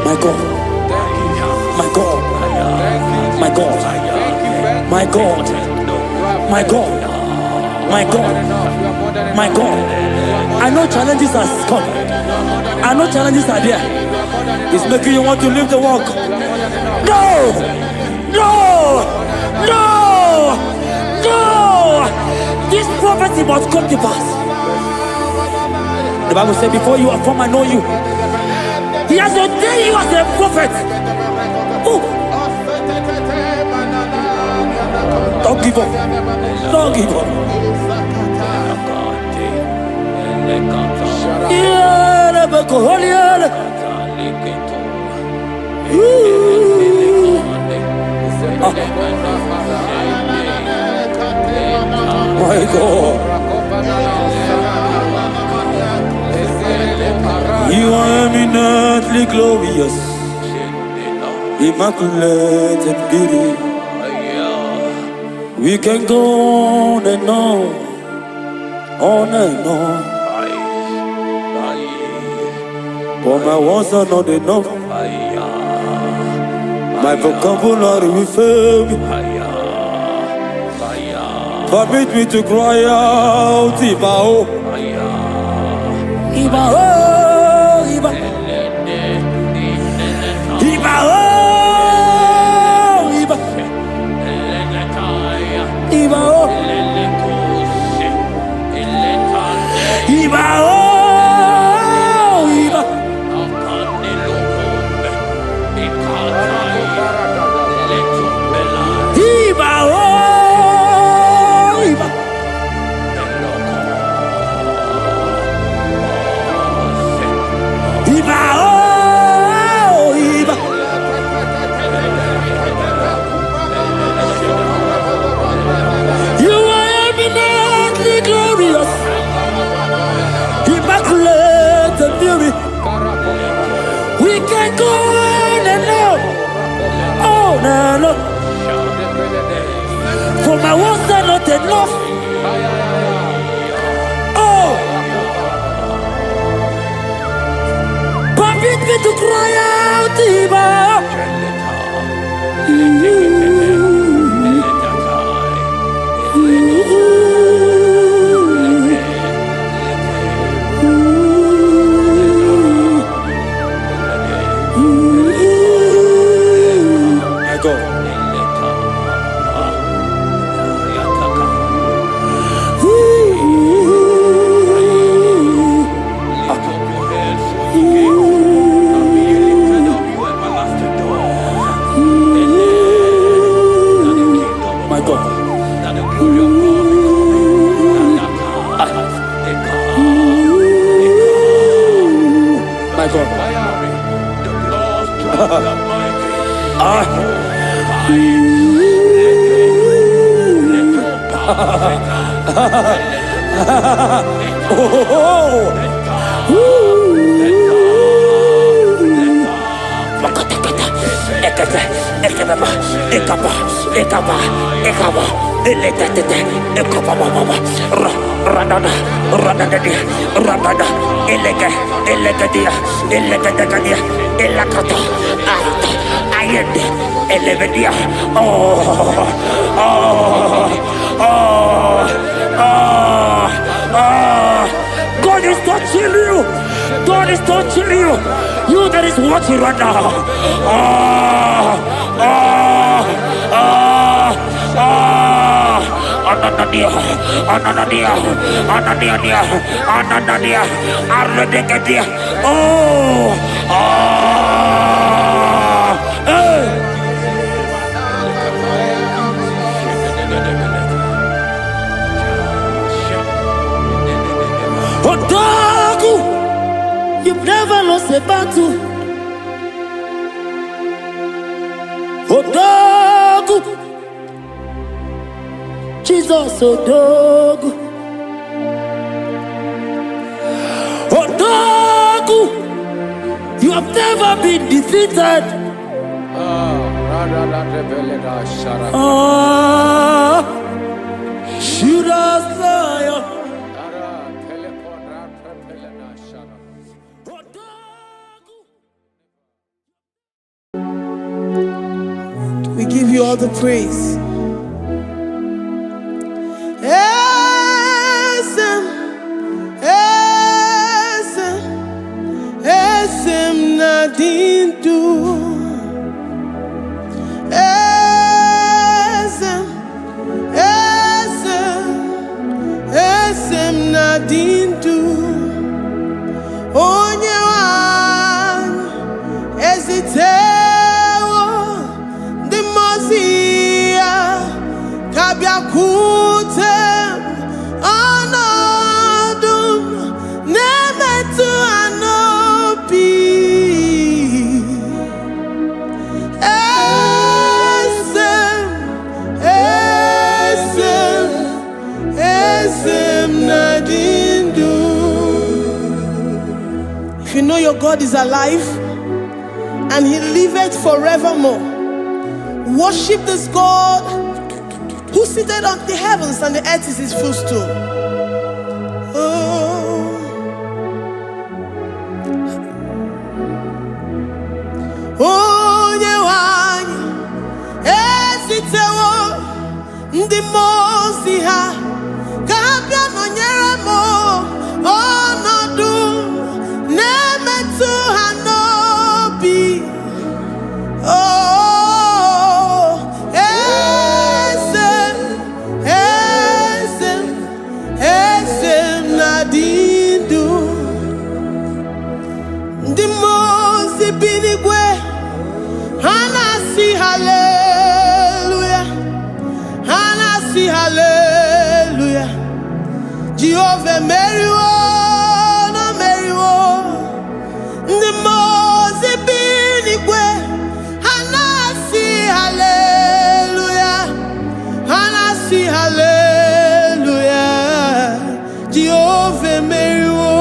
My God. My God, my God, my God, my God. I know challenges are coming. I know challenges are there. It's making you want to leave the walk. No! No! No! No! This prophecy must come to pass. The Bible said, before you are formed, I know you. He has ordained you as a prophet. Oh. Don't give up. Don't give up. My God. You are eminently glorious, immaculate in beauty. We can go on and on and on. But my words are not enough. My vocabulary will fail me. Permit me to cry out, Ibao. Ibao, Ibao. Ibao, Ibao. Ibao. Ibao. We can go on and on. Oh, no, no. For my words are not enough. Oh. Permit me to cry out, Iba. God is touching you. God is touching you. You that is watching right now. Anania, Odagu, you've never lost a battle. Odagu, Jesus Odagu. Odagu, you have never been defeated. Judas Lion. We give you all the praise. dindu. Esem na dindu. Onye wan ezitewo di mozia kabia kutem anadum nemetu anopi. Esem na dindu. If you know your God is alive and he liveth forevermore, worship this God who seated on the heavens and the earth is his footstool. Onye wanyi esitewo ndi mozi ha kabia nonyere mo onodu nemetu hanobi. Oh, esem na dindu. Ndi mozi binigwe hanasi hallelujah, hanasi hallelujah. Jehovah meriwo no meriwo. Ndi mozi binigwe hanasi hallelujah, hanasi hallelujah. Jehovah meriwo.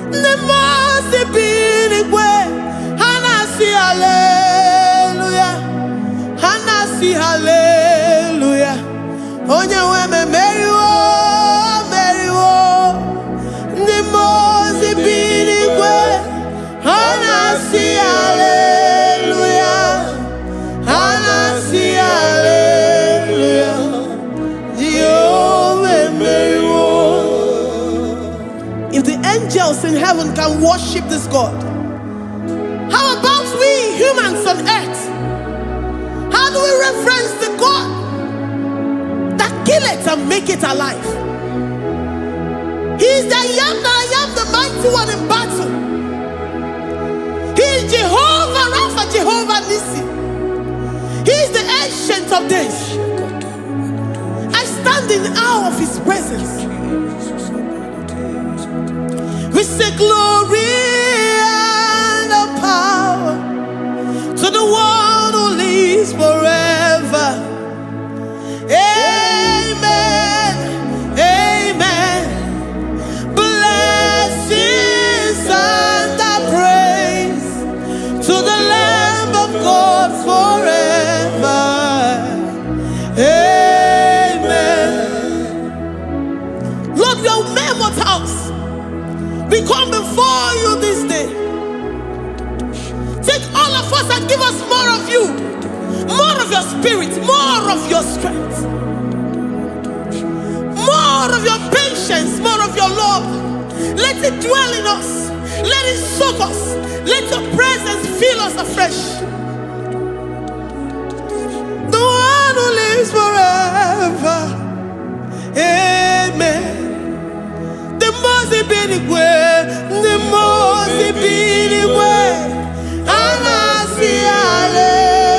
Ndi mozi binigwe hanasi hallelujah, hanasi hallelujah. Onye weme meriwo, meriwo. Ndi mozi binigwe hanasi hallelujah, hanasi hallelujah. Jehovah meriwo. If the angels in heaven can worship this God, how about we humans on earth? How do we reference the God that kill it and make it alive? He is the I am, the mighty one in battle. He is Jehovah Rapha, Jehovah Nissi. He is the ancient of days. I stand in awe of his presence. We say glory and power to the one who lives forever. Amen, amen. Blessings and praise to the Lamb of God forever. Amen. Lord, we are mere mortals. We come before you this day. Take all of us and give us more of you, more of your spirit, more of your strength, more of your patience, more of your love. Let it dwell in us. Let it soak us. Let your presence fill us afresh. The one who lives forever. Amen. The Mozi binigwe, the Mozi binigwe. Hanasi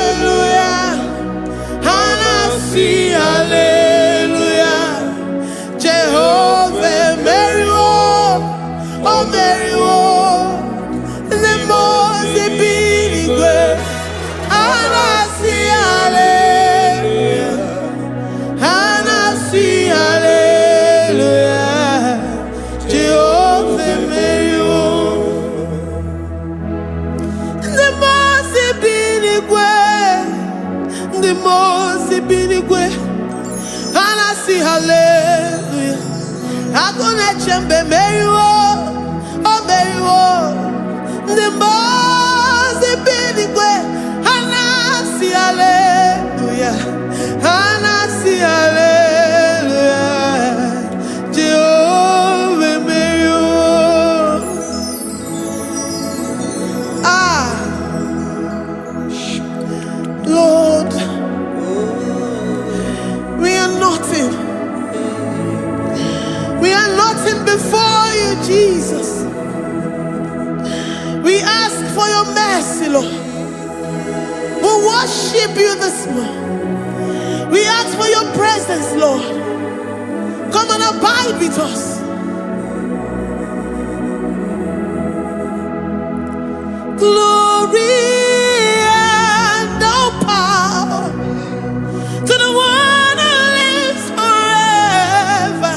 hallelujah, hanasi hallelujah. Jehovah meriwo, oh meriwo. The Mozi binigwe, hanasi hallelujah, hanasi hallelujah. Jehovah meriwo. The Mozi binigwe, the Mozi binigwe. Hanasi hallelujah. Agone chembe meriwo, oh meriwo. The Mozi binigwe. Hanasi hallelujah, hanasi hallelujah. Jehovah meriwo. Lord. We worship you this morning. We ask for your presence, Lord. Come and abide with us. Glory and all power to the one who lives forever.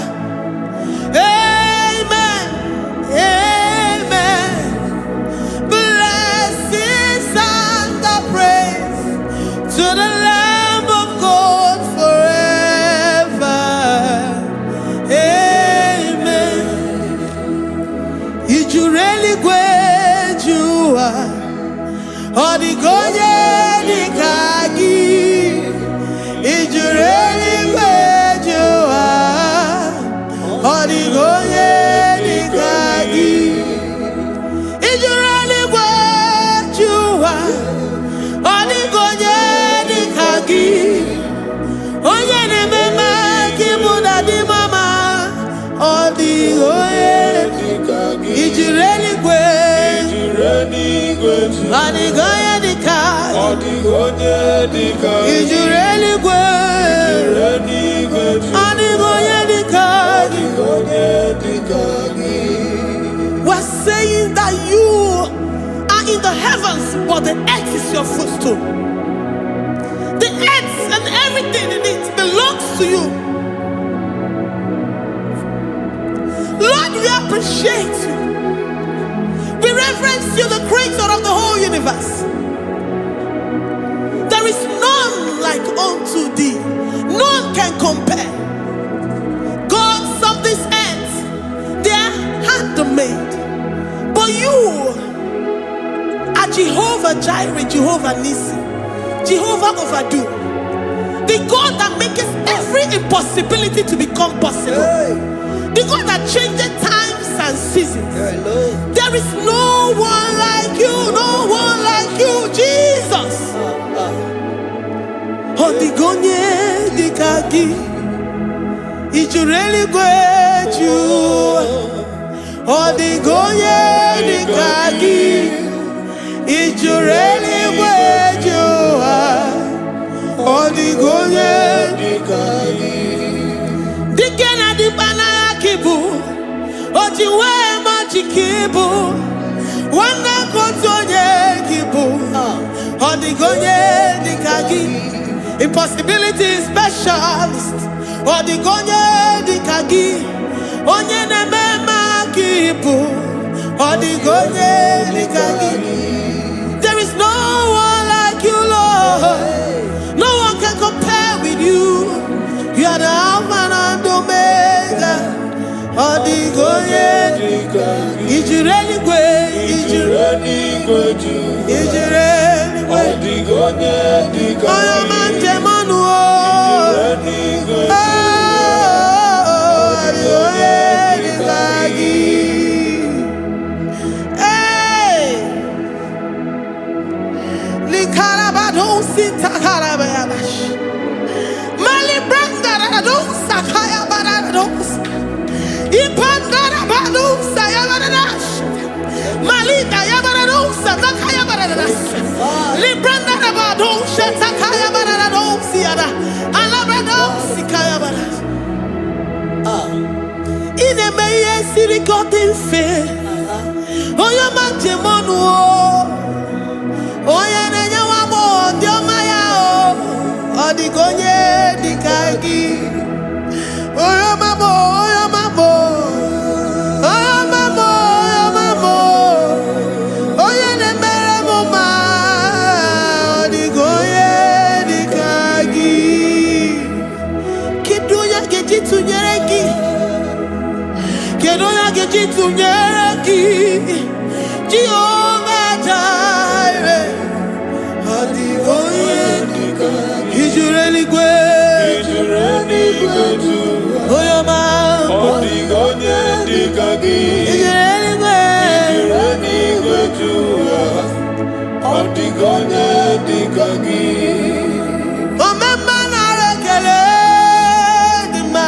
Amen. Amen. Blessings and the praise to the Lamb of God forever. Amen. Did you really go? Odigonye dikagi, ijureli kwejuwa. Odigonye dikagi, ijureli kwejuwa. Odigonye dikagi, onye nemema kibuda di mama. Odigonye dikagi, ijureli kwejuwa. Odigonye dikagi, odigonye dikagi, ijureli kwejuwa. Odigonye dikagi, odigonye dikagi. We're saying that you are in the heavens, but the earth is your footstool. The earth and everything in it belongs to you. Lord, we appreciate you. We reverence you, the creator of the whole universe. There is none like unto thee. None can compare. Gods of this earth, they are handmade. But you are Jehovah Jireh, Jehovah Nissi, Jehovah Overdo. The God that makes every impossibility to become possible. The God that changes times and seasons. There is no one like you, no one like you, Jesus. Odigonye dikagi, ijureli kwejuwa. Odigonye dikagi, ijureli kwejuwa. Odigonye dikagi. Dikena dibana kibu, ojiwe majikibu. Wana kotonye kibu, odigonye dikagi. Impossibility specialist, odigonye dikagi. Onye nemema kibu, odigonye dikagi. There is no one like you, Lord. No one can compare with you. You are the Alpha and Omega. Odigonye dikagi. Ijureli kwe, ijureli kwe, ijureli kwe. Odigonye dikagi. Oyo manje manu o. Ijureli kwe. Odigonye dikagi. Hey, likarabado sitakarabayabash. Mali branda radosa kaya baradosa. Ipandara badosa yabaradosh. Malita yabaradosa nakaya baradosa. Libranda rabadosha takaya baradosa yada. Alabradosi kaya baradosa. Ine meye sirikotin fe. Oya majemonu o. Oya nenya wamo diomaya o. Odigonye dikagi. Oya mamo, oya mamo. Oya mamo, oya mamo. Oya nemere moma. Odigonye dikagi. Kidunya gejitu nyereki. Kidunya gejitu nyereki. Jehovah Jireh. Odigonye dikagi. Ijureli kwe. Ijureli kwe tu. Oyo ma. Odigonye dikagi. Ijureli kwe. Ijureli kwe tu. Odigonye dikagi. Omema na rekele dima.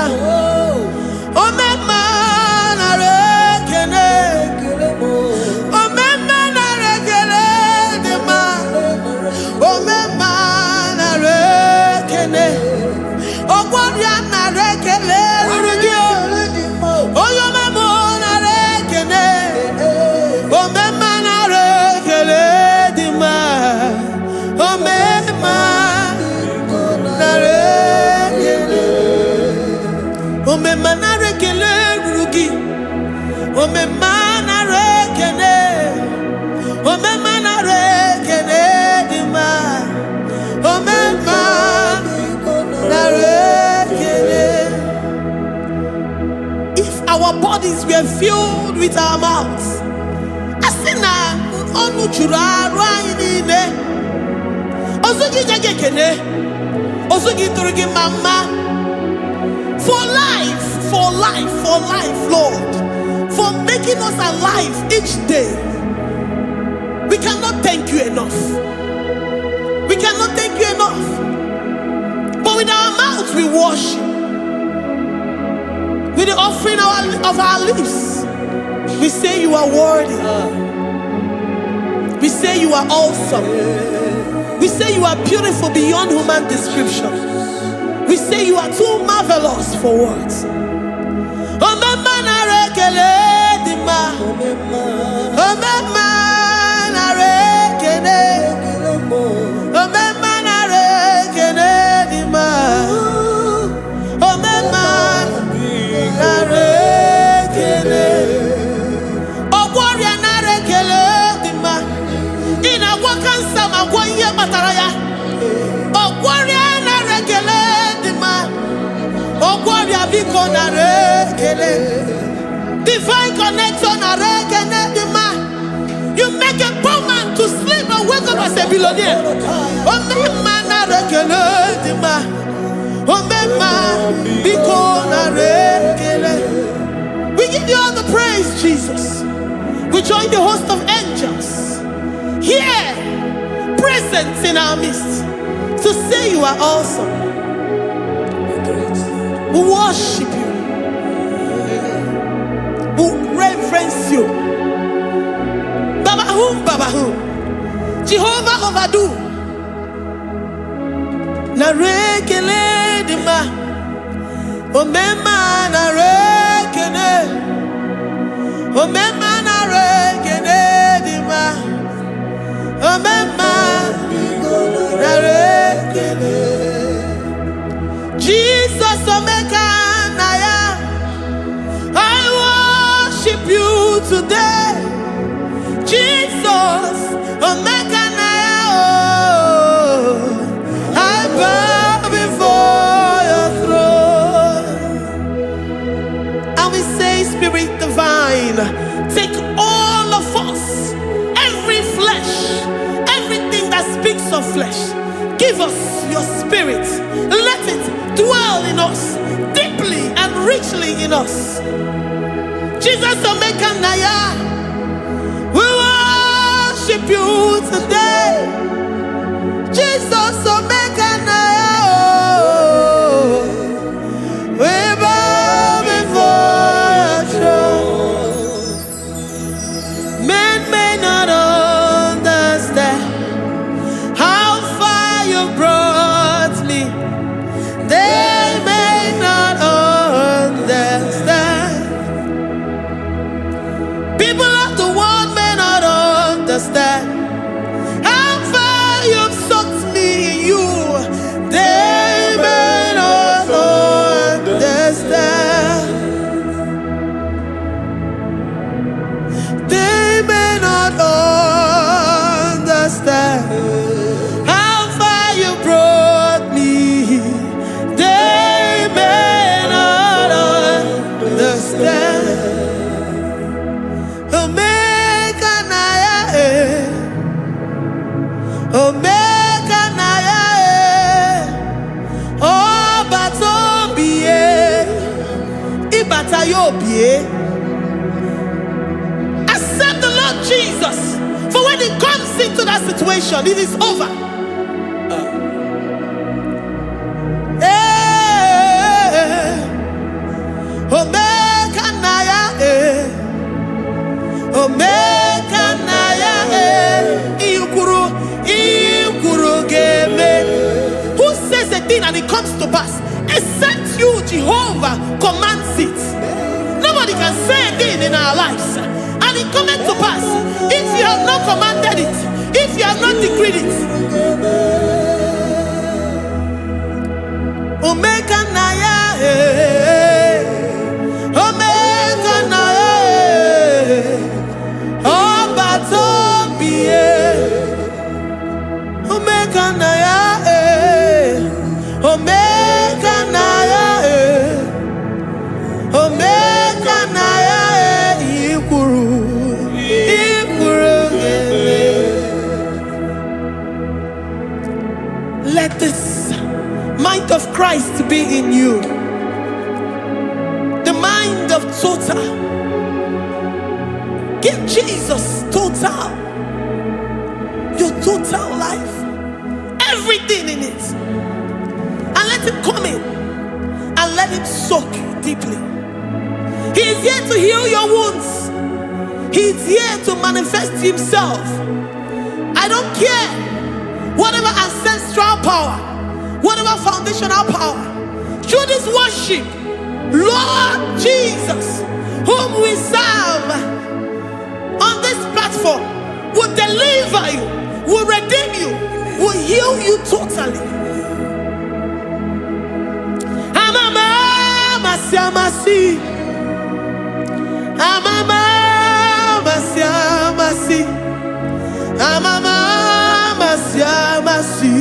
Omema na rekele. Omema na rekele dima. were filled with our mouths. Asina onu chura rainine. Osugi jagekene. Osugi turugi mama. For life, Lord. For making us alive each day. We cannot thank you enough. We cannot thank you enough. But with our mouths we worship. With the offering of our lips, we say you are worthy. We say you are awesome. We say you are beautiful beyond human description. We say you are too marvelous for words. Divine connection. You make a poor man to sleep and wake up as a billionaire. We give you all the praise, Jesus. We join the host of angels here, present in our midst, to say you are awesome. We worship you. We reverence you. Babahum. Jehovah overdo. Narekele dima. Omema narekele. Omema narekele dima. Omema narekele. Jesus omeka naya. I worship you today. Jesus, omeka naya. I bow before your throne. And we say, Spirit divine, take all of us, every flesh, everything that speaks of flesh. Give us your spirit. Let it dwell in us, deeply and richly in us. Jesus, omeka naya. We worship you today. Jesus, omeka naya. We bow before your throne. Men may not understand how far you brought me. They may not understand. People of the world may not understand how far you've sucked me in you. They may not understand. They may not understand how far you brought me. They may not understand. Omeka naya, omeka naya, obatobie, ibatayobie. Accept the Lord Jesus, for when He comes into that situation, it is over. Omeka naya, omeka naya, ikuru geme. Who says a thing and it comes to pass? Except you, Jehovah, commands it. Nobody can say a thing in our lives and it cometh to pass if you have not commanded it, if you have not decreed it. Omeka naya, omeka naya, obatobie, omeka naya, omeka naya, omeka naya. you. The mind of total. Give Jesus total. Your total life. Everything in it. And let him come in. And let him soak you deeply. He is here to heal your wounds. He is here to manifest himself. I don't care. Whatever ancestral power, whatever foundational power, through this worship, Lord Jesus, whom we serve on this platform, will deliver you, will redeem you, will heal you totally. Amama siamasi, amama siamasi, amama siamasi.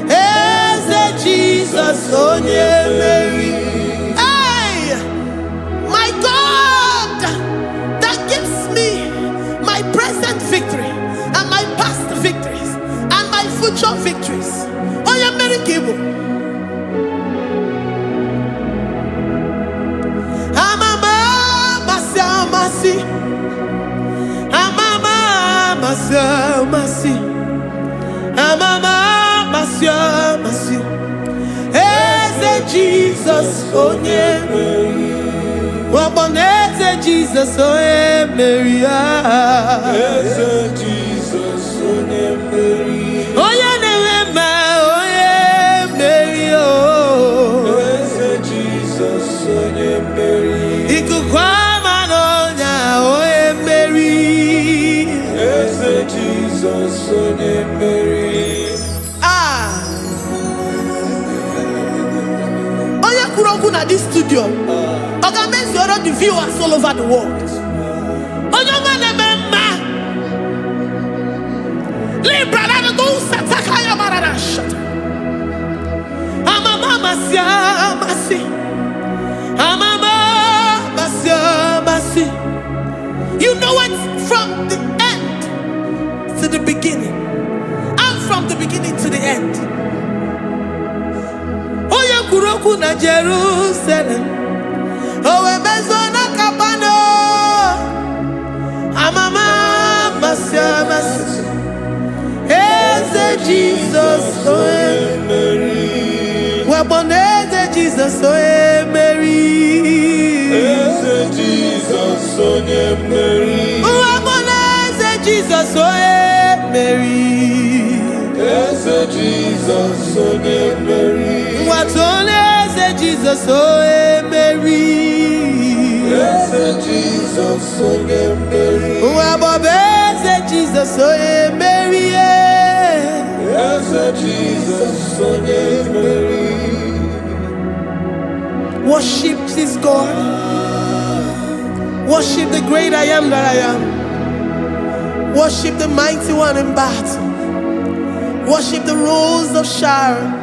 Eze Jesus onye Mary. Hey, my God, that gives me my present victory and my past victories and my future victories. Onye Mary Igbo. Amama masiamasi, amama masiamasi, amama masiamasi. Eze Jesus onye Mary. Waboneze Jesus onye Mary. Eze Jesus onye Mary. Onye na-eme onye Mary. Eze Jesus onye Mary. Ikuku ama n'ọnya onye Mary. Eze Jesus onye Mary. Onye kwuru okwu na this studio, ọ ga-emezuoro the viewers all over the world. Onye ọma na-eme mma. Libra na do sataka ya marara shata. Amama masi. Amama masi. You know it from the end to the beginning, and from the beginning to the end. Oye kuroku na Jerusalem, owe bezo na kapano. Amama masi. Eze Jesus oye Mary. Waboneze Jesus oye Mary. Eze Jesus onye Mary. Waboneze Jesus oye Mary. Eze Jesus onye Mary. Watoneze Jesus oye Mary. Eze Jesus onye Mary. Wabobeze Jesus oye Mary. Eze Jesus onye Mary. Worship this God. Worship the great I am that I am. Worship the mighty one in battle. Worship the rose of Sharon.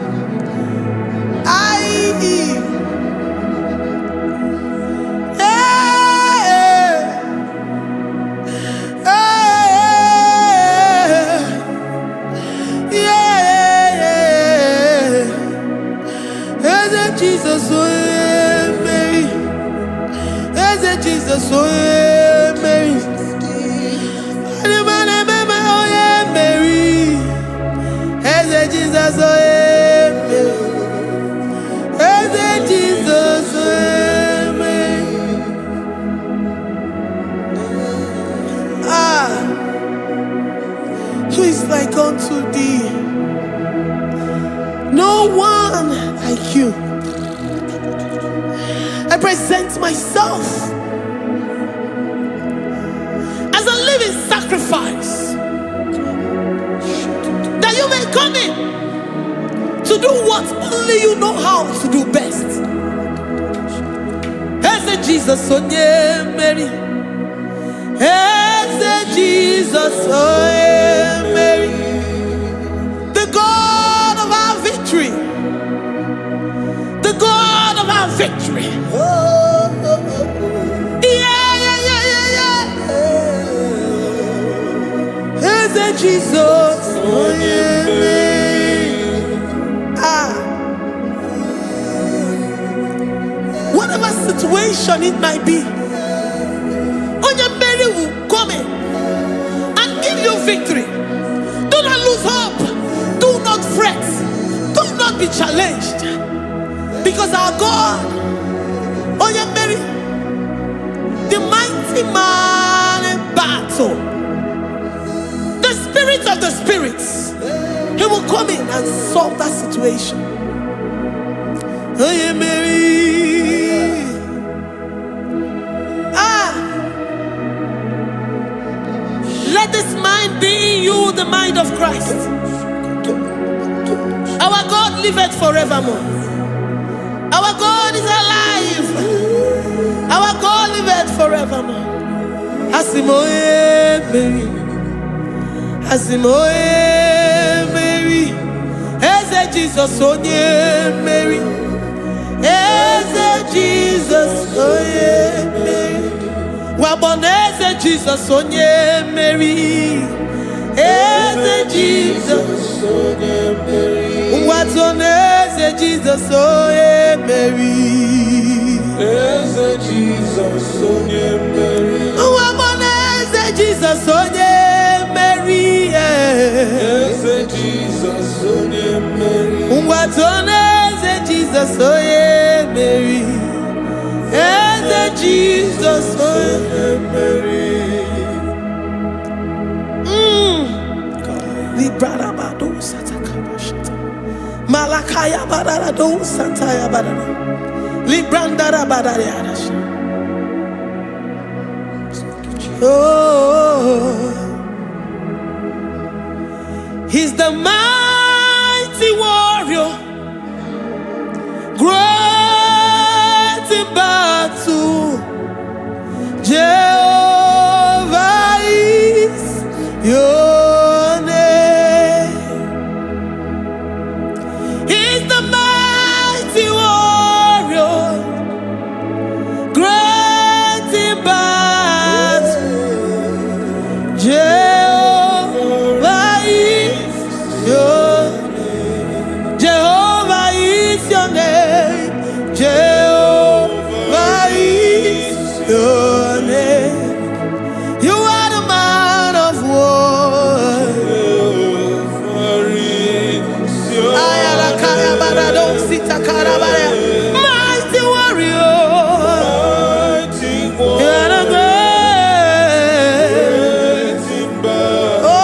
Jesus, oh Mary. Eze Jesus, oh Mary. Mary. Eze Jesus, oh Mary. Eze Jesus, oh Mary. Who is like unto thee? No one like you. I present myself as a living sacrifice, that you may come in to do what only you know how to do best. Eze Jesus onye Mary. Eze Jesus onye Mary. The God of our victory. The God of our victory. Eze Jesus onye Mary. situation it might be, Onyamere will come in and give you victory. Do not lose hope. Do not fret. Do not be challenged. Because our God, Onyamere, the mighty man in battle, the spirit of the spirits, he will come in and solve that situation. Onyamere. Let this mind be in you, the mind of Christ. Our God liveth forevermore. Our God is alive. Our God liveth forevermore. Asimoye Mary. Asimoye Mary. Eze Jesus onye Mary. Eze Jesus onye Mary. Waboneze Jesus onye Mary. Eze Jesus onye Mary. Watoneze Jesus onye Mary. Eze Jesus onye Mary. Waboneze Jesus onye Mary. Eze Jesus onye Mary. Watoneze Jesus onye Mary. Eze Jesus onye Mary. Librada bado satakaba shata. Malakaya badara do sataya badara. Librandara badara yadash. Oh, he's the mighty warrior, great in battle. Jehovah is your name. He's the mighty warrior, great in battle. Jehovah is your name. Jehovah is your name. Jehovah is your name. You are the man of war. Mighty warrior. You are the great. Oh,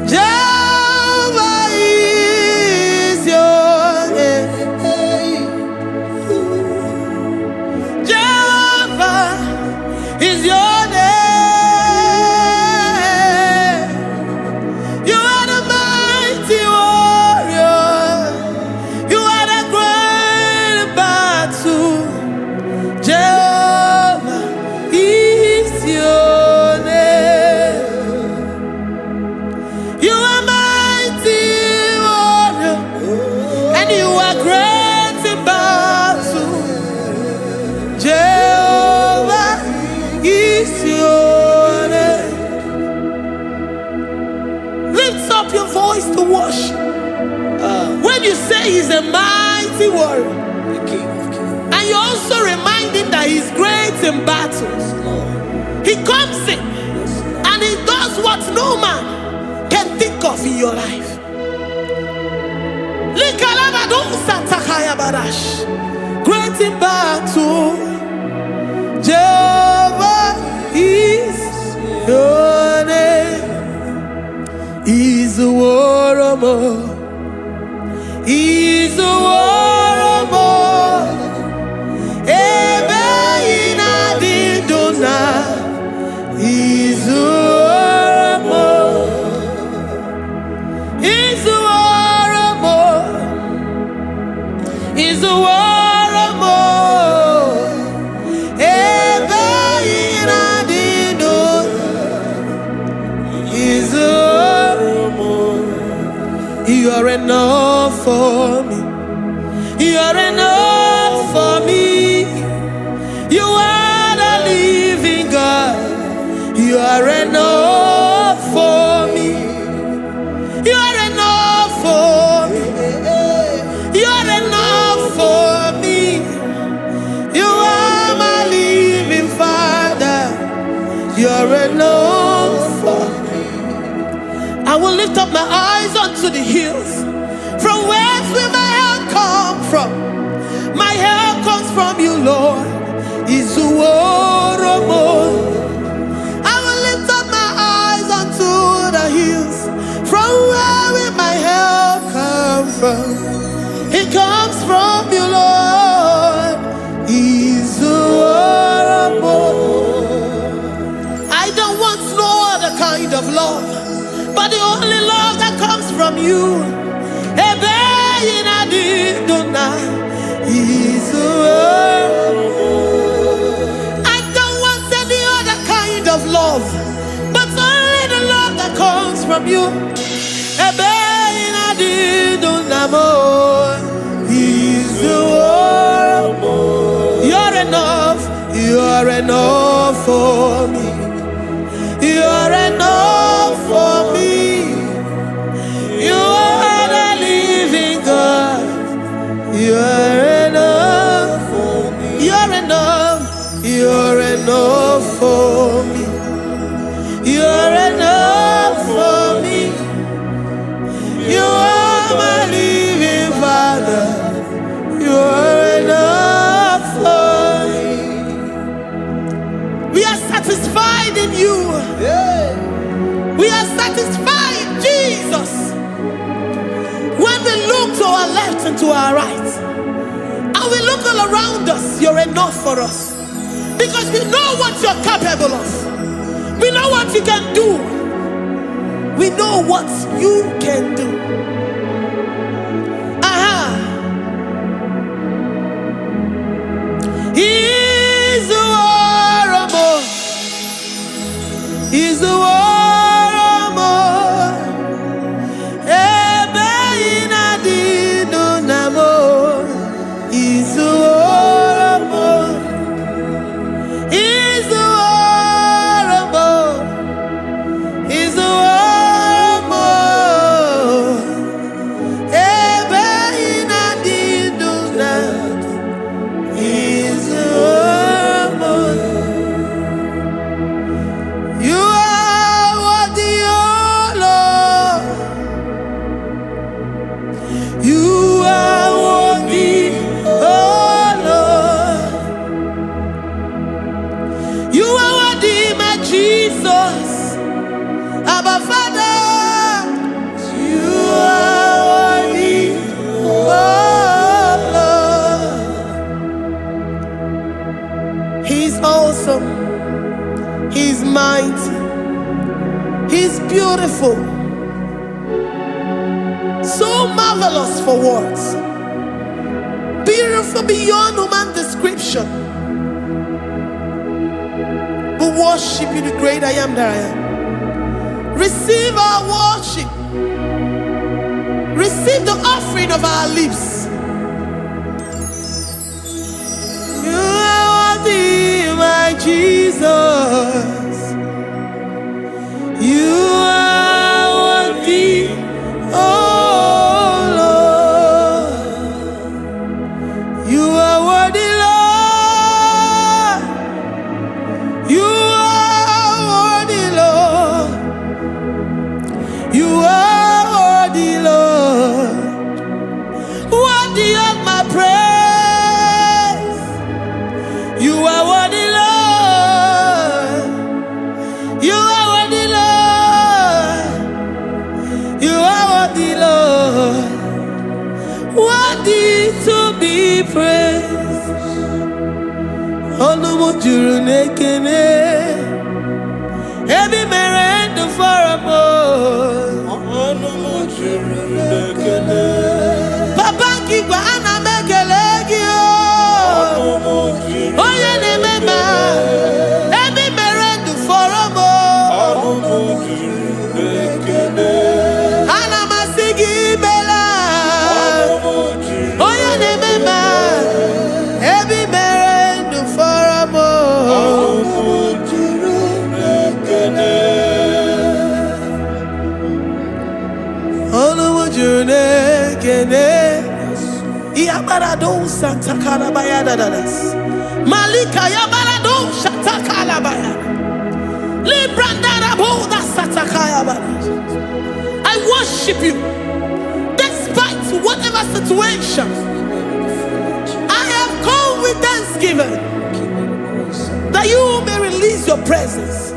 Jehovah is your name. Jehovah is your name. You are the mighty warrior. You are the great battle. Jehovah is your name. You are mighty warrior, and you are great in battle. Jehovah is your name. Lift up your voice to worship. When you say he's a mighty warrior, and you also remind him that he's great in battles, he comes in and he does what no man can think of in your life. Great in battle, Jehovah is your name. He's a warrior. He's a warrior. Ebe ina didona. He's a warrior. He's a warrior. He's a warrior. Ebe ina didona. He's a warrior. You are enough for me. You are enough for me. You are the living God. You are enough for me. You up my eyes unto the hills. From whence will my help come from? My help comes from you, Lord. I will lift up my eyes unto the hills. From where will my help come from? It comes from you, Lord. I don't want no other kind of love, but the only love that comes from you. I don't want any other kind of love, but only the love that comes from you. You're enough, you're enough for me. You're enough for me. You are the living God. You're enough for me. You're enough. You're enough for me. You're enough for me. You are my living Father. You're enough for me. We are satisfied in you. We are satisfied, Jesus. When we look to our left and to our right, and we look all around us, you're enough for us. Because we know what you're capable of. We know what you can do. We know what you can do. He's the war. He's the war. He's mighty. He's beautiful. So marvelous for words. Beautiful beyond human description. We worship you, the great I am that I am. Receive our worship. Receive the offering of our lips. You are worthy, my Jesus. You are worthy, oh Lord. You are worthy, Lord. You are worthy, Lord. You are worthy, Lord. Worthy of my praise. You are worthy, Lord. You are worthy, Lord. You are worthy, Lord. Worthy to be praised. Onumu juru nekene. Ebi merendo for a more. Onumu juru nekene. Papa kigwa ana mekelegi o. Onumu juru. Oye ne mema. Ebi merendo for a more. Onumu juru nekene. Ana masigi bela. Onumu juru. Oye ne mema. Ebi merendo for a more. Onumu juru nekene. Onumu juru nekene. Yabarado Santa Calabayada das Malika Yabarado Shata Calabaya I worship you despite whatever situation. I have come with thanksgiving that you may release your presence.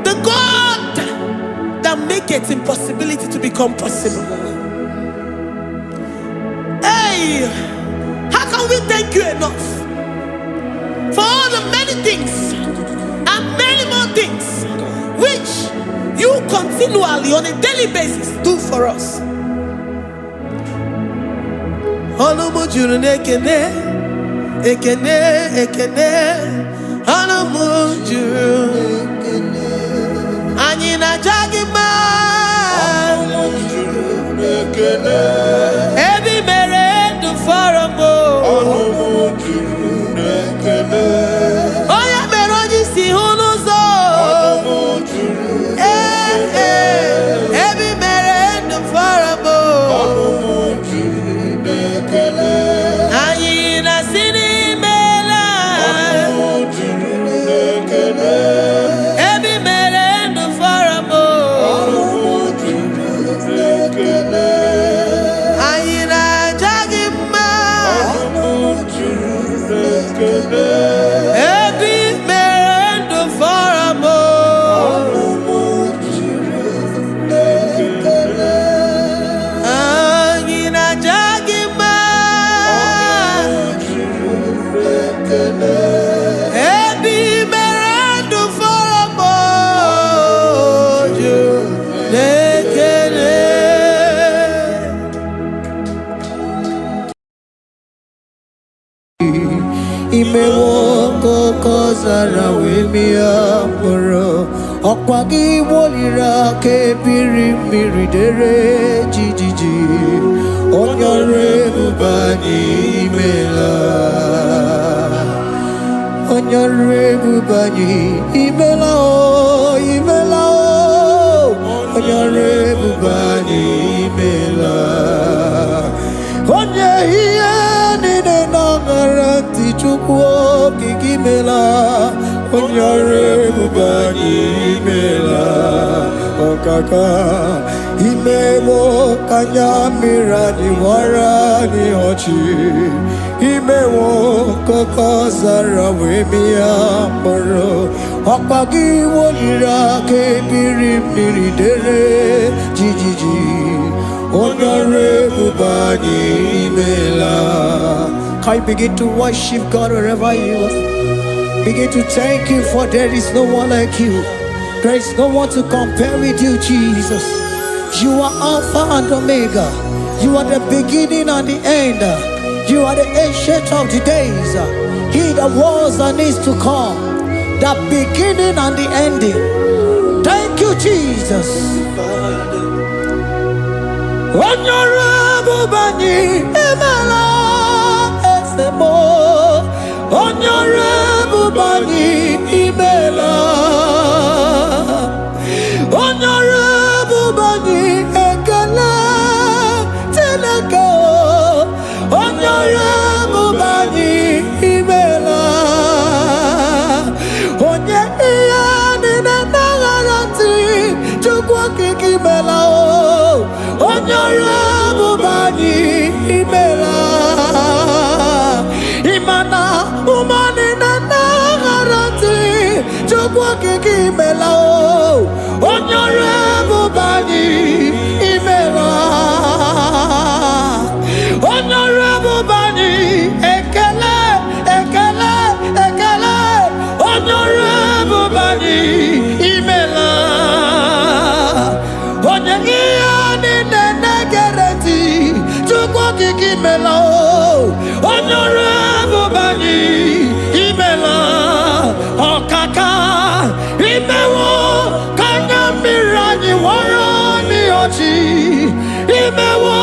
The God that maketh impossibility to become possible. Hey, how can we thank you enough for all the many things and many more things which you continually on a daily basis do for us? Ekene anamujuru anyị na-aja ma ebi mere ndụ fọrọ m onye mere onye isi hụ n'ụzọ ebi mere ndụ fọrọ m anyị na-asị Zara wemia poro okwa gi wolira ke biri miri dere jijiji onyore bubani imela onyore bubani imela o onyore bubani imela onye hiye ni na garanti chukwu kikimela onyore bubani imela okaka imewo kanyamira ni wara ni hochi imewo koko zara wemia moro okpagi wolira ke biri miri dere jijiji onyore bubani imela. Can you begin to worship God wherever you are? Begin to thank Him, for there is no one like you. There is no one to compare with you, Jesus. You are Alpha and Omega. You are the beginning and the end. You are the ancient of the days. He that was and is to come. The beginning and the ending. Thank you, Jesus. Honorable Bani Emala. Honorable Bani Imela imela onyore bubani imela okaka imewo kanya mirani warani ochi imewo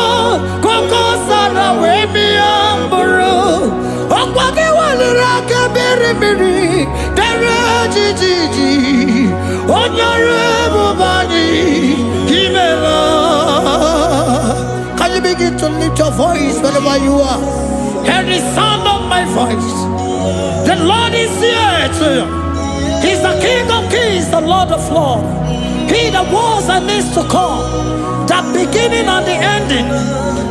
koko sara wemi amburu okwage walira kebiri miri dere jijiji onyore bubani imela. Can you begin to lift your voice wherever you are? Hear the sound of my voice. The Lord is here to you. He's the King of Kings, the Lord of Lords. He that was and is to come, the beginning and the ending,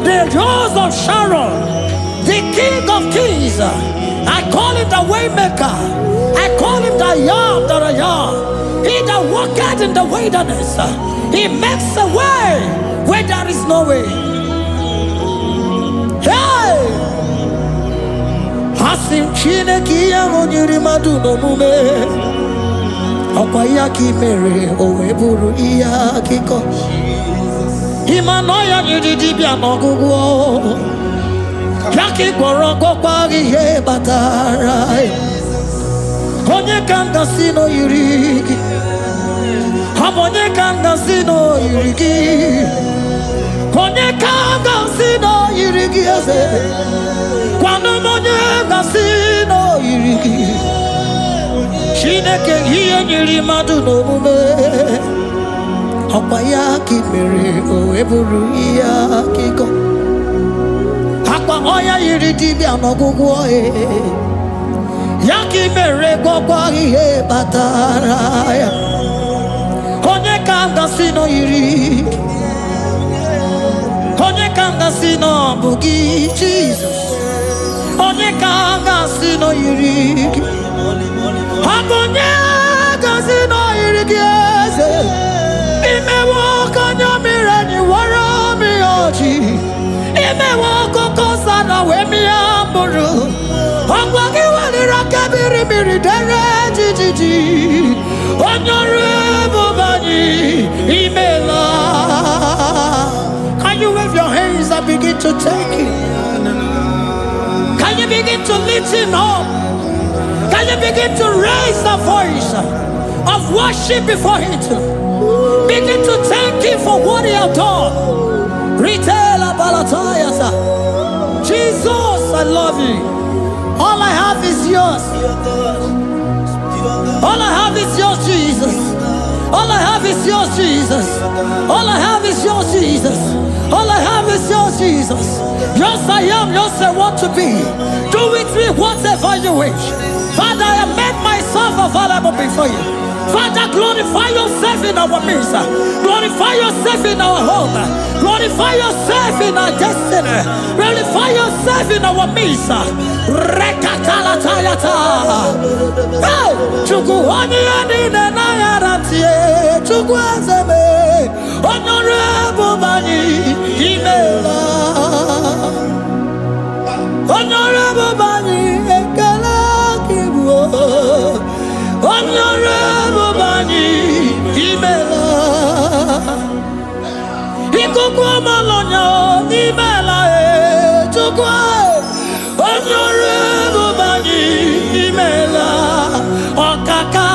the rose of Sharon, the King of Kings. I call him the Waymaker. I call him the Yam that I am. He that walketh in the wilderness, he makes a way where there is no way. Hey! Asim Chineke ya onyiri madu no mume. Okwa ya ki mere o eburu iya kiko. Imano ya nyiri dibia no gugu. Ya ki gboro gogba ihe batara. Onye kanga sino yiri. Onye kanga sino yiri. Onye kanga sino yiri eze. Kwano monye gasino yiriki Chineke hiye nyiri madu no mume Okwa ya ki mere o eburu iya kiko Akwa oya yiri dibia no gugu oye Ya ki mere gogwa ihe batara ya Onye kanga sino yiriki Onye kanga sino bugi Jesus Onye kanga sino yiriki Agonye sino yiriki eze Imewo kanya mirani wara mi oji Imewo koko sana we mi amburu Ogwagi walira kebiri miri dere jijiji Onyore bubani imela. Can you wave your hands and begin to take it? Can you begin to lift him up? Can you begin to raise the voice of worship before him? Begin to thank him for what he has done. Retailer Balatayasa. Jesus, I love you. All I have is yours. All I have is yours, Jesus. All I have is yours, Jesus. All I have is yours, Jesus. All I have is yours, Jesus. Yours I am, yours I want to be. Do with me whatever you wish. Father, I have made myself available before you. Father, glorify yourself in our midst. Glorify yourself in our home. Glorify yourself in our destiny. Glorify yourself in our midst. Rekatalatayata. Hey! Chukwani anine na yarantie. Chukwazeme. Honorable Bani Imela. Honorable Bani Ekala Kibu. Honorable Bani Imela. Ikukwa Malonya Imela Chukwa. Honorable Bani Imela. Okaka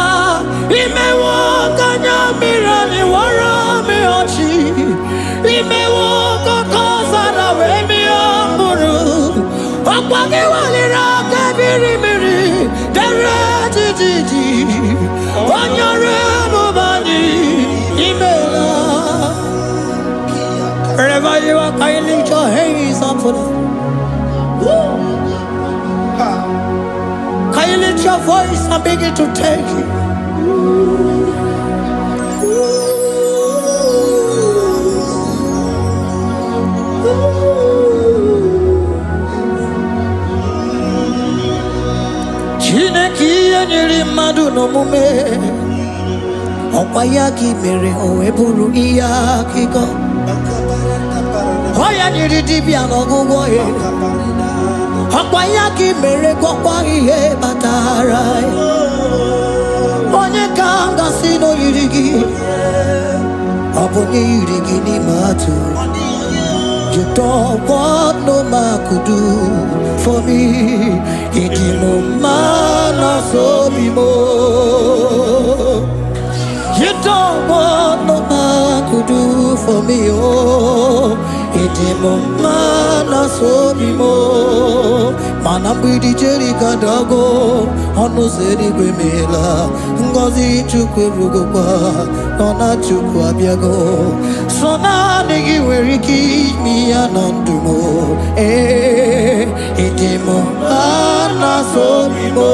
Imewo Kanya Mirani Wara Meochi. Imewo Kokosa na Wemi Amburu. Okwage walira kebiri miri dere jijiji Onyore bubani imela. Wherever you are, can you lift your hands up for them? Can you lift your voice and begin to take it? Chineke nyiri madu no mume Okwa ya ki mere o eburu iya kiko Oya nyiri dibia no gugu ye Okwa ya ki mere gogwa ihe batara Onye kanga sino yirigi Obonye yirigi ni matu You don't what no man could do for me. Idimo mana so bimo. You don't what no man could do for me, oh. Idimo mana so bimo. Mana bidi jeri kadago, onu zeri gwemela. Ngozi chukwe rugokwa, nona chukwa biago. Sona negi weriki mi anandumo. Idimo mana so bimo.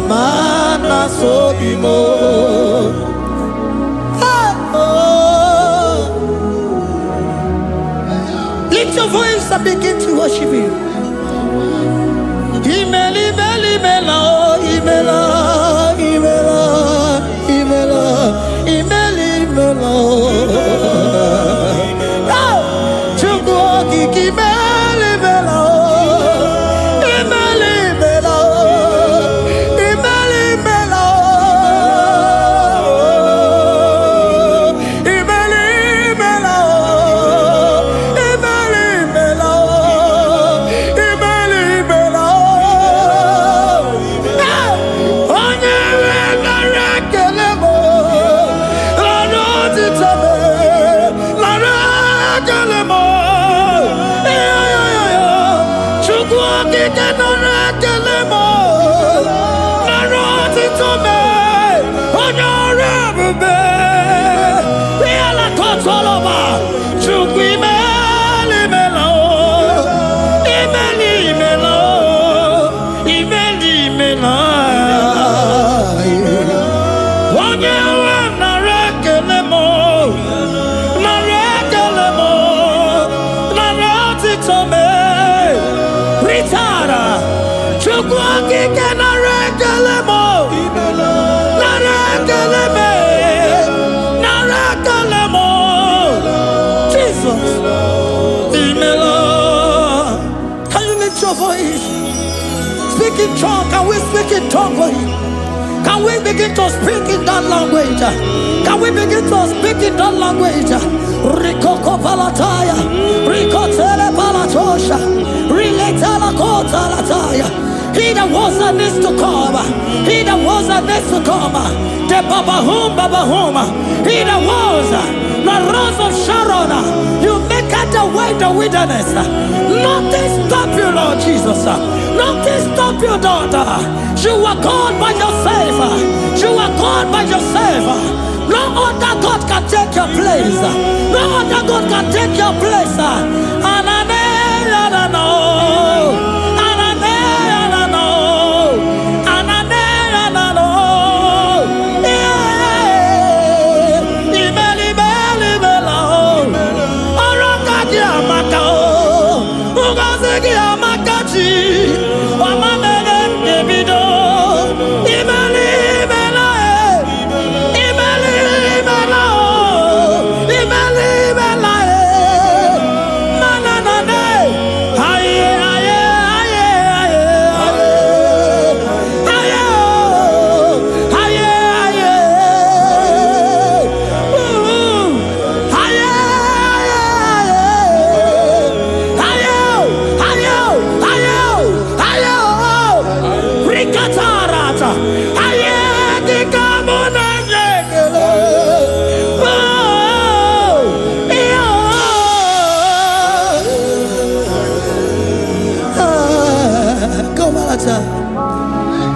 Mana so bimo. Lift your voice and begin to worship Him. Imeli, imeli, imela, imela, imela, imela, imeli, imela. Chukwuoki imeli, imela. Speak in tongue. Can we speak in tongue for Him? Can we begin to speak in that language? Can we begin to speak in that language? Rikoko palataya, rikotele palatosha, riletala kota lataya. He that was and needs to come. He that was and needs to come. The Babahum, Babahum. He that was the rose of Sharon. You make out the way in the wilderness. Nothing stop you, Lord Jesus. Nothing stop you, daughter. You are God by yourself. You are God by yourself. No other God can take your place. No other God can take your place. And I know.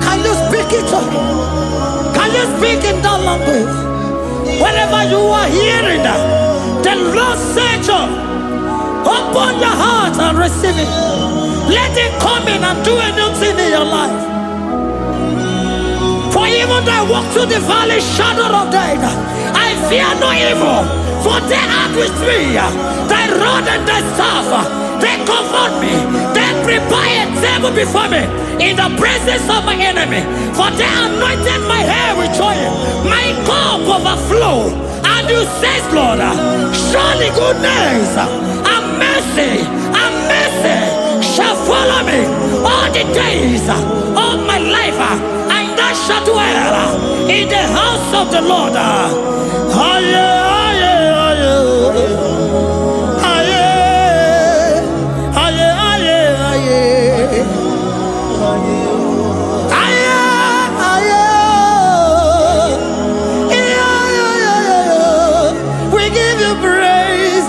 Can you speak it? Can you speak in that language? Whenever you are hearing that, the Lord said, open your heart and receive it. Let it come in and do a new thing in your life. Even though I walk through the valley shadow of death, I fear no evil, for they are with me. Thy rod and thy staff, they comfort me. They prepare a table before me in the presence of my enemy. For they anointed my hair with oil, my cup overflow. And you say, Lord, surely goodness and mercy shall follow me all the days of my life, and I shall dwell in the house of the Lord. We give you praise.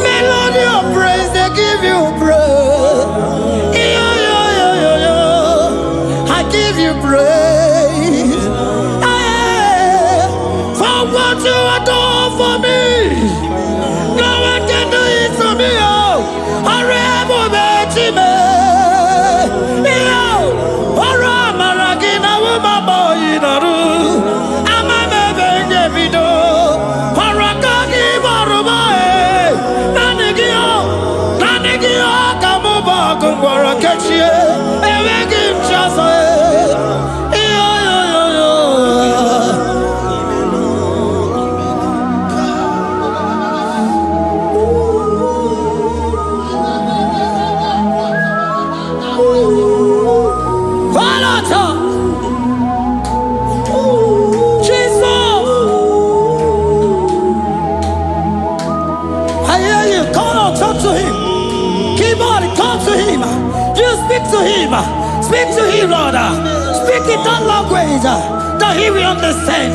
Melody of praise, they give you praise. I give you praise. For what you have done for me, no one can do it for me. Speak to him, Lord. Speak in that language that he will understand.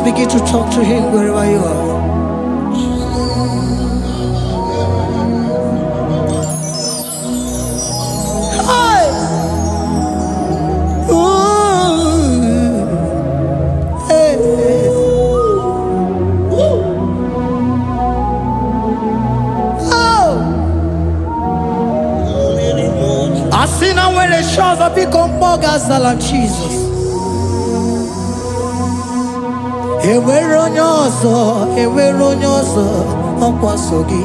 Begin to talk to him wherever you are. Hi. Ooh. Hey. Oh. I see now when the shores have become more than Jesus. Enwere onye ọzọ ọkwa so gị.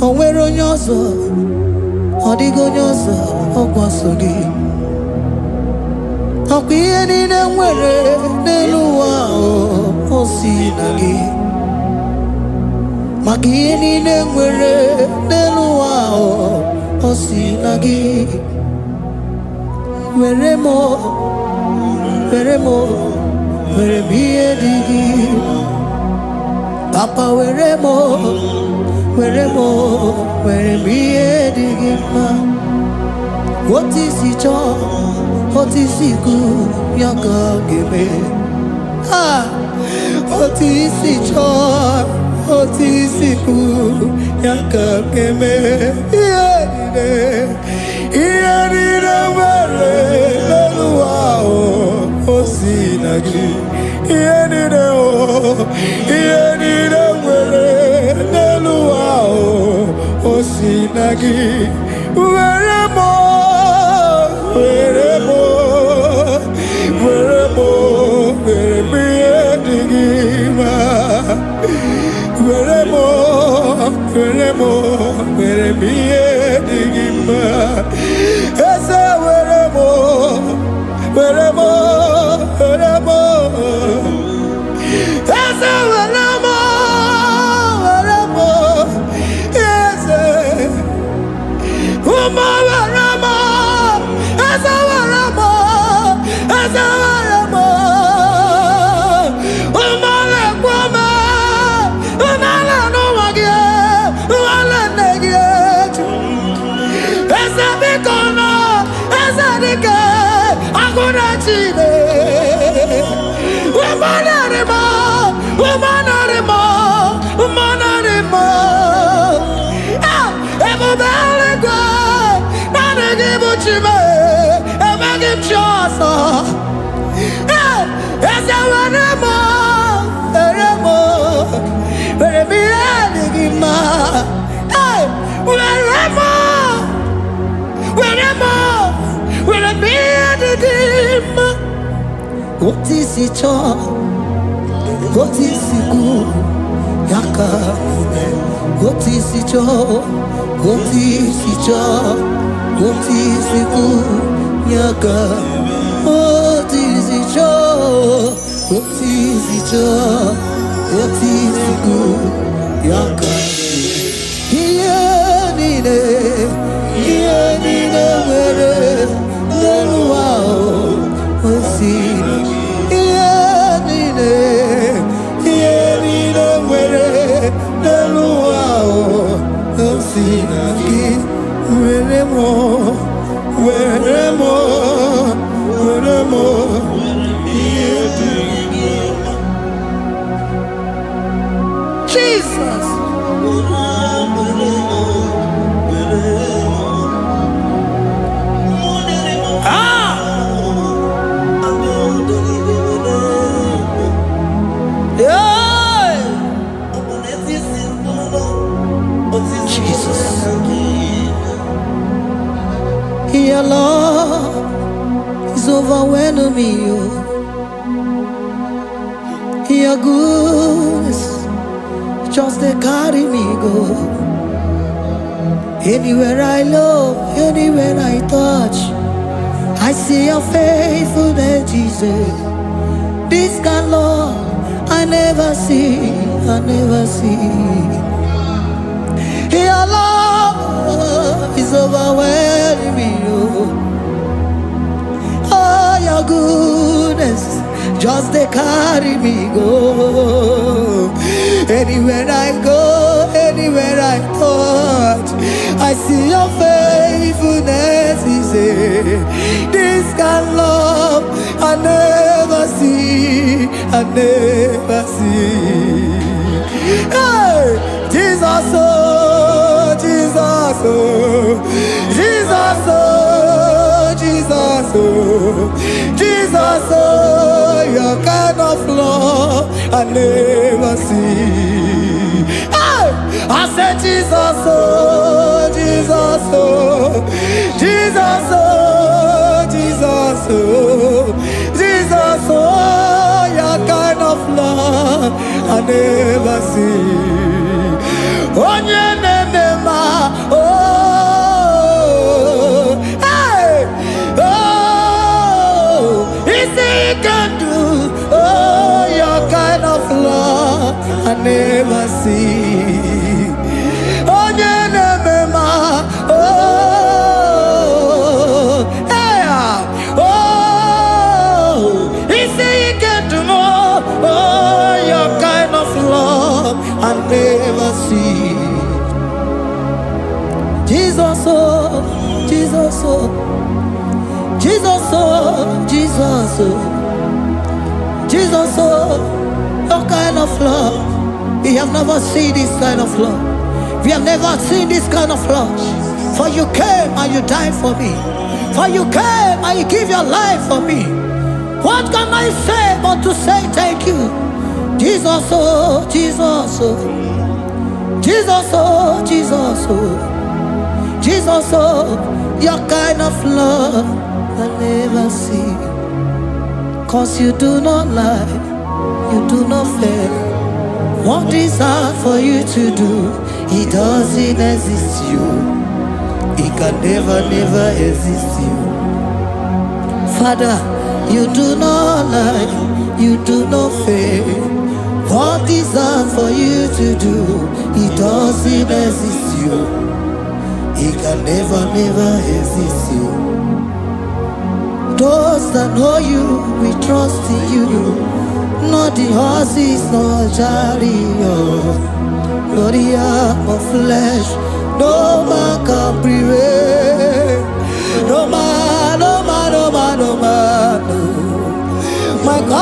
O nwere onye ọzọ, ọ dịghị onye ọzọ ọkwa so gị. Ọkwa ihe niile nwere n'elu ụwa o si na gị. Maka ihe niile nwere n'elu ụwa o si na gị. Were m ihe dị gị. Papa were m ihe dị gị mma. Otu isi chọọ, otu isi kwu ya ka ọ ga-eme. Otu isi chọọ, otu isi kwu ya ka ọ ga-eme. Ihe niile nwere n'elu ụwa o si na gị. Ihe niile nwere n'elu ụwa o si na gị. Were m ihe dị gị mma. Were m ihe dị gị mma. Eze were m eze were m eze ụmụ Chile. Umanarima, umanarima, umanarima. Ah, ebubelegwe, nanegibuchime, emegimchosa. Ah, ezewenemo, eremo, eremiadigima. Ah, weremo, weremo, weremiadigima. What is it all? What is it good? Yaka. What is it all? What is it all? What is it good? Yaka. What is it all? What is it all? What is it good? Yaka. Here nine, where no wow. What's it? Jesus. Your love is overwhelming me. Your goodness just they carry me go. Anywhere I look, anywhere I touch, I see your faithfulness, Jesus. This kind of love I never see, I never see. Your love is overwhelming me. Oh, your goodness just they carry me go. Anywhere I go, anywhere I touch, I see your faithfulness. This kind of love I never see, I never see. Hey, Jesus, oh, Jesus, oh, Jesus, oh, Jesus, oh, Jesus, oh, your kind of love I never see. Hey, I said Jesus, oh, Jesus, oh, Jesus, oh, Jesus, oh, Jesus, oh, your kind of love I never see. Onye nemema, oh, hey, oh, easy you can do, oh, your kind of love I never see. Onye nemema, oh, hey, oh, easy you can do more, oh, your kind of love I never see. Jesus, oh, Jesus, oh, Jesus, oh, Jesus, oh, Jesus, oh, your kind of love. We have never seen this kind of love. We have never seen this kind of love. For you came and you died for me. For you came and you give your life for me. What can I say but to say thank you? Jesus, oh, Jesus, oh, Jesus, oh, Jesus, oh, Jesus, oh, your kind of love I never see. Cause you do not lie, you do not fail. What is hard for you to do, it doesn't exist you. It can never, never exist you. Father, you do not lie, you do not fail. What is hard for you to do, it doesn't exist you. It can never, never exist you. Those that know you, we trust in you. Not the horses, nor chariot, nor the arm of flesh. No man can prevail. No man, no man, no man, no man, no.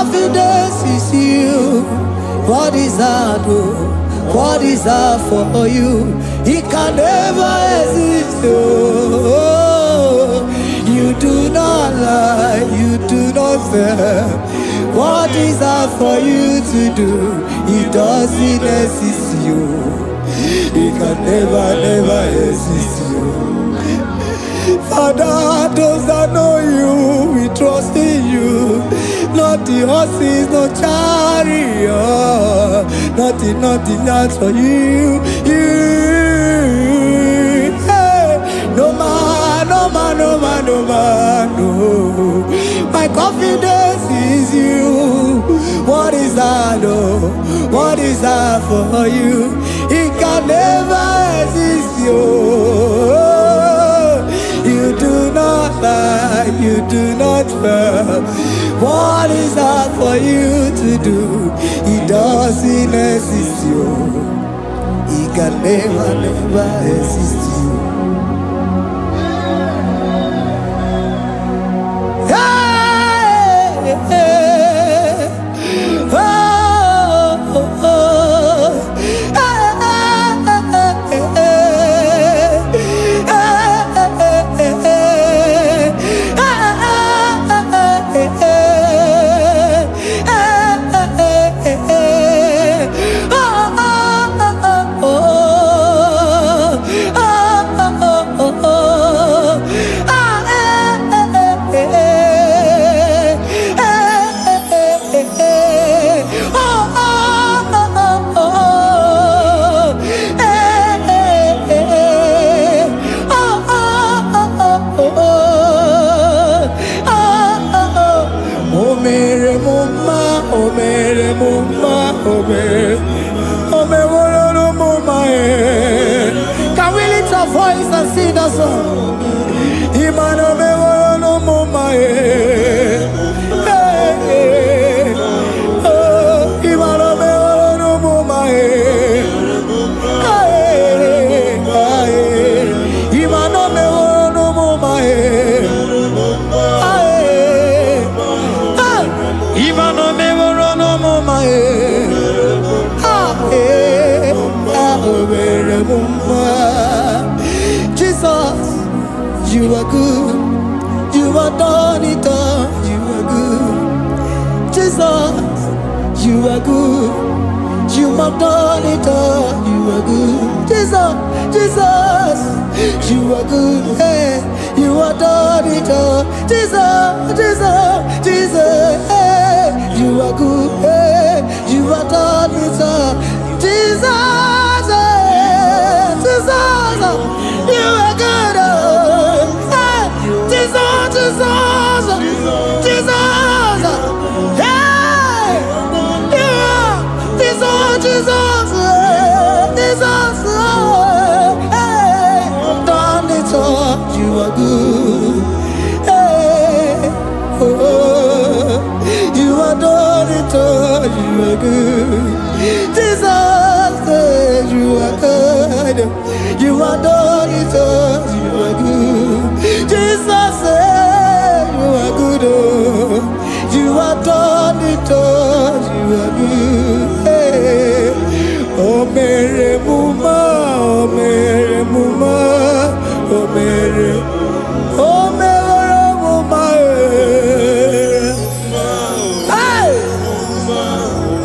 confidence is you. What is hard? What is hard for you? It can never exist. Oh, you do not lie, you do not fail. What is hard for you to do? It doesn't exist you. It can never, never exist you. Father, those that know you, we trust in you. Not the horses, no chariot. Nothing else for you. Hey, no man, no. My confidence is you. What is that? What is that for you? It can never exist you. You do not lie, you do not fail. What is hard for you to do? It doesn't exist you. It can never, never exist you. Hey, hey, oh, oh, oh. Can we lift our voice and sing that song? Imano me no mama oh, imano me no mama imano me no mama imano me no mama Jesus, you are good. You are done it all. You are good. Jesus, you are good. You have done it all. You are good. Jesus, you are good. Hey, you are done it all. Jesus, hey, you are good. Hey, you are done it all. Jesus, you are good. Hey, Jesus, hey, you are Jesus, hey, done it all. You are good. Hey, oh, you are done it all. You are good. Jesus, you are good. You are done it all. You are good. Jesus, you are good. Oh, you are done it all. You are good. Hey. Oh, Mary Muma, oh, Mary Muma, oh, Mary, oh, Mary Muma, hey,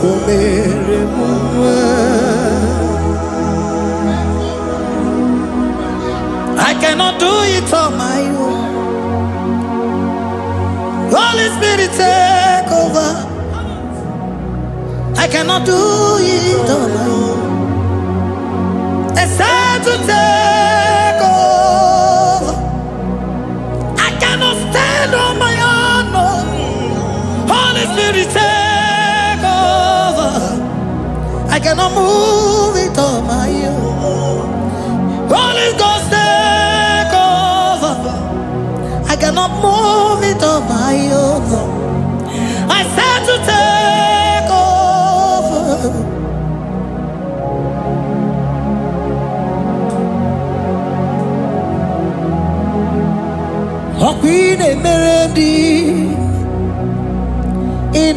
oh, Mary Muma. I cannot do it on my own. Holy Spirit, take over. I cannot do it on my own. It's time to take over. I cannot stand on my own. No. Holy Spirit, take over. I cannot move it on my own. Holy Ghost, take over. I cannot move it on my own. I said to take over. Queen Emeredi in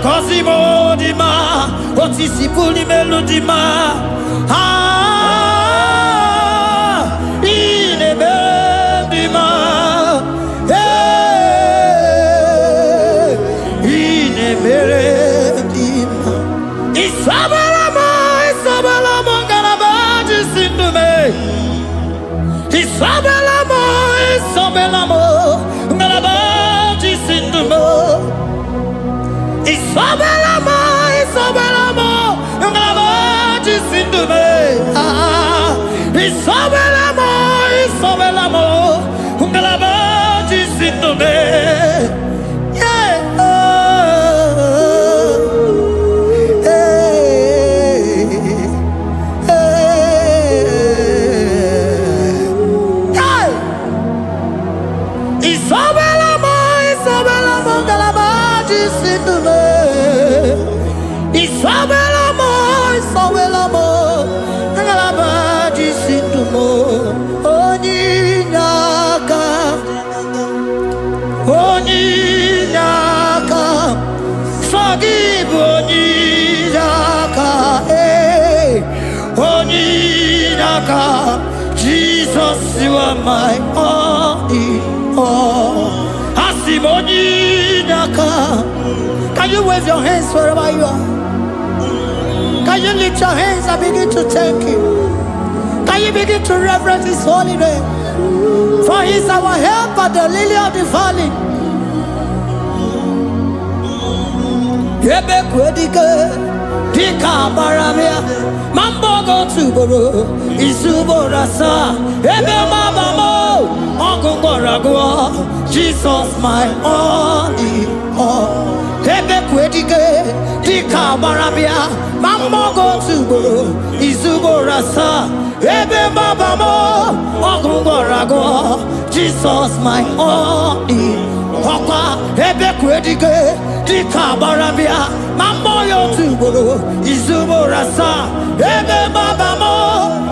Cosimo di ma, otisipuli melodima. Ine bendima, ine bendima. Isabelamo, garabaji sindume. Isabelamo, garabaji sindume. Isabelamo, ngalabaji sindume. Isabelamo, ngalabaji sindume. Yeah. Isabelamo, ngalabaji sindume. Isabelamo, ngalabaji sindumo. Onyinaka, forgive Onyinaka, Onyinaka. Jesus, you are my only all. Asim Onyinaka. Can you wave your hands wherever you are? Can you lift your hands and begin to thank Him? Can you begin to reverence His holy name? For He is our help at the lily of the valley. Yebe kwedike, dika baramia, mambogo tuboro, isuborasa, ebe mabamo, ongungorago, Jesus my only all. Ebe kwedike, dika baramia, mambogo tuboro, isuborasa, ebe mabamo, ongungorago, Jesus my only Papa, ebe kwedike, dika barabia, mamoyo tuboro, izuborasa, ebe babamo,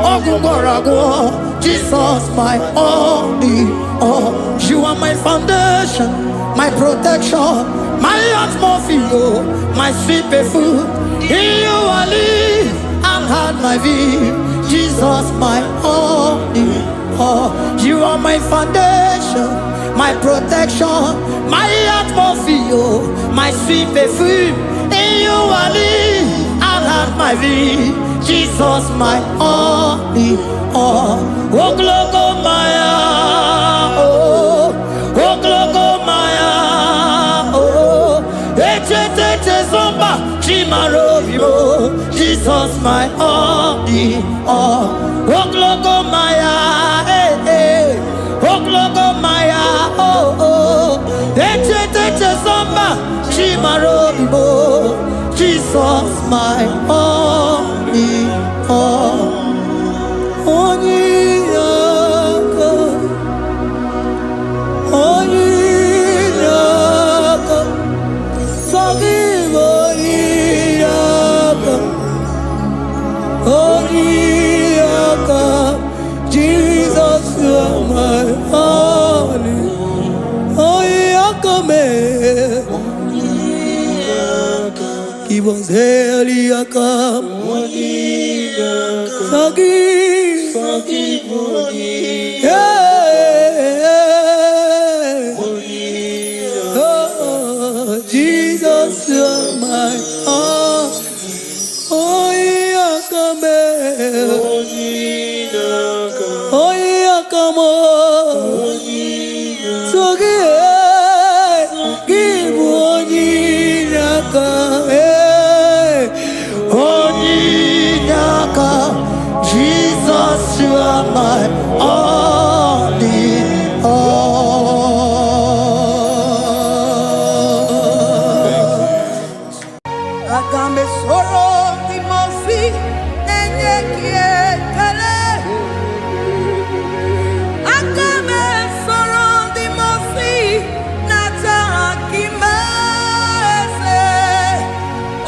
ogungorago, Jesus my only all. You are my foundation, my protection, my atmosphere, my sweet perfume. In you I live and had my vie, Jesus my only all. You are my foundation, my protection, my atmosphere, my sweet perfume. In you I live and have my vie, Jesus my only all. Oh, glogo maya, oh, glogo maya, oh, echete zomba, chimarovio, Jesus my only all. Oh, glogo maya, Oglogo maya, oh oh, echete zomba, chimarobibo, Jesus my only all. Onyinaka, Onyinaka, forgive Onyinaka, Onyinaka, Jesus you are my only. Onyinaka me, give us Eliaka, Onyinaka, forgive Onyinaka, yeah. to my heart. Oh, Yakame. Oh, Yakamo. So give Onyinaka. Onyinaka. Jesus, you are my all in all. Agambe soro timosi nenye kiekele. Agambe soro timosi nata akimese.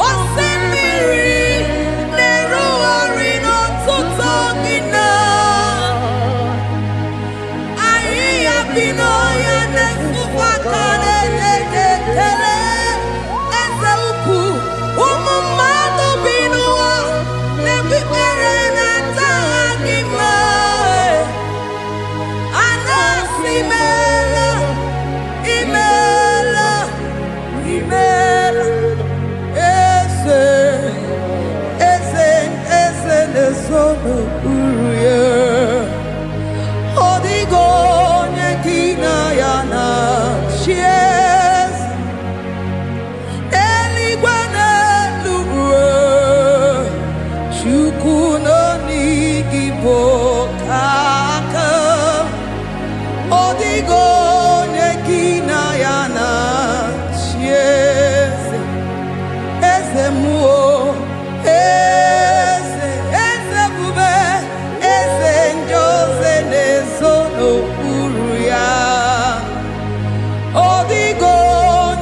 Osemiri neruari no tutogina. Ayi abino ya nesufakane nekele. Eze uku umumado binua nebibere nata akima. Anasimela, imela, imela, eze nesono uruye. Odigo nyekina yana chies. Eligwe n'eluigwe, Chukwu nọ n'Igbo kaka. Odigo nyekina yana chies. Eze muo, eze bube, eze njoze nezo n'okpuru ya. Odigo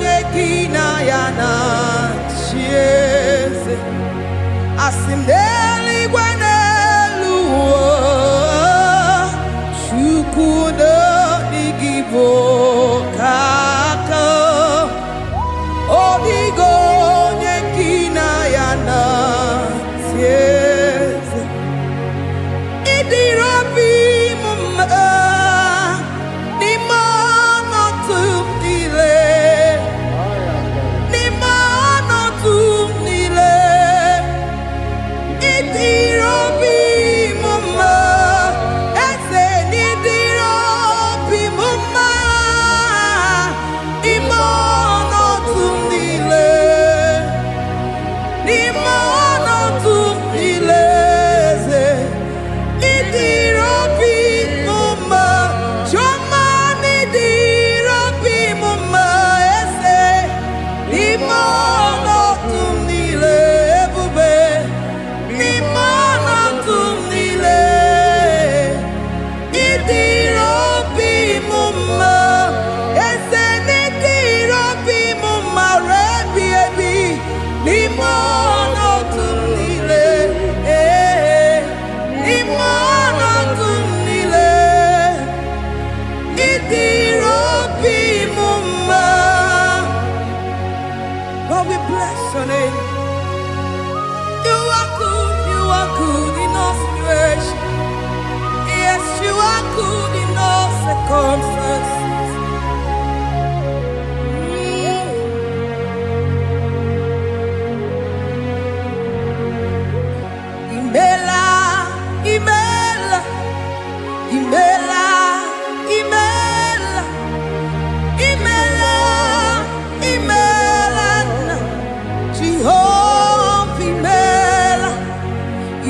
nyekina yana chies. Asim n'eluigwe n'elu ụwa, Chukwu nọ n'Igbo kaka. Odigo nyekina yana chies. Idirabi mumma n'ime ọnọdụ niile. N'ime ọnọdụ niile. Idirabi mumma. Eze n'idirabi mumma. N'ime ọnọdụ niile. N'ime ọnọdụ niile. Eze n'idirabi mumma. Chioma n'idirabi mumma. Eze n'ime ọnọdụ niile. Ebube n'ime ọnọdụ niile. Idirabi mumma. Eze n'idirabi mumma. Rebi ebi n'ime ọnọdụ niile. N'ime ọnọdụ niile. Idirabi mumma. Lord, we bless your name. You are good in all situations. Yes, you are good in all circumstances. Imela, imela, imela, imela, imela, imela, Jehovah, imela,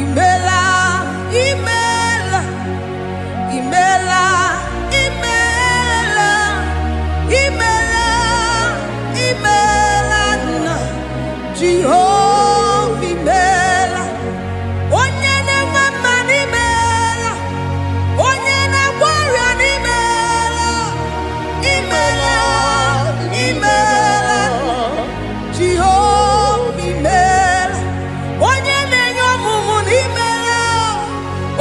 imela, imela, imela, imela, imela, imela, Jehovah, imela. Onye na-enwe mma n'imela, onye na-agwọrịa n'imela, imela, imela, Jehova imela. Onye na-enye ọmụmụ n'imela,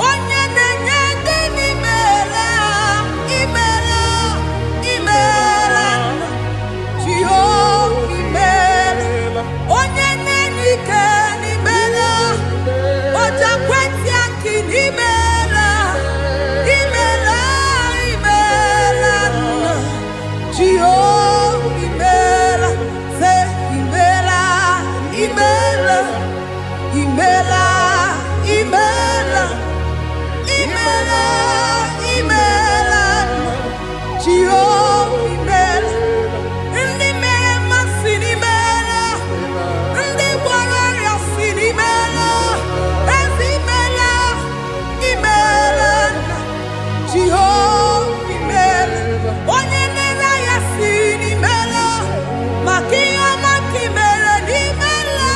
onye na-enye ndị n'imela, imela, imela, Jehova imela. Onye na imela, imela, imela, imela, Jehovah, imela, ndi mema sinimela, ndi warrior sinimela, ezimela, imela, Jehovah, imela, onye nera ya sinimela, makia makimela, nimela.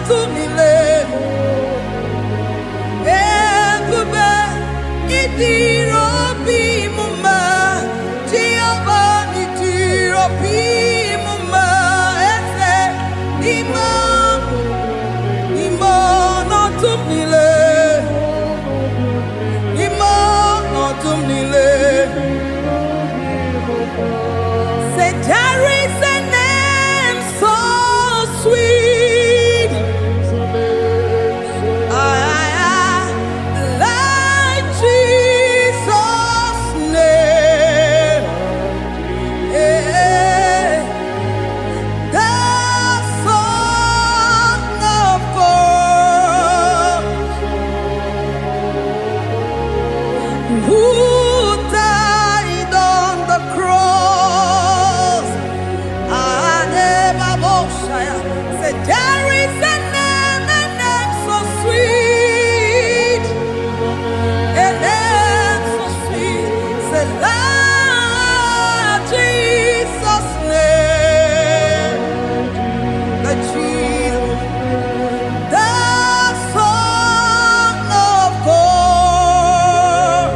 tumile. Ebube idiro bi muma. Jehovah idiro bi muma. Ese imo no tumile. Imo no tumile. Say there is a name so sweet, like Jesus' name, the Son of God, who died on the cross. Say there is a name so sweet, a name so sweet. Say Lord Jesus' name, the Jesus, the Son of God,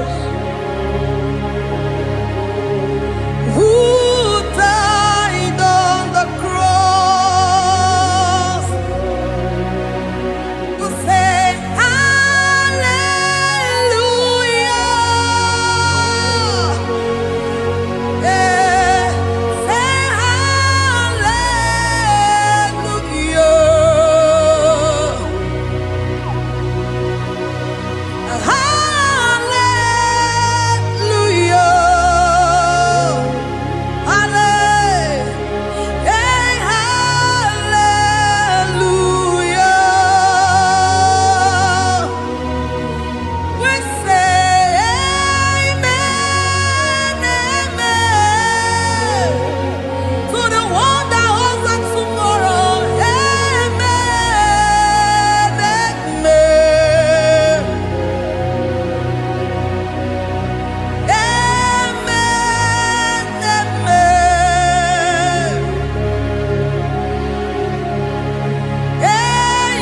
who died on the cross. We say hallelujah. Say hallelujah. Hallelujah. Hallelujah. We say amen, amen. To the one that holds us tomorrow. Amen, amen. Amen, amen.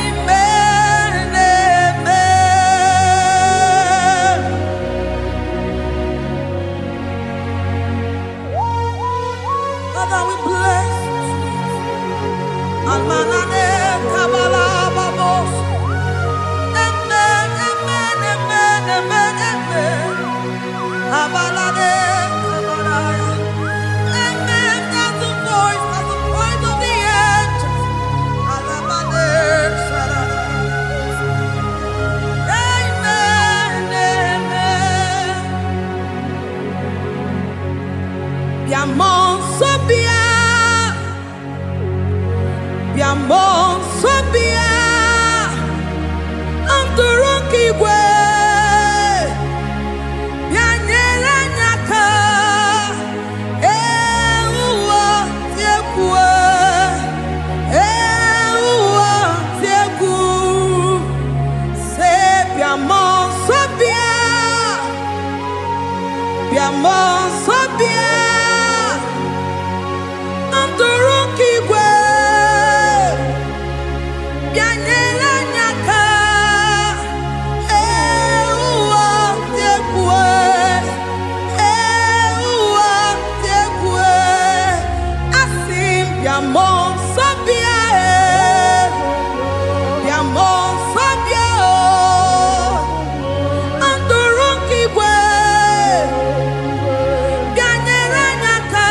Amen, amen. Father, we bless you. Almanane kabala babos. Amen, amen, amen, amen, amen. Abalade kabalaya. Amen. That's the voice of the angels. Alabade sarada. Amen, amen. Biamon sobia, biamon sobia, anturuki gwe, bianyela nyaka, ewa tiekwe, ewa tieku, se biamon sobia, biamon sobia. Anturuki gwe, bianyela nyaka, ewa tiekwe, ewa tiekwe. Asim biamon sabia, biamon sabia. Anturuki gwe, bianyela nyaka.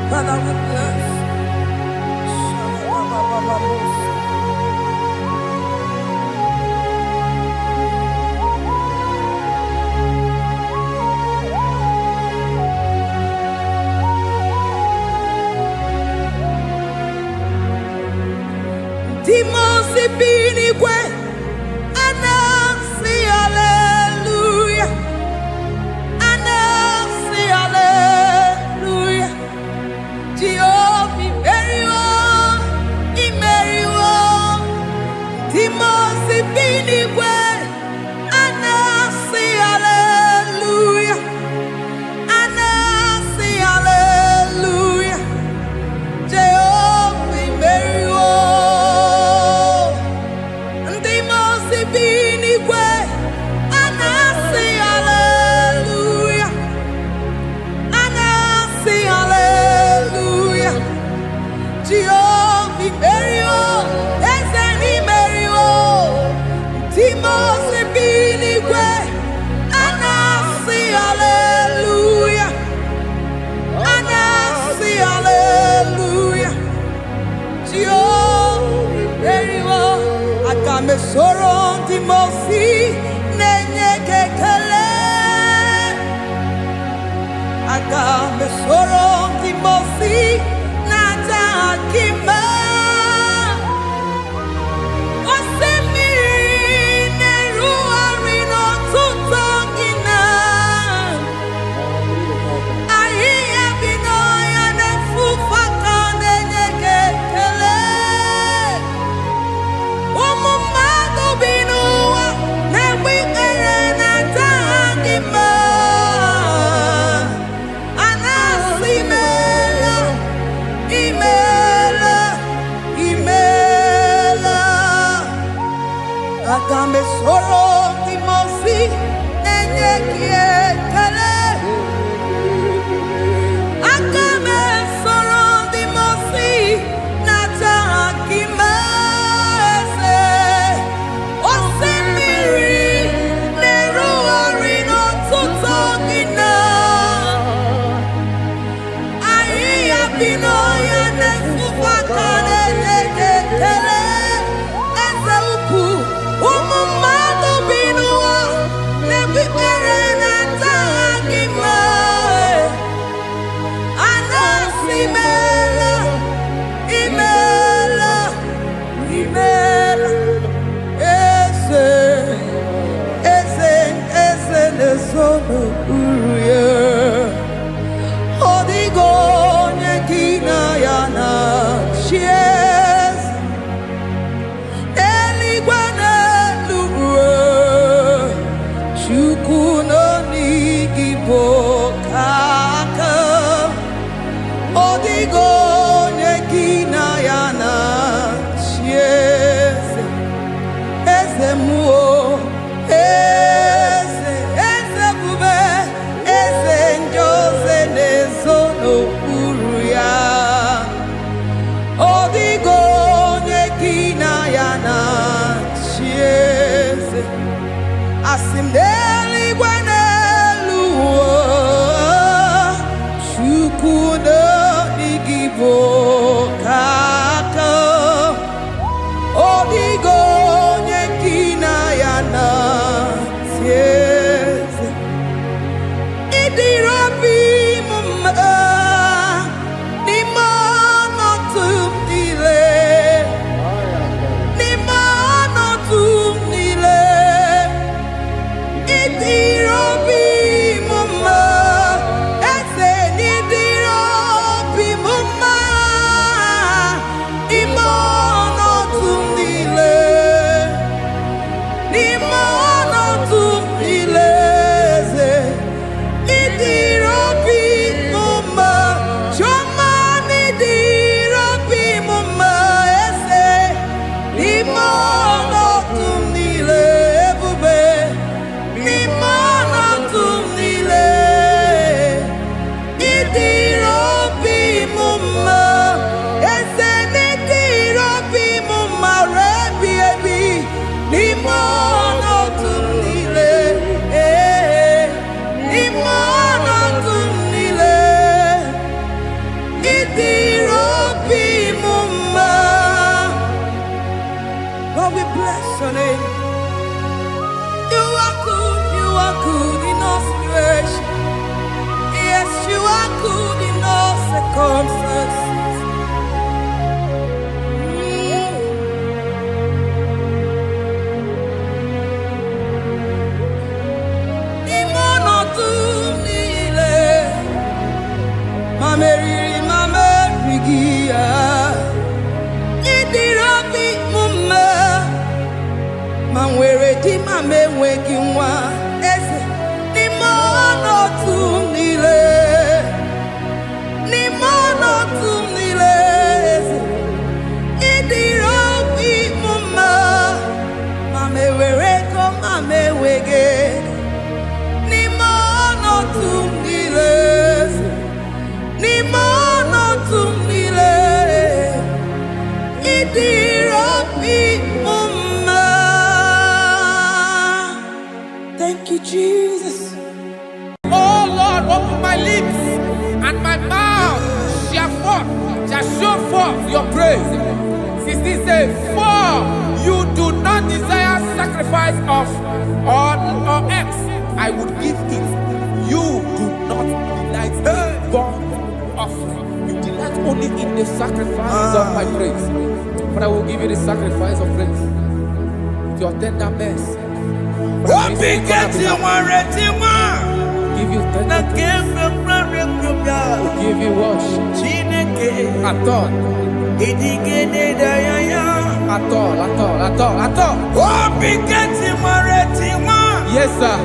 Father, we bless. Timosi binigwe anasi hallelujah. Anasi hallelujah. Jehovah imeriwo Timosi binigwe anasi hallelujah. Anasi hallelujah. Jehovah imeriwo Timosi binigwe anasi hallelujah. Anasi hallelujah. Jehovah imeriwo Ezeni imeriwo Timosi binigwe anasi hallelujah. Anasi hallelujah. Jehovah imeriwo Agame soro Timosi nenye kekele. Agame soro Timosi nata akima. Osemiri neruari no tutongina. Ahiya binoya nefufaka nenye kekele. Umumado binuwa nebikere nata akima. Anasi mela, imela, imela. Agame soro Timosi nenye kiekele. Agame soro Timosi nata akimese. Osemiri neruari no tutongina. Ahiya binoya nefufaka nenekekele. Eze ukwu umumado binuwa nebikere nata akima. Anasi mela, imela, imela. Eze nezono uruye. Odigo nyekina yana chies. Eligwe n'eluigwe. Chukwu nọ n'Igbo kaka. Odigo nyekina yana chies. Eze muo, eze bube, eze njoze nezono uru ya. Odigo nyekina yana chieze. Asim n'eluigwe n'eluigwe. Chukwu nọ n'Igbo kaka. Odigo nyekina yana chieze. Idirabi mumma nimano tumile. Nimano tumile. Idirabi mumma eze nidirabi mumma. Imano tumile. Nimano tumile. Idirabi mumma. Choma nidirabi mumma eze. Nimano tumile ebube. Nimano tumile. Idirabi mumma eze nidirabi mumma rebi ebi. Nimano tumile. Nimano tumile. Idirabi mumma. Lord, we bless your name. You are good in all situations. Yes, you are good in all circumstances. Mameri Mamerigia Idirabi Mumma Manwere di Mameweki Mwa Eze Nimono Tumile Nimono Tumile Idirabi Mumma Mamewere ko Mamewege Nimono Tumile Nimono Tumile Idirabi Mumma. Thank you, Jesus. Oh Lord, open my lips and my mouth shall show forth your praise. 16 says, for you do not desire sacrifice of or X, I would give it. You do not delight in burnt offering. You delight only in the sacrifice of my praise. But I will give you the sacrifice of praise. With your tender mercy. What begets you Give you tender will give you worship. At all. At all. What begets you Yes, sir.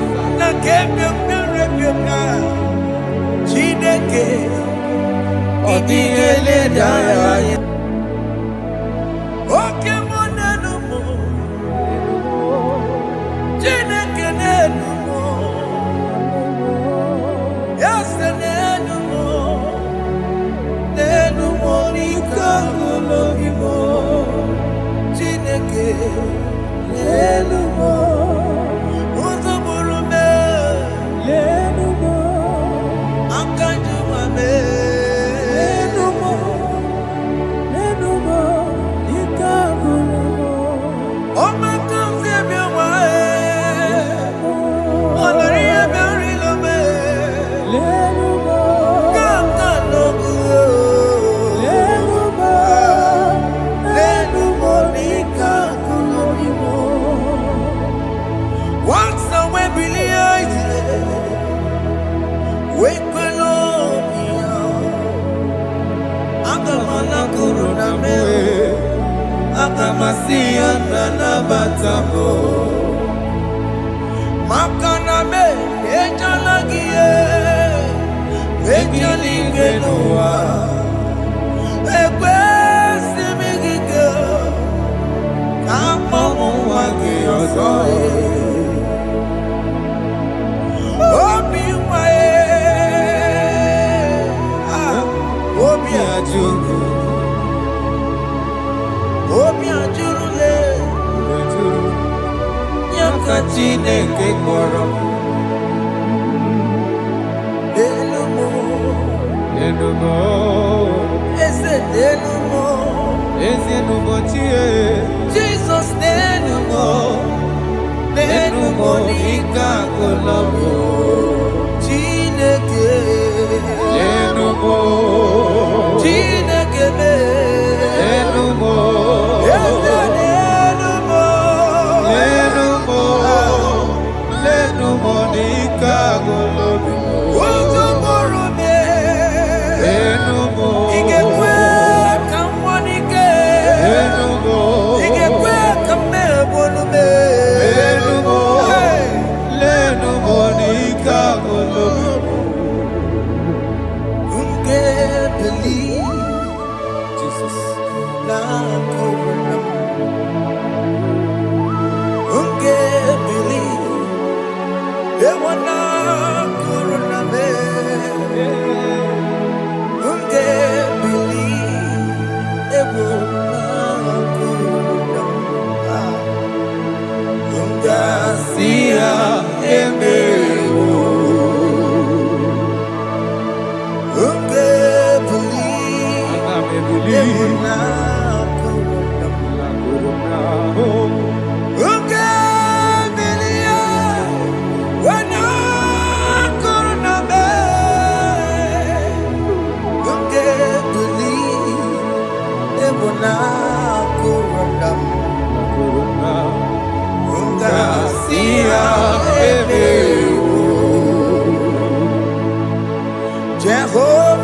Jesus,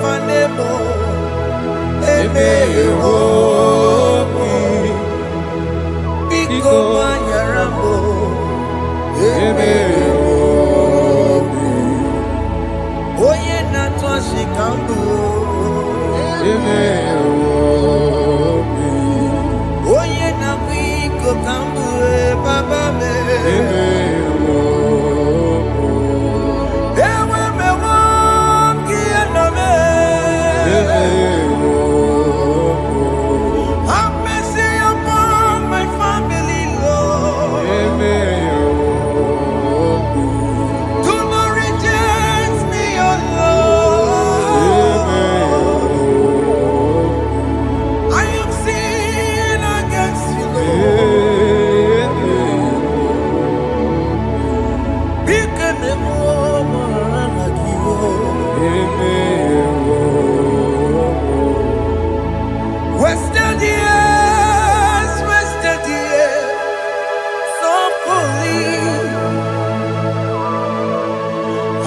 fanemo emewo biko manyarambo emewo oye na twashikambu emewo oye na biko kambu baba me emewo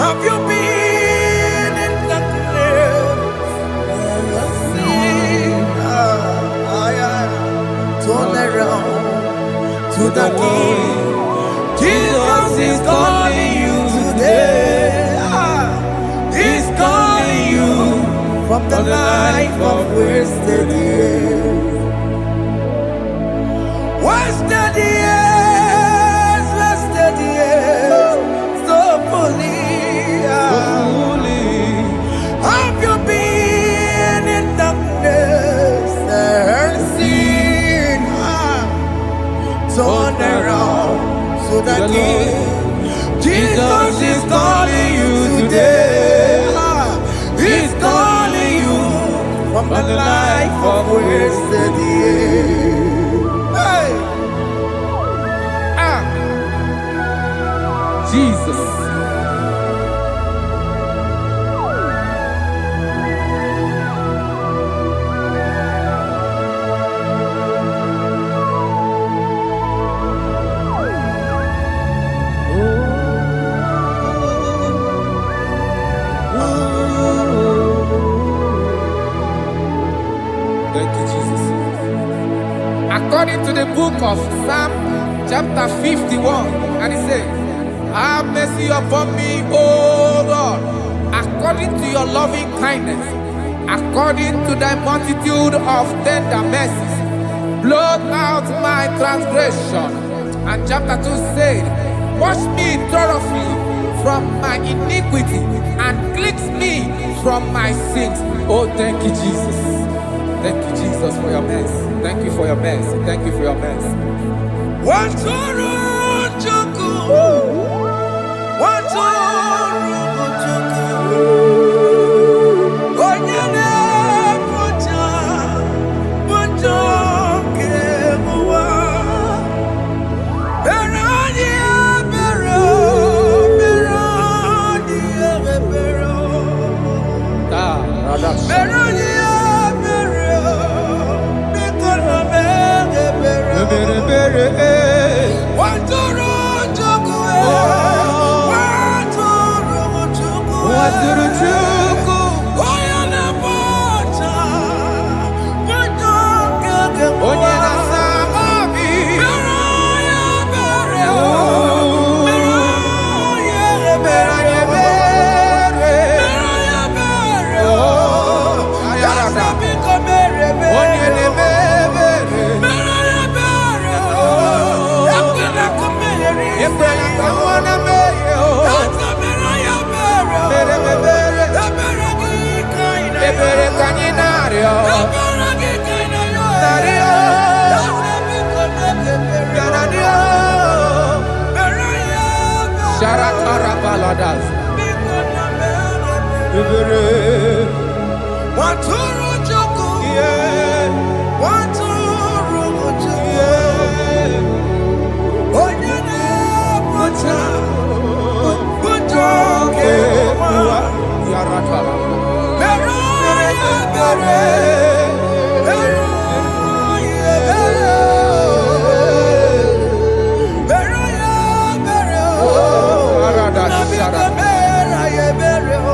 Have you been in the place? Turn around to the King. Jesus is calling you today. He's calling you from the life of wasted years. Wasted years, wasted years, so fully. Have you been in darkness and seen? Turn around to the King. Jesus is calling you today. He's calling you from the life of wasted years. Hey. Jesus. Thank you, Jesus. According to the book of Psalm chapter 51, and it says, have mercy upon me, O Lord, according to your loving kindness, according to thy multitude of tender mercies, blot out my transgression. And chapter 2 said, wash me thoroughly from my iniquity and cleanse me from my sins. Oh, thank you, Jesus. Thank you, Jesus, for your mercy. Thank you for your mercy. Thank you for your mercy.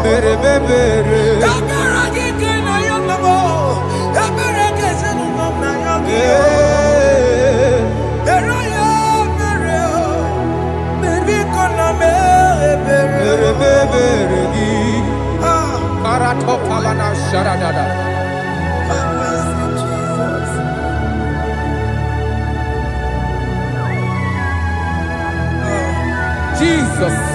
Bere Jesus.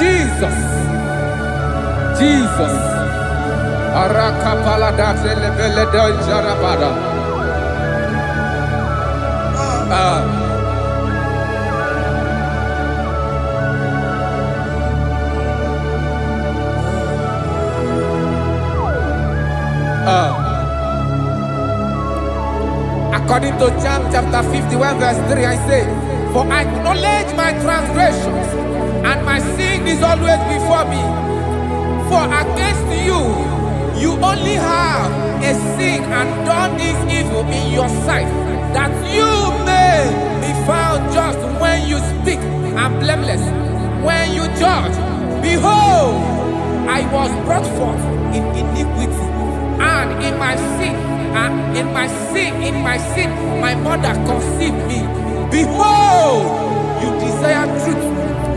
Jesus. Jesus. Arakapalada zelebeleda jarabada. According to John chapter 51 verse 3, I say, for I acknowledge my transgressions, and my sin is always before me. For against you, you only have a sin and done this evil in your sight, and blameless. When you judge, behold, I was brought forth in iniquity, and in my sin, my mother conceived me. Behold, you desire truth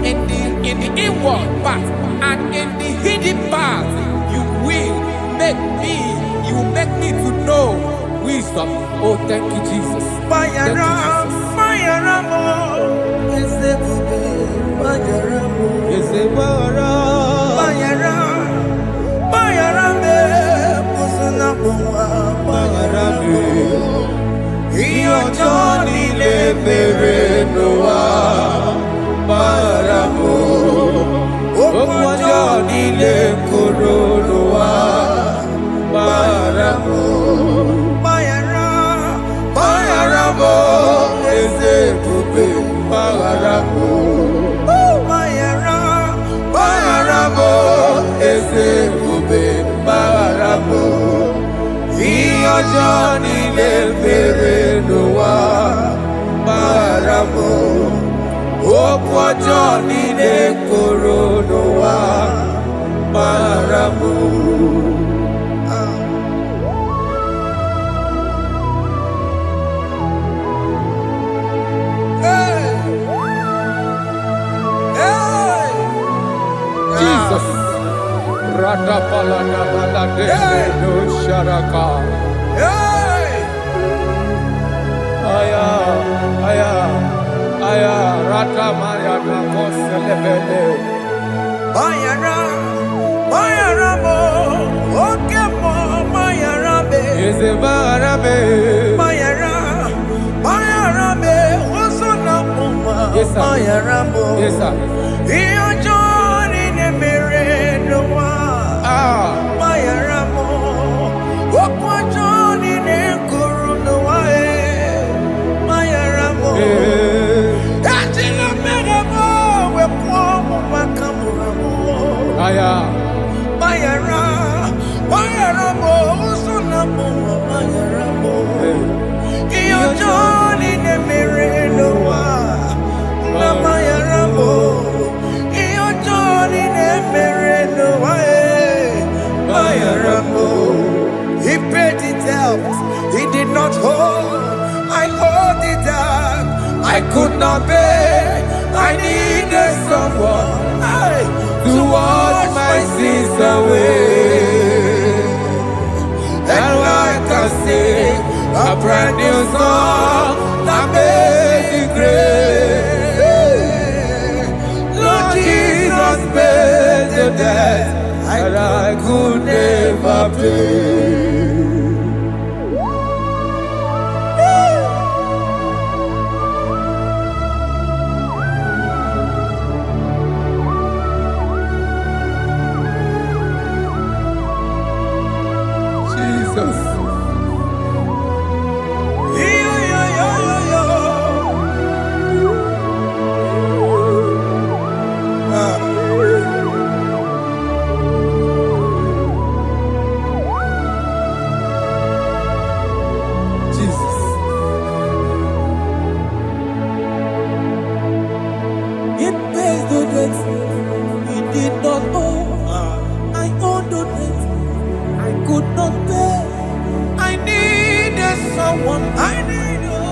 in the inward part, and in the hidden part, you will make me to know wisdom. Oh, thank you, Jesus. Thank you, Johnny le mere noa baramo okwo Johnny le koro noa baramo. Jesus. Ratapalana balade no sharaka. Aya, rata maya na koselebele. Bayara mo, oke mo, bayara be. Eze bayara be. Bayara be, osona muma. Yes sir. Bayara mo. Yes sir. Iyo Johnny ne mere noa. Bayara mo, okwa Johnny ne kuru noa. Bayara mo. Aya, bayara mo, usuna mo, bayara mo. Iyo Johnny ne mere noa, na bayara mo. Iyo Johnny ne mere noa, bayara mo. He paid it out, he did not hold. I hold it down, I could not bear. I needed someone to wash my sins away. And I can sing a brand new song, Amazing Grace. Lord Jesus paid the debt that I could never pay.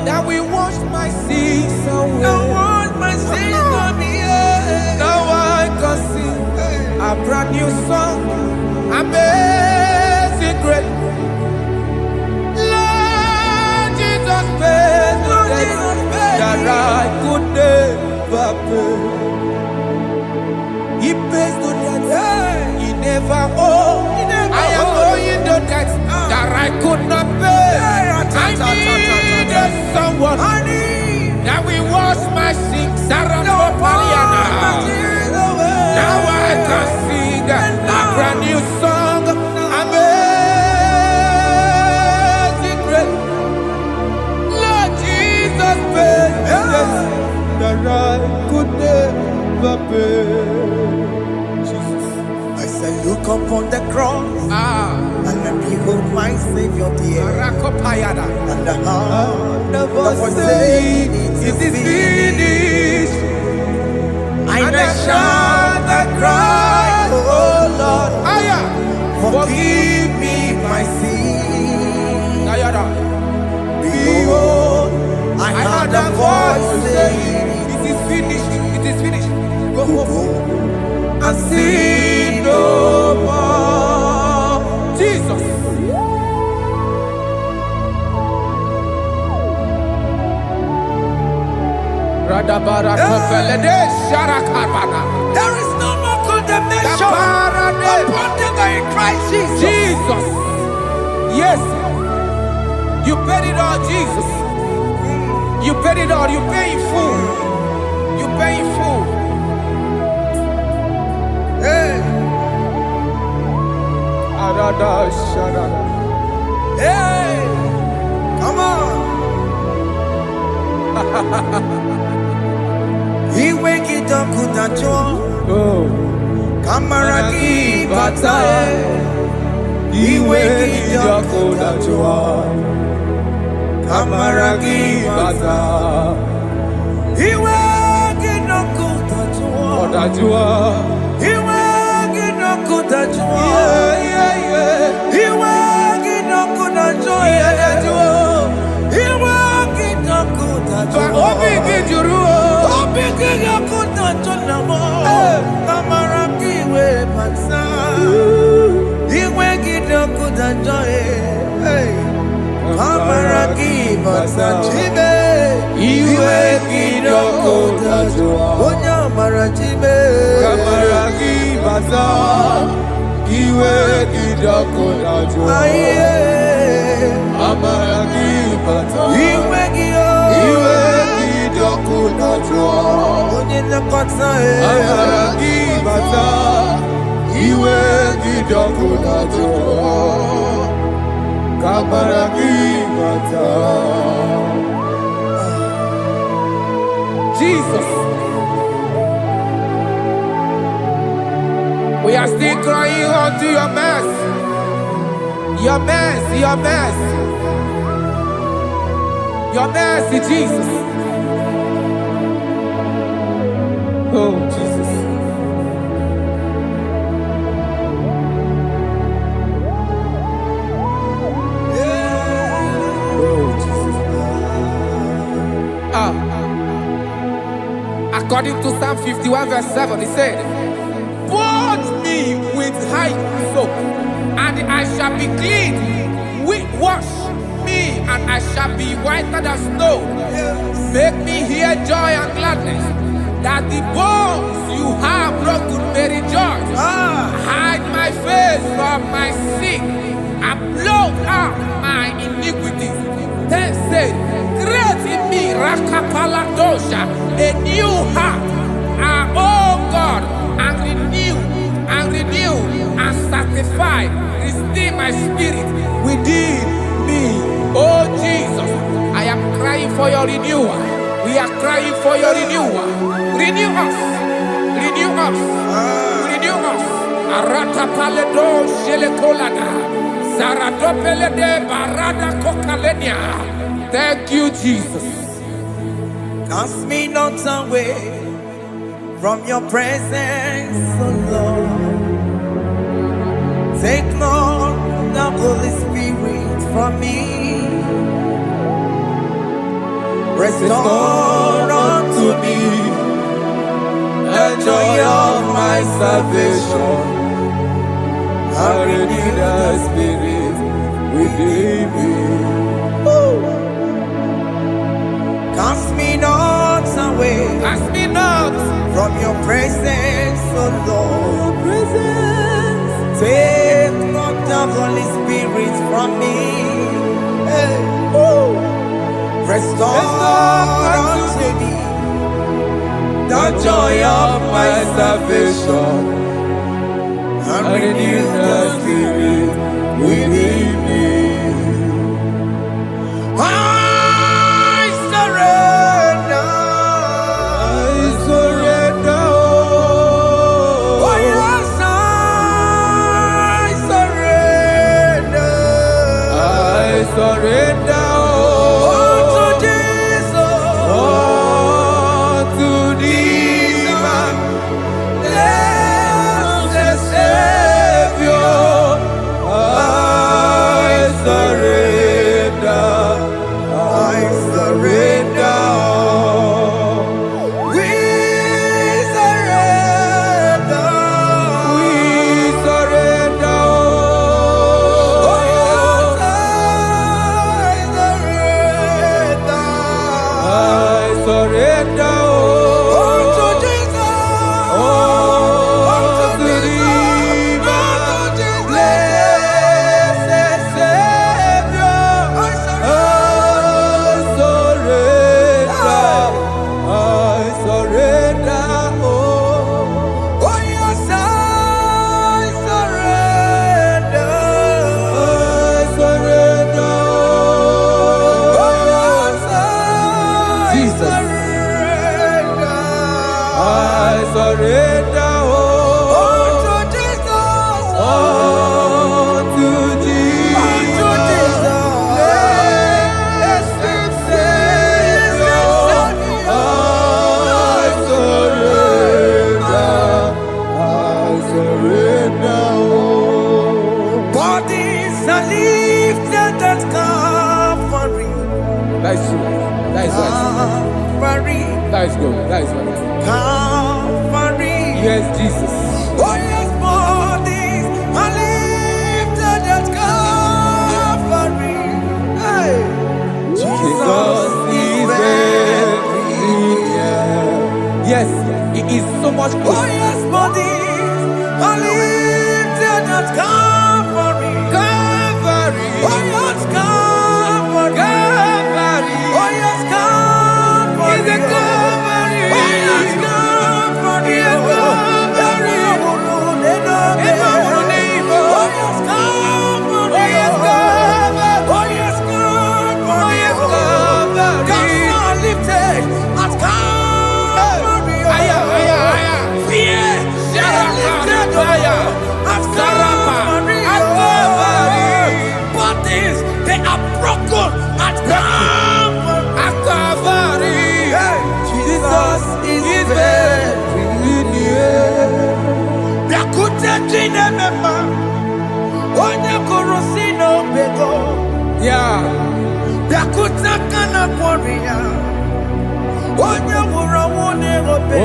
That we wash my sins away. Now I can sing a brand new song, Amazing Grace. Lord Jesus paid the debt that I could never pay. He pays the debt he never owed. I am owing the debt that I could not pay. I needed someone that will wash my sins. Now I can sing a brand new song, Amazing Grace. Lord Jesus paid the debt that I could never pay. Jesus. I said, look upon the cross. And then behold my Savior dear. And the heart that was saying, it is finished. Forgive me my sin. Nayada. Behold, I heard a voice saying, it is finished. It is finished. go and sin no more. Jesus. Radabara kopelede sharakabana. There is no more condemnation upon them that are in Christ Jesus. Jesus. Yes. You paid it all, Jesus. You paid it all. You pay in full. You pay in full. Hey, Arada sharada. hey, come on. Iwe kitakunacho Oh. kamaraki batae. Iwe kitakunacho kamaraki batae. Iwe kitakunacho Odajua. iwe kitakunacho iwe kitakunacho iwe kitakunacho Obi gijuru. Obi kitakunacho namo kamaraki iwe bata. Iwe kitakunacho kamaraki bata. Chibe iwe kitakunacho onyamara chibe Kamaragi bata. Iwe gidakonajo. aye Amaragi bata. iwe giyo Iwe gidakonajo. onye nakota Amaragi bata. Iwe gidakonajo. Kamaragi bata. Jesus. We are still crying unto your mercy. Your mercy, your mercy. Your mercy, Jesus. Oh, Jesus. Oh, Jesus. According to Psalm 51 verse 7, he said, "Wash me with hyssop, soap, and I shall be clean. Wash me, and I shall be whiter than snow. Make me hear joy and gladness, that the bones you have broken may rejoice. Hide my face from my sin, and blot out my iniquities." Then said, "Create in me Rakapaladosha, a new heart, oh God, and renew, and sanctify, restore my spirit within me." Oh Jesus, I am crying for your renewal. We are crying for your renewal. Renew us, renew us, renew us. Arata paledo shelekolada, zaradopelede barada kokalenia. Thank you, Jesus. Cast me not away from your presence, oh Lord. Take not the Holy Spirit from me. Restore unto me the joy of my salvation, and renew the spirit within me. Cast me not away Ask me not. from your presence, oh Lord. Take not the Holy Spirit from me. Hey. Restore unto me the joy of my salvation, and renew the spirit within me. I surrender. Oh yes, I surrender. Surrender. Unto Jesus. To thee, my Blessed Savior. surrender all. Unto Jesus. Unto Jesus. Unto Jesus. Yes, Savior. I surrender all. Bodies are lifted at Calvary. That is true. That is right. Calvary. That is good. That is right. Calvary. Yes, Jesus. Oh yes, bodies are lifted at Calvary. Hey. Jesus is very near. Yes, it is so much Oh closer. yes, bodies are lifted at Calvary. Calvary. Oh yes, Calvary. Calvary. Oh yes, Calvary. Is a Calvary. Oh yes, Calvary. Is a Calvary. Oh yes, Calvary. Oh yes, Calvary. Oh yes, Calvary. Oh yes, Calvary. Gods are lifted at Calvary. Aya, aya, aya. Fear is lifted Aya. at Sarapa. Calvary. At Calvary. Bodies, they are broken at Calvary. At Calvary. Jesus is very near. Biakute chinemema, onye kụrụ si n'obego. Yeah. Biakute kana kwọrị ya, onye nwụrụ ọnwụ n'erobe.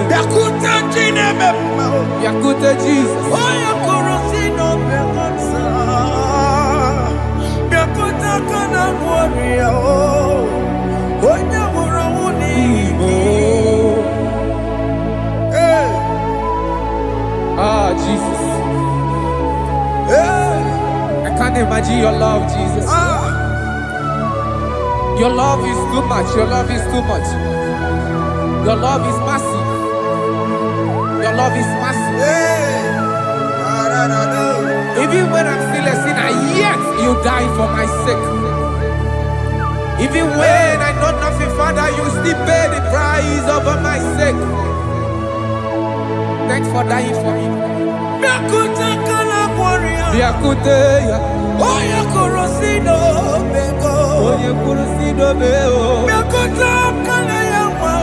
Biakute chinemema, Yakute Jesus. onye kụrụ si n'obego taa. Biakute kana kwọrị ya, onye nwụrụ ọnwụ n'igbo. Hey, Ah, Jesus. hey, I can't imagine your love, Jesus. ah. Your love is too much. Your love is too much. Your love is massive. Your love is massive. Hey, da, da, da. Even when I'm still a sinner, yet you die for my sake. Even when I know nothing, Father, you still pay the price over my sake. Thanks for dying for me. Biakute kana kwọrị ya, Biakute ya. onye kụrụ si n'obego. Onye kwuru si dobe o. Biakute kana ya nwa,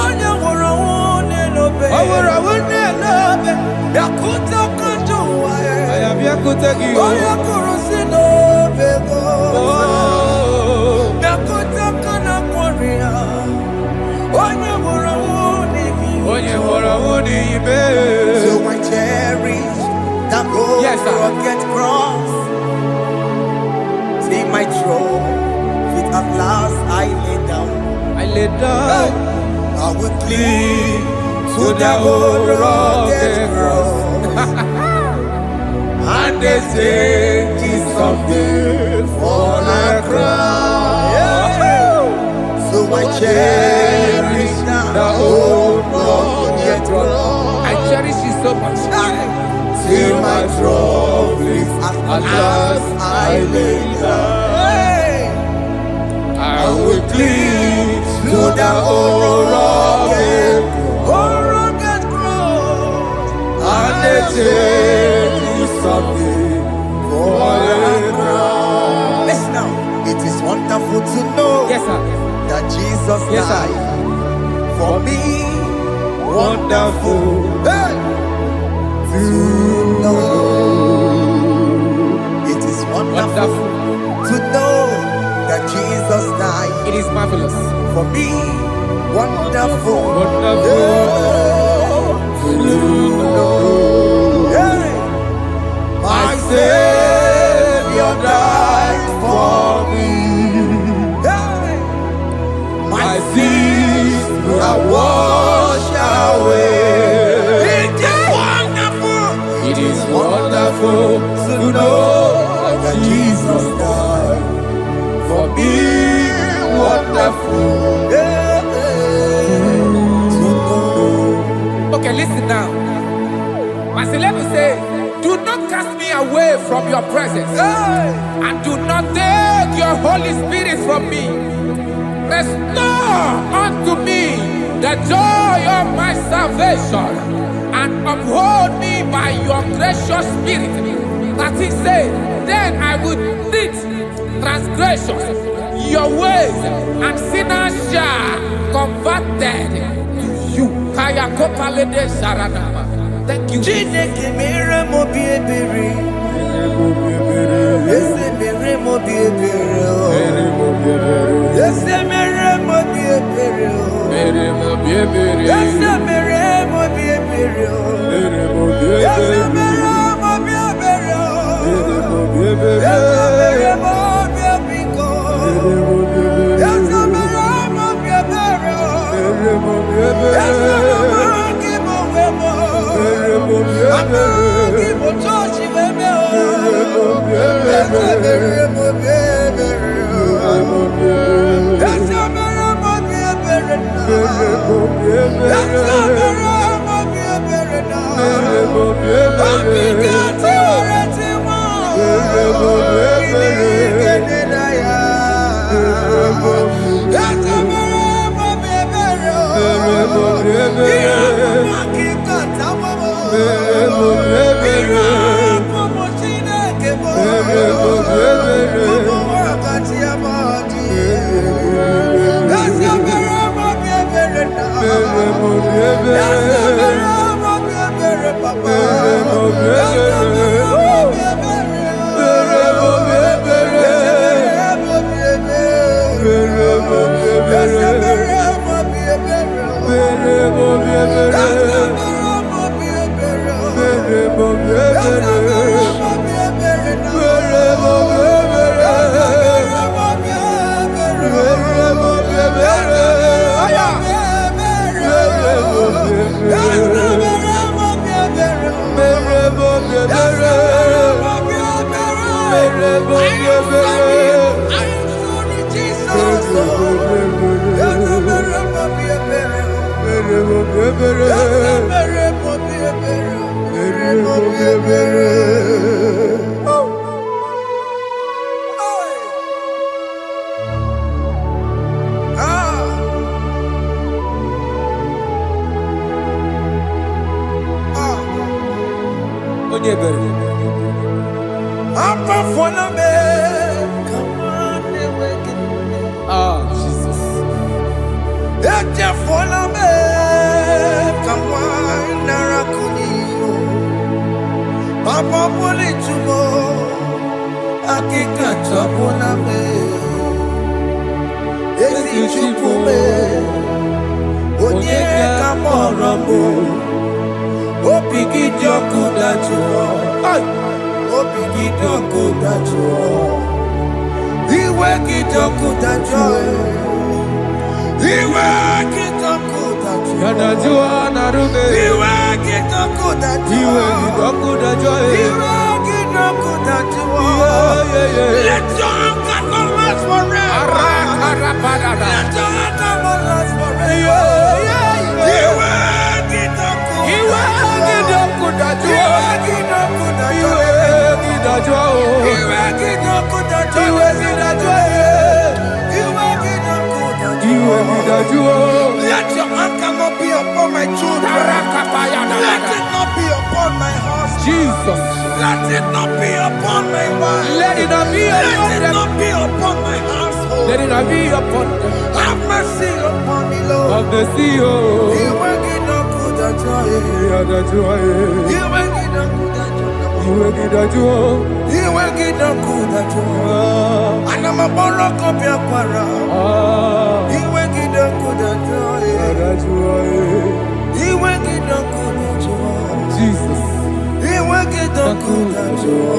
onye nwụrụ ọnwụ n'elobe. O nwere ọnwụ n'elobe. Biakute kaju ụwa ya, Aya biakute gị o. onye kụrụ si n'obego. Oh. Biakute kana kwọrị ya, onye nwụrụ ọnwụ n'ihi. Onye nwụrụ ọnwụ n'ime. So I cherish that old Yes, sir. rugged cross. See my throne, feet at last I lay down. I lay down I will cling to the old rugged cross. and they say this someday for the crown. So I cherish The that old old rugged cross. I cherish you so much. See my trophy at last I lay down. I will cling to the old rugged cross. and they say this someday for the crown. Listen now, it is wonderful to know Yes, sir. that Jesus Yes, sir. died for me. Wonderful. Hey! To know. It is wonderful Wonderful. to know that Jesus died It is marvelous. for me. Wonderful. Wonderful. To know. Hey! My Savior died for me. Hey! My sins are washed away. It is wonderful. It is wonderful to know that Jesus died for me. Wonderful. Okay, listen now. Pastor Levi say, do not cast me away from your presence, and do not take your Holy Spirit from me. Restore unto me the joy of my salvation, and uphold me by your gracious spirit. That he said, then I would teach transgressions your ways, and sinners shall converted to you. Kaya kopalede sharanama. Thank you. Chineke mere mo biebere. Ese mere mo biebere. Ese mere mo biebere. Mere mo biebere. Ese mere mo biebere. Mere mo biebere. Ese mere mo biebere. Ese mere mo biebiko. Ese mere mo biebere. Ese mere Jesus. Papa poli tumo, akika chapona me. Esi chupume, onye kamorambo. Opigi joku dachuo, opigi joku dachuo. Iwe kijoku dachuo, iwe kijoku dachuo. Yanajua narume. Iwe kijoku dachuo, Iwe kijoku dachuo. Iwe kijoku dachuo. Let your anger not last forever. Let your anger not last forever. Iwe kijoku, Iwe kijoku dachuo. Iwe kijoku dachuo. Iwe kidachuo. Iwe kijoku dachuo. Iwe kidachuo. Iwe kidachuo. Let your anger not be upon my children. Let it not be upon my husband. Jesus. Let it not be upon my wife. Let it not be Let upon it them. not be upon my household. Let it not be upon them. Have mercy upon me, Lord. Of the CEO. Iwe kijoku dachuo. Iwe kijoku dachuo. Iwe kidachuo. Iwe kijoku dachuo. Anamaboro kopya kwara. Iwe kijoku dachuo. Iwe kijoku dachuo. Jesus. Iwe kijoku dachuo.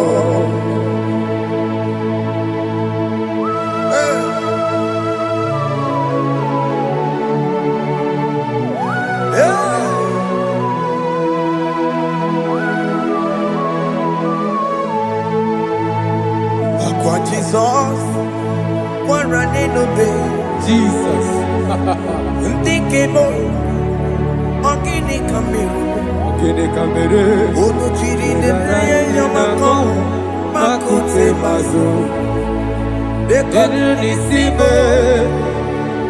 Akwa Jesus, kwa raneno be. Jesus. Ntikemo, ogini kamiru. Kede kamere. Ono chiri nene yamako, makute mazo. Enu nisibe.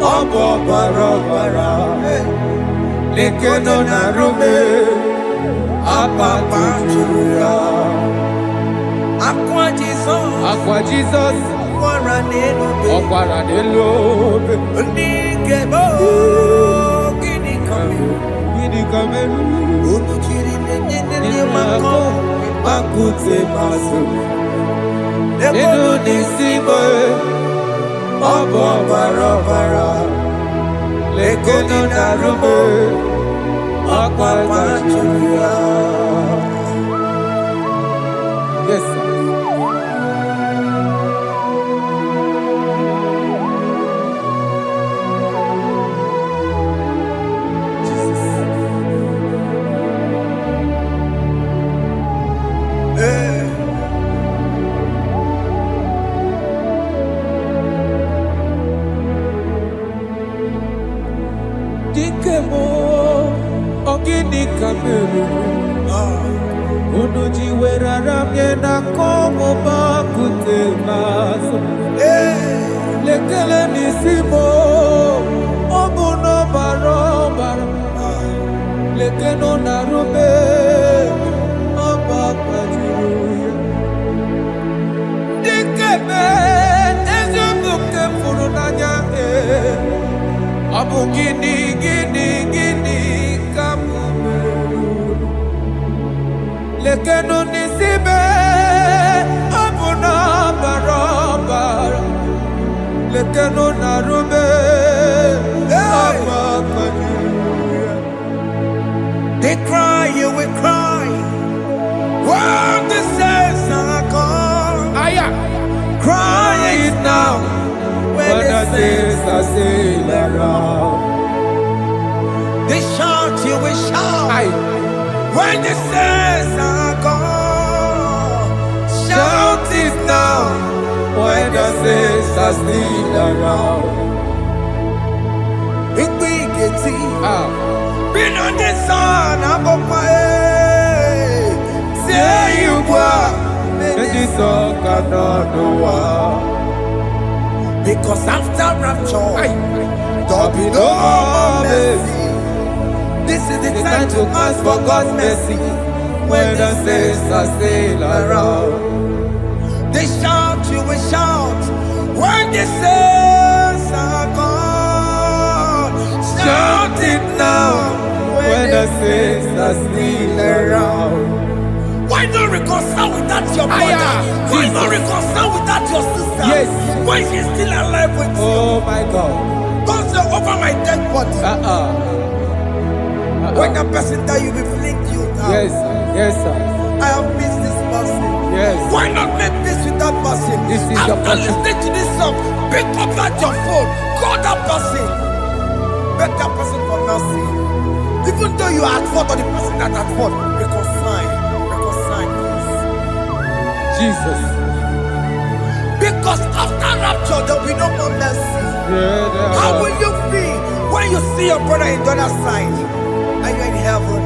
Obo barabara Lekeno narume Apa juya Aqua Jesus Okwara nelobe Ndigebo Gini kameru Unuchiri nene mako Akute maso Nenu nisimo Obo barabara Lekeno narume Apa juya. Yes, sir. Dikemo ogini kameru Unuji werara mjena komo bakute maso Lekele nisimo Obuno barobara Lekeno narume Abakajuya Dikeme Ezobuke furunanya Abu gini kamumeru Lekeno nisibe Abu na barabara Lekeno narume Abakajuya. They cry, you will cry when the saints are gone. Cry it now when the saints are still around. They shout, you will shout when the saints are gone. Shout it now when the saints are still around. Big been on the sun, I'm on my head. Say you were, and this song cannot know why. Because after rapture, there'll be no mercy. This is the time to ask for God's mercy when the saints are still around. They shout, you will shout when the saints are gone. Shout it now when the saints are still around. Why not reconcile with that your brother? Why not reconcile with that your sister? Yes. Why she's still alive with you? Oh my God. Don't say over my dead body. When the person that you will fling you down. Yes, yes sir. I have missed this person. Yes. Why not make peace with that person? This is after listening to this song, pick up that your phone, call that person. Beg that person for mercy. Even though you are at fault or the person that at fault, reconcile, please. Jesus. Because after rapture, there will be no more mercy. How will you feel when you see your brother in the other side and you're in heaven?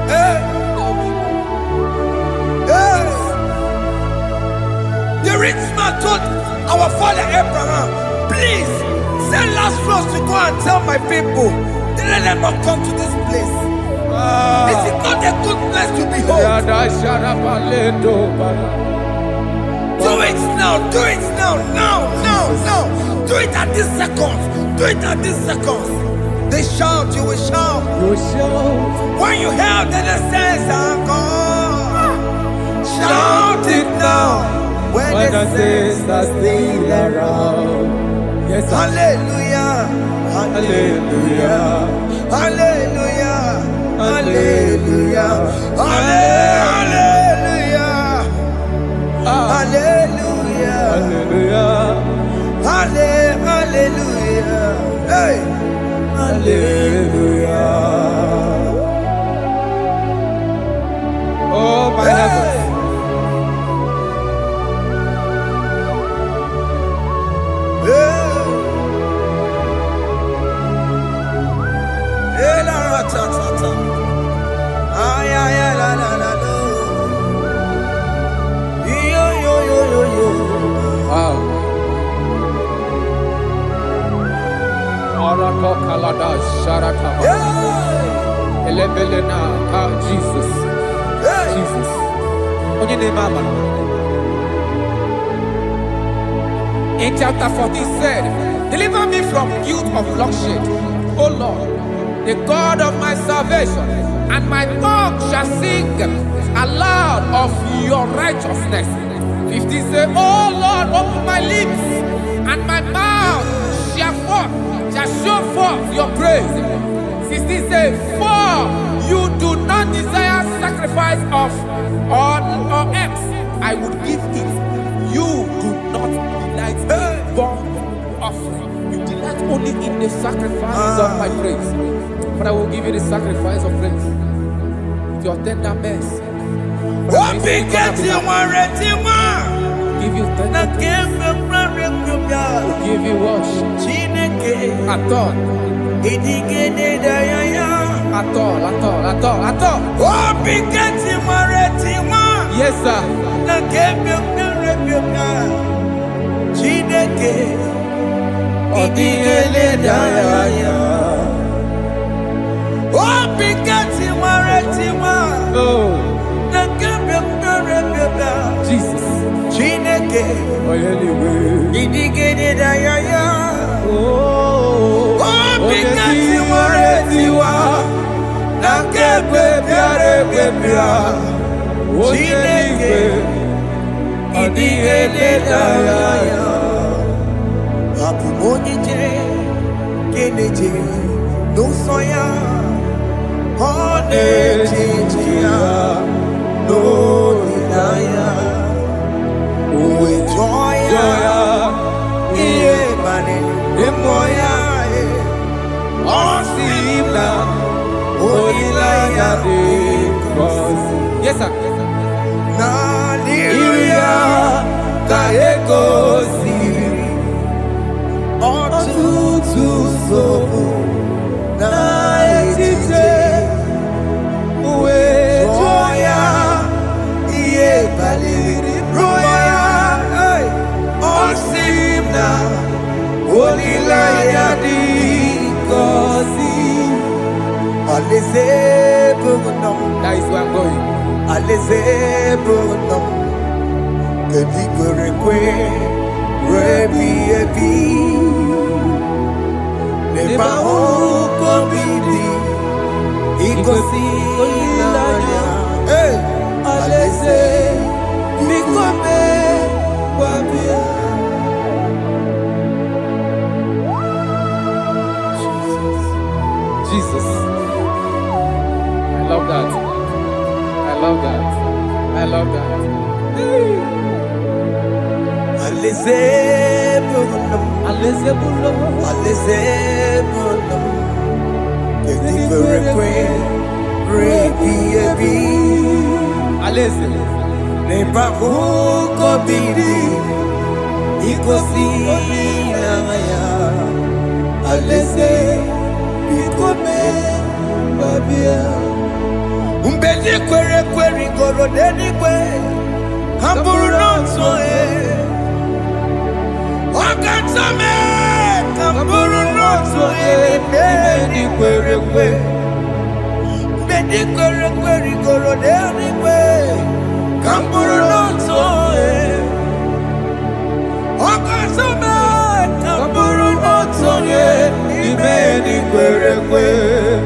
Hey. Hey. The rich man told our father Abraham, please send Lazarus to go and tell my people, let them not come to this place. This is not a good place to behold. Do it now, do it now, now. Do it at this second. Do it at this second. They shout, you will shout. You will shout. When you hear that the saints are gone, shout it now. When the saints are still around. Yes, hallelujah, hallelujah, hallelujah, hallelujah, hallelujah, hallelujah, hallelujah, hallelujah, hey, hallelujah. Oh my heavens. Pada Sharataba. Elebelena, Jesus. Jesus. Onye name Mama. In chapter 14 said, deliver me from guilt of bloodshed, O Lord, the God of my salvation, and my tongue shall sing aloud of your righteousness. 15 say, O Lord, open my lips, and my mouth shall show forth your praise. 16 say, for you do not desire sacrifice of or eggs, I would give it. You do not delight in burnt offering. You delight only in the sacrifice of my praise. But I will give you the sacrifice of praise. With your tender mercy. Give you tender praise. Will give you worship. At all. At all. Yes, sir. Jesus. Yes, sir. That is where I'm going. Jesus. I love that. I love that. I love that. Umbedi kwere kwere goro deni kwe Hamburu noto Wakatame Hamburu noto Umbedi kwere kwere Umbedi kwere kwere goro deni kwe Hamburu noto Wakatame Hamburu noto Umbedi kwere kwere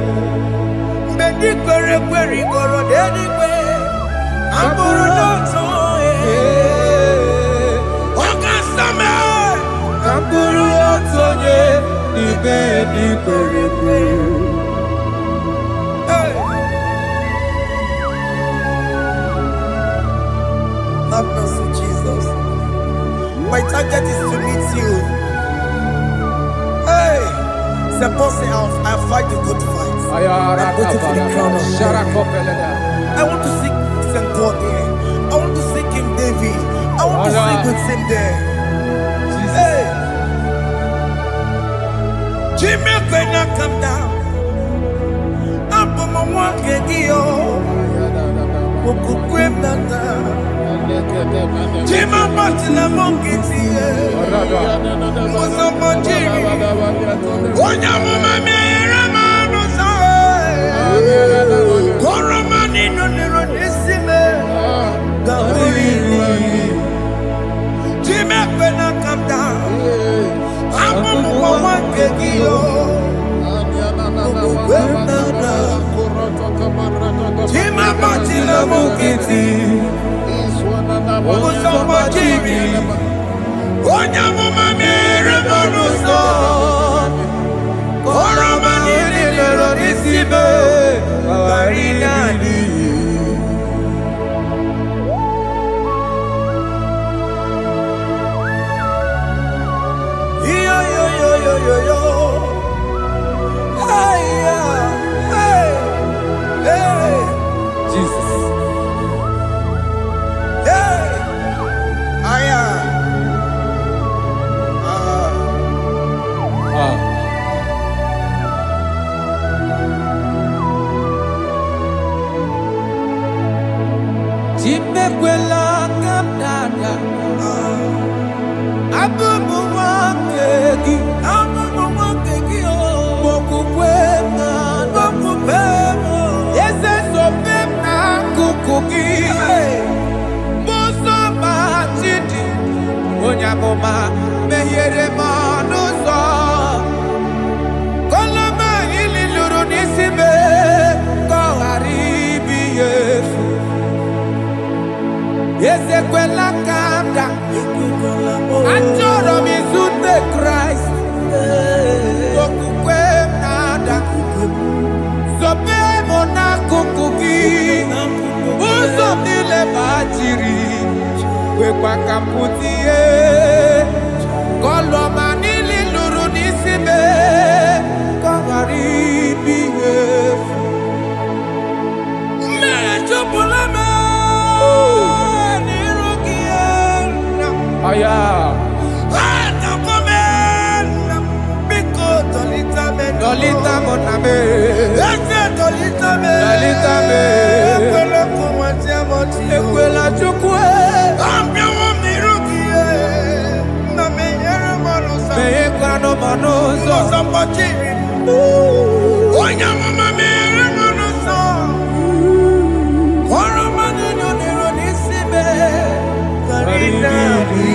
Kwere kwere goro deni kwe Amburu noto Wakasame Amburu noto Ibedi kwere kwere Have mercy, Jesus. My target is to meet you. Hey, suppose I fight the good fight. I'm waiting for the crown of heaven. I want to seek St. God there. I want to seek King David. I want to sing with him there. Hey, Jimmy, when I come down, I'm from my walk and you. Jimmy, Martin, I'm on Kitty. What's up, Jimmy? What your mama? Mukiti, Musoma Jimi, Onyamuma Revoluso, Koromani Lorisibe, Arinadi. Yo. Hey, hey, Jesus. Hey, Chimekwela kamdada, abubu wakegi, Bokupema, Yese sopemna kukugi, Muso machidi, Onyamoma, Mehere manuso, Koloma ili lurunisibe, Koharibi yefu, Yese kwela kamda, Anjoro mizunde Christ, Sopemo na kukugi, uzo nile bajiri, wekwa kamputie, koloma nili luru nisime, kagaribi yefu. Mechopulame, nirugiena, aya. Dolita moname, dolita me, ekwela chukwe, ambia mirukie, na meyere manosa, meyekwano manosa, sambachiri, onya mama meyere manosa, koro manino niro nisime, karinari.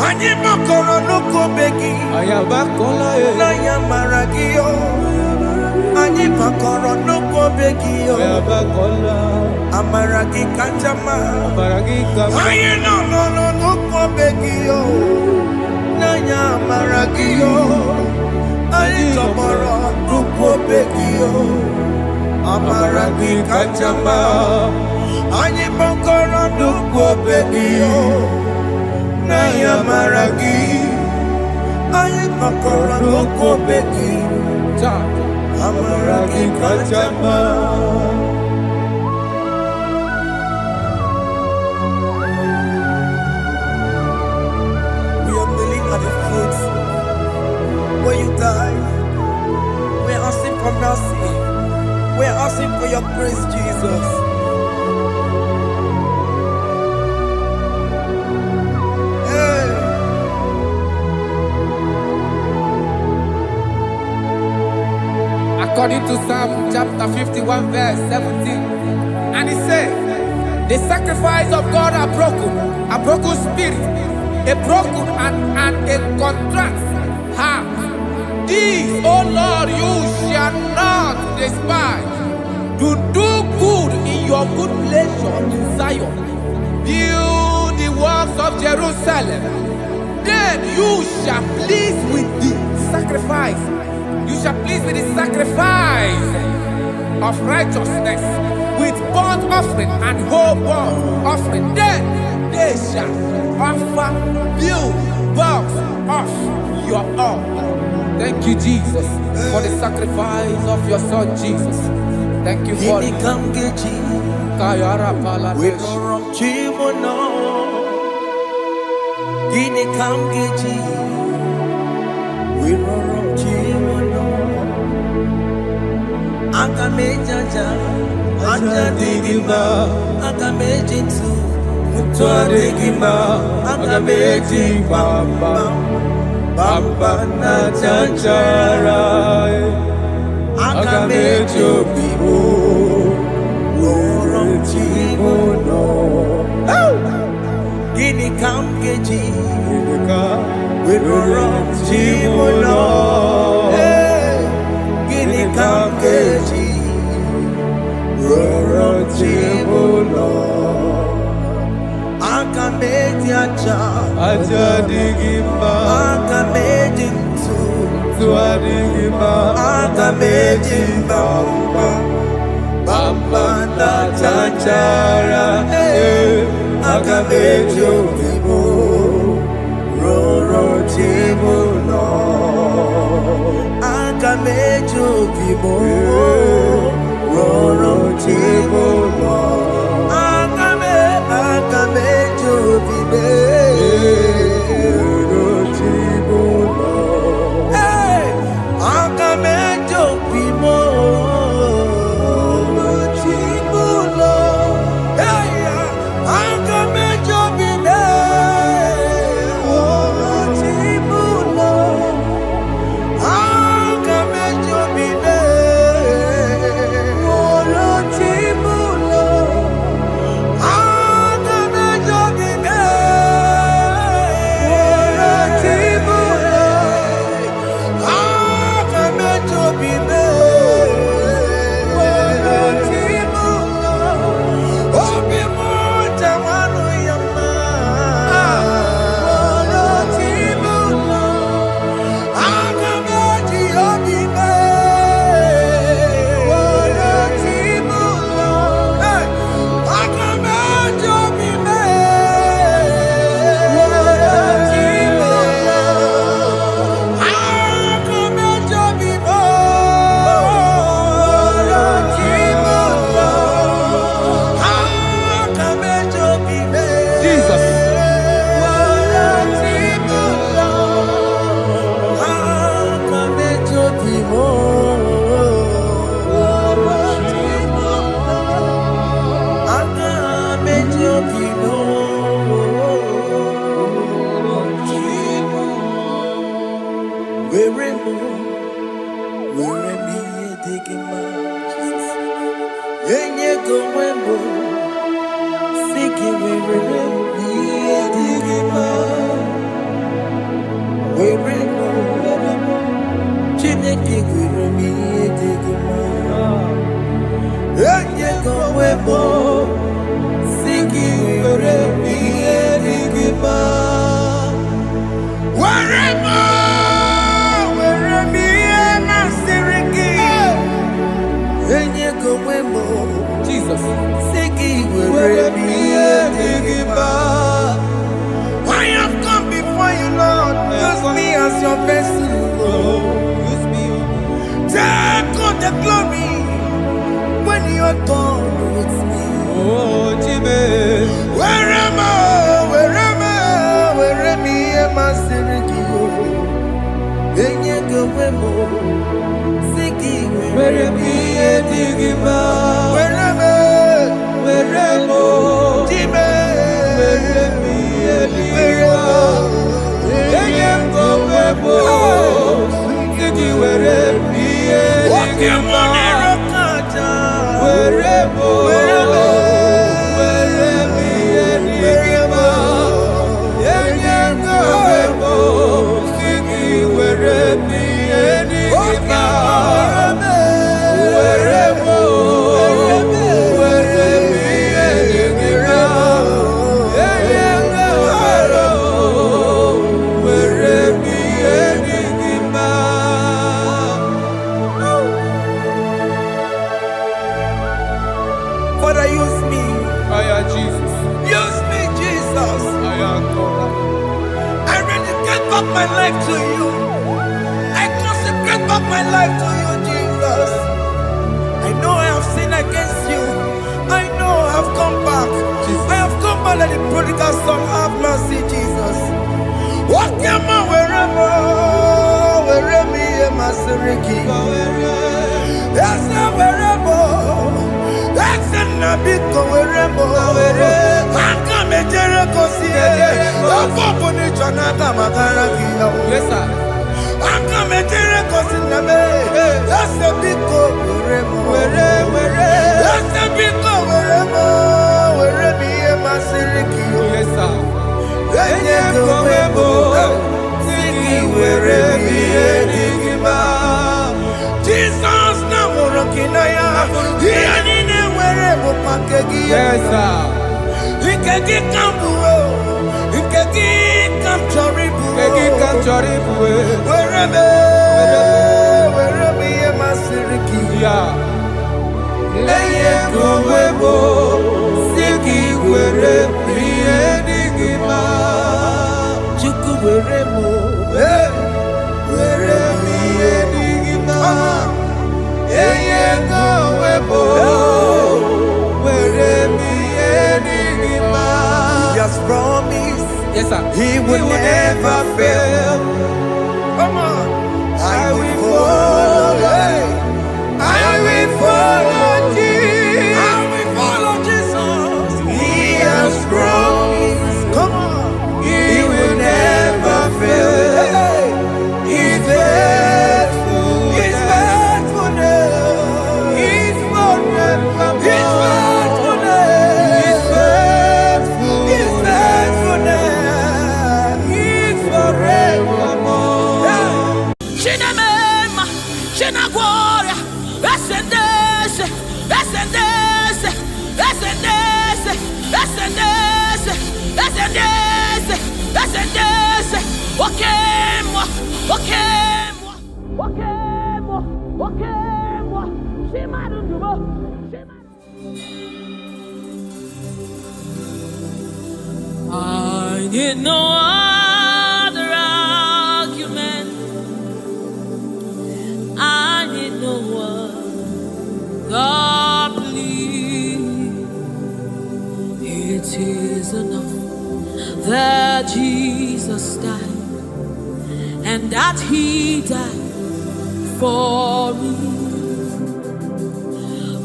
Anima koro nuko begi, ayabakola naya maragio. Anima koro nuko begi, ayabakola. Amaragi kanjama, amaragi kama. Ayena no nuko begi, naya maragio. Ayitoboro nuko begi, amaragi kanjama. Anima koro nuko begi. Naya maragi, aye makora loko beki, amaragi kachama. We are kneeling at the foot where you died. We are asking for mercy. We are asking for your grace, Jesus. According to Psalm chapter 51 verse 17, and he said, the sacrifice of God are broken spirit, a broken and a contrite heart. These, O Lord, you shall not despise. To do good in your good pleasure in Zion. Build the works of Jerusalem. Then you shall please with the sacrifice. You shall please with the sacrifice of righteousness, with burnt offering and whole burnt offering. Then they shall offer build works of your own. Thank you, Jesus, for the sacrifice of your Son, Jesus. Thank you for it. Kayara Paladesh. Agamejaja, Ajadigima, Agamejitu, Mutuadigima, Agameji Bamba, Bamba Najajara, Agamejo Bibo, Worom Chimono, Gini Kamgeji, Worom Chimono. Kamkeji, rọrọ chibulo aka meji aja adịghị mma aka meji ntụ adịghị mma aka meji mba bamba na chachara aka meji obibo rọrọ chibulo aka meji obibo rọrọ chibulo aka meji obibo rọrọ chibulo aka meji obibo rọrọ chibulo aka meji obibo rọrọ chibulo aka meji obibo rọrọ chibulo aka meji obibo rọrọ chibulo aka meji obibo rọrọ chibulo obi m jawanụ ya mma rọrọ chibulo aka meji obibo rọrọ chibulo aka meji obibo rọrọ chibulo aka meji obibo rọrọ chibulo aka meji obibo Jesus. rọrọ chibulo aka meji obibo rọrọ chibulo aka meji obibo rọrọ chibulo were m ihe dị gị mma enye gị onwe m si gị were m ihe dị gị mma were m Chineke were m ihe dị gị mma enye gị onwe m si gị were m ihe dị gị mma were m ihe masịrị gị enye gị onwe m Jesus. si gị were m ihe dị gị mma I have come before you, Lord. Use me as your vessel, Lord. Use me. Take all the glory when you're done with me. Oh, Jimmy. Where am I? Where am I? My Sirikio. Enye Gowemo. Siki, Where am I? Digima. Where am I? Where am I? Jimmy. Where am I? Digima. Enye Gowemo. Siki, where am I? Digima. Where am I? Where am I? Digima. Enye Gowemo. Siki, where am I? Digima. Father, use me. Jesus. Use me, Jesus. I am God. I rededicate back my life to you. I consecrate back my life to you, Jesus. I know I have sinned against you. I know I have come back. I have come back like the prodigal son. Have mercy, Jesus. What am I? Where am I? My Siriki. Yes, where am I? That's a big wherever. I come and Jericho see it. The Poponi Chanaka Makaraki. Yes, sir. I come and Jericho see the that's a big wherever. That's a big wherever. Wherever my Siriki. Yes, sir. Jesus, now we're rocking. Nkeki kambuwe, nkeki kamchoribu, Kegi kamchoribu. wereme ye masiriki. Yeah. Eye kowebo, siki were priye digima. Chuku weremo, Were priye digima. Eye kowebo, were priye digima. he has promised Yes, sir. he will never fail. Come on, I will follow. I will follow Jesus. I will follow Jesus. He has promised. Come on, he will never fail. He's faithful. He's faithfulness. He's forever. He's faithfulness. He's faithful. He's faithfulness. He's forevermore. Chinamema, Chinagwaria, Ascendese, Ascendese, Ascendese, Ascendese, Ascendese, Ascendese, Wakemwa, Wakemwa, Wakemwa, Wakemwa, Shimarudubo, I need no other argument. I need no one. God, please. It is enough that Jesus died and that He died for me.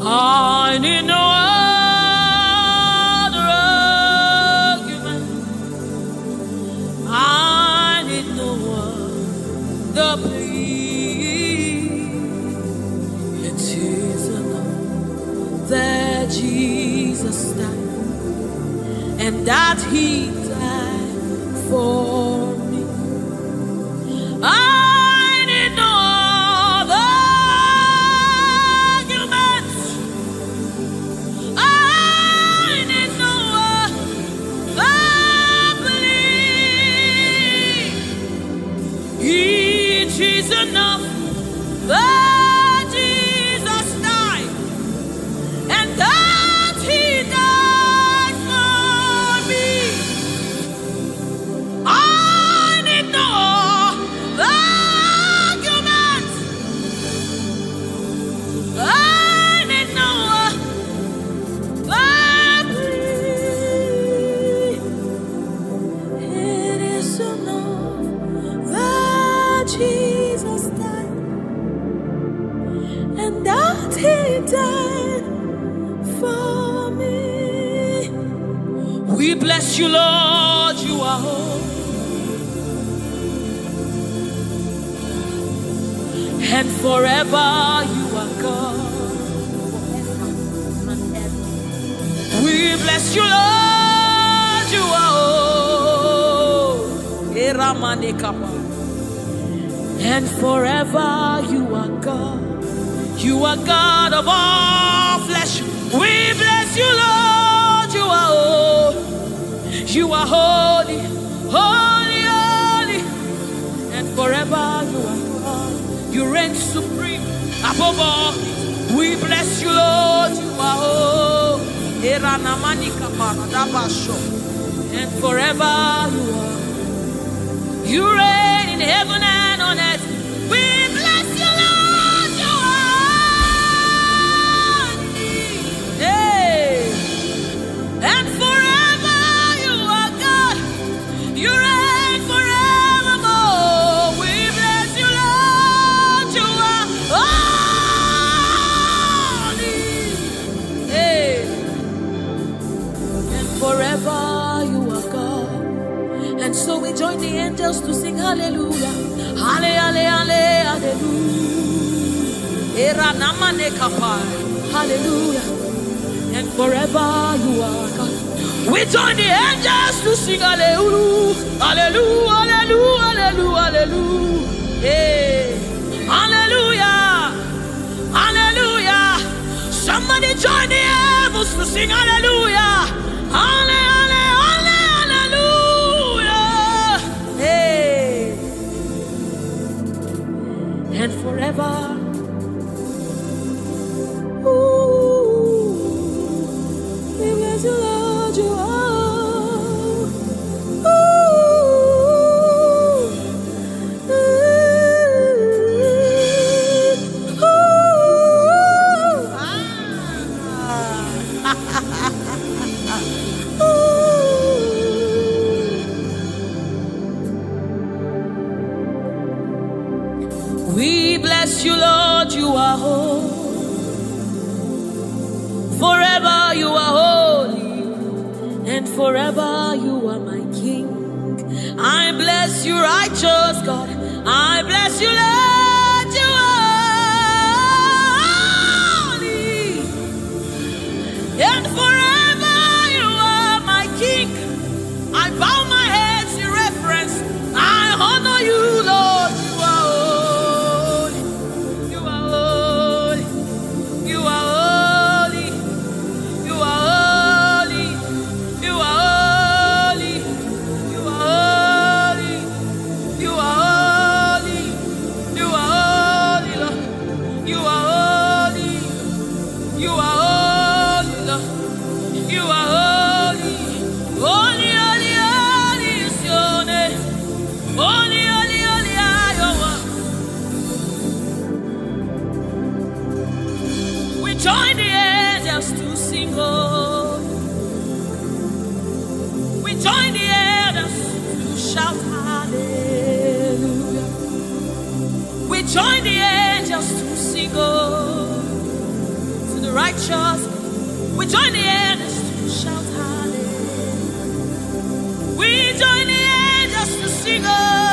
I need no other argument. I need no one. The plea. It is enough that Jesus died and that He died for me. I need no other argument. I need no other plea. It is enough that Jesus died and that He died for me. I need no argument. I need no plea. It is enough that Jesus died and that He died for me. We bless you, Lord, you are holy. And forever you are God. We bless you, Lord, you are holy. And forever you are God. You are God of all flesh. We bless you, Lord. You are holy. You are holy, holy, holy. And forever you are God. You reign supreme above all. We bless you, Lord. You are holy. And forever you are. You reign in heaven and on earth. We bless you, Lord. You are. Hey. And forever you are God. You reign forevermore. We bless you, Lord. You are holy. Hey. And forever you are God. And so we join the angels to sing hallelujah. Hallelujah, hallelujah. Hallelujah. And forever you are God. We join the angels to sing hallelujah. Hallelujah, hallelujah, hallelujah, hallelujah. Hey. Hallelujah. Hallelujah. Somebody join the heavens to sing hallelujah. Hallelujah. forever. We bless you, Lord, you are. We bless you, Lord, you are holy. Forever you are holy, and forever you are my King. I bless you, righteous God. I bless you, Lord, you are holy, and forever you are my King. I bow my head in reverence. I honor you, Lord. Join the angels to sing, oh. We join the angels to shout hallelujah. We join the angels to sing, oh, to the righteous. We join the angels to shout hallelujah. We join the angels to sing, oh.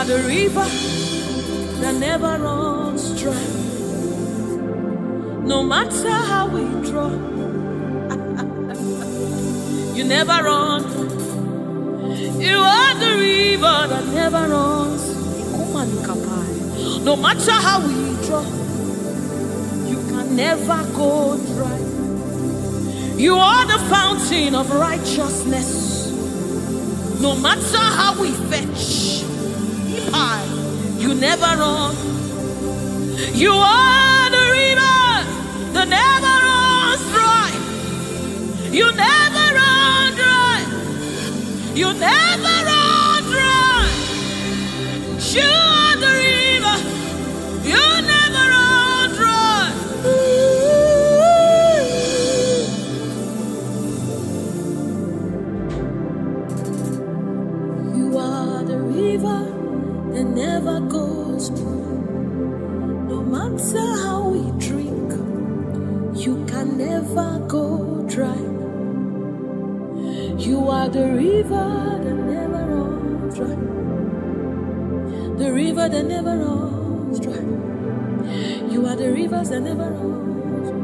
The river that never runs dry. No matter how we draw, you never run. You are the river that never runs. No matter how we draw, you can never go dry. You are the fountain of righteousness. No matter how we fetch, you never run. You are the river that never runs dry. You never run dry. You never run dry. You are the river. You never run dry. You are the river that never goes dry. No matter how we drink, you can never go dry. You are the river that never runs dry. The river that never runs dry. You are the rivers that never runs dry.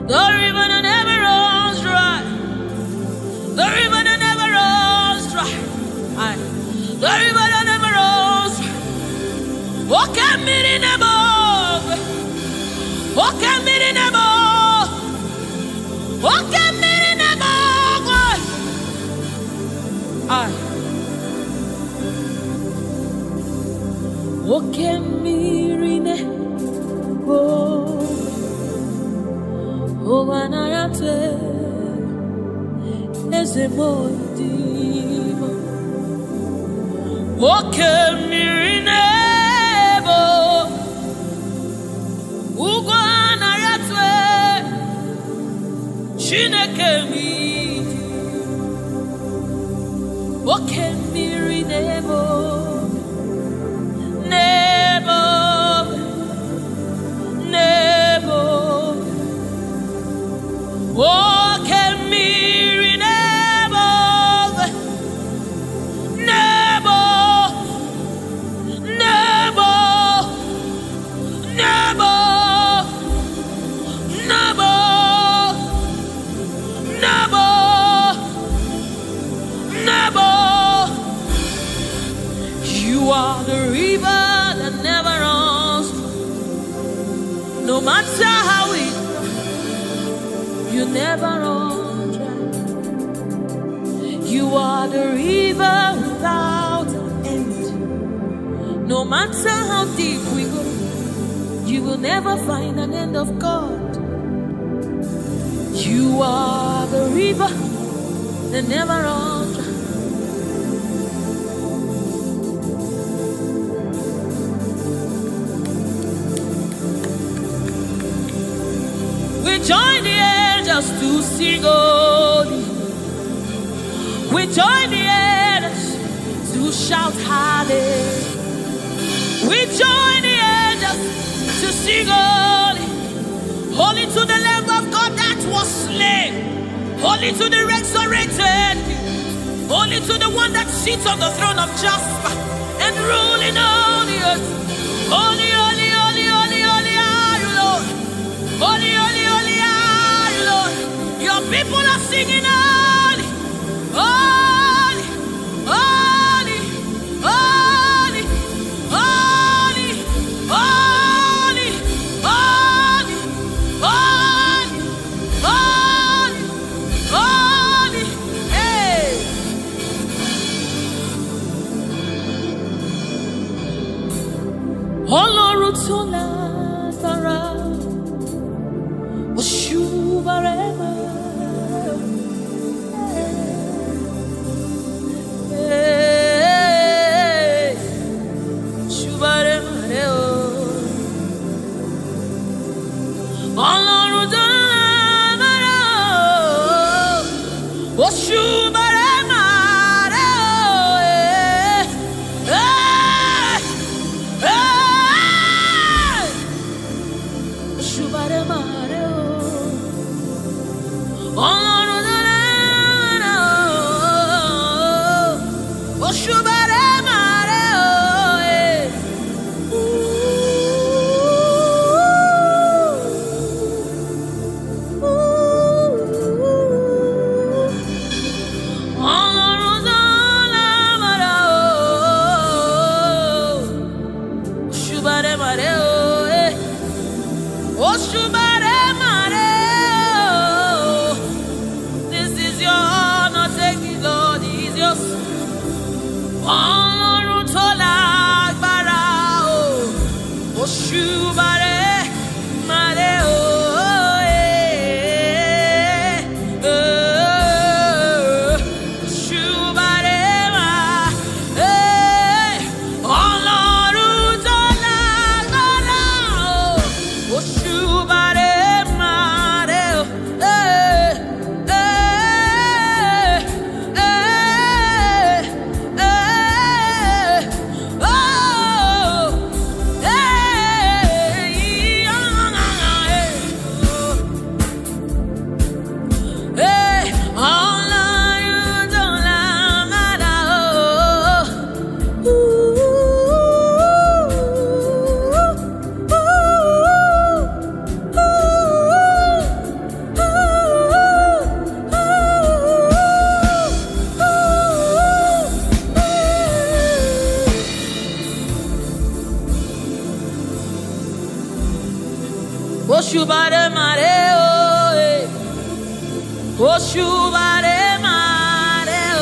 The river that never runs dry. The river that never runs dry. The river that never runs dry. Walk at me in the boat. Walk at me in the boat. Walk at me in the boat. Walk at me in the boat. Oh, when I am eze moidimo oke mmiri n'ebo ugwu anaghị Chineke midi oke mmiri n'ebo the river that never runs. No matter how it, you never run dry. You are the river without an end. No matter how deep we go, you will never find an end of God. You are the river that never runs dry. We join the angels to sing holy. We join the angels to shout hallelujah. We join the angels to sing holy. Holy to the Lamb of God that was slain. Holy to the resurrected. Holy to the one that sits on the throne of Jasper and ruling all the earth. Holy, holy, holy, holy, holy are you, Lord. Holy, holy, holy are you, Lord. Your people are singing holy, holy, holy, holy, holy, holy, holy, holy, holy, holy, hey. Ọlọ́run tó lágbára, Oshubarema, Shubarema, Ọlọ́run tó lágbára, Oshubarema, Shubarema. This is your honor, take it, Lord, is yours. Ọlọ́run tó lágbára o, Oshubarema o, Oshubarema, Ọlọ́run tó lágbára o, Oshubarema o, Oshubarema o, Oshubarema o,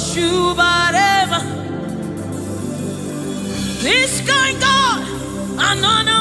Oshubarema. This kind God, I know.